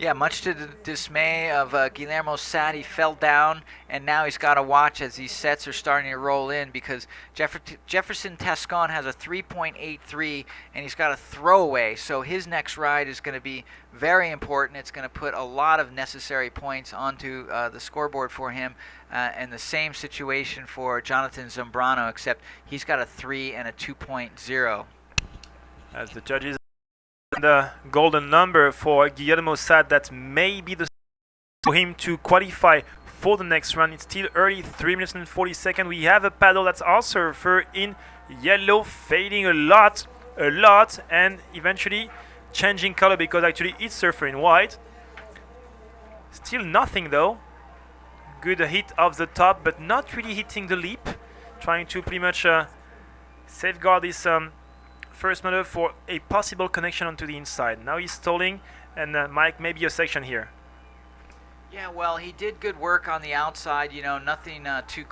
Yeah, much to the dismay of Guillermo Sad, he fell down, and now he's got to watch as these sets are starting to roll in, because Jefferson Tascon has a 3.83, and he's got a throwaway, so his next ride is going to be very important. It's going to put a lot of necessary points onto the scoreboard for him, and the same situation for Jonathan Zambrano, except he's got a 3 and a 2.0. As the judges, the golden number for Guillermo Sad, that may be the for him to qualify for the next run. It's still early, 3 minutes and 40 seconds. We have a paddle that's our surfer in yellow, fading a lot, and eventually changing color because actually it's surfer in white. Still nothing though. Good hit of the top, but not really hitting the leap. Trying to pretty much safeguard this first maneuver for a possible connection onto the inside. Now he's stalling, and Mike, maybe a section here. Yeah, well, he did good work on the outside, nothing too.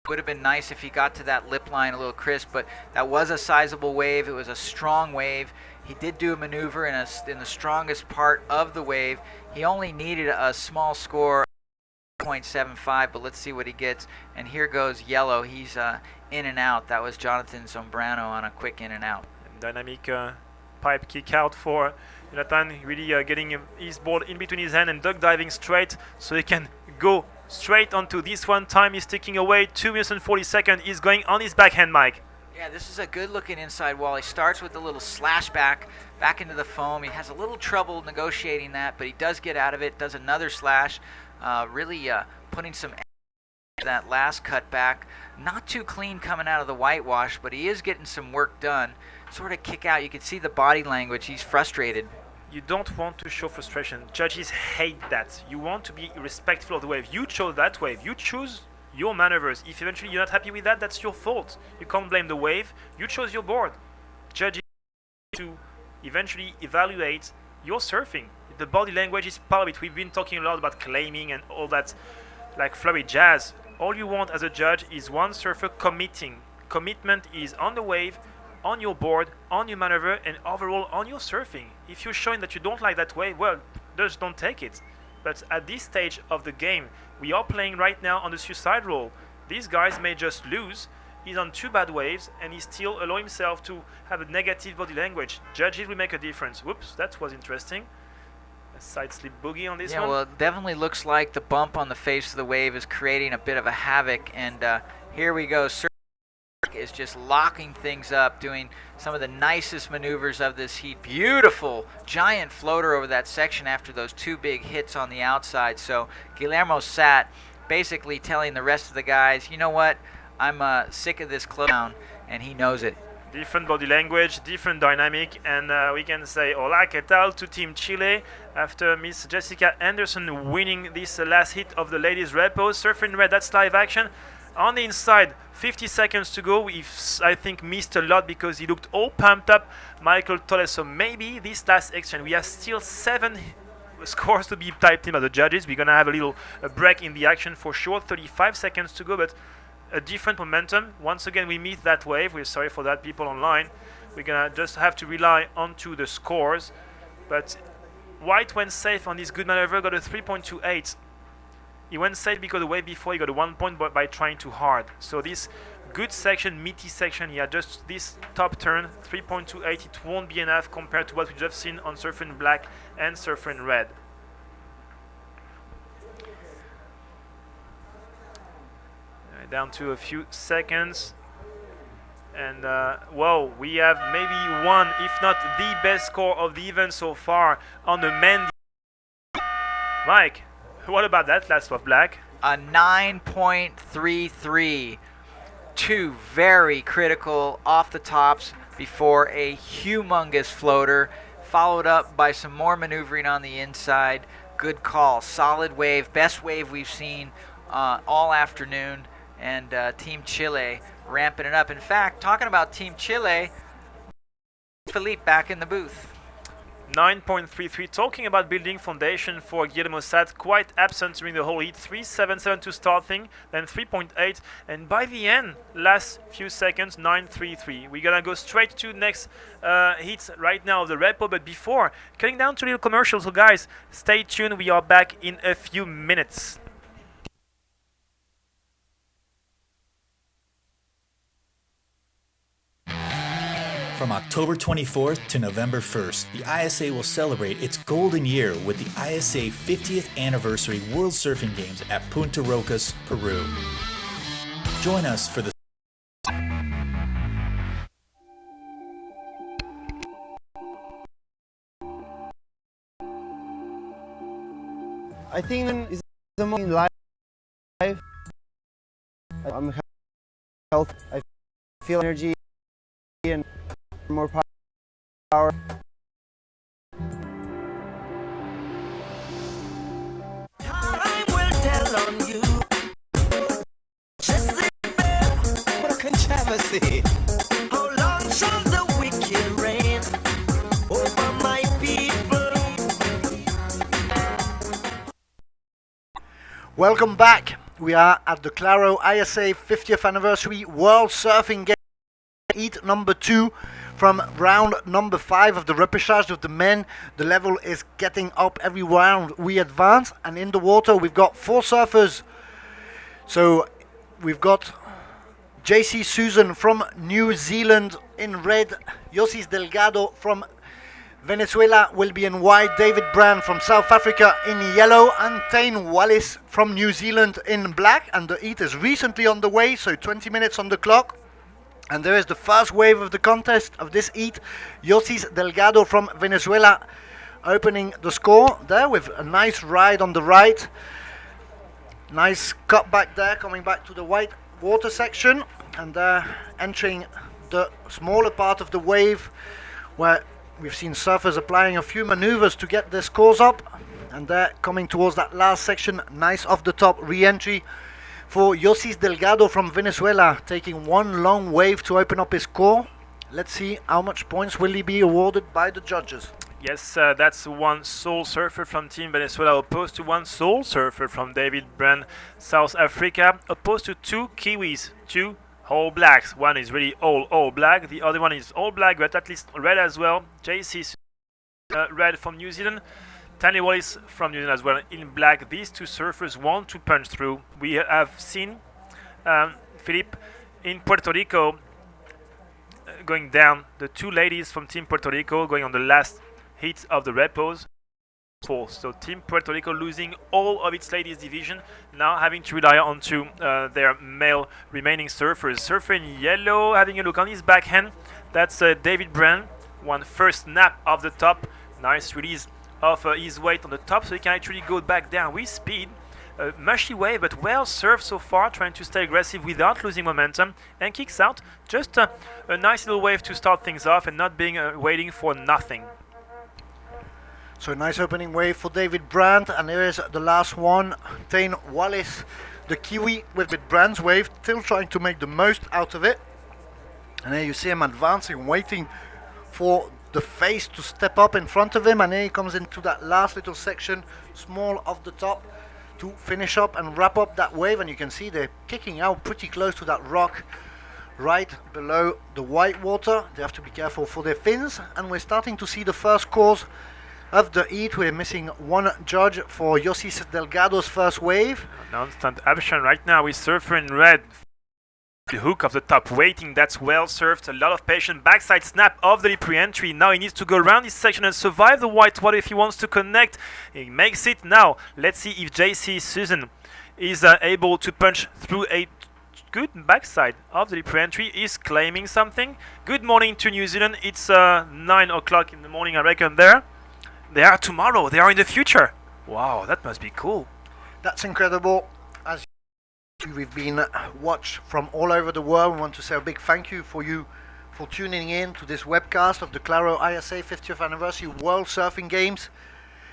Would have been nice if he got to that lip line a little crisp, but that was a sizable wave. It was a strong wave. He did do a maneuver in the strongest part of the wave. He only needed a small score, 0.75, but let's see what he gets. And here goes yellow. He's in and out. That was Jonathan Zambrano on a quick in and out. dynamic pipe kick out for Jonathan, really getting his ball in between his hand and duck diving straight so he can go straight onto this one. Time is ticking away, 2 minutes and 40 seconds. He's going on his backhand, Mike. Yeah, this is a good looking inside wall. He starts with a little slash back into the foam. He has a little trouble negotiating that, but he does get out of it, does another slash, really putting some that last cut back. Not too clean coming out of the whitewash, but he is getting some work done. Sort of kick out. You can see the body language. He's frustrated. You don't want to show frustration. Judges hate that. You want to be respectful of the wave. You chose that wave. You choose your maneuvers. If eventually you're not happy with that, that's your fault. You can't blame the wave. You chose your board. Judges to eventually evaluate your surfing. The body language is part of it. We've been talking a lot about claiming and all that, like flurry jazz. All you want as a judge is one surfer committing. Commitment is on the wave, on your board, on your maneuver, and overall on your surfing. If you're showing that you don't like that wave, well, just don't take it. But at this stage of the game, we are playing right now on the suicide roll. These guys may just lose. He's on 2 bad waves, and he still allow himself to have a negative body language. Judges will make a difference. Whoops, that was interesting. A side slip boogie on this one. Yeah, well, it definitely looks like the bump on the face of the wave is creating a bit of a havoc. And here we go. Surf is just locking things up, doing some of the nicest maneuvers of this heat. Beautiful giant floater over that section after those 2 big hits on the outside. So Guillermo sat basically telling the rest of the guys, you know what, I'm sick of this close down, and he knows it. Different body language, different dynamic, and we can say hola, ¿qué tal to Team Chile after Miss Jessica Anderson winning this last hit of the ladies repo. Surfer in red, that's live action. On the inside, 50 seconds to go. We've, I think, missed a lot because he looked all pumped up, Michael Torres. So maybe this last exchange, we have still 7 scores to be typed in by the judges. We're going to have a little break in the action for sure. 35 seconds to go, but a different momentum. Once again, we missed that wave. We're sorry for that, people online. We're going to just have to rely onto the scores. But White went safe on this good maneuver, got a 3.28. He went safe because the wave before he got a 1 point by trying too hard. So this good section, meaty section, he had just this top turn, 3.28. It won't be enough compared to what we just seen on Surfer in Black and Surfer in Red. Down to a few seconds. And, well, we have maybe one, if not the best score of the event so far on the men. Mike, what about that last of Black? A 9.33. 2 very critical off the tops before a humongous floater, followed up by some more maneuvering on the inside. Good call. Solid wave. Best wave we've seen all afternoon. And Team Chile ramping it up. In fact, talking about Team Chile, Philippe back in the booth. 9.33. Talking about building foundation for Guillermo Sat, quite absent during the whole heat. 3.772 starting, then 3.8, and by the end, last few seconds, 9.33. We're gonna go straight to next heat right now of the repo, but before cutting down to little commercials. So guys, stay tuned. We are back in a few minutes. From October 24th to November 1st, the ISA will celebrate its golden year with the ISA 50th Anniversary World Surfing Games at Punta Rocas, Peru. Join us for the I think it's the most in life. I'm healthy. I feel energy and more power. I will tell on you. What a controversy. How long shall the wicked reign over my people? Welcome back. We are at the Claro ISA 50th Anniversary World Surfing Game, heat number 2 from round number 5 of the repêchage of the men. The level is getting up every round we advance, and in the water we've got 4 surfers. So we've got JC Susan from New Zealand in red. Yosis Delgado from Venezuela will be in white, David Brand from South Africa in yellow, and Tane Wallis from New Zealand in black. And the heat is recently on the way, so 20 minutes on the clock. And there is the first wave of the contest of this heat. Yosis Delgado from Venezuela opening the score there with a nice ride on the right. Nice cut back there, coming back to the white water section, and entering the smaller part of the wave where we've seen surfers applying a few maneuvers to get their scores up, and they're coming towards that last section. Nice off the top re-entry for Yosis Delgado from Venezuela, taking one long wave to open up his score. Let's see how much points will he be awarded by the judges. Yes, that's one sole surfer from Team Venezuela opposed to one sole surfer from David Brand, South Africa, opposed to two Kiwis, two all blacks. One is really all black, the other one is all black but at least red as well. JC red from New Zealand, Tane Wallis from New Zealand as well in black. These two surfers want to punch through. We have seen Philippe in Puerto Rico going down, the two ladies from Team Puerto Rico going on the last heat of the repos. So Team Puerto Rico losing all of its ladies division, now having to rely on to their male remaining surfers. Surfer in yellow, having a look on his backhand. That's David Brand. One first snap off the top. Nice release of his weight on the top, so he can actually go back down with speed. Mushy wave, but well served so far, trying to stay aggressive without losing momentum, and kicks out. Just a nice little wave to start things off and not being waiting for nothing. So nice opening wave for David Brand, and here is the last one, Tane Wallis, the Kiwi with Brand's wave, still trying to make the most out of it. And here you see him advancing, waiting for the face to step up in front of him, and here he comes into that last little section, small off the top, to finish up and wrap up that wave. And you can see they're kicking out pretty close to that rock right below the white water. They have to be careful for their fins, and we're starting to see the first scores of the heat. We're missing one judge for Yosis Delgado's first wave. Non-stunt action right now with surfer in red. The hook of the top waiting, that's well served. A lot of patience. Backside snap of the lip re-entry. Now he needs to go around this section and survive the white water if he wants to connect. He makes it. Now let's see if JC Susan is able to punch through a good backside of the lip re-entry. Is claiming something. Good morning to New Zealand. It's 9 o'clock in the morning, I reckon there. They are tomorrow. They are in the future. Wow, that must be cool. That's incredible. As we've been watched from all over the world, we want to say a big thank you for tuning in to this webcast of the Claro ISA 50th Anniversary World Surfing Games.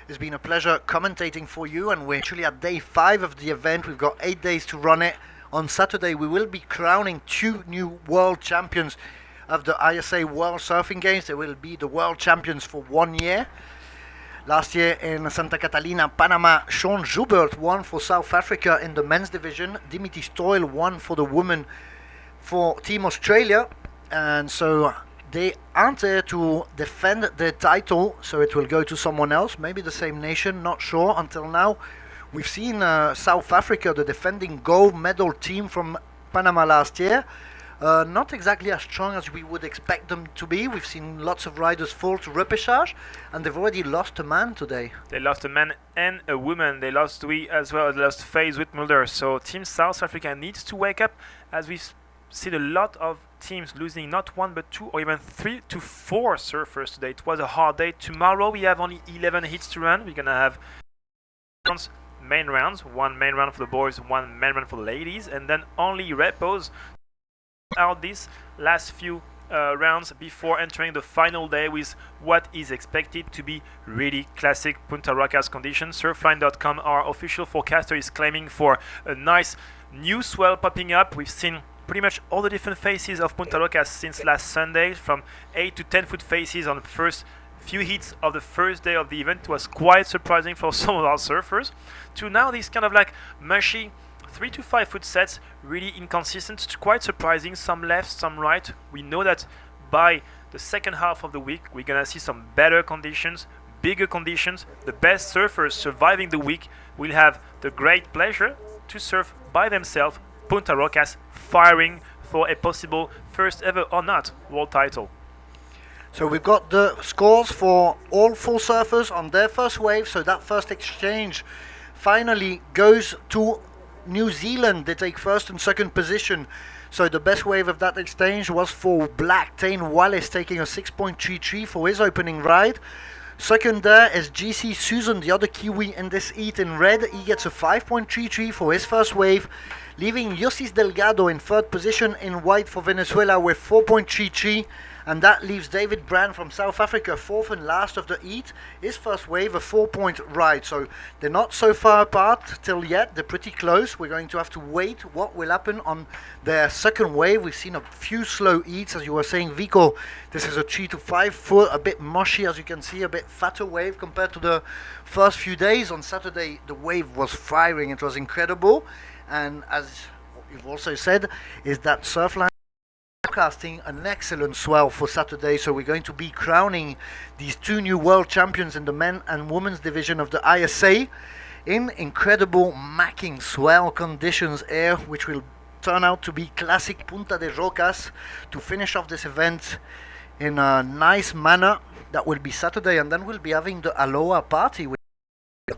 It's been a pleasure commentating for you, and we're actually at day 5 of the event. We've got 8 days to run it. On Saturday, we will be crowning 2 new world champions of the ISA World Surfing Games. They will be the world champions for 1 year. Last year in Santa Catalina, Panama, Sean Joubert won for South Africa in the men's division. Dimitri Stoyle won for the women for Team Australia. And so they aren't there to defend their title, so it will go to someone else, maybe the same nation, not sure until now. We've seen South Africa, the defending gold medal team from Panama last year, not exactly as strong as we would expect them to be. We've seen lots of riders fall to repêchage, and they've already lost a man today. They lost a man and a woman. They lost we as well. They lost Faye Whitmulder. So Team South Africa needs to wake up, as we've seen a lot of teams losing not 1 but 2 or even 3 to 4 surfers today. It was a hard day. Tomorrow we have only 11 heats to run. We're gonna have main rounds, 1 main round for the boys, 1 main round for the ladies, and then only repos out these last few rounds before entering the final day with what is expected to be really classic Punta Rocas conditions. Surfline.com, our official forecaster, is claiming for a nice new swell popping up. We've seen pretty much all the different faces of Punta Rocas since last Sunday, from 8 to 10 foot faces on the first few heats of the first day of the event. It was quite surprising for some of our surfers, to now these kind of like mushy 3 to 5 foot sets, really inconsistent. It's quite surprising, some left, some right. We know that by the second half of the week we're gonna see some better conditions, bigger conditions. The best surfers surviving the week will have the great pleasure to surf by themselves Punta Rocas, firing for a possible first ever or not world title. So we've got the scores for all four surfers on their first wave. So that first exchange finally goes to New Zealand. They take first and second position. So the best wave of that exchange was for Black Tane Wallace, taking a 6.33 for his opening ride. Second there is GC Susan, the other Kiwi in this heat in red. He gets a 5.33 for his first wave, leaving Yosis Delgado in third position in white for Venezuela with 4.33. And that leaves David Brand from South Africa fourth and last of the heat. His first wave, a 4-point ride. So they're not so far apart till yet. They're pretty close. We're going to have to wait what will happen on their second wave. We've seen a few slow heats, as you were saying, Vico. This is a 3 to 5 foot, a bit mushy, as you can see, a bit fatter wave compared to the first few days. On Saturday, the wave was firing. It was incredible. And as you've also said, is that Surfline forecasting an excellent swell for Saturday, so we're going to be crowning these two new world champions in the men and women's division of the ISA in incredible macking swell conditions here, which will turn out to be classic Punta de Rocas to finish off this event in a nice manner. That will be Saturday, and then we'll be having the Aloha party with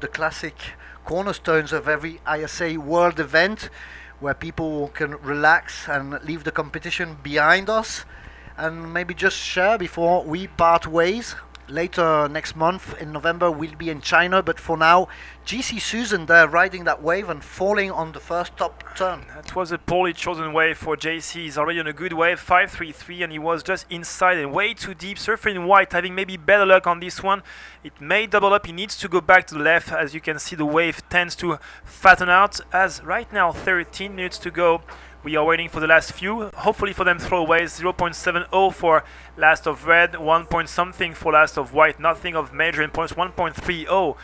the classic cornerstones of every ISA world event, where people can relax and leave the competition behind us and maybe just share before we part ways. Later next month in November we'll be in China, but for now GC Susan there riding that wave and falling on the first top turn. That was a poorly chosen wave for JC. He's already on a good wave, 5.33, and he was just inside and way too deep. Surfer in white having maybe better luck on this one. It may double up. He needs to go back to the left. As you can see, the wave tends to fatten out. As right now 13 minutes to go. We are waiting for the last few, hopefully for them throwaways. 0.70 for last of red, 1 point something for last of white, nothing of major importance, 1.30.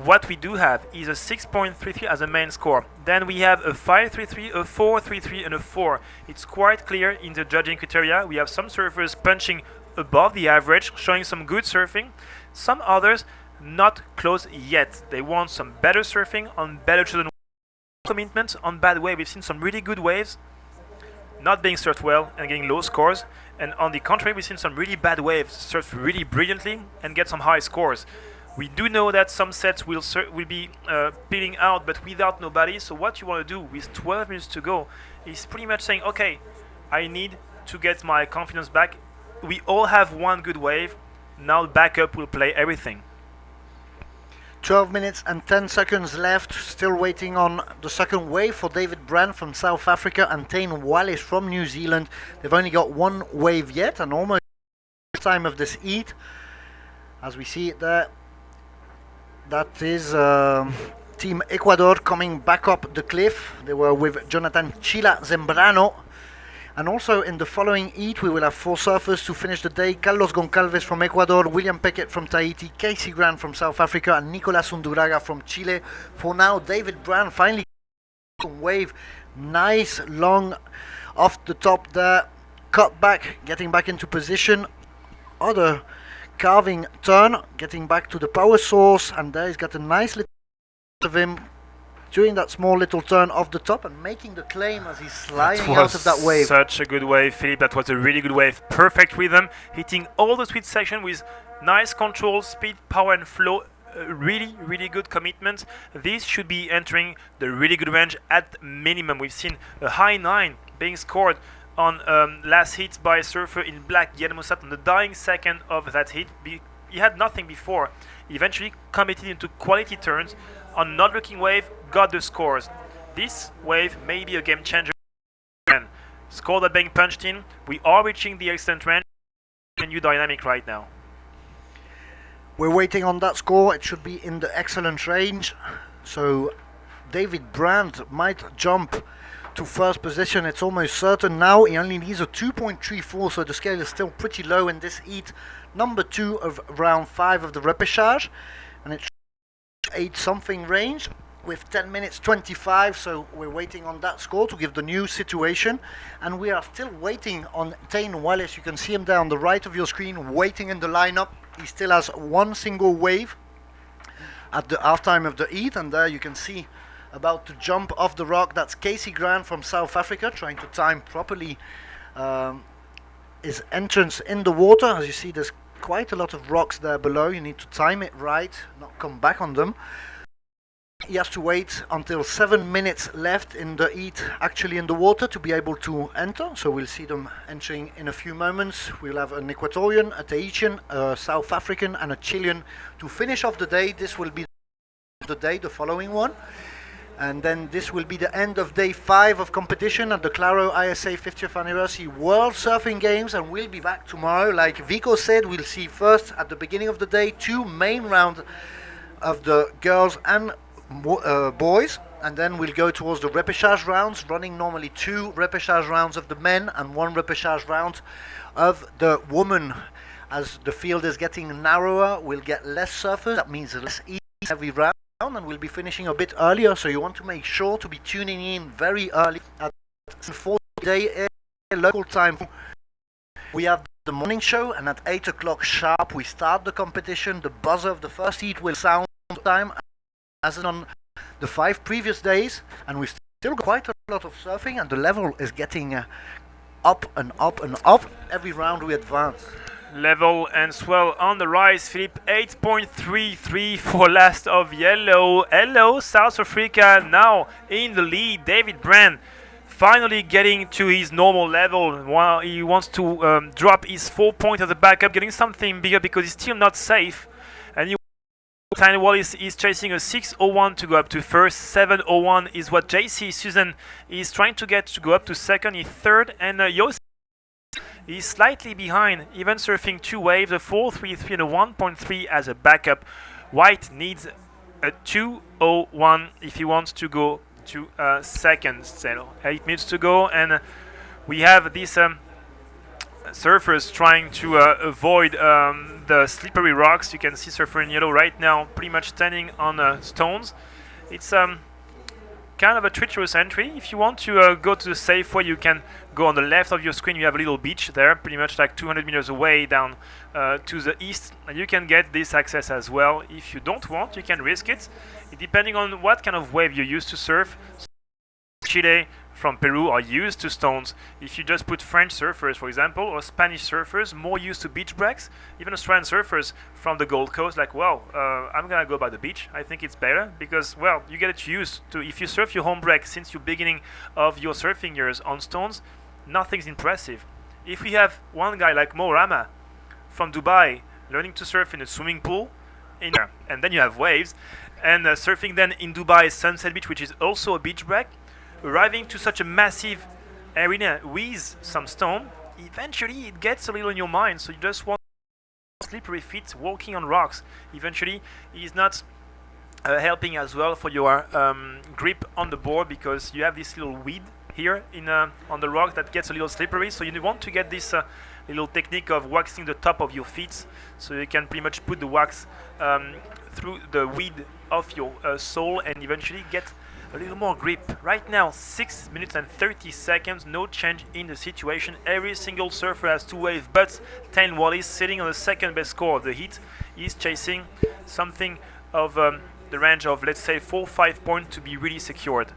What we do have is a 6.33 as a main score. Then we have a 5.33, a 4.33 and a 4. It's quite clear in the judging criteria. We have some surfers punching above the average, showing some good surfing. Some others not close yet. They want some better surfing on better chosen commitment on bad wave. We've seen some really good waves not being surfed well and getting low scores, and on the contrary we've seen some really bad waves surfed really brilliantly and get some high scores. We do know that some sets will be peeling out, but without nobody. So what you want to do with 12 minutes to go is pretty much saying, okay, I need to get my confidence back. We all have one good wave. Now backup will play everything. 12 minutes and 10 seconds left. Still waiting on the second wave for David Brand from South Africa and Tane Wallace from New Zealand. They've only got one wave yet, and almost time of this heat. As we see it there, that is Team Ecuador coming back up the cliff. They were with Jonathan Chila Zembrano. And also in the following heat we will have four surfers to finish the day. Carlos Goncalves from Ecuador, William Peckett from Tahiti, Casey Grant from South Africa and Nicolas Unduraga from Chile. For now, David Brand finally wave, nice long off the top there, cut back, getting back into position. Other carving turn, getting back to the power source, and there he's got a nice little of him doing that small little turn off the top and making the claim as he's sliding out of that wave. Such a good wave, Philippe. That was a really good wave. Perfect rhythm, hitting all the sweet section with nice control, speed, power and flow. Really, really good commitment. This should be entering the really good range at minimum. We've seen a high 9 being scored on last hit by a surfer in black, Guillermo Sat, on the dying second of that hit. He had nothing before. He eventually committed into quality turns on not looking wave, got the scores. This wave may be a game changer. Score that being punched in. We are reaching the excellent range. A new dynamic right now. We're waiting on that score. It should be in the excellent range. So David Brand might jump to first position. It's almost certain now. He only needs a 2.34, so the scale is still pretty low in this heat. Number 2 of round 5 of the repêchage. And it's 8 something range with 10 minutes 25, so we're waiting on that score to give the new situation. And we are still waiting on Tane Wallace. You can see him there on the right of your screen waiting in the lineup. He still has one single wave at the halftime of the heat, and there you can see about to jump off the rock. That's Casey Grant from South Africa, trying to time properly his entrance in the water. As you see, there's quite a lot of rocks there below. You need to time it right, not come back on them. He has to wait until 7 minutes left in the heat, actually in the water, to be able to enter. So we'll see them entering in a few moments. We'll have an Equatorian, a Tahitian, a South African and a Chilean to finish off the day. This will be the day, the following one. And then this will be the end of day 5 of competition at the Claro ISA 50th Anniversary World Surfing Games, and we'll be back tomorrow. Like Vico said, we'll see first at the beginning of the day 2 main rounds of the girls and boys, and then we'll go towards the repêchage rounds, running normally 2 repêchage rounds of the men and 1 repêchage round of the women. As the field is getting narrower, we'll get less surfers. That means less easy every round, and we'll be finishing a bit earlier, so you want to make sure to be tuning in very early at 4 day local time. We have the morning show, and at 8 o'clock sharp we start the competition. The buzzer of the first heat will sound time as on the 5 previous days, and we've still got quite a lot of surfing, and the level is getting up and up and up every round we advance. Level and swell on the rise. Philippe 8.33 for last of yellow. Hello, South Africa now in the lead. David Brand finally getting to his normal level. While he wants to drop his 4 point of the backup, getting something bigger because he's still not safe. And Tiny Wallace is chasing a 6:01 to go up to first. 7:01 is what JC Susan is trying to get to go up to second. He's third, and Yossi is slightly behind, even surfing 2 waves, a 4.33 and a 1.3 as a backup. White needs a 2:01 if he wants to go to second. Still 8 minutes to go, and we have these surfers trying to avoid the slippery rocks. You can see surfer in yellow right now pretty much standing on stones. It's kind of a treacherous entry. If you want to go to the safe way, you can go on the left of your screen. You have a little beach there, pretty much like 200 meters away down to the east, and you can get this access as well. If you don't want, you can risk it, depending on what kind of wave you use to surf. Chile from Peru are used to stones. If you just put French surfers, for example, or Spanish surfers, more used to beach breaks, even Australian surfers from the Gold Coast, like, well, I'm gonna go by the beach. I think it's better because, well, you get it used to. If you surf your home break since your beginning of your surfing years on stones, nothing's impressive. If we have one guy like Mo Rama from Dubai learning to surf in a swimming pool, and then you have waves, and surfing then in Dubai Sunset Beach, which is also a beach break, arriving to such a massive arena with some stone, eventually it gets a little in your mind, so you just want slippery feet walking on rocks. Eventually it's not helping as well for your grip on the board, because you have this little weed here in on the rock that gets a little slippery, so you want to get this little technique of waxing the top of your feet, so you can pretty much put the wax through the weed of your sole and eventually get a little more grip. Right now 6 minutes and 30 seconds, no change in the situation. Every single surfer has 2 waves, but Tane Wallace, sitting on the second best score of the heat, is chasing something of the range of, let's say, 4-5 points to be really secured.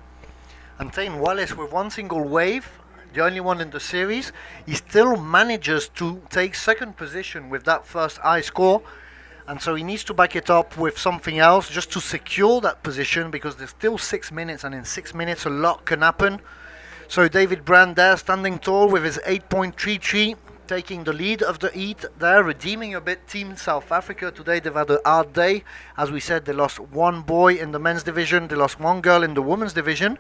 And Tane Wallace, with 1 single wave, the only one in the series, he still manages to take second position with that first high score. And so he needs to back it up with something else just to secure that position, because there's still 6 minutes, and in 6 minutes a lot can happen. So David Brand there, standing tall with his 8.33, taking the lead of the heat there, redeeming a bit Team South Africa. Today they've had a hard day. As we said, they lost 1 boy in the men's division, they lost 1 girl in the women's division.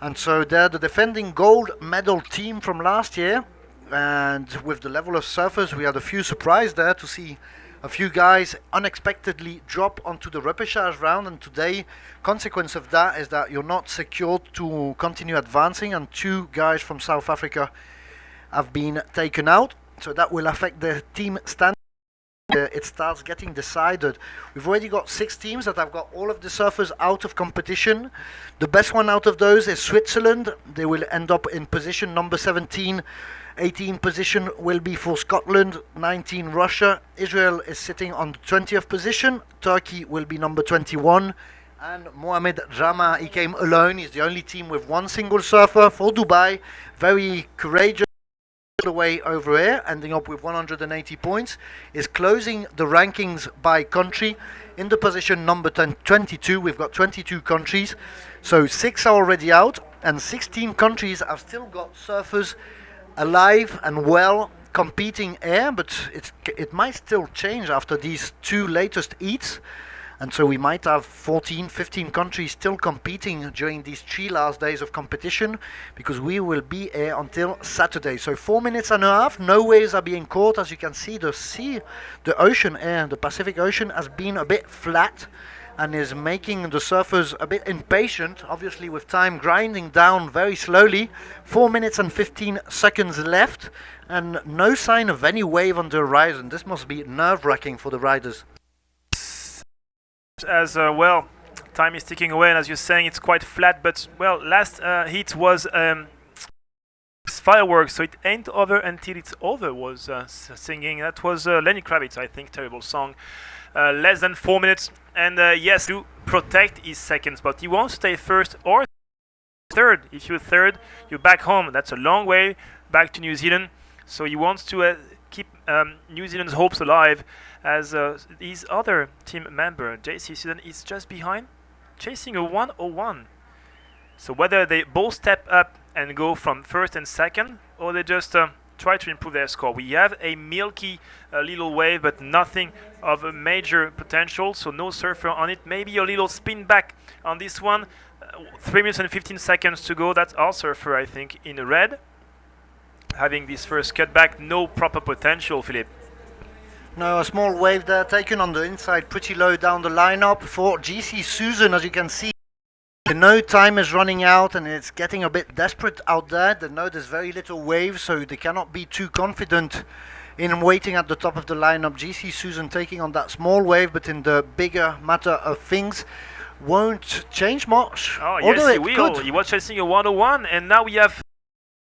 And so they're the defending gold medal team from last year. And with the level of surfers, we had a few surprises there to see a few guys unexpectedly drop onto the repêchage round, and today, consequence of that is that you're not secured to continue advancing, and 2 guys from South Africa have been taken out, so that will affect the team standing. It starts getting decided. We've already got 6 teams that have got all of the surfers out of competition. The best one out of those is Switzerland. They will end up in position number 17. 18 position will be for Scotland, 19 Russia. Israel is sitting on the 20th position. Turkey will be number 21. And Mohamed Rama, he came alone. He's the only team with 1 single surfer for Dubai. Very courageous the way over here, ending up with 180 points, is closing the rankings by country. In the position number 22, we've got 22 countries, so 6 are already out, and 16 countries have still got surfers alive and well competing here, but it might still change after these 2 latest heats. And so we might have 14, 15 countries still competing during these 3 last days of competition, because we will be here until Saturday. So 4 minutes and a half, no waves are being caught. As you can see, the ocean here, the Pacific Ocean, has been a bit flat and is making the surfers a bit impatient, obviously with time grinding down very slowly. 4 minutes and 15 seconds left, and no sign of any wave on the horizon. This must be nerve-wracking for the riders. As well, time is ticking away, and as you're saying, it's quite flat. But well, last heat was fireworks, so it ain't over until it's over. Was singing. That was Lenny Kravitz, I think. Terrible song. Less than 4 minutes, and yes, to protect his second spot, he wants to stay first or third. If you're third, you're back home. That's a long way back to New Zealand. So he wants to keep New Zealand's hopes alive, as his other team member, JC Susan, is just behind, chasing a 101. So whether they both step up and go from first and second, or they just try to improve their score. We have a milky little wave, but nothing of a major potential, so no surfer on it. Maybe a little spin back on this one. 3 minutes and 15 seconds to go. That's our surfer, I think, in red, having this first cutback. No proper potential, Philippe. No, a small wave there taken on the inside, pretty low down the lineup for GC Susan. As you can see, the node time is running out and it's getting a bit desperate out there. The node is very little wave, so they cannot be too confident in waiting at the top of the lineup. GC Susan taking on that small wave, but in the bigger matter of things, won't change much. Oh, yes, he will. He was chasing a 101, and now we have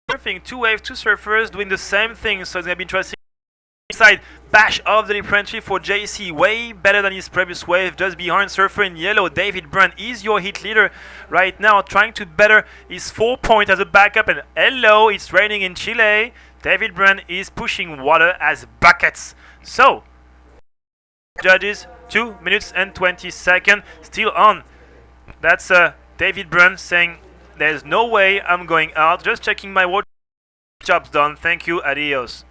surfing, 2 waves, 2 surfers doing the same thing, so it's going to be interesting. Inside bash of the lip entry for JC, way better than his previous wave. Just behind surfer in yellow, David Brand is your hit leader right now, trying to better his 4 point as a backup. And hello, it's raining in Chile. David Brand is pushing water as buckets. So judges, 2 minutes and 20 seconds still on. That's David Brand saying there's no way I'm going out, just checking my watch. Job's done, thank you, adios.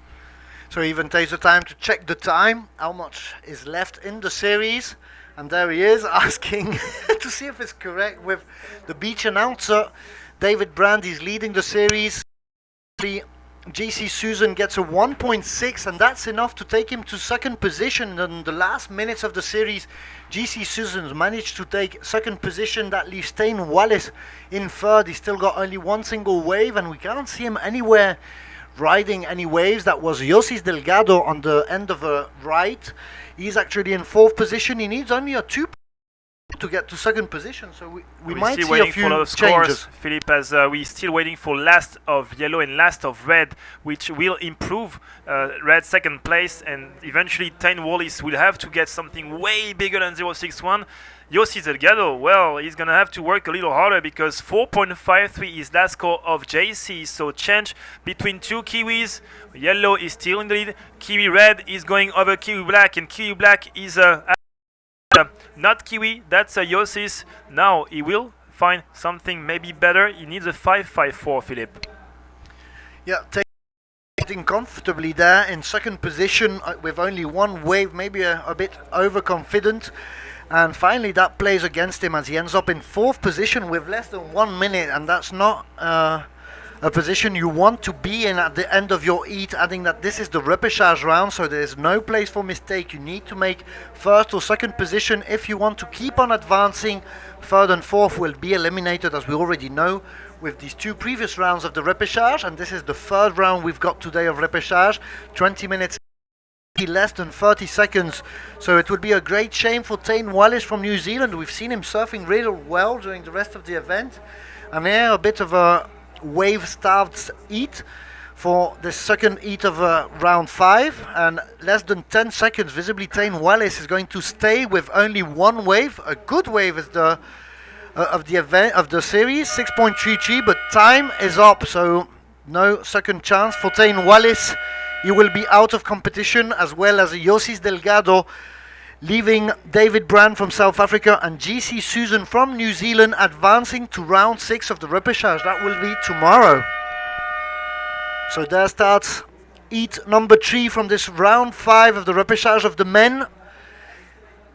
So he even takes the time to check the time, how much is left in the series. And there he is, asking to see if it's correct with the beach announcer. David Brand is leading the series. GC Susan gets a 1.6, and that's enough to take him to second position. In the last minutes of the series, GC Susan managed to take second position. That leaves Stain Wallace in third. He's still got only one single wave, and we can't see him anywhere riding any waves. That was Yosis Delgado on the end of the right. He's actually in fourth position. He needs only a 2 to get to second position, so we might still see waiting a few for a lot of changes. scores, Philippe, as we're still waiting for last of yellow and last of red, which will improve red second place, and eventually Tain Wallis will have to get something way bigger than 0.61. Yosis Delgado, well, he's going to have to work a little harder, because 4.53 is last score of JC, so change between 2 Kiwis. Yellow is still in the lead. Kiwi red is going over Kiwi black, and Kiwi black is not Kiwi, that's Yosis. Now he will find something maybe better. He needs a 5.54, Philippe. Yeah, taking comfortably there in second position with only one wave, maybe a bit overconfident. And finally that plays against him as he ends up in fourth position with less than 1 minute, and that's not a position you want to be in at the end of your heat, adding that this is the repêchage round, so there's no place for mistake. You need to make first or second position if you want to keep on advancing. Third and fourth will be eliminated, as we already know, with these 2 previous rounds of the repêchage, and this is the third round we've got today of repêchage. 20 minutes, less than 30 seconds, so it would be a great shame for Tain Wallace from New Zealand. We've seen him surfing really well during the rest of the event, and here a bit of a wave-starved heat for the second heat of round 5, and less than 10 seconds. Visibly Tain Wallace is going to stay with only one wave. A good wave is of the event of the series, 6.33, but time is up, so no second chance for Tane Wallace. He will be out of competition, as well as Yosis Delgado, leaving David Brand from South Africa and GC Susan from New Zealand advancing to round 6 of the repêchage. That will be tomorrow. So there starts heat number 3 from this round 5 of the repêchage of the men.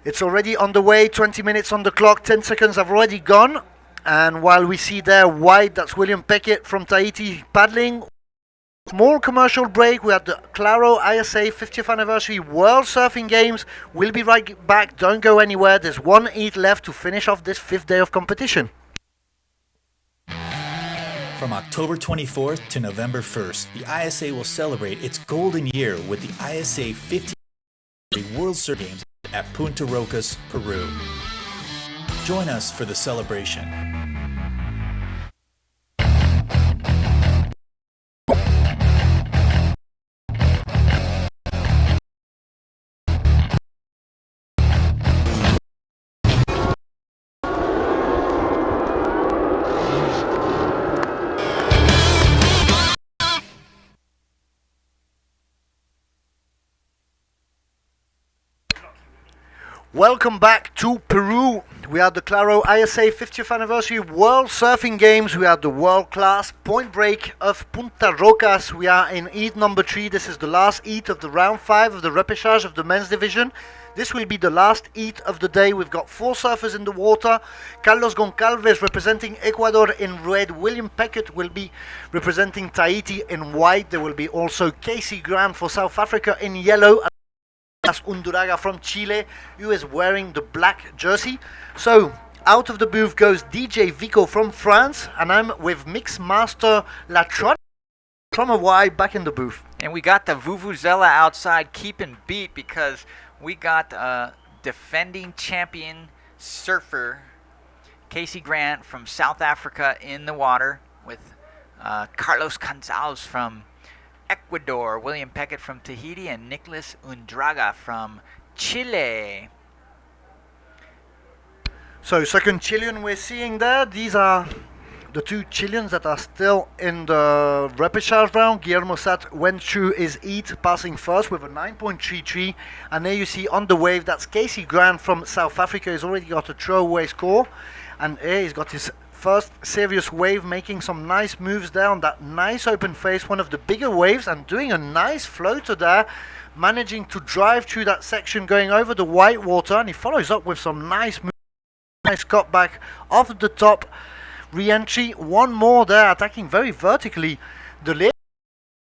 It's already on the way, 20 minutes on the clock, 10 seconds have already gone. And while we see there white, that's William Peckett from Tahiti paddling. Small commercial break. We had the Claro ISA 50th Anniversary World Surfing Games. We'll be right back. Don't go anywhere. There's one heat left to finish off this 5th day of competition. From October 24th to November 1st, the ISA will celebrate its golden year with the ISA 50th Anniversary World Surfing Games at Punta Rocas, Peru. Join us for the celebration. Welcome back to Peru. We are the Claro ISA 50th Anniversary World Surfing Games. We are the world-class point break of Punta Rocas. We are in heat number 3. This is the last heat of the round 5 of the repêchage of the men's division. This will be the last heat of the day. We've got 4 surfers in the water. Carlos Goncalves representing Ecuador in red. William Peckett will be representing Tahiti in white. There will be also Casey Grant for South Africa in yellow. As Unduraga from Chile, who is wearing the black jersey. So out of the booth goes DJ Vico from France, and I'm with Mix Master Latron from Hawaii back in the booth. And we got the Vuvuzela outside keeping beat because we got defending champion surfer Casey Grant from South Africa in the water with Carlos Gonzalez from Ecuador, William Peckett from Tahiti, and Nicholas Undraga from Chile. So second Chilean we're seeing there. These are the 2 Chileans that are still in the repêchage round. Guillermo Sat went through his heat, passing first with a 9.33. And there you see on the wave, that's Casey Grant from South Africa. He's already got a throwaway score. And here he's got his first serious wave, making some nice moves there on that nice open face, one of the bigger waves, and doing a nice floater there, managing to drive through that section going over the white water. And he follows up with some nice moves, nice cut back off the top re-entry. One more there, attacking very vertically the lip,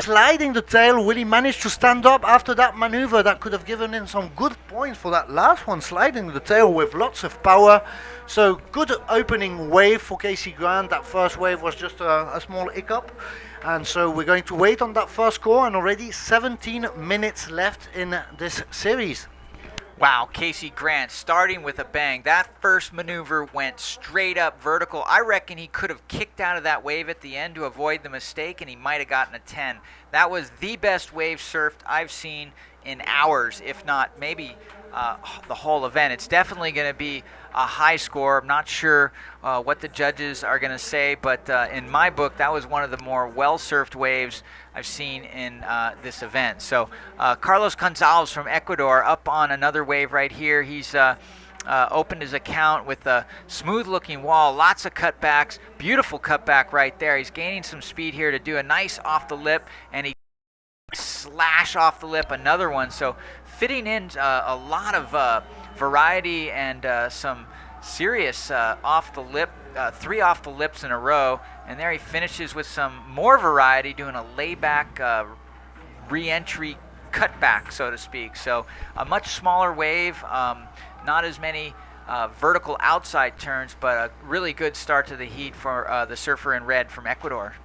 sliding the tail. Will he manage to stand up after that maneuver? That could have given him some good points for that last one, sliding the tail with lots of power. So good opening wave for Casey Grant. That first wave was just a small hiccup, and so we're going to wait on that first score, and already 17 minutes left in this series. Wow, Casey Grant starting with a bang. That first maneuver went straight up vertical. I reckon he could have kicked out of that wave at the end to avoid the mistake, and he might have gotten a 10. That was the best wave surfed I've seen in hours, if not maybe the whole event. It's definitely going to be a high score. I'm not sure what the judges are going to say, but in my book, that was one of the more well-surfed waves I've seen in this event. So Carlos Gonzalez from Ecuador up on another wave right here. He's opened his account with a smooth-looking wall, lots of cutbacks, beautiful cutback right there. He's gaining some speed here to do a nice off the lip, and he slash off the lip, another one. So fitting in a lot of variety and some serious off the lip, 3 off the lips in a row, and there he finishes with some more variety, doing a layback re-entry cutback, so to speak. So a much smaller wave, not as many vertical outside turns, but a really good start to the heat for the surfer in red from Ecuador.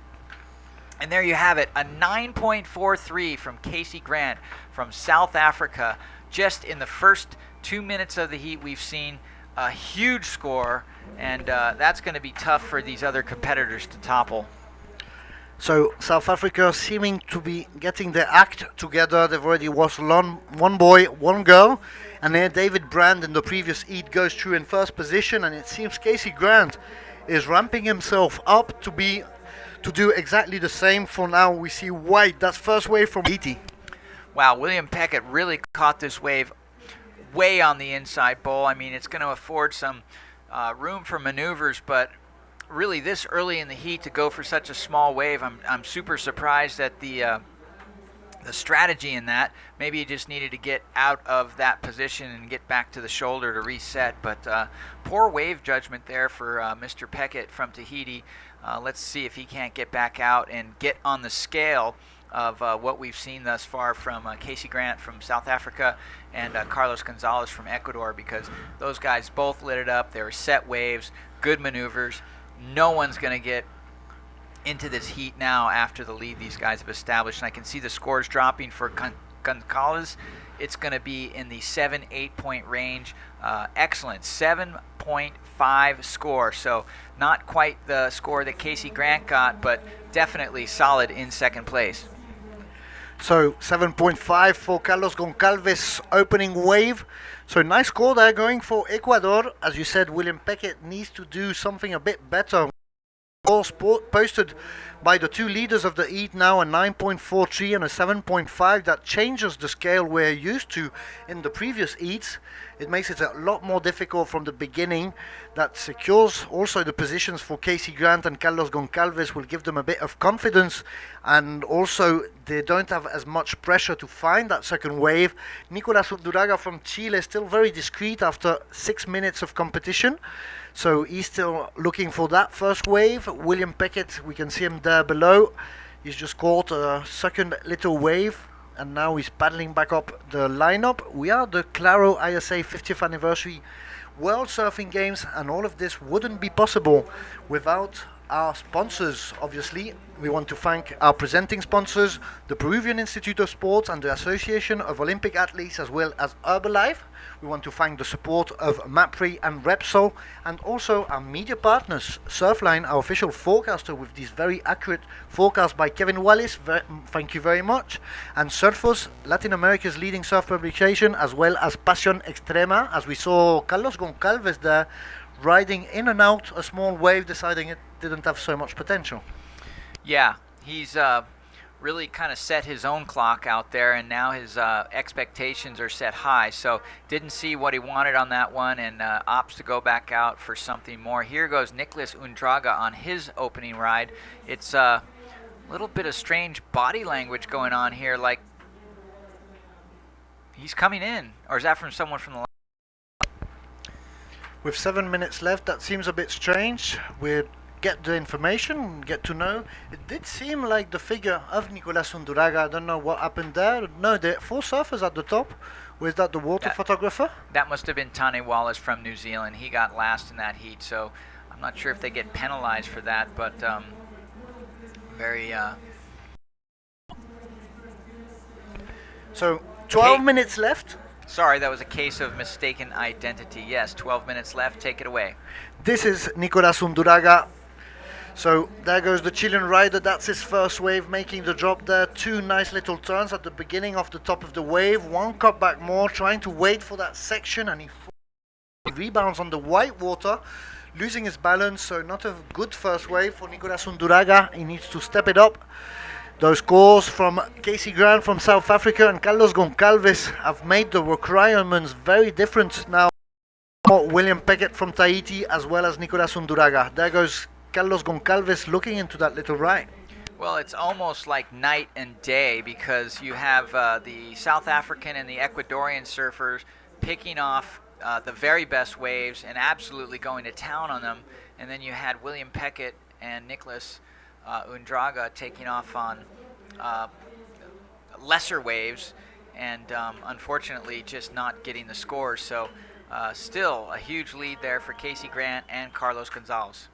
And there you have it, a 9.43 from Casey Grant from South Africa. Just in the first 2 minutes of the heat, we've seen a huge score, and that's going to be tough for these other competitors to topple. So South Africa seeming to be getting their act together. They've already lost one boy, one girl, and there David Brand in the previous heat goes through in first position, and it seems Casey Grant is ramping himself up to be to do exactly the same. For now, we see white. That's first wave from Tahiti. Wow, William Peckett really caught this wave way on the inside bowl. I mean, it's going to afford some room for maneuvers, but really this early in the heat to go for such a small wave, I'm super surprised at the strategy in that. Maybe he just needed to get out of that position and get back to the shoulder to reset, but poor wave judgment there for Mr. Peckett from Tahiti. Let's see if he can't get back out and get on the scale of what we've seen thus far from Casey Grant from South Africa and Carlos Gonzalez from Ecuador, because those guys both lit it up. They were set waves, good maneuvers. No one's going to get into this heat now after the lead these guys have established. And I can see the scores dropping for Gonzalez. It's going to be in the 7-8 point range. Excellent. 7.5 score. So not quite the score that Casey Grant got, but definitely solid in second place. So 7.5 for Carlos Goncalves opening wave. So nice score there going for Ecuador. As you said, William Peckett needs to do something a bit better. Scores posted by the two leaders of the heat now, a 9.43 and a 7.5. That changes the scale we're used to in the previous heats. It makes it a lot more difficult from the beginning. That secures also the positions for Casey Grant and Carlos Goncalves, will give them a bit of confidence, and also they don't have as much pressure to find that second wave. Nicolas Unduraga from Chile still very discreet after 6 minutes of competition. So he's still looking for that first wave. William Peckett, we can see him there below. He's just caught a second little wave, and now he's paddling back up the lineup. We are the Claro ISA 50th anniversary World Surfing Games, and all of this wouldn't be possible without our sponsors. Obviously, we want to thank our presenting sponsors, the Peruvian Institute of Sports and the Association of Olympic Athletes, as well as Herbalife. We want to thank the support of MAPRI and Repsol, and also our media partners, Surfline, our official forecaster with these very accurate forecasts by Kevin Wallis. Thank you very much. And Surfos, Latin America's leading surf publication, as well as Pasión Extrema, as we saw Carlos Goncalves there riding in and out a small wave, deciding it didn't have so much potential. Yeah, he's really kind of set his own clock out there, and now his expectations are set high. So didn't see what he wanted on that one, and opts to go back out for something more. Here goes Nicolas Undraga on his opening ride. It's a little bit of strange body language going on here, like he's coming in, or is that from someone from the With 7 minutes left, that seems a bit strange. We'll get the information, get to know. It did seem like the figure of Nicolas Unduraga. I don't know what happened there. No, the four surfers at the top. Was that the water photographer? That must have been Tane Wallace from New Zealand. He got last in that heat, so I'm not sure if they get penalized for that, but very... So, 12 minutes left. Sorry, that was a case of mistaken identity. Yes, 12 minutes left. Take it away. This is Nicolas Unduraga. So there goes the Chilean rider. That's his first wave, making the drop there. Two nice little turns at the beginning of the top of the wave. One cut back more, trying to wait for that section, and he rebounds on the white water, losing his balance. So not a good first wave for Nicolas Unduraga. He needs to step it up. Those scores from Casey Grant from South Africa and Carlos Goncalves have made the requirements very different now. William Peckett from Tahiti, as well as Nicolas Unduraga. There goes Carlos Goncalves looking into that little right. Well, it's almost like night and day, because you have the South African and the Ecuadorian surfers picking off the very best waves and absolutely going to town on them. And then you had William Peckett and Nicolas Undraga taking off on lesser waves, and unfortunately just not getting the scores. So still a huge lead there for Casey Grant and Carlos Gonzalez.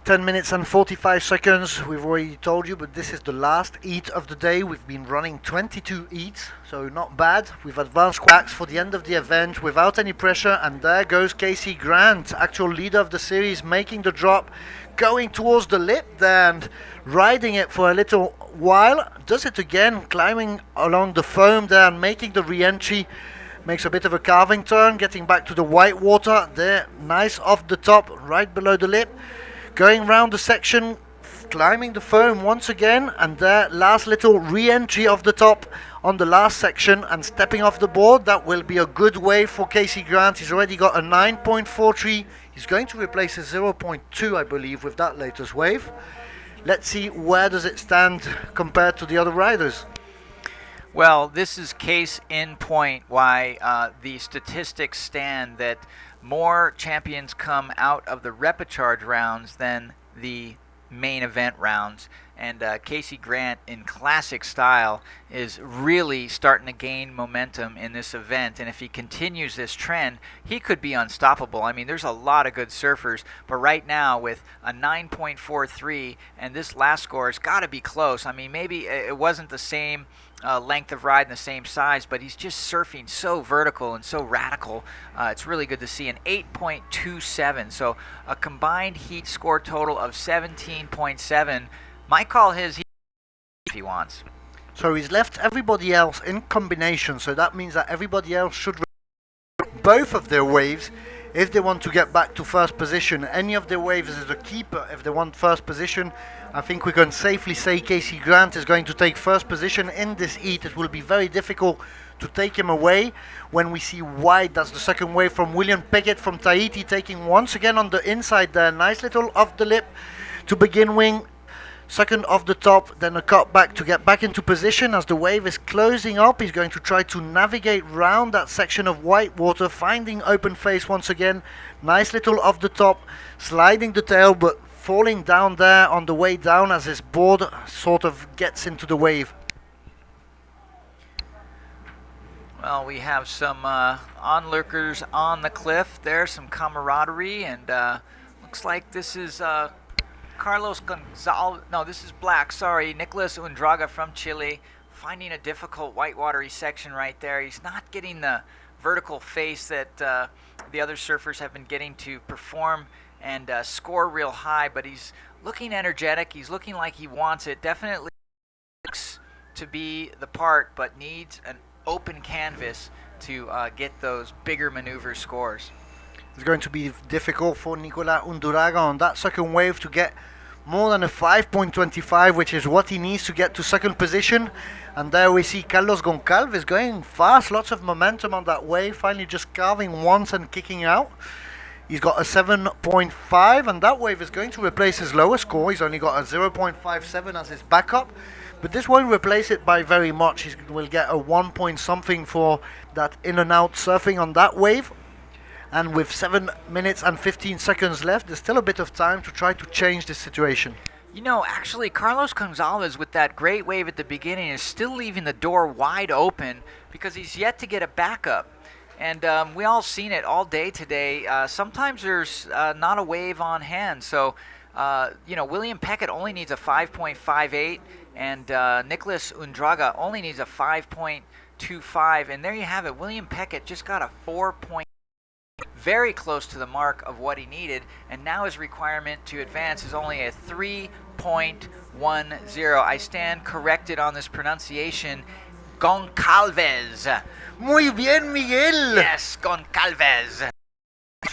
10 minutes and 45 seconds, we've already told you, but this is the last heat of the day. We've been running 22 heats, so not bad. We've advanced quacks for the end of the event without any pressure, and there goes Casey Grant, actual leader of the series, making the drop, going towards the lip there and riding it for a little while. Does it again, climbing along the foam there and making the re-entry. Makes a bit of a carving turn, getting back to the white water there. Nice off the top, right below the lip. Going round the section, climbing the foam once again, and their last little re-entry of the top on the last section and stepping off the board. That will be a good wave for Casey Grant. He's already got a 9.43. He's going to replace a 0.2, I believe, with that latest wave. Let's see where does it stand compared to the other riders. Well, this is case in point why the statistics stand that more champions come out of the repechage rounds than the main event rounds. And Casey Grant, in classic style, is really starting to gain momentum in this event. And if he continues this trend, he could be unstoppable. I mean, there's a lot of good surfers, but right now with a 9.43 and this last score, it's got to be close. I mean, maybe it wasn't the same length of ride and the same size, but he's just surfing so vertical and so radical. It's really good to see an 8.27. So a combined heat score total of 17.7. Might call his heat if he wants. So he's left everybody else in combination, so that means that everybody else should both of their waves if they want to get back to first position. Any of their waves is a keeper if they want first position. I think we can safely say Casey Grant is going to take first position in this heat. It will be very difficult to take him away. When we see wide, that's the second wave from William Pickett from Tahiti, taking once again on the inside there. Nice little off the lip to begin wing. Second off the top, then a cut back to get back into position. As the wave is closing up, he's going to try to navigate round that section of white water, finding open face once again. Nice little off the top, sliding the tail, but falling down there on the way down as his board sort of gets into the wave. Well, we have some onlookers on the cliff there, some camaraderie, and looks like this is Carlos Gonzalez, no, this is black, sorry, Nicolas Undraga from Chile, finding a difficult whitewatery section right there. He's not getting the vertical face that the other surfers have been getting to perform and score real high, but he's looking energetic. He's looking like he wants it. Definitely looks to be the part, but needs an open canvas to get those bigger maneuver scores. It's going to be difficult for Nicolas Unduraga on that second wave to get more than a 5.25, which is what he needs to get to second position. And there we see Carlos Goncalves going fast, lots of momentum on that wave, finally just carving once and kicking out. He's got a 7.5, and that wave is going to replace his lower score. He's only got a 0.57 as his backup, but this won't replace it by very much. He will get a 1 point something for that in and out surfing on that wave. And with 7 minutes and 15 seconds left, there's still a bit of time to try to change this situation. You know, actually, Carlos Gonzalez with that great wave at the beginning is still leaving the door wide open because he's yet to get a backup. And we all seen it all day today. Sometimes there's not a wave on hand. So, you know, William Peckett only needs a 5.58, and Nicolas Undraga only needs a 5.25. And there you have it. William Peckett just got a 4. Very close to the mark of what he needed, and now his requirement to advance is only a 3.10. I stand corrected on this pronunciation. Goncalves. Muy bien, Miguel. Yes, Goncalves.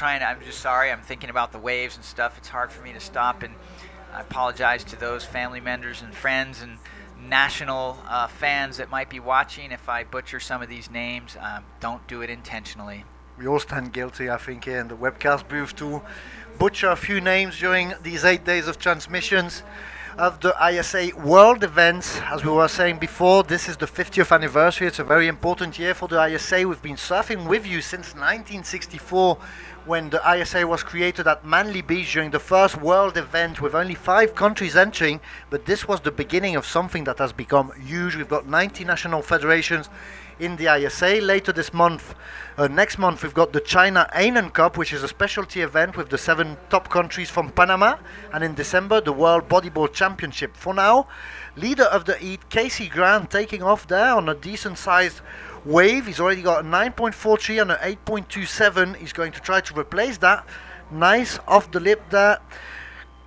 I'm just sorry. I'm thinking about the waves and stuff. It's hard for me to stop, and I apologize to those family members and friends and national fans that might be watching if I butcher some of these names. Don't do it intentionally. We all stand guilty, I think, here in the webcast booth to butcher a few names during these 8 days of transmissions of the ISA World events. As we were saying before, this is the 50th anniversary. It's a very important year for the ISA. We've been surfing with you since 1964, when the ISA was created at Manly Beach during the first world event with only 5 countries entering. But this was the beginning of something that has become huge. We've got 90 national federations in the ISA. Later this month, next month, we've got the China Hainan Cup, which is a specialty event with the 7 top countries from Panama, and in December the World Bodyboard Championship. For now, leader of the heat, Casey Grant, taking off there on a decent sized wave. He's already got a 9.43 and an 8.27. He's going to try to replace that. Nice off the lip there,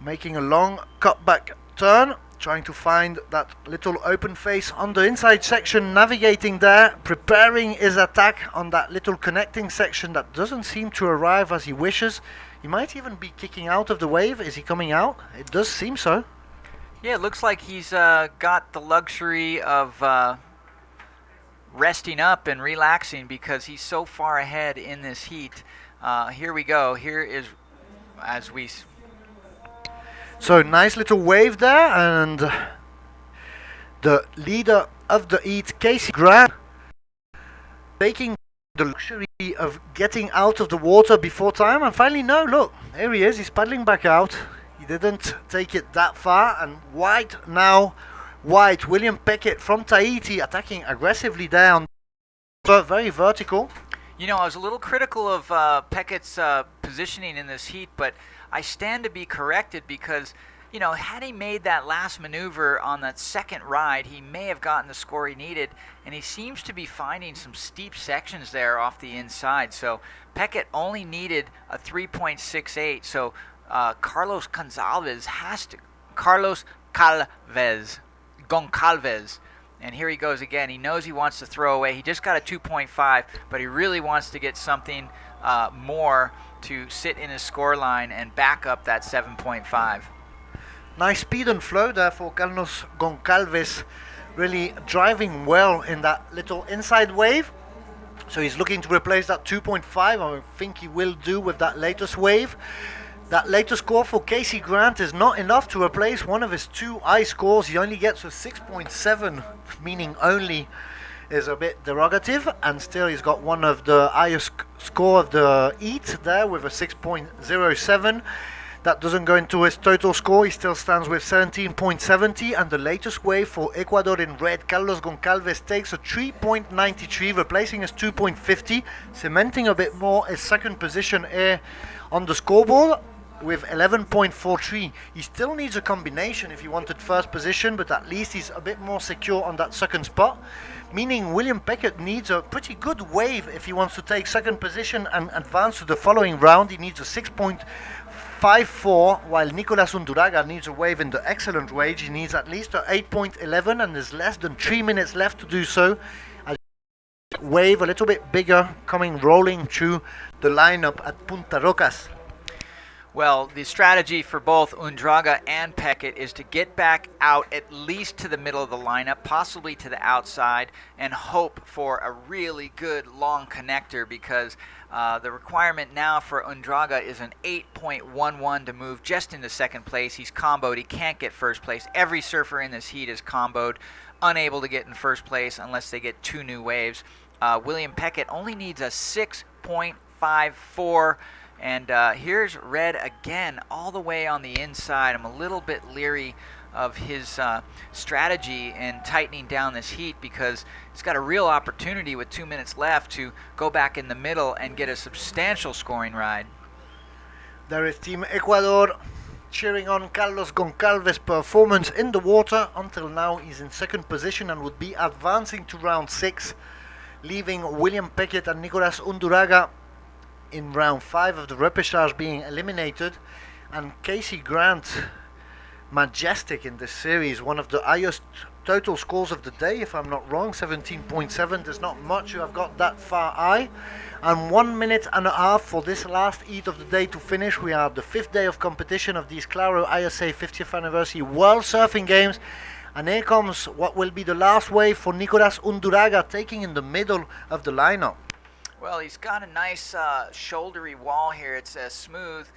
making a long cut back turn. trying to find that little open face on the inside section, navigating there, preparing his attack on that little connecting section that doesn't seem to arrive as he wishes. He might even be kicking out of the wave. Is he coming out? It does seem so. Yeah, it looks like he's got the luxury of resting up and relaxing because he's so far ahead in this heat. Here we go. Here is as we... So nice little wave there, and the leader of the heat, Casey Grant, taking the luxury of getting out of the water before time, and finally, no, look, there he is, he's paddling back out. He didn't take it that far, and White, William Peckett from Tahiti, attacking aggressively there on very vertical. You know, I was a little critical of Peckett's positioning in this heat, but I stand to be corrected because, you know, had he made that last maneuver on that second ride, he may have gotten the score he needed, and he seems to be finding some steep sections there off the inside. So Peckett only needed a 3.68, so Carlos Goncalves, and here he goes again. He knows he wants to throw away. He just got a 2.5, but he really wants to get something more to sit in his score line and back up that 7.5. Nice speed and flow there for Carlos Goncalves, really driving well in that little inside wave. So he's looking to replace that 2.5. I think he will do with that latest wave. That latest score for Casey Grant is not enough to replace one of his two high scores. He only gets a 6.7, meaning only is a bit derogative, and still he's got one of the highest score of the heat there with a 6.07. That doesn't go into his total score. He still stands with 17.70, and the latest wave for Ecuador in red, Carlos Goncalves, takes a 3.93, replacing his 2.50, cementing a bit more his second position here on the scoreboard with 11.43. He still needs a combination if he wanted first position, but at least he's a bit more secure on that second spot, meaning William Peckett needs a pretty good wave if he wants to take second position and advance to the following round. He needs a 6.54, while Nicolas Unduraga needs a wave in the excellent range. He needs at least a 8.11, and there's less than 3 minutes left to do so. Wave a little bit bigger coming rolling through the lineup at Punta Rocas. Well, the strategy for both Undraga and Peckett is to get back out at least to the middle of the lineup, possibly to the outside, and hope for a really good long connector, because the requirement now for Undraga is an 8.11 to move just into second place. He's comboed. He can't get first place. Every surfer in this heat is comboed, unable to get in first place unless they get two new waves. William Peckett only needs a 6.54. And here's Red again, all the way on the inside. I'm a little bit leery of his strategy in tightening down this heat, because he's got a real opportunity with 2 minutes left to go back in the middle and get a substantial scoring ride. There is Team Ecuador cheering on Carlos Goncalves' performance in the water. Until now, he's in second position and would be advancing to round 6, leaving William Peckett and Nicolas Unduraga in round 5 of the repêchage being eliminated, and Casey Grant, majestic in this series, one of the highest total scores of the day, if I'm not wrong, 17.7. There's not much who have got that far high, and 1 minute and a half for this last heat of the day to finish. We are the 5th day of competition of these Claro ISA 50th Anniversary World Surfing Games, and here comes what will be the last wave for Nicolas Unduraga, taking in the middle of the lineup. Well, he's got a nice shouldery wall here. It's smooth,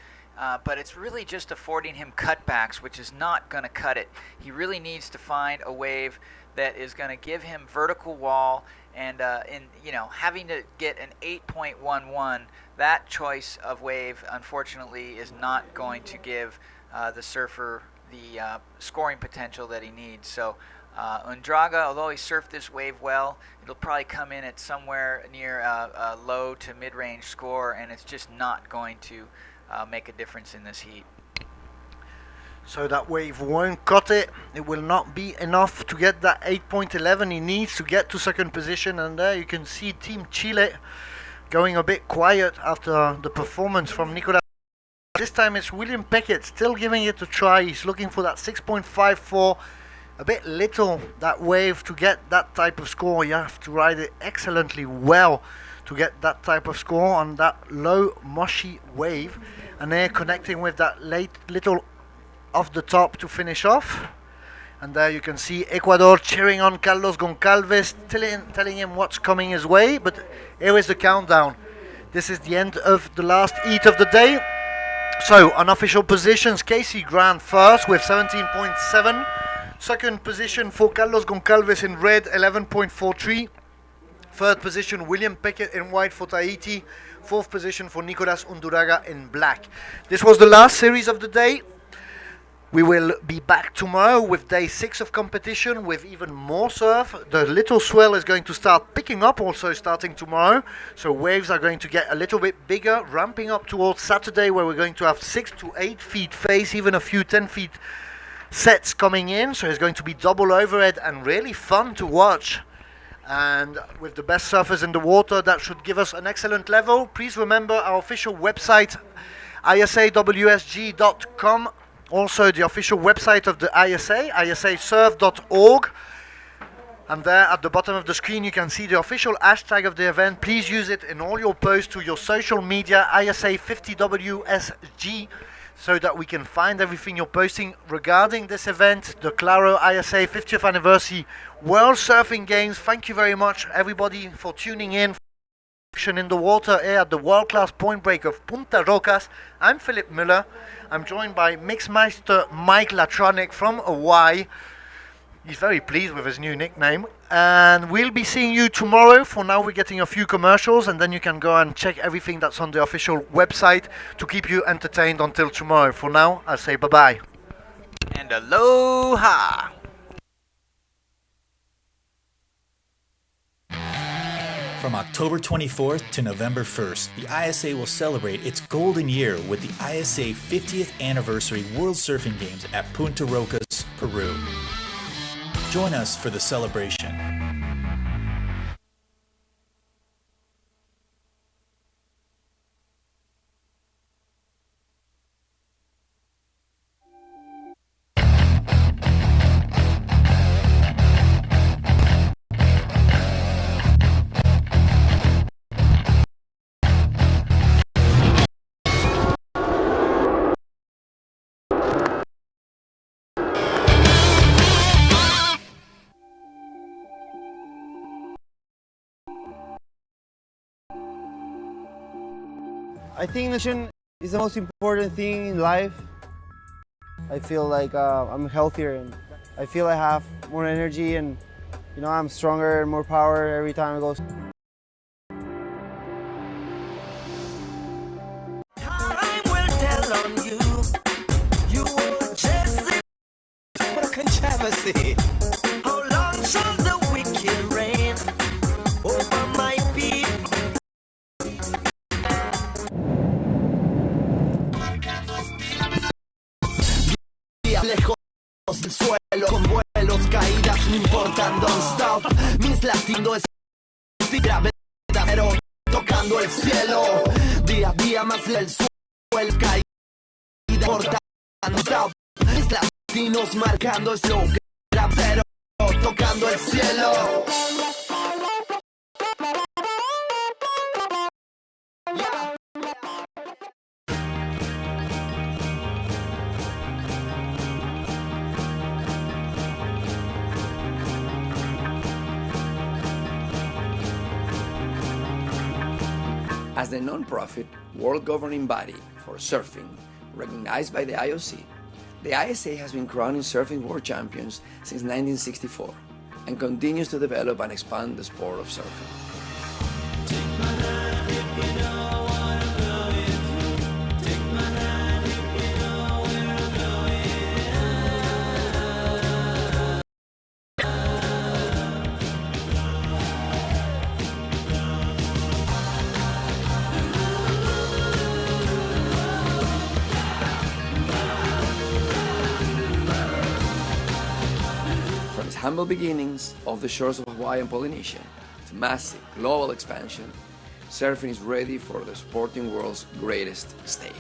but it's really just affording him cutbacks, which is not going to cut it. He really needs to find a wave that is going to give him vertical wall, and having to get an 8.11, that choice of wave, unfortunately, is not going to give the surfer the scoring potential that he needs. So Undraga, although he surfed this wave well, it'll probably come in at somewhere near a low to mid-range score, and it's just not going to make a difference in this heat. So that wave won't cut it. It will not be enough to get that 8.11 he needs to get to second position, and there you can see Team Chile going a bit quiet after the performance from Nicolas This time it's William Pickett still giving it a try. He's looking for that 6.54. A bit little, that wave, to get that type of score. You have to ride it excellently well to get that type of score on that low mushy wave. And they're connecting with that late little off the top to finish off. And there you can see Ecuador cheering on Carlos Goncalves, telling him what's coming his way. But here is the countdown. This is the end of the last heat of the day. So, unofficial positions, Casey Grant first with 17.7. Second position for Carlos Goncalves in red, 11.43. Third position, William Pickett in white for Tahiti. Fourth position for Nicolas Unduraga in black. This was the last series of the day. We will be back tomorrow with day 6 of competition with even more surf. The little swell is going to start picking up also starting tomorrow. So waves are going to get a little bit bigger, ramping up towards Saturday where we're going to have 6 to 8 feet face, even a few 10 feet sets coming in. So it's going to be double overhead and really fun to watch. And with the best surfers in the water, that should give us an excellent level. Please remember our official website, isawsg.com. Also the official website of the ISA, isasurf.org. And there at the bottom of the screen you can see the official hashtag of the event. Please use it in all your posts to your social media, ISA50WSG, so that we can find everything you're posting regarding this event, the Claro ISA 50th Anniversary World Surfing Games. Thank you very much everybody for tuning in the water here at the world-class point break of Punta Rocas. I'm Philip Müller. I'm joined by Mixmeister Mike Latronic from Hawaii. He's very pleased with his new nickname. And we'll be seeing you tomorrow. For now, we're getting a few commercials, and then you can go and check everything that's on the official website to keep you entertained until tomorrow. For now, I'll say bye-bye. And aloha! From October 24th to November 1st, the ISA will celebrate its golden year with the ISA 50th Anniversary World Surfing Games at Punta Rocas, Peru. Join us for the celebration. I think nutrition is the most important thing in life. I feel like I'm healthier and I feel I have more energy and I'm stronger and more power every time I go. Time will tell on you. You were chasing. What a controversy. How long shall the wicked reign over my people? Lejos del suelo, con vuelos, caídas, no importan, don't stop. Mis latidos es gravedadero, tocando el cielo. Día a día más el suelo, caída, importan, don't stop. Mis latinos marcando slow, gravedadero, tocando el cielo. As the non-profit world governing body for surfing, recognized by the IOC, the ISA has been crowning surfing world champions since 1964 and continues to develop and expand the sport of surfing. Humble beginnings off the shores of Hawaii and Polynesia to massive global expansion, surfing is ready for the sporting world's greatest stage.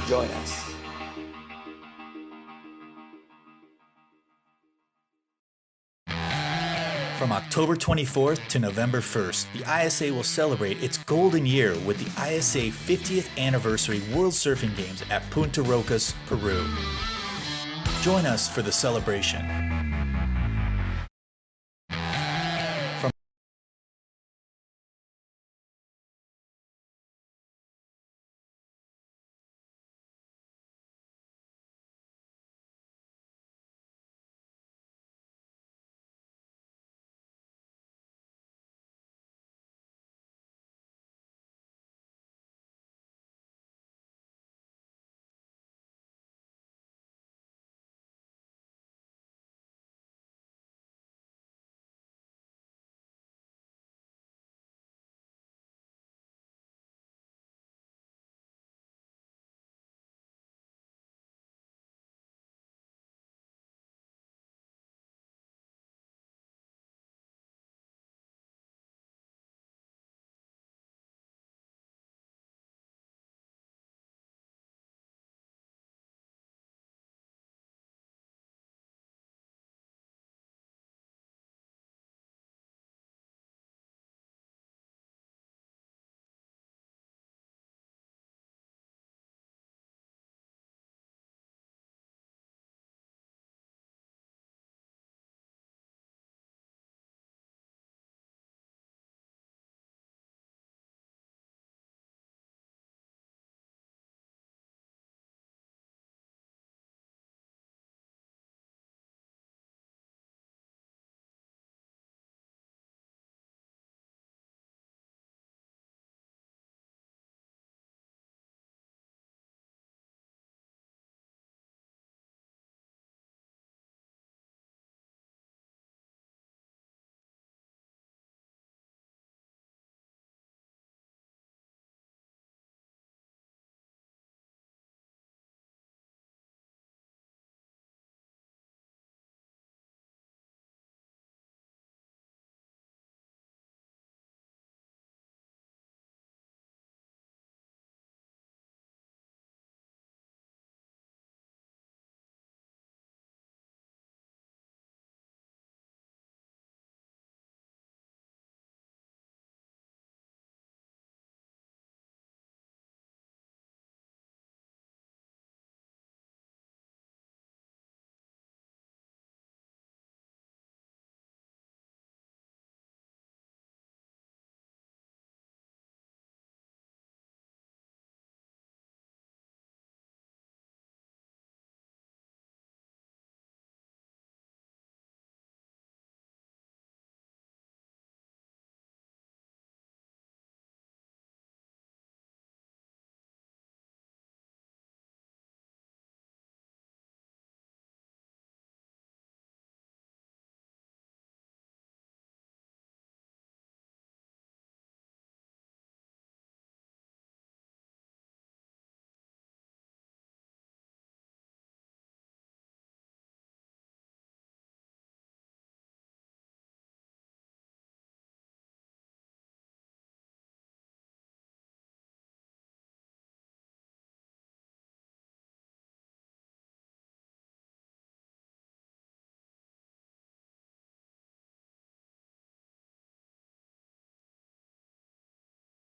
Join us. From October 24th to November 1st, the ISA will celebrate its golden year with the ISA 50th Anniversary World Surfing Games at Punta Rocas, Peru. Join us for the celebration.